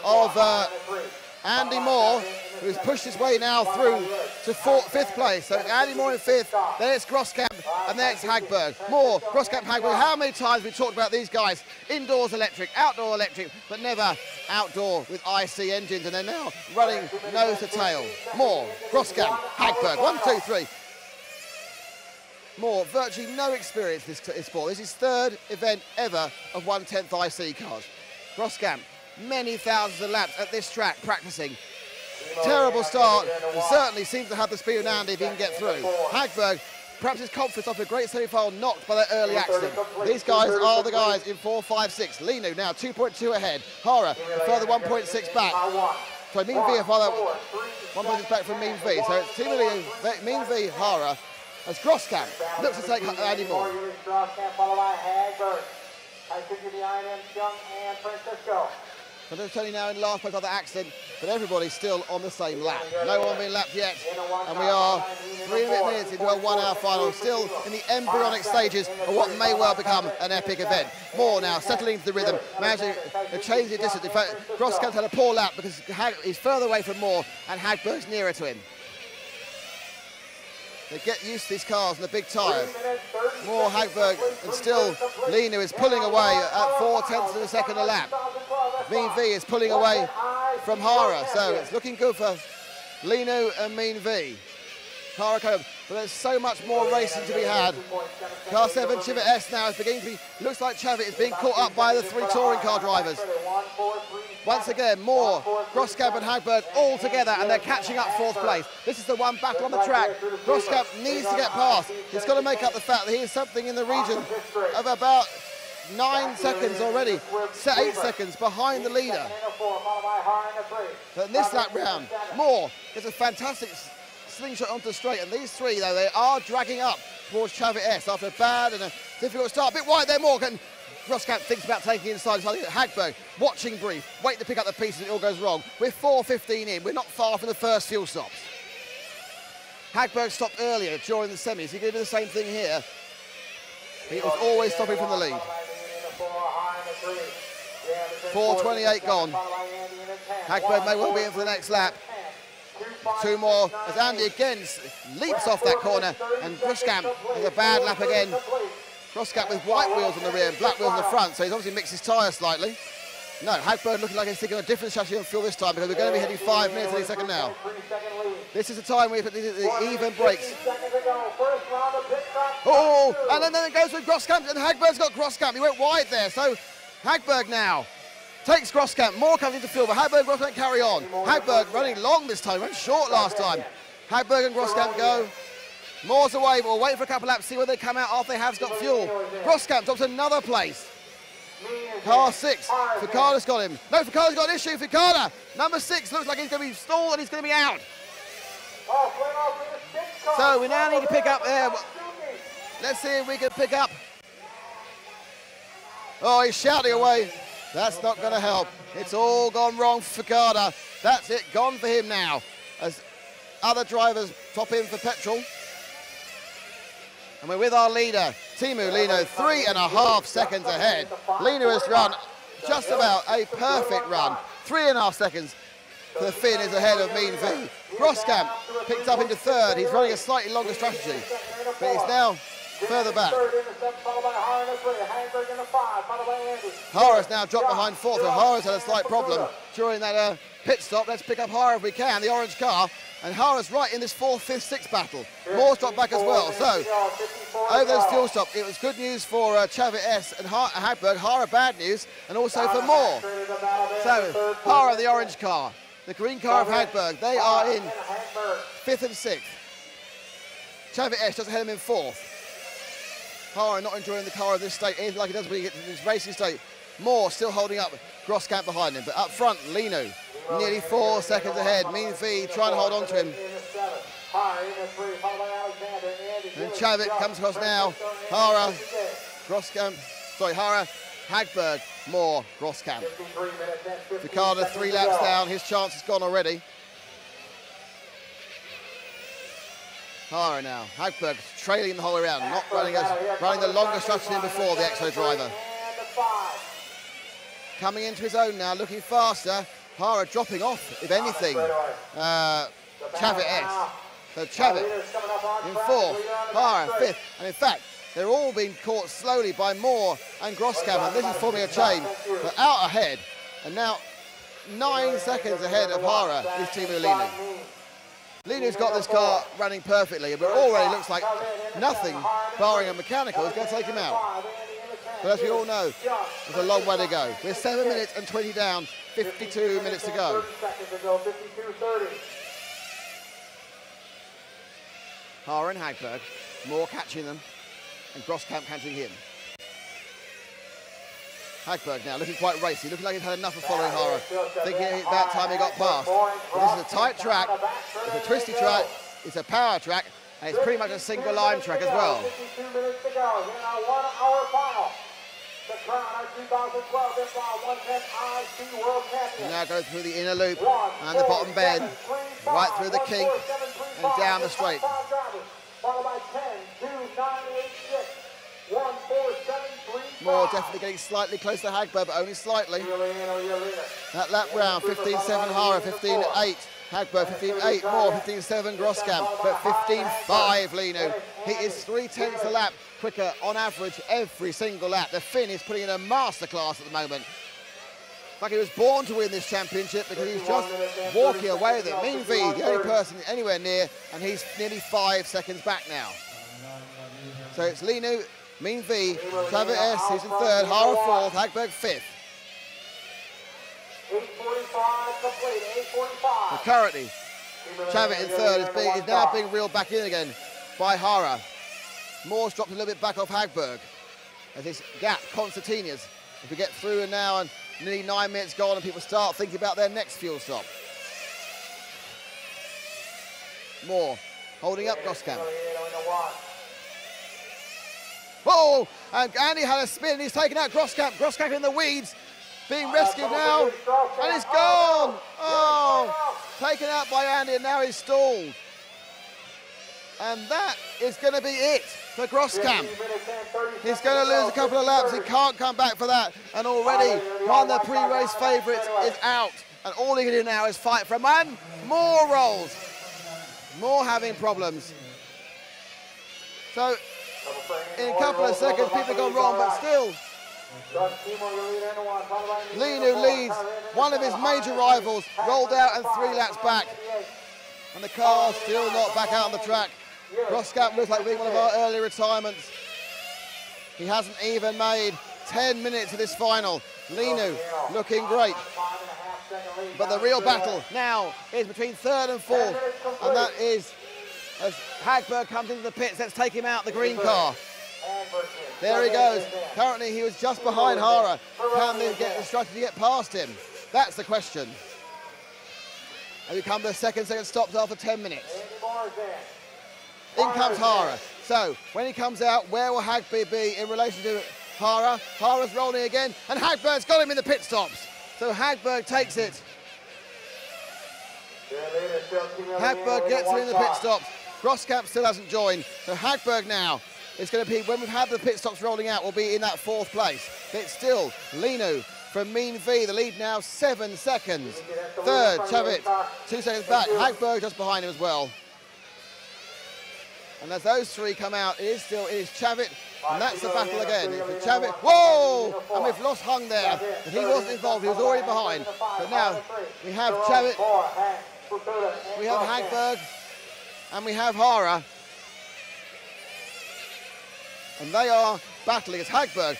of Andy Moore, who's pushed his way now through to 5th place. So it's Andy Moore in 5th, then it's Groskamp, and then it's Hagberg. Moore, Groskamp, Hagberg. How many times have we talked about these guys? Indoors electric, outdoor electric, but never outdoor with IC engines, and they're now running nose to tail. Moore, Groskamp, Hagberg. 1, 2, 3. Moore, virtually no experience in this sport. This is his 3rd event ever of 1/10 IC cars. Groskamp, many thousands of laps at this track practicing. Terrible start, and certainly seems to have the speed of Andy if he can get through. Hagberg, perhaps his confidence after a great semi-final knocked by that early accident. These guys are the guys in 4, 5, 6. Leinu now 2.2 ahead. Hara a further 1.6 back. So Mean V a further 1.6 back from Mean V. So it's Teemu Mean V, Hara. As Groskamp looks to take Andy Moore.
Groskamp followed by Hagberg. I think the INM Young and Francisco.
But they're only now in last place by the accident, but everybody's still on the same lap. No one being lapped yet, and we are 3 minutes into a 1 hour final, still in the embryonic stages of what may well become an epic event. Moore now settling into the rhythm, managing to change the distance. In fact, Groskamp's had a poor lap because he's further away from Moore and Hagberg's nearer to him. They get used to these cars and the big tyres. Moore, Hagberg, and still Lino is pulling away at 4/10 of a second a lap. Mean V is pulling away from Hara, so it's looking good for Lino and Mean V. Hara coming, but there's so much more racing to be had. Car 7, Chivit S now is beginning to be, looks like Chivit is being caught up by the 3 touring car drivers. Once again, Moore, Groskamp and Hagberg all together, and they're catching up 4th place. This is the one battle on the track. Groskamp needs to get past. He's got to make up the fact that he is something in the region of about 9 seconds already, 8 seconds behind the leader. But in this lap round, Moore gets a fantastic slingshot onto the straight, and these 3, though, they are dragging up towards Chivit S after a bad and a difficult start. A bit wide there, Morgan. Groskamp thinks about taking inside. Hagberg, watching brief, wait to pick up the pieces, it all goes wrong. We're 4:15 in, we're not far from the first fuel stops. Hagberg stopped earlier during the semis. He could do the same thing here. He was always stopping from the lead. 4:28 gone. Hagberg may well be in for the next lap. 2 more as Andy again leaps off that corner, and Groskamp has a bad lap again. Groskamp with white wheels on the rear and black wheels on the front, so he's obviously mixed his tyres slightly. No, Hagberg looking like he's taking a different strategy on fuel this time, because we're going to be heading 5 minutes any second now. This is the time we put the even brakes. Oh, and then it goes with Groskamp, and Hagberg's got Groskamp. He went wide there, so Hagberg now takes Groskamp. More comes into field, but Hagberg and Groskamp carry on. Hagberg running long this time, went short last time. Hagberg and Groskamp go. Moore's away, but we'll wait for a couple laps, see where they come out after they have got fuel. Groskamp drops another place. Car 6, Ficada's got him. No, Ficada's got an issue, Ficada. Number 6 looks like he's going to be stalled and he's going to be out. So we now need to pick up there. Let's see if we can pick up. Oh, he's shouting away. That's not going to help. It's all gone wrong for Ficada. That's it, gone for him now. As other drivers top in for petrol. And we're with our leader, Teemu Lino, 3.5 seconds ahead. Lino has run just about a perfect run. 3.5 seconds for the Finn is ahead of Mean V. Groskamp picked up into 3rd. He's running a slightly longer strategy, but he's now further back. Hara's now dropped behind 4th, so Hara's had a slight problem during that pit stop. Let's pick up Hara if we can, the orange car. And Hara's right in this 4th, 5th, 6th battle. Moore's dropped back as well. So, over those fuel stops, it was good news for Chivit S and Hagberg. Hara bad news, and also for Moore. So, Hara, the orange car. The green car of Hagberg, they are in 5th and 6th. Chivit S just ahead of him in 4th. Hara not enjoying the car of this state, anything like he does when he gets in his racing state. Moore still holding up Groskamp behind him, but up front, Lino nearly 4 seconds ahead. Mean V trying to hold on to him. And Chivit comes across now. Hara, Groskamp, sorry, Hara, Hagberg, Moore, Groskamp. Ficada 3 laps down, his chance is gone already. Hara now, Hagberg trailing the whole way around, not running the longer strategy than before, the Exo driver. Coming into his own now, looking faster. Hara dropping off, if anything, Chivit S. So Chivit in 4th, Hara 5th, and in fact, they're all being caught slowly by Moore and Groskamp, and this is forming a chain. But out ahead, and now 9 seconds ahead of Hara is Teemu Lino. Lino's got this car running perfectly, but already looks like nothing, barring a mechanical, is going to take him out. But as we all know, there's a long way to go. We're 7 minutes and 20 down, 52 minutes to go. Hara and Hagberg, Moore catching them, and Groskamp catching him. Hagberg now looking quite racy, looking like he's had enough of following Hara, thinking that time he got past. But this is a tight track, it's a twisty track, it's a power track, and it's pretty much a single line track as well.
crown our 2012 IFMAR 110 IC World Champion.
Now goes through the inner loop and the bottom bend, right through the kink and down the straight.
Followed by 10, 2, 9, 8, 6, 1, 4, 7, 3,
Moore definitely getting slightly close to Hagberg, but only slightly. That lap round, 15.7 Hara, 15.8 Hagberg, 15.8 Moore, 15.7 Groskamp, but 15.5 Linu. He is 3/10 a lap quicker on average every single lap. The Finn is putting in a masterclass at the moment. Like he was born to win this championship because he's just walking away with it. Mean V, the only person anywhere near, and he's nearly 5 seconds back now. So it's Linu, Mean V, Travis S, who's in third, Hara fourth, Hagberg fifth.
8:45 complete, 8:45.
But currently, Travis in third is now being reeled back in again by Hara. Moore's dropped a little bit back off Hagberg as this gap continues. If we get through and now and nearly 9 minutes gone and people start thinking about their next fuel stop. Moore holding up Groskamp. Whoa! And Andy had a spin and he's taken out Groskamp. Groskamp in the weeds, being rescued now, and he's gone! Oh! Taken out by Andy and now he's stalled. And that is going to be it for Groskamp. He's going to lose a couple of laps. He can't come back for that. And already one of the pre-race favourites is out. And all he can do now is fight for him. And more rolls. More having problems. So in a couple of seconds, people have gone wrong, but still, Linu leads. One of his major rivals rolled out and 3 laps back. And the car still not back out on the track. Groskamp looks like being one of our early retirements. He hasn't even made 10 minutes of this final. Linu looking great. But the real battle now is between third and fourth. And that is as Hagberg comes into the pits. Let's take him out, the green car. There he goes. Currently he was just behind Hara. Can they get the strategy to get past him? That's the question. And we come to the second stops after 10 minutes. In comes Hara. So when he comes out, where will Hagberg be in relation to Hara? Hara's rolling again, and Hagberg's got him in the pit stops. So Hagberg takes it. Hagberg gets him in the pit stops. Groskamp still hasn't joined. So Hagberg now is going to be, when we've had the pit stops rolling out, will be in that 4th place. It's still Linu from Mean V, the lead now 7 seconds. Third, Chavit, 2 seconds back. Hagberg just behind him as well. And as those 3 come out, it is Chavit, and that's the battle again. It's Chavit, whoa! And we've lost Hung there, but he wasn't involved, he was already behind. But now we have Chavit, we have Hagberg, and we have Hara. And they are battling. It's Hagberg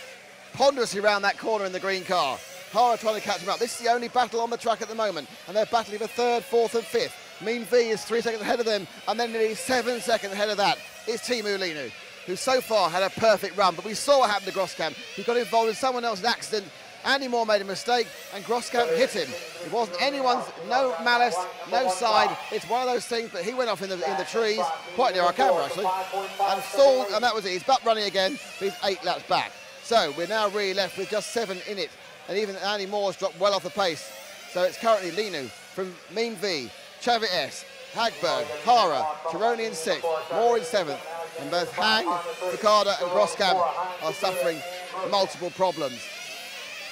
ponderously around that corner in the green car. Hara trying to catch him up. This is the only battle on the track at the moment, and they're battling for 3rd, 4th and 5th. Mean V is 3 seconds ahead of them, and then nearly 7 seconds ahead of that is Teemu Linu, who so far had a perfect run. But we saw what happened to Groskamp. He got involved in someone else's accident. Andy Moore made a mistake, and Groskamp hit him. It wasn't anyone's, no malice, no side. It's one of those things, but he went off in the trees, quite near our camera actually, and stalled, and that was it. He's back running again, but he's 8 laps back. So we're now really left with just 7 in it, and even Andy Moore's dropped well off the pace. So it's currently Linu from Mean V, Chavit S, Hagberg, Hara, Tironi in 6th, Moore in 7th, and both Hang, Ricardo and Groskamp are suffering multiple problems.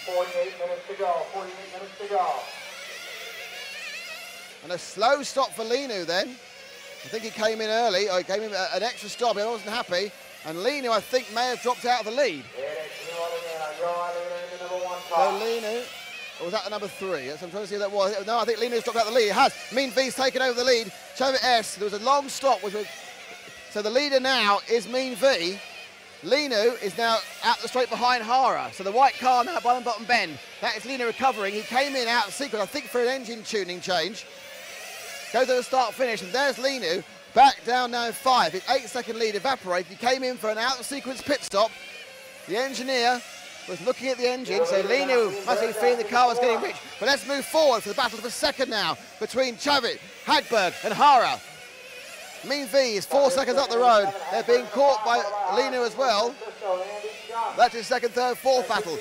48 minutes to go, 48 minutes to go.
And a slow stop for Linu then. I think he came in early, or he came in an extra stop, he wasn't happy. And Linu, I think, may have dropped out of the lead. So Linu, or was that the number 3? Yes, I'm trying to see who that was. No, I think Linu's dropped out of the lead. It has. Mean V's taken over the lead. Chavit S, there was a long stop. So the leader now is Mean V. Linu is now out the straight behind Hara. So the white car now by the bottom bend. That is Linu recovering. He came in out of sequence, I think, for an engine tuning change. Goes to the start finish, and there's Linu back down now in 5. His 8-second lead evaporated. He came in for an out of sequence pit stop. The engineer was looking at the engine, so Linu must be feeling the car was getting rich. But let's move forward for the battle for second now between Chavit, Hagberg and Hara. Mean V is 4 seconds up the road. They're being caught by Linu as well. That's his second, third, fourth battle.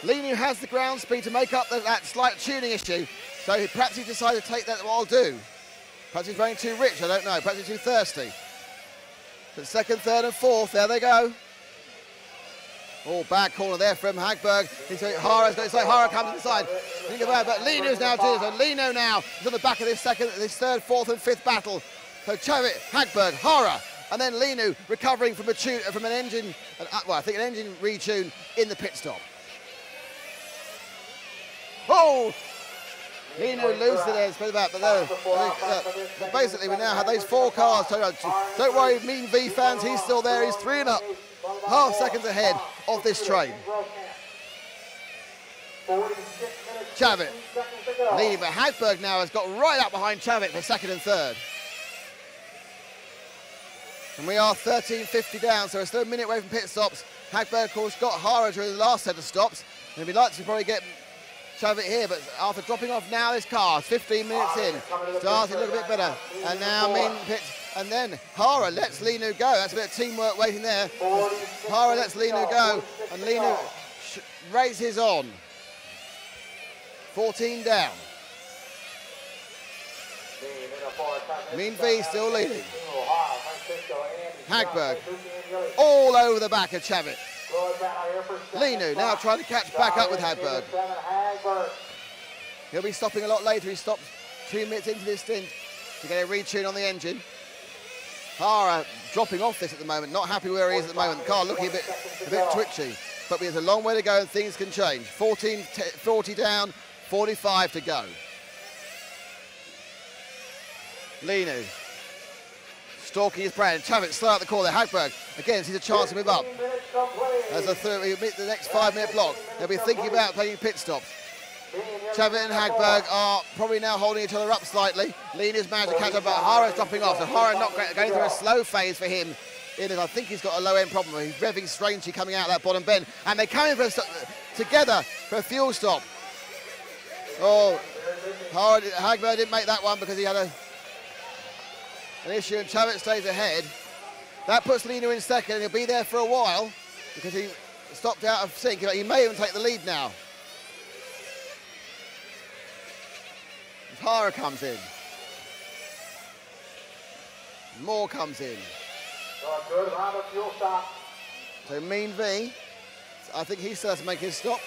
Linu has the ground speed to make up that slight tuning issue, so perhaps he decided to take that, what I'll do. Perhaps he's running too rich, I don't know. Perhaps he's too thirsty. But second, third and fourth, there they go. Oh, bad corner there from Hagberg. Hara's got his side. Hara comes inside. Think about it, but Linu's now doing it. So Lino now is on the back of this third, fourth and fifth battle. So Chavit, Hagberg, Hara, and then Linu recovering from an engine, well, I think an engine retune in the pit stop. Oh! Linu loses there, but basically we now have those 4 cars. Don't worry, Mean V fans, he's still there. He's 3.5 seconds ahead of this train. Chavit leading, but Hagberg now has got right up behind Chavit for second and third. And we are 13.50 down, so we're still a minute away from pit stops. Hagberg, of course, got Hara during the last set of stops. And we'd like to probably get Chavit here, but after dropping off now this car, 15 minutes in, starting to look a bit better. And now Mean pits, and then Hara lets Linu go. That's a bit of teamwork waiting there. Hara lets Linu go, and Linu races on. 14 down. Mean V still leading. Hagberg all over the back of Chavit. Linu now trying to catch back up with Hagberg. He'll be stopping a lot later. He stopped 2 minutes into this stint to get a retune on the engine. Hara dropping off this at the moment, not happy where he is at the moment. The car looking a bit twitchy, but there's a long way to go and things can change. 40 down, 45 to go. Linu stalking his brand. Chavit slow out the corner. Hagberg again sees a chance to move up. As the next 5-minute block, they'll be thinking about playing pit stops. Chavit and Hagberg are probably now holding each other up slightly. Linu's managed to catch up, but Hara's dropping off. So Hara not going through a slow phase for him. I think he's got a low end problem. He's revving strangely coming out of that bottom bend, and they're coming together for a fuel stop. Oh, Hagberg didn't make that one because he had an issue, and Chavit stays ahead. That puts Linu in second, and he'll be there for a while because he stopped out of sync. He may even take the lead now. Hara comes in. Moore comes in.
Good round of fuel stop.
So Mean V, I think he still has to make his stop.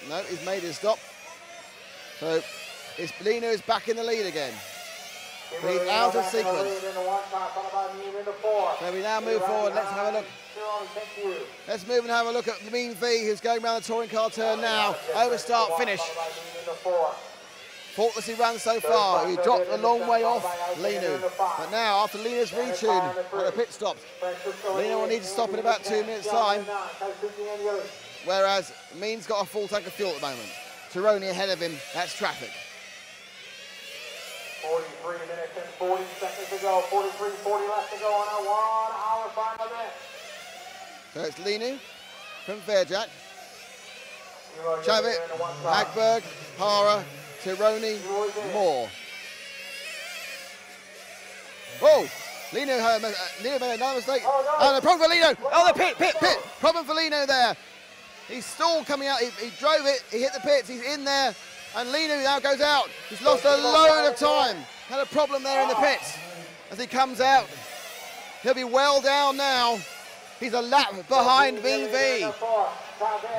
No, he's made his stop. So Linu is back in the lead again. He's out of sequence. So we now move forward. Let's have a look. Let's move and have a look at Mean V, who's going around the touring car turn now. Over start finish. Faultlessly run so far. He dropped a long way off Linu. But now, after Linu's retune at the pit stops, Linu will need to stop in about 2 minutes' time. Whereas Mean's got a full tank of fuel at the moment. Tironi ahead of him. That's traffic.
43 minutes and 40 seconds to go. 40 left to go on a 1 hour 5 minutes.
So it's Linu from Verjack. Chavit, Hagberg, Hara, Tironi, Moore. Whoa! Linu made another mistake. Oh, the problem for Linu. Oh, the pit. Problem for Linu there. He's stalled coming out. He drove it. He hit the pits. He's in there. And Linu now goes out. He's lost a load of time. Had a problem there in the pits. As he comes out, he'll be well down now. He's a lap behind Mean V.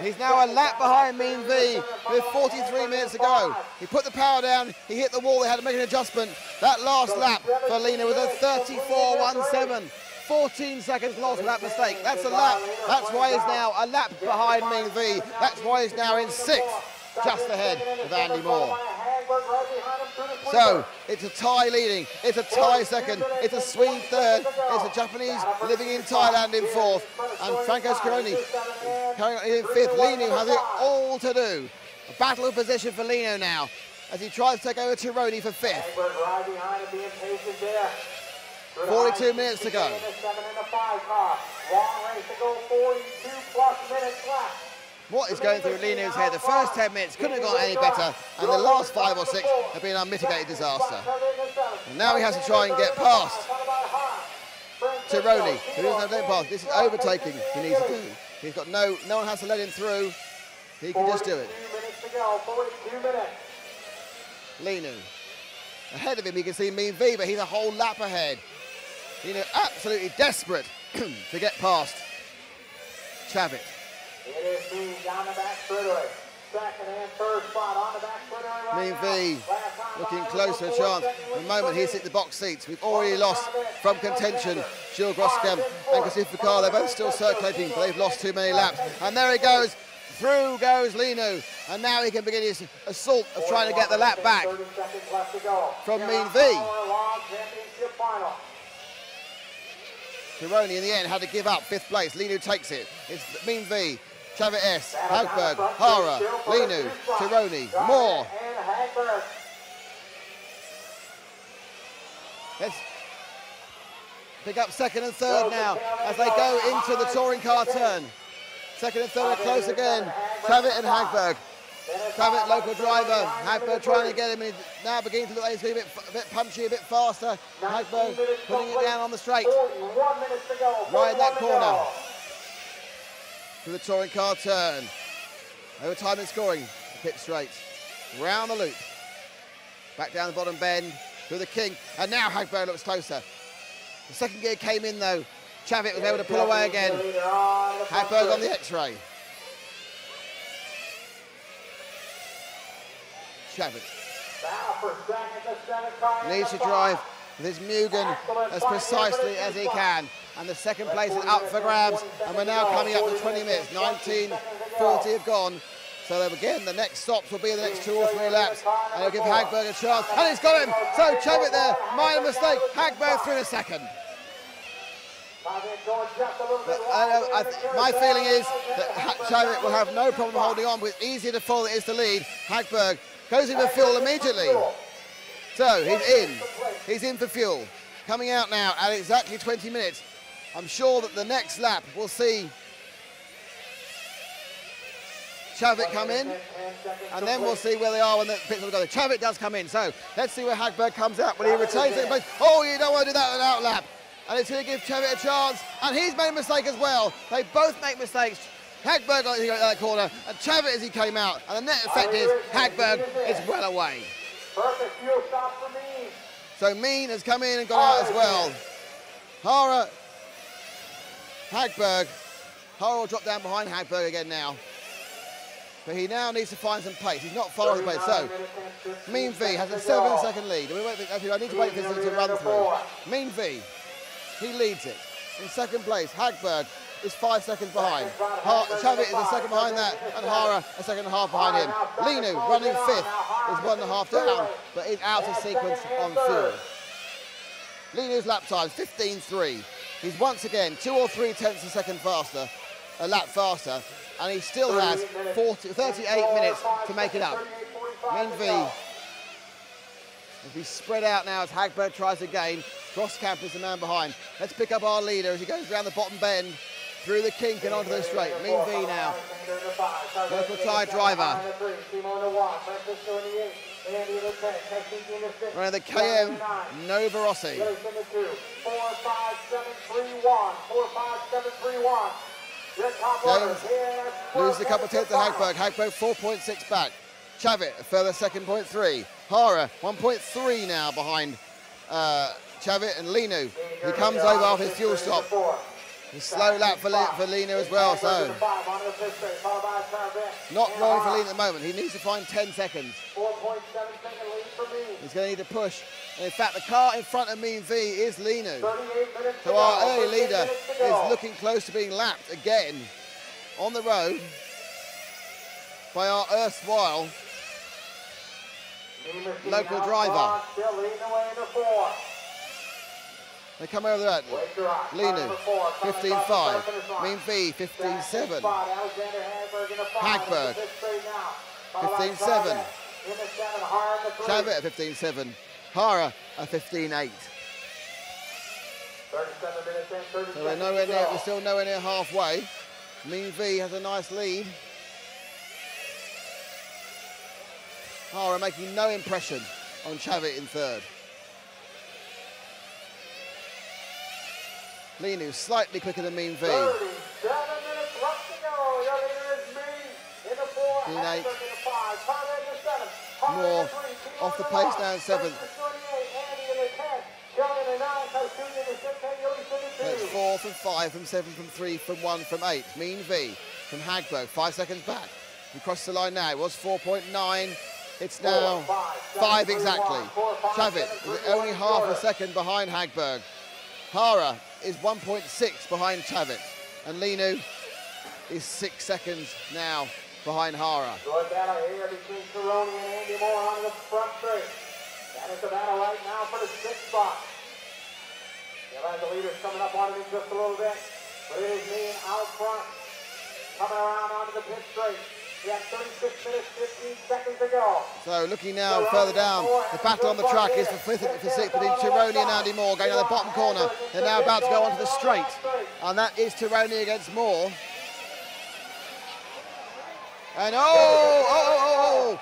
He's now a lap behind Mean V with 43 minutes to go. He put the power down, he hit the wall, they had to make an adjustment. That last lap for Linu was a 34.17. 14 seconds lost with that mistake. That's a lap. That's why he's now a lap behind Mean V. That's why he's now in 6th, just ahead of Andy Moore. So it's a tie leading, it's a tie second, it's a Swede third, it's a Japanese living in Thailand in 4th, and Franco Scaroni carrying on in 5th. Linu has it all to do. A battle of position for Linu now as he tries to take over Tironi for 5th. 42 minutes to go. What is going through Linu's head? The first 10 minutes couldn't have gone any better, and the last 5 or 6 have been an unmitigated disaster. And now he has to try and get past Tironi, who doesn't have no pass. This is overtaking he needs to do. He's got no one has to let him through. He can just do it.
42 minutes to go, 42 minutes.
Linu. Ahead of him, you can see Mean V, but he's a whole lap ahead. Linu absolutely desperate to get past Chavit.
It is Mean down the back straightaway. Second and third spot on the back straightaway right
Mean V looking close to a chance. At the moment, he's hit the box seats. We've already lost from contention. Jules Groskam and Kasifakar, they're both still circulating, but they've lost too many laps. And there he goes. Through goes Linu. And now he can begin his assault of trying to get the lap back from Mean V. Pironi in the end had to give up 5th place. Linu takes it. It's Mean V, Chavit S, Hagberg, Hara, Linu, Pironi, Moore. Let's pick up 2nd and 3rd now as they go into the touring car turn. 2nd and 3rd are close again. Chavit and Hagberg. Chavit, local driver. Hagberg trying to get him. And now beginning to look like he's going to be a bit punchy, a bit faster. Hagberg putting it down on the straight. Right in that corner. To the touring car turn. Over time and scoring. Pit straight. Round the loop. Back down the bottom bend. Through the kink. And now Hagberg looks closer. The second gear came in though. Chavit was able to pull away again. Hagberg on the X-ray. Chavit needs to drive with his Mugen as precisely as he can. And the second place is up for grabs. And we're now coming up to 20 minutes. 19:40 have gone. So again, the next stops will be the next 2 or 3 laps. And he'll give Hagberg a chance. And he's got him. So Chavit there, minor mistake. Hagberg through the second. My feeling is that Chavit will have no problem holding on, but it's easier to follow than it is to lead. Hagberg goes in for fuel immediately. So he's in. He's in for fuel. Coming out now at exactly 20 minutes. I'm sure that the next lap we'll see Chavit come in, and then we'll see where they are when the pits will go. Chavit does come in, so let's see where Hagberg comes out. When he retains it, oh, you don't want to do that without lap. And it's going to give Chavit a chance, and he's made a mistake as well. They both make mistakes. Hagberg got that corner, and Chavit as he came out. And the net effect is Hagberg is well away.
Perfect fuel stop for Mean.
So Mean has come in and gone out as well. Hara, Hagberg. Hara will drop down behind Hagberg again now. But he now needs to find some pace. He's not far off the pace. So Mean V has a 7-second lead. I need to wait for this to run through. Mean V. He leads it. In second place, Hagberg is 5 seconds behind. Chavit is a second behind that, and Hara a second and a half behind him. Linu, running 5th, is 1.5 down, but is out of sequence on fuel. Linu's lap time, 15.3. He's once again 2 or 3 tenths a second faster, a lap faster, and he still has 38 minutes to make it up. Mean V. If he's spread out now as Hagberg tries to gain, Grosskamp is the man behind. Let's pick up our leader as he goes around the bottom bend, through the kink and onto the straight. Mean V now. Local tyre driver. Running the KM, Nova Rossi.
4.5731.
James loses a couple of tenths to Hagberg. Hagberg 4.6 back. Chavit a further 2.3. Hara 1.3 now behind Chavit and Linu. He comes over after his fuel stop. A slow lap for Linu as well, so not wrong for Linu at the moment. He needs to find 10 seconds.
4.7-second lead for Mean.
He's going to need to push. And in fact, the car in front of Mean V is Linu. So our early leader is looking close to being lapped again on the road by our erstwhile local driver. They come over that. Linu, 15.5. Mean V, 15.7. Hagberg, 15.7. Chavit at 15.7. Hara at 15.8. So we're still nowhere near halfway. Mean V has a nice lead. Hara making no impression on Chavit in third. Linu slightly quicker than Mean V.
37 minutes left to
15.8. More off the pace now in 7th. That's 4 from 5 from 7 from 3 from 1 from 8. Mean V from Hagberg, 5 seconds back. We crossed the line now. It was 4.9. It's now 5 exactly. Chavit is only half a second behind Hagberg. Hara is 1.6 behind Chavit. And Linu is 6 seconds now behind Hara.
Good battle here between Cerrone and Andy Moore on the front straight. That is the battle right now for the 6th spot. You'll have the leaders coming up on it in just a little bit. But it is me out front. Coming around onto the pit straight. We have 36 minutes, 15 seconds to go.
So looking now further down, the battle on the track is for 5th and for 6th between Cerrone and Andy Moore going down the bottom corner. They're now about to go onto the straight. And that is Cerrone against Moore. And oh!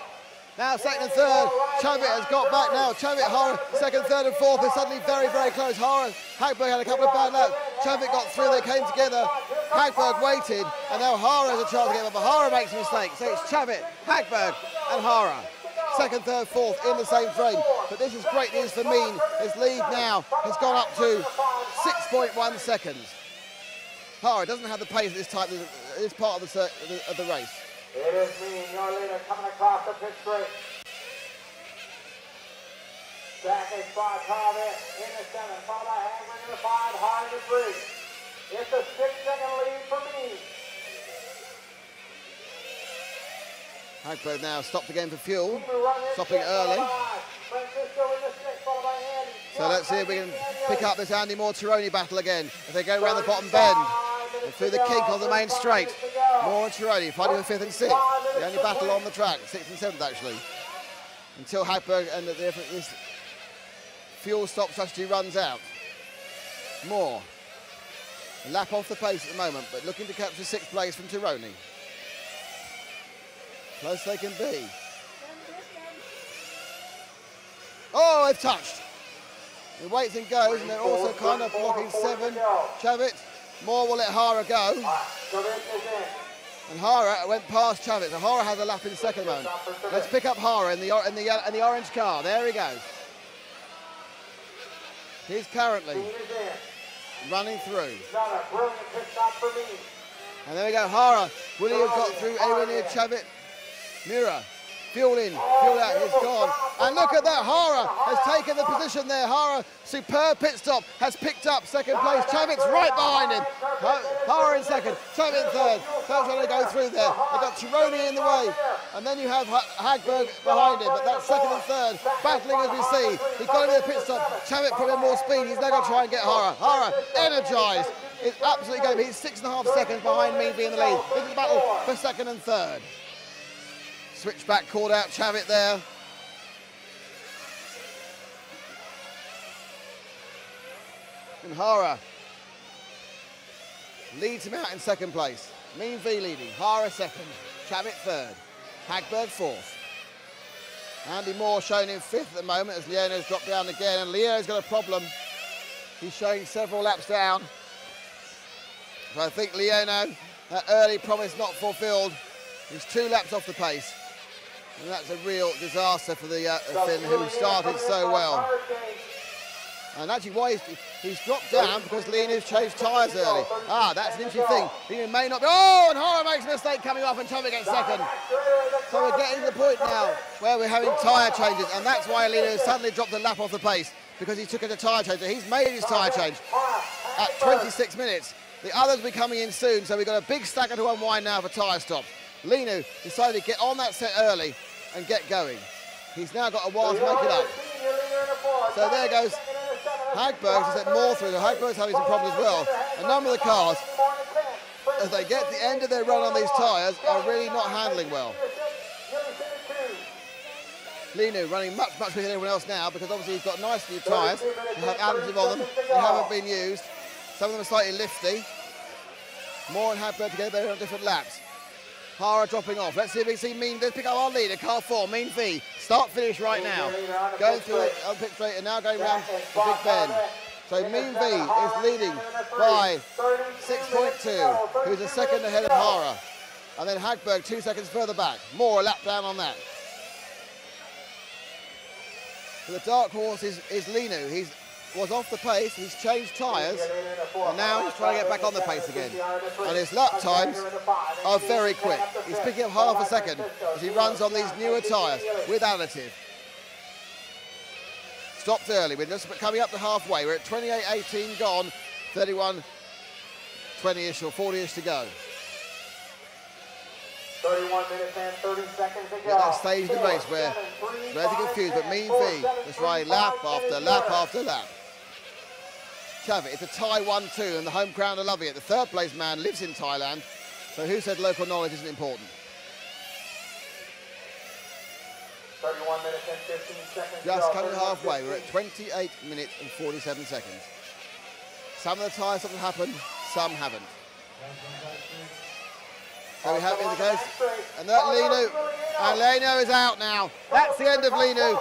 Now 2nd and 3rd. Chavit has got back now. Chavit, Hara, 2nd, 3rd and 4th are suddenly very, very close. Hara, Hagberg had a couple of bad laps. Chavit got through, they came together. Hagberg waited, and now Hara has a chance to get up, but Hara makes a mistake. So it's Chavit, Hagberg and Hara. 2nd, 3rd, 4th in the same frame. But this is great news for Mean. His lead now has gone up to 6.1 seconds. Hara doesn't have the pace at this part of the race.
It is me, your leader, coming across the pit straight. Second spot, Harvey in the 7th, followed by Hagberg in the 5, Hart in the 3. It's a 6-second lead for me.
Hagberg now stopped again for fuel, stopping early. So let's see if we can pick up this Andy Moore-Cerrone battle again. If they go around the bottom bend and through the kink on the main straight. Moore and Cerrone fighting for 5th and 6th. The only battle on the track, 6th and 7th actually. Until Hagberg and this fuel stop strategy runs out. Moore, a lap off the pace at the moment, but looking to capture 6th place from Cerrone. Close they can be. Oh, they've touched. He waits and goes, and they're also kind of blocking 7. Chavit, Moore will let Hara go. And Hara went past Chavit, so Hara has a lap in 2nd moment. Let's pick up Hara in the orange car. There he goes. He's currently running through. And there we go, Hara. Will he have got through anywhere near Chavit? Mira, fuel in, fuel out, he's gone. And look at that, Hara has taken the position there. Hara, superb pit stop, has picked up 2nd place. Chavit's right behind him. Hara in 2nd, Chavit in 3rd. That's trying to go through there. They've got Cerrone in the way. And then you have Hagberg behind him, but that's 2nd and 3rd. Battling as we see. He got into the pit stop. Chavit probably more speed. He's now going to try and get Hara. Hara, energised. It's absolutely going to be. He's 6.5 seconds behind Mean V in the lead. This is a battle for 2nd and 3rd. Switchback called out Chavit there. And Hara leads him out in 2nd place. Mean V leading, Hara 2nd, Chavit 3rd, Hagberg 4th. Andy Moore showing in 5th at the moment as Leono's dropped down again, and Leo's got a problem. He's showing several laps down. So I think Leono, that early promise not fulfilled. He's 2 laps off the pace. And that's a real disaster for the Finn, who started so well. And actually why he's dropped down because Leono's changed tyres early. Ah, that's an interesting thing. Leono may not be, oh, and Hara makes a mistake coming off and Chavit gets 2nd. So we're getting to the point now where we're having tyre changes, and that's why Leono suddenly dropped a lap off the pace, because he took a tyre change. He's made his tyre change at 26 minutes. The others will be coming in soon, so we've got a big stacker to unwind now for tyre stops. Leono decided to get on that set early and get going. He's now got a while to make it up. So there goes Hagberg to set more through. Hagberg's having some problems as well. A number of the cars, as they get to the end of their run on these tyres, are really not handling well. Leono running much quicker than everyone else now, because obviously he's got nice new tyres. They have additive on them. They haven't been used. Some of them are slightly lifty. Moore and Hagberg together on different laps. Hara dropping off. Let's see if we can see Mean. Let's pick up our leader, car 4, Mean V. Start finish right now. Going through it on pit straight and now going round the big bend. So Mean V is leading by 6.2, who's a second ahead of Hara. And then Hagberg 2 seconds further back. Moore a lap down on that. So the dark horse is Linu. He was off the pace, he's changed tyres, and now he's trying to get back on the pace again. And his lap times are very quick. He's picking up half a second as he runs on these newer tyres with additive. Stopped early, we're just coming up to halfway. We're at 28.18 gone, 31.20-ish or 40-ish to go.
31 minutes and 30 seconds to go.
At that stage of the race where very confused, but Mean V just riding lap after lap after lap. Chavit, it's a tie 1-2 and the home crowd are loving it. The third place man lives in Thailand, so who said local knowledge isn't important?
31 minutes and 15 seconds.
Just coming halfway, we're at 28 minutes and 47 seconds. Some of the tyres have happened, some haven't. So we have in the case, and that Linu, and Linu is out now. That's the end of Linu.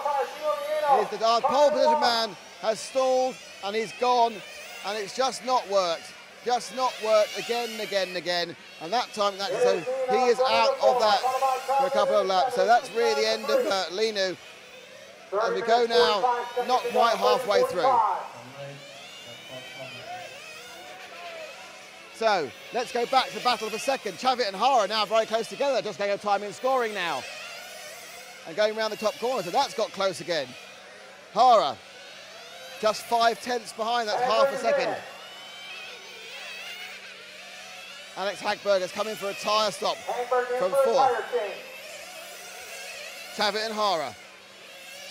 Our pole position man has stalled and he's gone, and it's just not worked. Just not worked again and again and again. And that time, so he is out of that for a couple of laps. So that's really the end of Linu. As we go now, not quite halfway through. So let's go back to the battle of a second. Chavit and Hara now very close together, just going to time in scoring now. And going around the top corner, so that's got close again. Hara, just 5/10 behind, that's half a second. Alex Hagberg has come in for a tyre stop from fourth. Chavit and Hara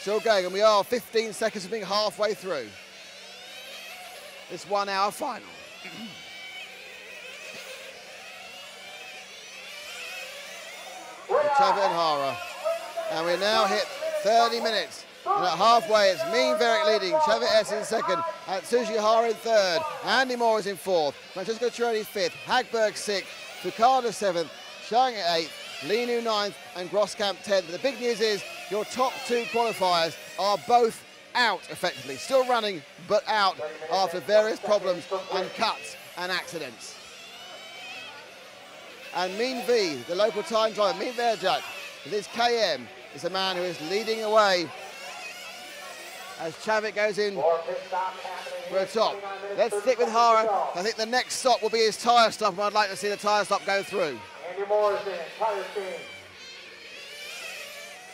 still going, and we are 15 seconds from being halfway through this 1 hour final. Chavit and Hara. And we now hit 30 minutes. And at halfway, it's Mean Veric leading, Chavit S in second, Atsushi Hara in third, Andy Moore is in fourth, Francesco Tironi fifth, Hagberg sixth, Fukada seventh, Shang at eighth, Linu ninth, and Grosskamp 10th. But the big news is your top two qualifiers are both out effectively, still running, but out after various problems and cuts and accidents. And Mean V, the local time driver, Mean Verjak, with his KM, is a man who is leading away as Chavit goes in for a top. Let's stick with Hara. I think the next stop will be his tyre stop, and I'd like to see the tyre stop go through.
Andy Moore is in, tyre team.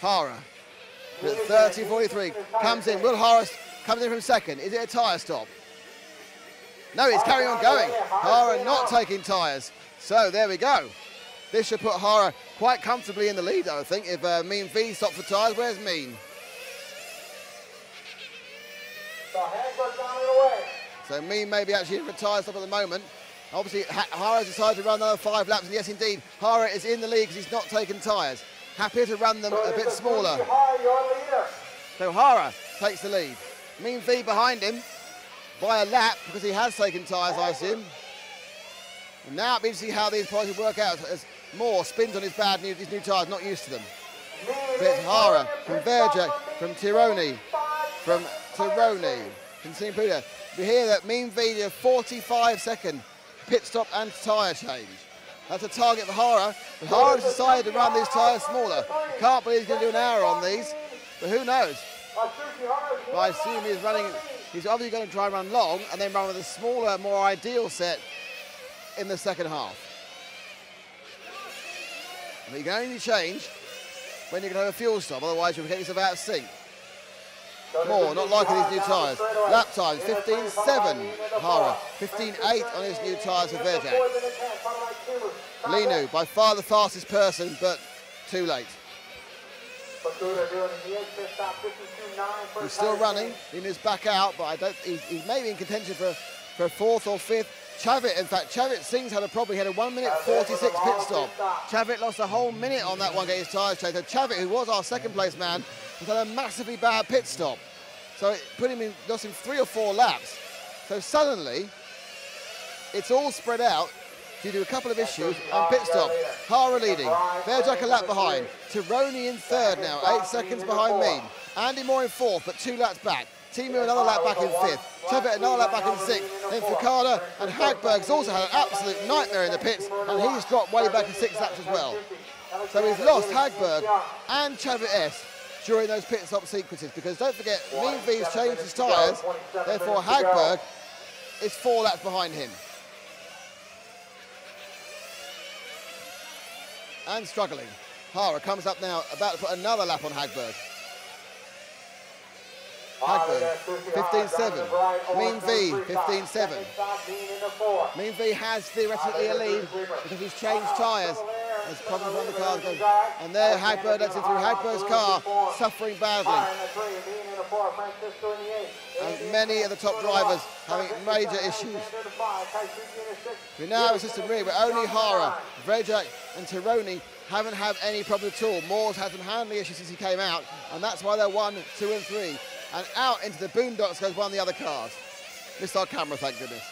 Hara, at 30.43, comes in. Will Hara comes in from second? Is it a tyre stop? No, he's carrying on going. Hara not taking tyres. So there we go. This should put Hara quite comfortably in the lead, I think, if Mean V stops for tyres. Where's Mean? So Mean may be actually in for tyre stop at the moment. Obviously, Hara decided to run another 5 laps, and yes, indeed, Hara is in the lead because he's not taken tyres. Happy to run them a bit smaller. So Hara takes the lead. Mean V behind him by a lap because he has taken tyres, I assume. And now it'll be to see how these prices work out as Moore spins on his new tyres, not used to them. So it's Hara from Verjak, from Tironi, from Simpuda. We hear that Mean V did a 45-second pit stop and tyre change. That's a target for Hara, but Hara has decided to run these tyres smaller. Can't believe he's going to do an hour on these, but who knows? But I assume he's obviously going to try and run long and then run with a smaller, more ideal set in the second half. But you can only change when you can have a fuel stop, otherwise you'll get yourself out of sync. Moore not liking these new tyres. Lap times 15.7 Hara, 15.8 on his new tyres for Verjak. Linu, by far the fastest person, but too late. He's still running. Linu's back out, but he's maybe in contention for a fourth or fifth. Chavit, in fact, Chavit Singh's had a problem. He had a 1 minute 46 pit stop. Chavit lost a whole minute on that one, getting his tyres changed. So Chavit, who was our second place man, has had a massively bad pit stop. So it put him in, lost him 3 or 4 laps. So suddenly, it's all spread out due to a couple of issues on pit stop. Hara leading, Verjak a lap behind. Tironi in third now, 8 seconds behind Mean. Andy Moore in fourth, but 2 laps back. Timu another lap back in 5th. Chevet another lap back in 6th. Then Fukada and Hagberg's also had an absolute nightmare in the pits, and he's dropped way back in 6 laps as well. So he's lost Hagberg and Chevet S during those pit stop sequences, because don't forget, Mean V's changed his tyres, therefore Hagberg is 4 laps behind him. And struggling. Hara comes up now, about to put another lap on Hagberg. Hagberg, 15.7. Mean V, 15.7. Mean V has theoretically a lead because he's changed tyres. There's problems on the car. And there Hagberg lets it through. Hagberg's car suffering badly. And many of the top drivers having major issues. We now have a system really where only Hara, Vrejak and Tironi haven't had any problem at all. Moore's had some handling issues since he came out, and that's why they're 1, 2 and 3. And out into the boondocks goes one of the other cars. Missed our camera, thank goodness.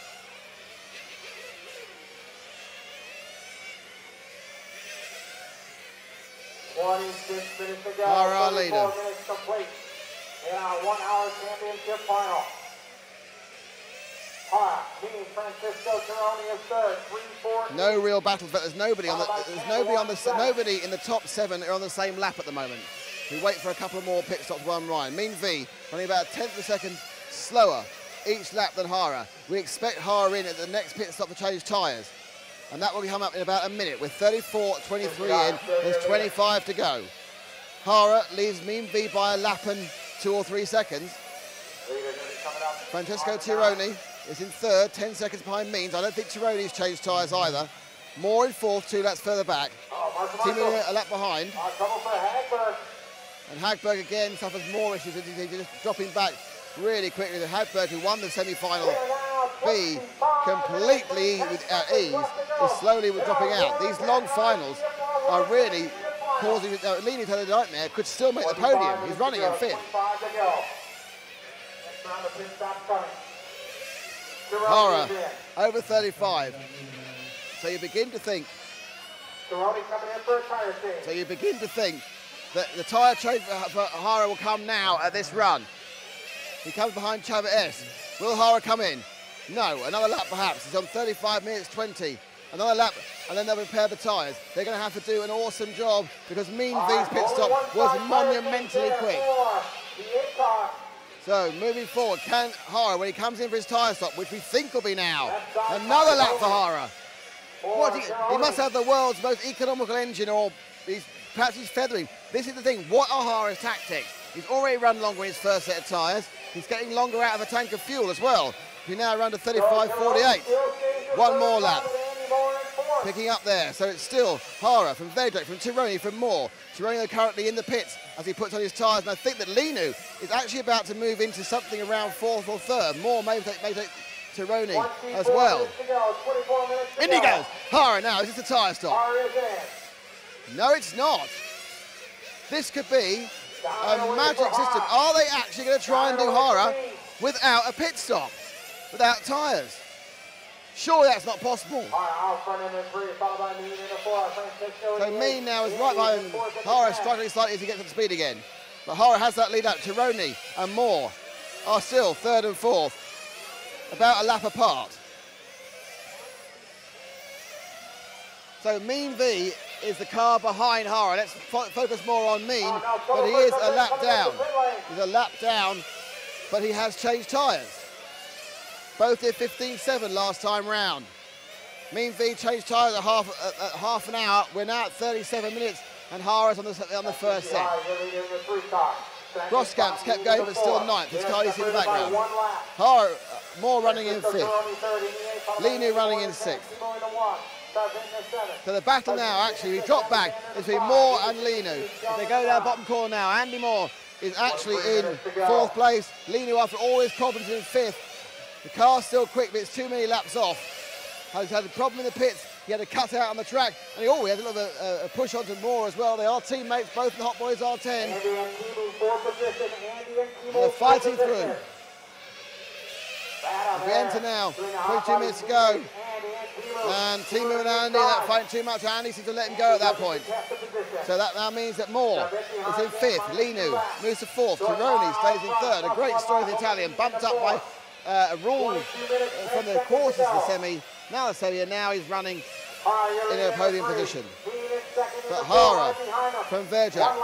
Hara, our leader.
In our 1-hour championship final. Team Francisco Tironi is 3rd, 3-4.
No real battles, but there's nobody on the nobody in the top 7 are on the same lap at the moment. We wait for a couple of more pit stops. One Ryan. Mean V running about 1/10 of a second slower each lap than Hara. We expect Hara in at the next pit stop to change tyres, and that will come up in about a minute. With 34.23 in, there's 25 to go. Hara leaves Mean V by a lap and 2 or 3 seconds. Francesco Tironi is in 3rd, 10 seconds behind Means. I don't think Tironi's changed tyres either. Moore in 4th, 2 laps further back. Timu a lap behind. And Hagberg again suffers more issues. He's just dropping back really quickly. Hagberg, who won the semi-final B completely without ease, is slowly dropping out. These long finals are really causing... Lini's had a nightmare, could still make the podium. He's running in 5th. Hara, over 35. So you begin to think... that the tyre change for Hara will come now at this run. He comes behind Chevet S. Will Hara come in? No, another lap perhaps. He's on 35 minutes 20. Another lap, and then they'll repair the tyres. They're going to have to do an awesome job because Mean V's pit stop was monumentally quick. So moving forward, can Hara, when he comes in for his tyre stop, which we think will be now, another lap for Hara. He must have the world's most economical engine, or perhaps he's feathering. This is the thing. What are Hara's tactics? He's already run longer in his first set of tyres. He's getting longer out of a tank of fuel as well. He's now around to 35.48. One more lap. Picking up there. So it's still Hara from Vedek, from Tironi, from Moore. Tironi currently in the pits as he puts on his tyres. And I think that Linu is actually about to move into something around 4th or 3rd. Moore may take Tironi as well. In he goes. Hara now. Is this a tyre stop? No, it's not. This could be a magic system. Are they actually going to try and do Hara without a pit stop, without tyres? Surely that's not possible. So Mean now is right behind Hara, struggling slightly as he gets up to speed again. But Hara has that lead out. Tironi and Moore are still 3rd and 4th, about a lap apart. So Mean V is the car behind Hara. Let's focus more on Mean, but he is a lap down. He's a lap down, but he has changed tyres. Both did 15.7 last time round. Mean V changed tyres at half an hour. We're now at 37 minutes, and Hara's on the first set. Groskamp's kept going, but still 9th. His car you see in the background. Hara, Moore running in 5th. Linu running in 6th. So the battle now, actually, we drop back between Moore and Linu. If they go down bottom corner now, Andy Moore is actually in 4th place. Linu, after all his problems, in 5th. The car's still quick, but it's too many laps off. He's had a problem in the pits. He had a cut out on the track, and he had a little bit of a push onto Moore as well. They are teammates, both the Hot Boys R10. They're fighting through. As we enter now, 22 minutes to go. And Timu and Andy, that fighting too much. Andy seems to let him go at that point. So that now means that Moore is in 5th. Linu moves to 4th. Tironi stays in 3rd. A great story for the Italian, bumped up by a rule from the quarters to the semi. Now the semi, and now he's running in a podium position. But Hara from Verjak.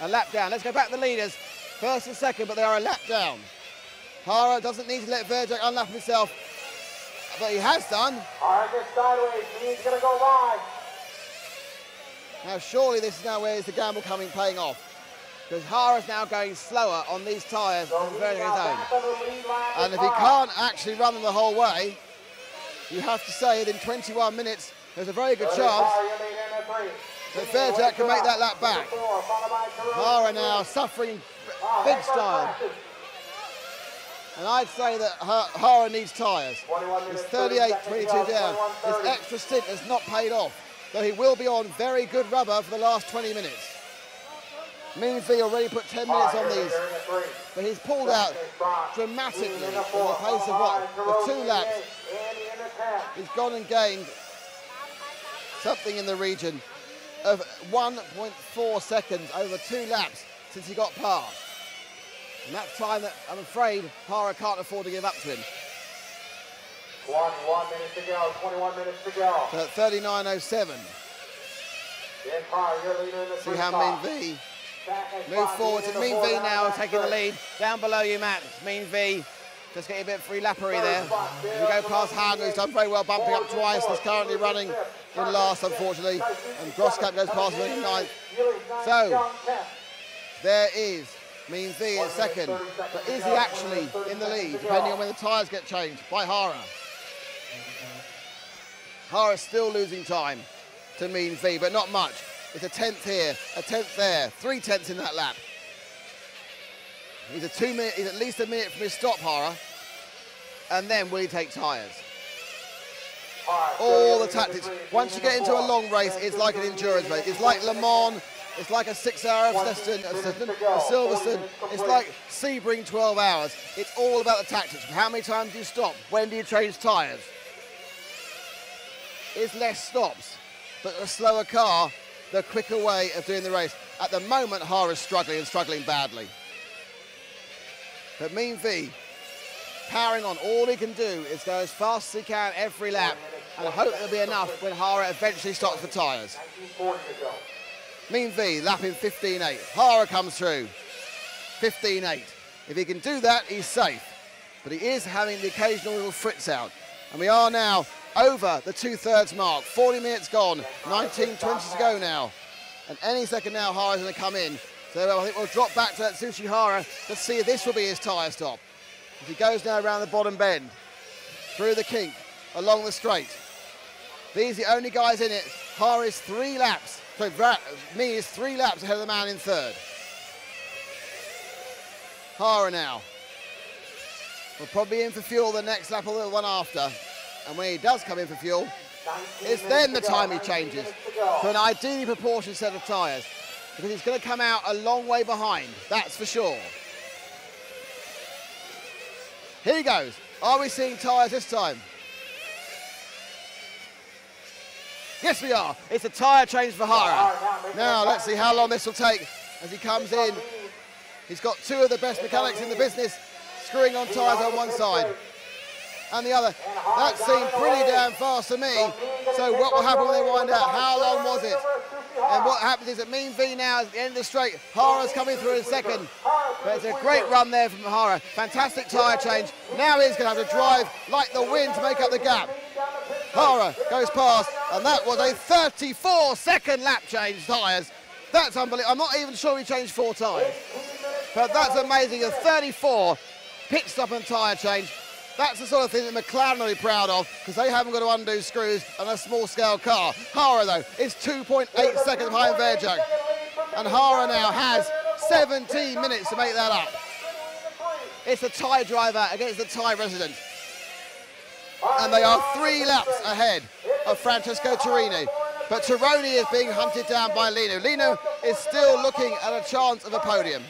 A lap down. Let's go back to the leaders. First and second, but they are a lap down. Hara doesn't need to let Verjak unlap himself, but he has done.
Hara gets sideways. He's going to go wide.
Now surely this is now where is the gamble paying off. Because Hara's now going slower on these tyres than Verjak's own. And if he can't actually run them the whole way, you have to say that in 21 minutes, there's a very good chance that Verjak can make that lap back. Hara now suffering big style. And I'd say that Hara needs tyres. He's 38-22 down. His extra stint has not paid off, though he will be on very good rubber for the last 20 minutes. Mean V already put 10 minutes on these, but he's pulled out dramatically in the pace of what, the 2 laps. He's gone and gained something in the region of 1.4 seconds over 2 laps since he got past. And that's time that I'm afraid Hara can't afford to give up to him.
21 minutes to go, 21 minutes to go.
So at 39.07. See how Mean V move forward. So Mean V now taking the lead. Down below you, Matt. Mean V just getting a bit free lappery there. As we go past Hagen, who's done very well, bumping up twice. He's currently running in last, unfortunately. And Groskamp goes past him in 9th. So there is Mean V in 2nd. But is he actually in the lead, depending on when the tyres get changed by Hara? Hara's still losing time to Mean V, but not much. It's a 10th here, a 10th there, 3 tenths in that lap. He's at least a minute from his stop, Hara. And then will he take tyres? All the tactics. Once you get into a long race, it's like an endurance race. It's like Le Mans, it's like a 6-hour Silverstone. It's like Sebring 12 hours. It's all about the tactics. How many times do you stop? When do you change tyres? It's less stops, but a slower car, the quicker way of doing the race. At the moment, Hara's struggling and struggling badly. But Mean V, powering on, all he can do is go as fast as he can every lap and hope there'll be enough when Hara eventually stops for tyres. Mean V lapping 15.8. Hara comes through, 15.8. If he can do that, he's safe. But he is having the occasional little fritz out. And we are now over the 2/3 mark. 40 minutes gone, 19:20 to go now. And any second now, Hara's going to come in. So I think we'll drop back to that Atsushi Hara to see if this will be his tyre stop. If he goes now around the bottom bend, through the kink, along the straight. These are the only guys in it. Hara is 3 laps. So Me is 3 laps ahead of the man in 3rd. Hara now. We'll probably in for fuel the next lap or the one after. And when he does come in for fuel, it's then the time he changes to an ideally proportioned set of tyres. Because he's going to come out a long way behind, that's for sure. Here he goes. Are we seeing tyres this time? Yes, we are. It's a tyre change for Hara. Now, let's see how long this will take as he comes in. He's got 2 of the best mechanics in the business screwing on tyres on one side and the other. That seemed pretty damn fast to me. So what will happen when they wind out? How long was it? And what happens is that Mean V now is at the end of the straight. Hara's coming through in 2nd. But it's a great run there from Hara. Fantastic tyre change. Now he's going to have to drive like the wind to make up the gap. Hara goes past, and that was a 34-second lap change tyres. That's unbelievable. I'm not even sure he changed 4 times. But that's amazing. A 34 pit stop and tyre change. That's the sort of thing that McLaren will be proud of, because they haven't got to undo screws on a small-scale car. Hara, though, is 2.8 seconds behind Verjak. And Hara now has 17 minutes to make that up. It's a Thai driver against the Thai resident. And they are 3 laps ahead of Francesco Tironi. But Tironi is being hunted down by Lino. Lino is still looking at a chance of a podium.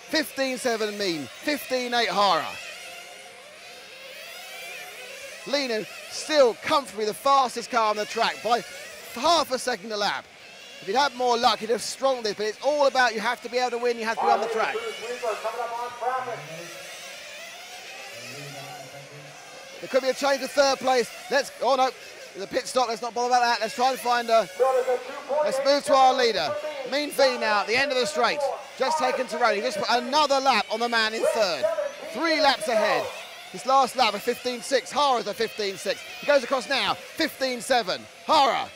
15.7 Mean, 15.8 Hara. Linu still comfortably the fastest car on the track by half a second a lap. If he'd had more luck, he'd have strong this, but it's all about you have to be able to win, you have to be on the track. There could be a change to third place. Oh no, there's a pit stop, let's not bother about that. Let's try and find a, let's move to our leader. Mean V now at the end of the straight. Just taken Tironi, just put another lap on the man in third. 3 laps ahead. His last lap a 15.6, Hara's a 15.6. He goes across now, 15.7. Hara,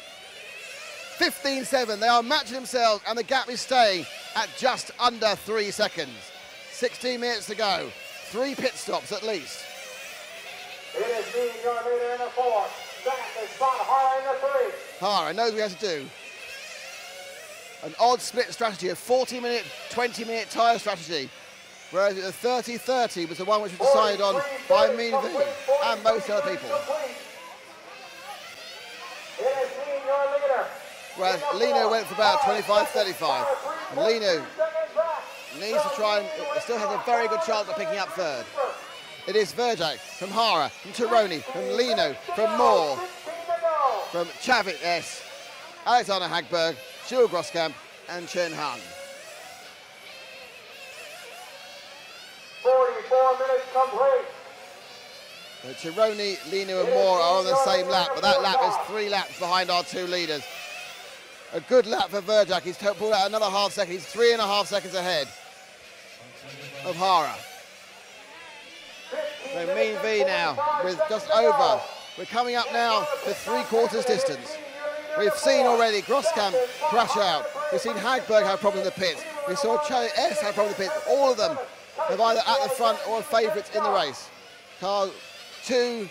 15.7. They are matching themselves and the gap is staying at just under 3 seconds. 16 minutes to go. 3 pit stops at least.
It is being your leader in the 4. That is spot Hara in the 3.
Hara knows what he has to do. An odd split strategy, a 40-minute, 20-minute tyre strategy. Whereas the 30-30 was the one which was decided on by Mean V and most other people.
It is being your leader.
Whereas Linu went for about 25-35. And Linu needs to try and still has a very good chance of picking up third. It is Verjak from Hara, from Tironi, from Linu, from Moore, from Chavit S, Alexander Hagberg, Jules Groskamp and Chen Hung.
44 minutes complete.
Tironi, Linu and Moore are on the same lap, but that lap is 3 laps behind our 2 leaders. A good lap for Verjak. He's pulled out another half second. He's 3.5 seconds ahead of Hara. So Mean V now with just over. We're coming up now to 3/4 distance. We've seen already Groskamp crash out. We've seen Hagberg have problems in the pits. We saw S have problems in the pits. All of them have either at the front or favourites in the race. Car 2,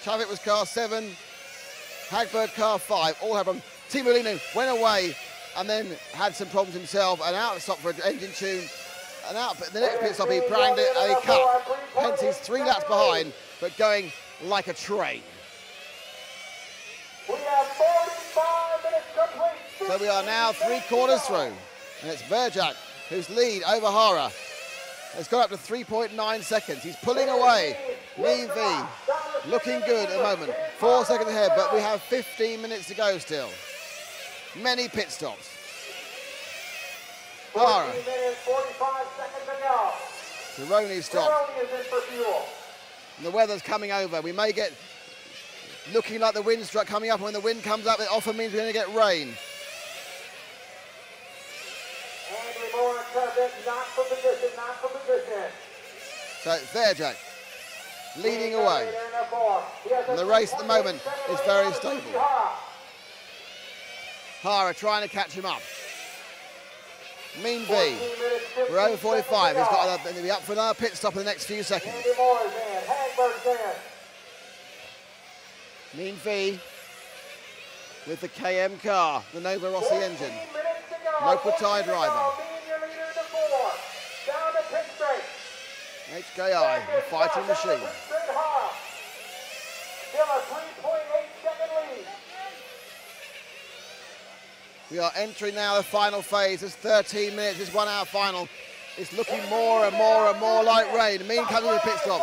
Chavit was car 7, Hagberg car 5, all have problems. Timo Linu went away and then had some problems himself, and out stop for an engine tune, and out the next pit stop he pranged it and he cut. Hence he's 3 laps behind, but going like a train.
We have 45 minutes complete.
So we are now 3/4 through, and it's Verjak whose lead over Hara has got up to 3.9 seconds. He's pulling away. Mean V looking good at the moment. 4 seconds ahead, but we have 15 minutes to go still. Many pit stops. Hara.
14 minutes, 45 seconds to go.
Tironi stopped.
Tironi is in for fuel.
And the weather's coming over. We may get looking like the wind struck coming up, and when the wind comes up, it often means we're going to get rain.
Andrew Moore and Covett, not for position, not for position.
So it's Verjak leading away. And the race at the moment is very stable. Hara trying to catch him up. Mean V, we're over 45. He's got to be up for another pit stop in the next few seconds.
Andy Moore's in, Hagberg's in.
Mean V with the KM car, the Nova Rossi engine. Local tie driver. HKI, the fighting machine.
Still a 3.8 second lead.
We are entering now the final phase. It's 13 minutes, this 1 hour final. It's looking more and more and more like rain. Mean coming to the pit stop.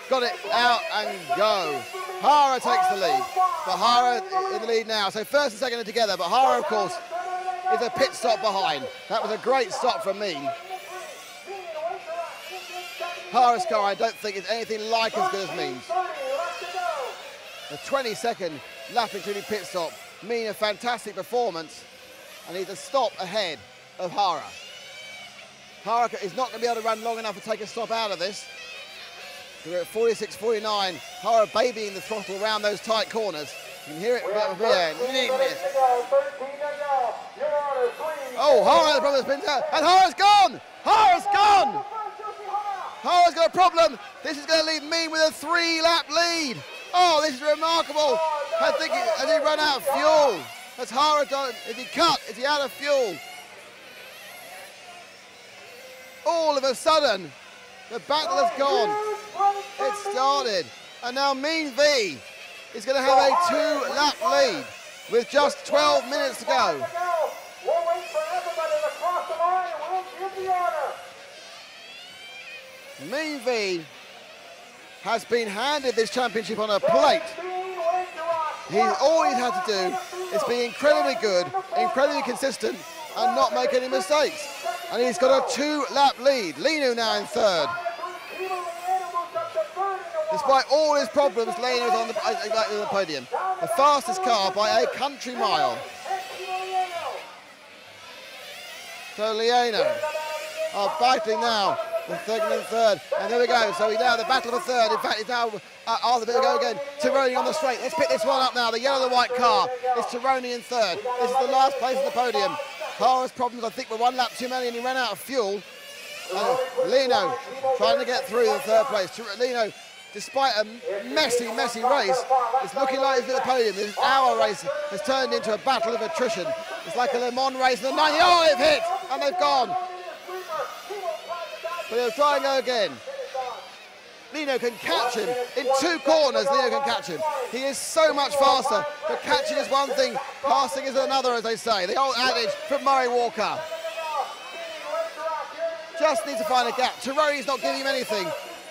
Got it out and go. Hara takes the lead, but Hara in the lead now. So first and second are together, but Hara, of course, is a pit stop behind. That was a great stop from Mean. Hara's car, I don't think, is anything like as good as Mean's. A 20-second lap including pit stop. Mean a fantastic performance, and he's a stop ahead of Hara. Hara is not going to be able to run long enough to take a stop out of this. We're at 46.49. Hara babying the throttle around those tight corners. You can hear it from here. Oh, Hara, the problem spins out, and Hara's gone! Hara's gone! Hara's got a problem. This is going to leave Mean with a 3-lap lead. Oh, this is remarkable. I think, has he run out of fuel? Has Hara done, is he cut? Is he out of fuel? All of a sudden, the battle has gone. It started. And now Mean V is going to have a 2-lap lead with just 12 minutes to go.
We'll wait for everybody to cross the line and we'll give the order.
Mean V has been handed this championship on a plate. All he's had to do is be incredibly good, incredibly consistent, and not make any mistakes. And he's got a 2-lap lead. Lino now in third. Despite all his problems, Lino's on the podium. The fastest car by a country mile. So Liano are battling now, the second and third, and there we go. So we now the battle for third. In fact, it's now Arthur to go again. Tironi on the straight. Let's pick this one up now. The yellow and the white car. It's Tironi in third. This is the last place on the podium. Hara's problems, I think, were 1 lap too many, and he ran out of fuel. Lino trying to get through the third place. Lino, despite a messy race, it's looking like he's at the podium. This hour race has turned into a battle of attrition. It's like a Le Mans race in the 90. Oh, they've hit, and they've gone. But he'll try and go again. Lino can catch him. In 2 corners, Lino can catch him. He is so much faster, but catching is one thing, passing is another, as they say. The old adage from Murray Walker. Just needs to find a gap. Tironi's not giving him anything.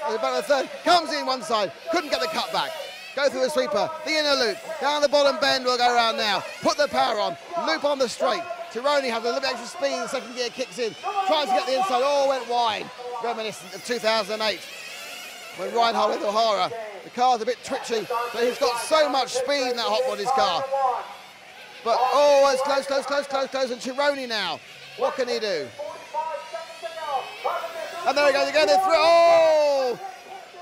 About the third, comes in one side, couldn't get the cut back. Go through the sweeper, the inner loop, down the bottom bend, we'll go around now. Put the power on, loop on the straight. Tironi has a little bit extra speed, the second gear kicks in, tries to get the inside, all went wide. Reminiscent of 2008, when Reinhard with O'Hara. The car's a bit twitchy, but he's got so much speed in that hot body's car. But, oh, it's close, and Tironi now. What can he do? And there he goes again, they're through. Oh!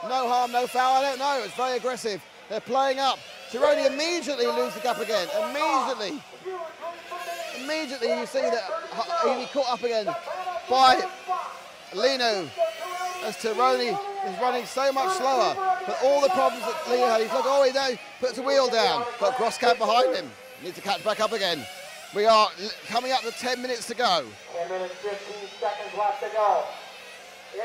No harm, no foul, I don't know. It's very aggressive. They're playing up. Tironi immediately loses the gap again. Immediately you see that he'll be caught up again by Lino, as Tironi is running so much slower. But all the problems that Lino had, he's like, oh, he knows, puts the wheel down. Got Groskamp behind him. Needs to catch back up again. We are coming up to 10 minutes to go.
10 minutes, 15 seconds left to go.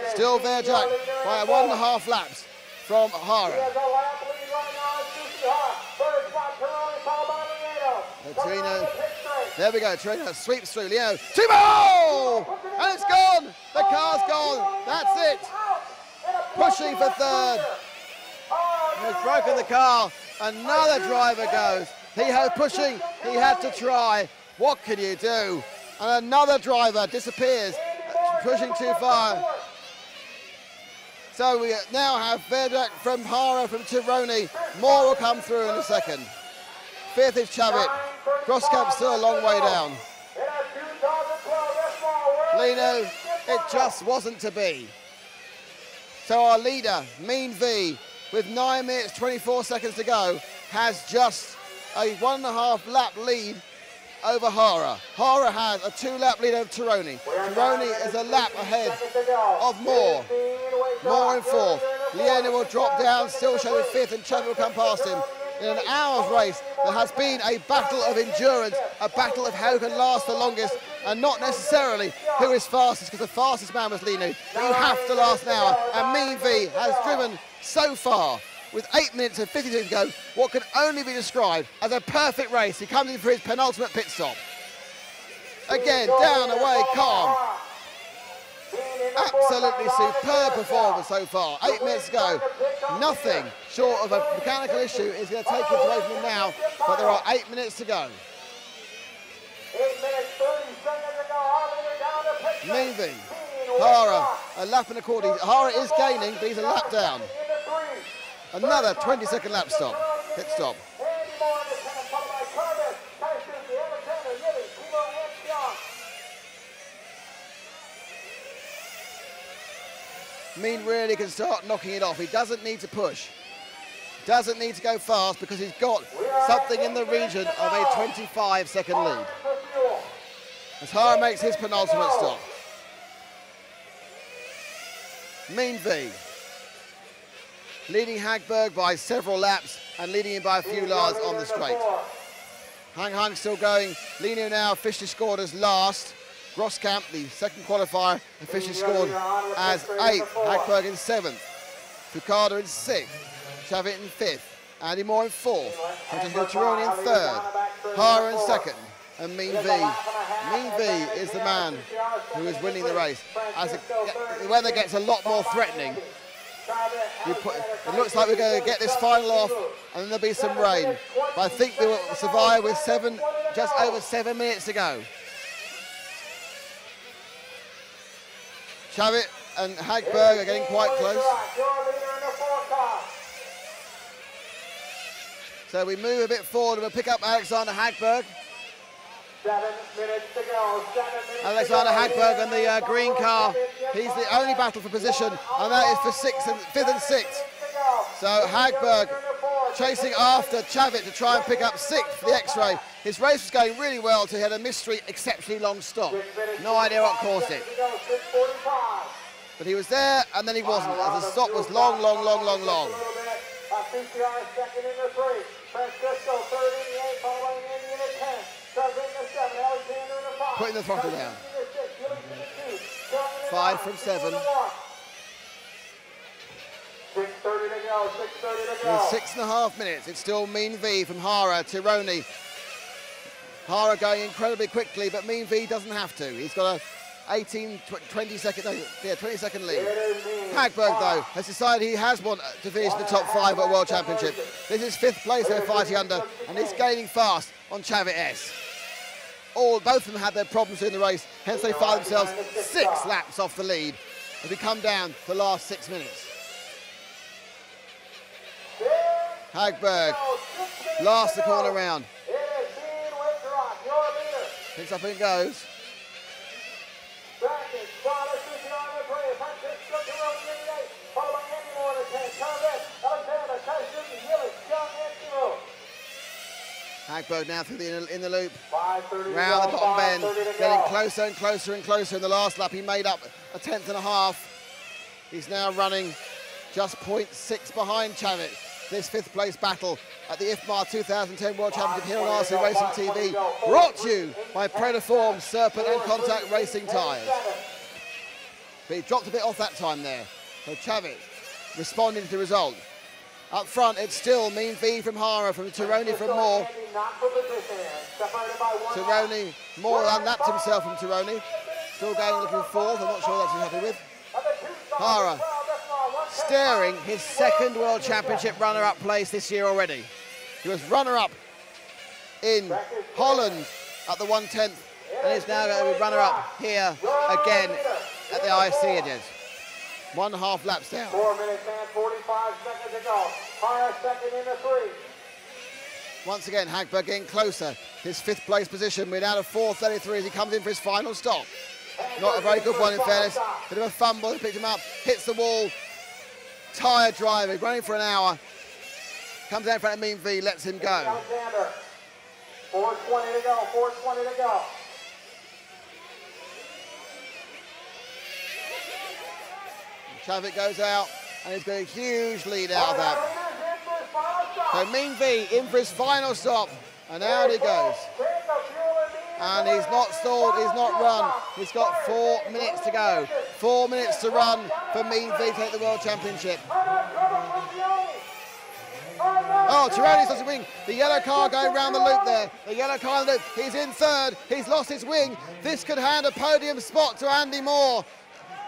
Still Verjack by 1.5 laps from Hara. Tironi, there we go, Tironi sweeps through, Leo, oh! And it's gone, the car's gone, that's it. Pushing for third. He's broken the car, another driver goes. He had pushing, he had to try. What can you do? And another driver disappears, pushing too far. So we now have Verjack from Hara, from Tironi. More will come through in a second. 5th is Chavit. Groskamp still a long way down. Lino, it just wasn't to be. So our leader, Mean V, with 9 minutes, 24 seconds to go, has just a 1.5 lap lead over Hara. Hara has a 2-lap lead over Tironi. Tironi is a lap ahead of Moore. Moore in 4th. Liena will drop down, still show 5th, and Chavit will come past him. In an hour's race, there has been a battle of endurance, a battle of who can last the longest, and not necessarily who is fastest, because the fastest man was Lino. But you have to last an hour, and Mean V has driven so far, with 8 minutes and 52 to go, what can only be described as a perfect race. He comes in for his penultimate pit stop. Again, down, away, calm. Absolutely superb performance so far. 8 minutes to go. Nothing short of a mechanical issue is going to take it away from him now, but there are 8 minutes to go.
8 minutes, 30 seconds to go.
Mean V, Hara, a lap and a quarter. Hara is gaining, but he's a lap down. Another 20-second lap stop, pit stop. Mean really can start knocking it off. He doesn't need to push. Doesn't need to go fast because he's got something in the region of a 25-second lead. As Hara makes his penultimate stop. Mean V, leading Hagberg by several laps and leading him by a few yards on the straight. Hang still going. Lino now officially scored as last. Groskamp, the second qualifier, officially scored as 8th. Hagberg in 7th. Fukada in 6th. Chavit in 5th. Andy Moore in 4th. Francesco Tironi in 3rd. Hara in 2nd. And Mean V. Mean V is the man who is winning the race. As the weather gets a lot more threatening, It looks like we're going to get this final off, and then there'll be some rain. But I think we will survive with just over 7 minutes to go. Chavit and Hagberg are getting quite close. So we move a bit forward and we'll pick up Alexander Hagberg.
7 minutes to go.
Alexander Hagberg and the green car. He's the only battle for position, and that is for 5th and 6th. So Hagberg chasing after Chavit to try and pick up 6th for the X-Ray. His race was going really well until he had a mystery, exceptionally long stop. No idea what caused it. But he was there, and then he wasn't, as the stop was long, long, long, long, long. Putting the throttle down. 5 from 7.
6:30 to go, 6:30 to go.
With 6.5 minutes, it's still Mean V from Hara, Tironi. Hara going incredibly quickly, but Mean V doesn't have to. He's got a 20 second lead. Hagberg, though, has decided he has want to finish in the top 5 at World Championship. This is 5th place they're fighting under, and he's gaining fast on Chavit S. Both of them had their problems in the race, hence they find themselves 6 laps off the lead as we come down to the last 6 minutes. Hagberg lasts the corner round. Picks up and goes. Hagberg now through in the loop, round the bottom bend, getting closer and closer and closer. In the last lap, he made up a 1/10.5. He's now running just 0.6 behind Chavit. This 5th place battle at the IFMAR 2010 World Championship here on RC Racing TV, brought to you by Predaform Serpent and Contact Racing tyres. But he dropped a bit off that time there, so Chavit responding to the result. Up front, it's still Mean V from Hara, from Tironi from Moore. Tironi, Moore unlapped himself from Tironi. Still going looking 4th, I'm not sure that's what he's happy with. Hara staring his 2nd World Championship runner-up place this year already. He was runner-up in Holland at the 1/10, and is now going to be runner-up here again at the IFC Addict. 1.5 laps down.
4 minutes and 45 seconds to go. Hara 2nd in the 3.
Once again, Hagberg getting closer. His 5th place position. We're down to 4:33 as he comes in for his final stop. Not a very good one in fairness. Bit of a fumble, he picked him up, hits the wall. Tired driver, running for an hour. Comes out in front of Mean V, lets him go.
4:20 to go, 4:20 to go.
Chavit goes out, and he's got a huge lead out of that. So Mean V in for his final stop, and out he goes. And he's not stalled, he's not run. He's got 4 minutes to go. 4 minutes to run for Mean V to take the World Championship. Oh, Tironi's lost his wing. The yellow car going round the loop there. The yellow car in the loop. He's in 3rd. He's lost his wing. This could hand a podium spot to Andy Moore.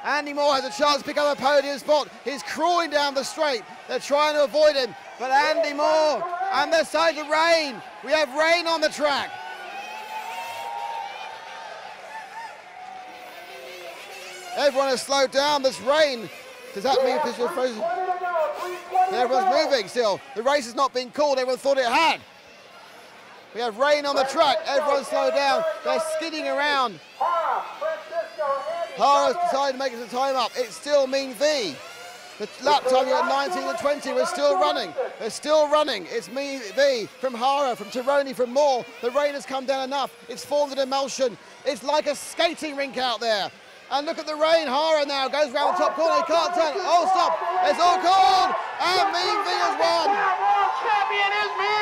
Andy Moore has a chance to pick up a podium spot. He's crawling down the straight. They're trying to avoid him. But Andy Moore, and they're starting to rain. We have rain on the track. Everyone has slowed down. There's rain. Does that mean people are frozen? Everyone's moving still. The race has not been called. Everyone thought it had. We have rain on the track. Everyone's slowed down. They're skidding around. Hara's decided to make it the time up. It's still Mean V. The lap time at 19 and 20. We're still running. They're still running. It's Mean V from Hara, from Tironi, from Moore. The rain has come down enough. It's formed an emulsion. It's like a skating rink out there. And look at the rain. Hara now goes round the top corner. He can't turn. Oh, stop. It's all called. And Mean V has won.
World champion is me.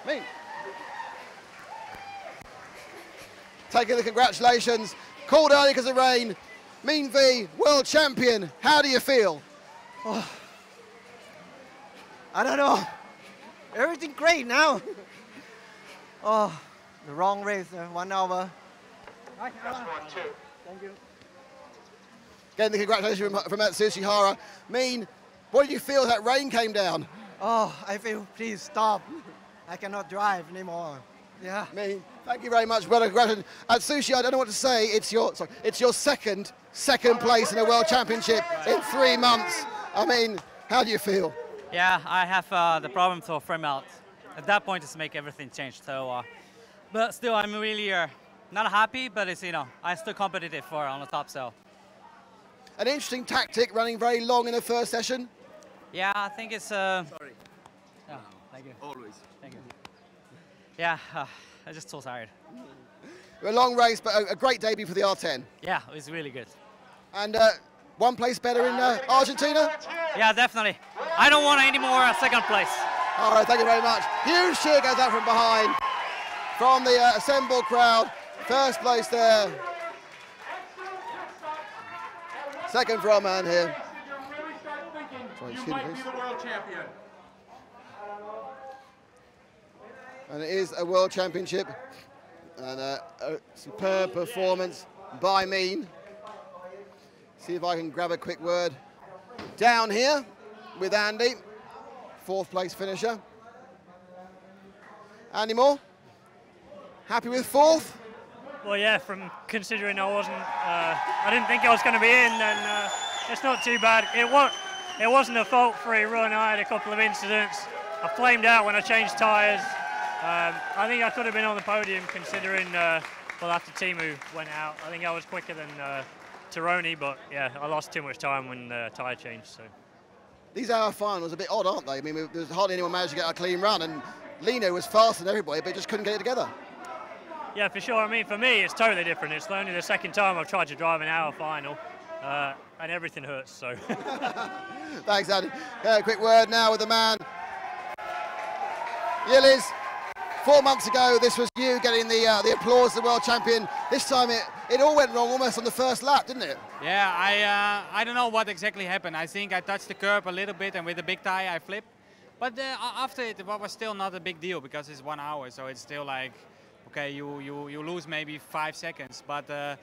Me. Taking the congratulations. Called early because of rain. Mean V, world champion. How do you feel?
Oh, I don't know. Everything great now. Oh, the wrong race, 1 hour.
Thank you.
Again, the congratulations from Atsushi Hara. Mean, what did you feel as that rain came down?
Oh, I feel, please stop. I cannot drive anymore. Yeah.
Mean, thank you very much. Well, congratulations. Atsushi, I don't know what to say. It's your second place in a World Championship in 3 months. I mean, how do you feel?
Yeah, I have the problem to frame out. At that point, it's make everything change. So, but still, I'm really not happy, but it's, you know, I'm still competitive for on the top. So.
An interesting tactic, running very long in the first session.
Yeah, I think it's. Sorry. Oh, thank you.
Always.
Thank you. Yeah, I'm just so tired.
A long race, but a great debut for the R10.
Yeah, it was really good.
And one place better in Argentina?
Yeah, definitely. I don't want any more second place.
All right, thank you very much. Huge cheer goes out from behind, from the assembled crowd. First place there. Second row man here. Sorry, excuse me, please. And it is a World Championship. And a superb performance by Mean. See if I can grab a quick word down here with Andy, 4th place finisher. Andy Moore, happy with 4th?
Well, yeah, from considering I didn't think I was going to be in, and it's not too bad. It wasn't a fault-free run. I had a couple of incidents. I flamed out when I changed tyres. I think I could have been on the podium considering, well, after Timu went out. I think I was quicker than Tironi, but yeah, I lost too much time when the tyre changed. So
these hour finals are a bit odd, aren't they? I mean, there's hardly anyone managed to get a clean run, and Lino was faster than everybody, but just couldn't get it together.
Yeah, for sure. I mean, for me, it's totally different. It's only the second time I've tried to drive an hour final, and everything hurts. So.
Thanks, Andy. Quick word now with the man. Yilliz, 4 months ago, this was you getting the applause of the world champion. This time it all went wrong almost on the first lap, didn't it?
Yeah, I don't know what exactly happened. I think I touched the curb a little bit, and with the big tire I flipped. But after it was still not a big deal because it's 1 hour, so it's still like, okay, you lose maybe 5 seconds. But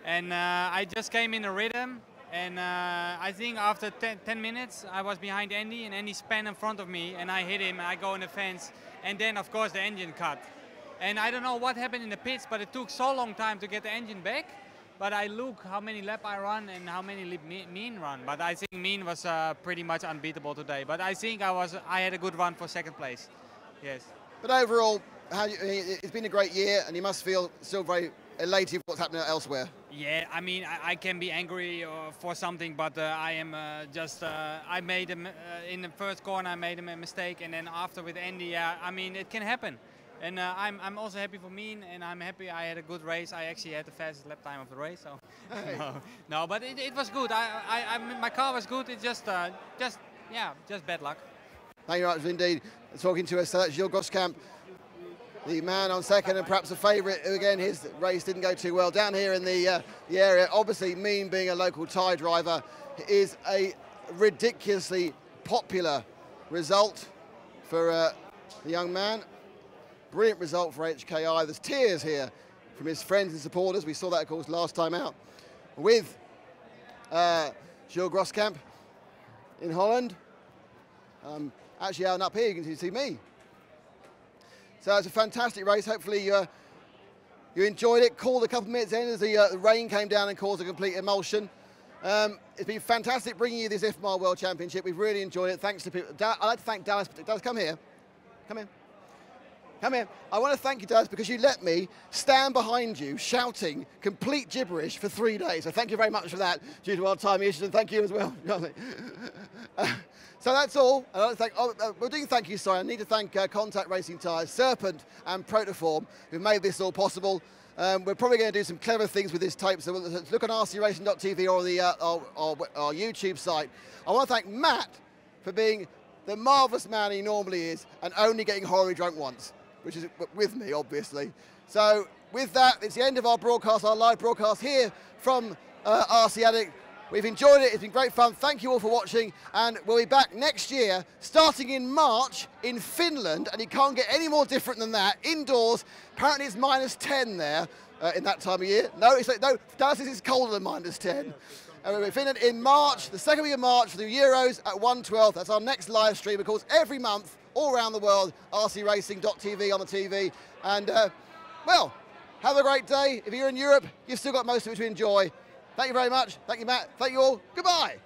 and I just came in a rhythm, and I think after 10 minutes I was behind Andy, and Andy spun in front of me, and I hit him, and I go in the fence, and then of course the engine cut. And I don't know what happened in the pits, but it took so long time to get the engine back. But I look how many laps I run and how many lap Mean run. But I think Mean was pretty much unbeatable today. But I think I had a good run for second place. Yes.
But overall, it's been a great year, and you must feel still very elated with what's happening elsewhere.
Yeah, I mean, I can be angry for something, but I am I made in the first corner, I made a mistake, and then after with Andy, I mean, it can happen. And I'm also happy for Mean, and I'm happy I had a good race. I actually had the fastest lap time of the race, so hey. No, but it was good. My car was good. It's just bad luck.
Thank you very much indeed. Talking to us, Gilles Groskamp, the man on second and perhaps a favourite. Again, his race didn't go too well down here in the area. Obviously, Mean being a local Thai driver is a ridiculously popular result for the young man. Brilliant result for HKI. There's tears here from his friends and supporters. We saw that, of course, last time out with Gilles Groskamp in Holland. Actually, out and up here, you can see me. So it's a fantastic race. Hopefully you enjoyed it. Called a couple of minutes in as the rain came down and caused a complete emulsion. It's been fantastic bringing you this IFMAR World Championship. We've really enjoyed it. Thanks to people. I'd like to thank Dallas. Dallas, come here. Come in. Come here. I want to thank you, Dallas, because you let me stand behind you shouting complete gibberish for 3 days. So thank you very much for that, due to our time issues, and thank you as well. So that's all. And I'd like to thank, we're doing thank you, sorry. I need to thank Contact Racing Tyres, Serpent and Protoform, who made this all possible. We're probably going to do some clever things with this tape, so look on rcracing.tv or the our YouTube site. I want to thank Matt for being the marvellous man he normally is and only getting horribly drunk once, which is with me, obviously. So with that, it's the end of our broadcast, our live broadcast here from RC Addict We've enjoyed it. It's been great fun. Thank you all for watching, and we'll be back next year, starting in March in Finland, and you can't get any more different than that. Indoors, apparently it's -10 there in that time of year. No, Dallas says it's colder than -10. And we're in Finland in March, the second week of March for the Euros at 1:12. That's our next live stream, of course, every month, all around the world, rcracing.tv on the TV. And, well, have a great day. If you're in Europe, you've still got most of it to enjoy. Thank you very much. Thank you, Matt. Thank you all. Goodbye.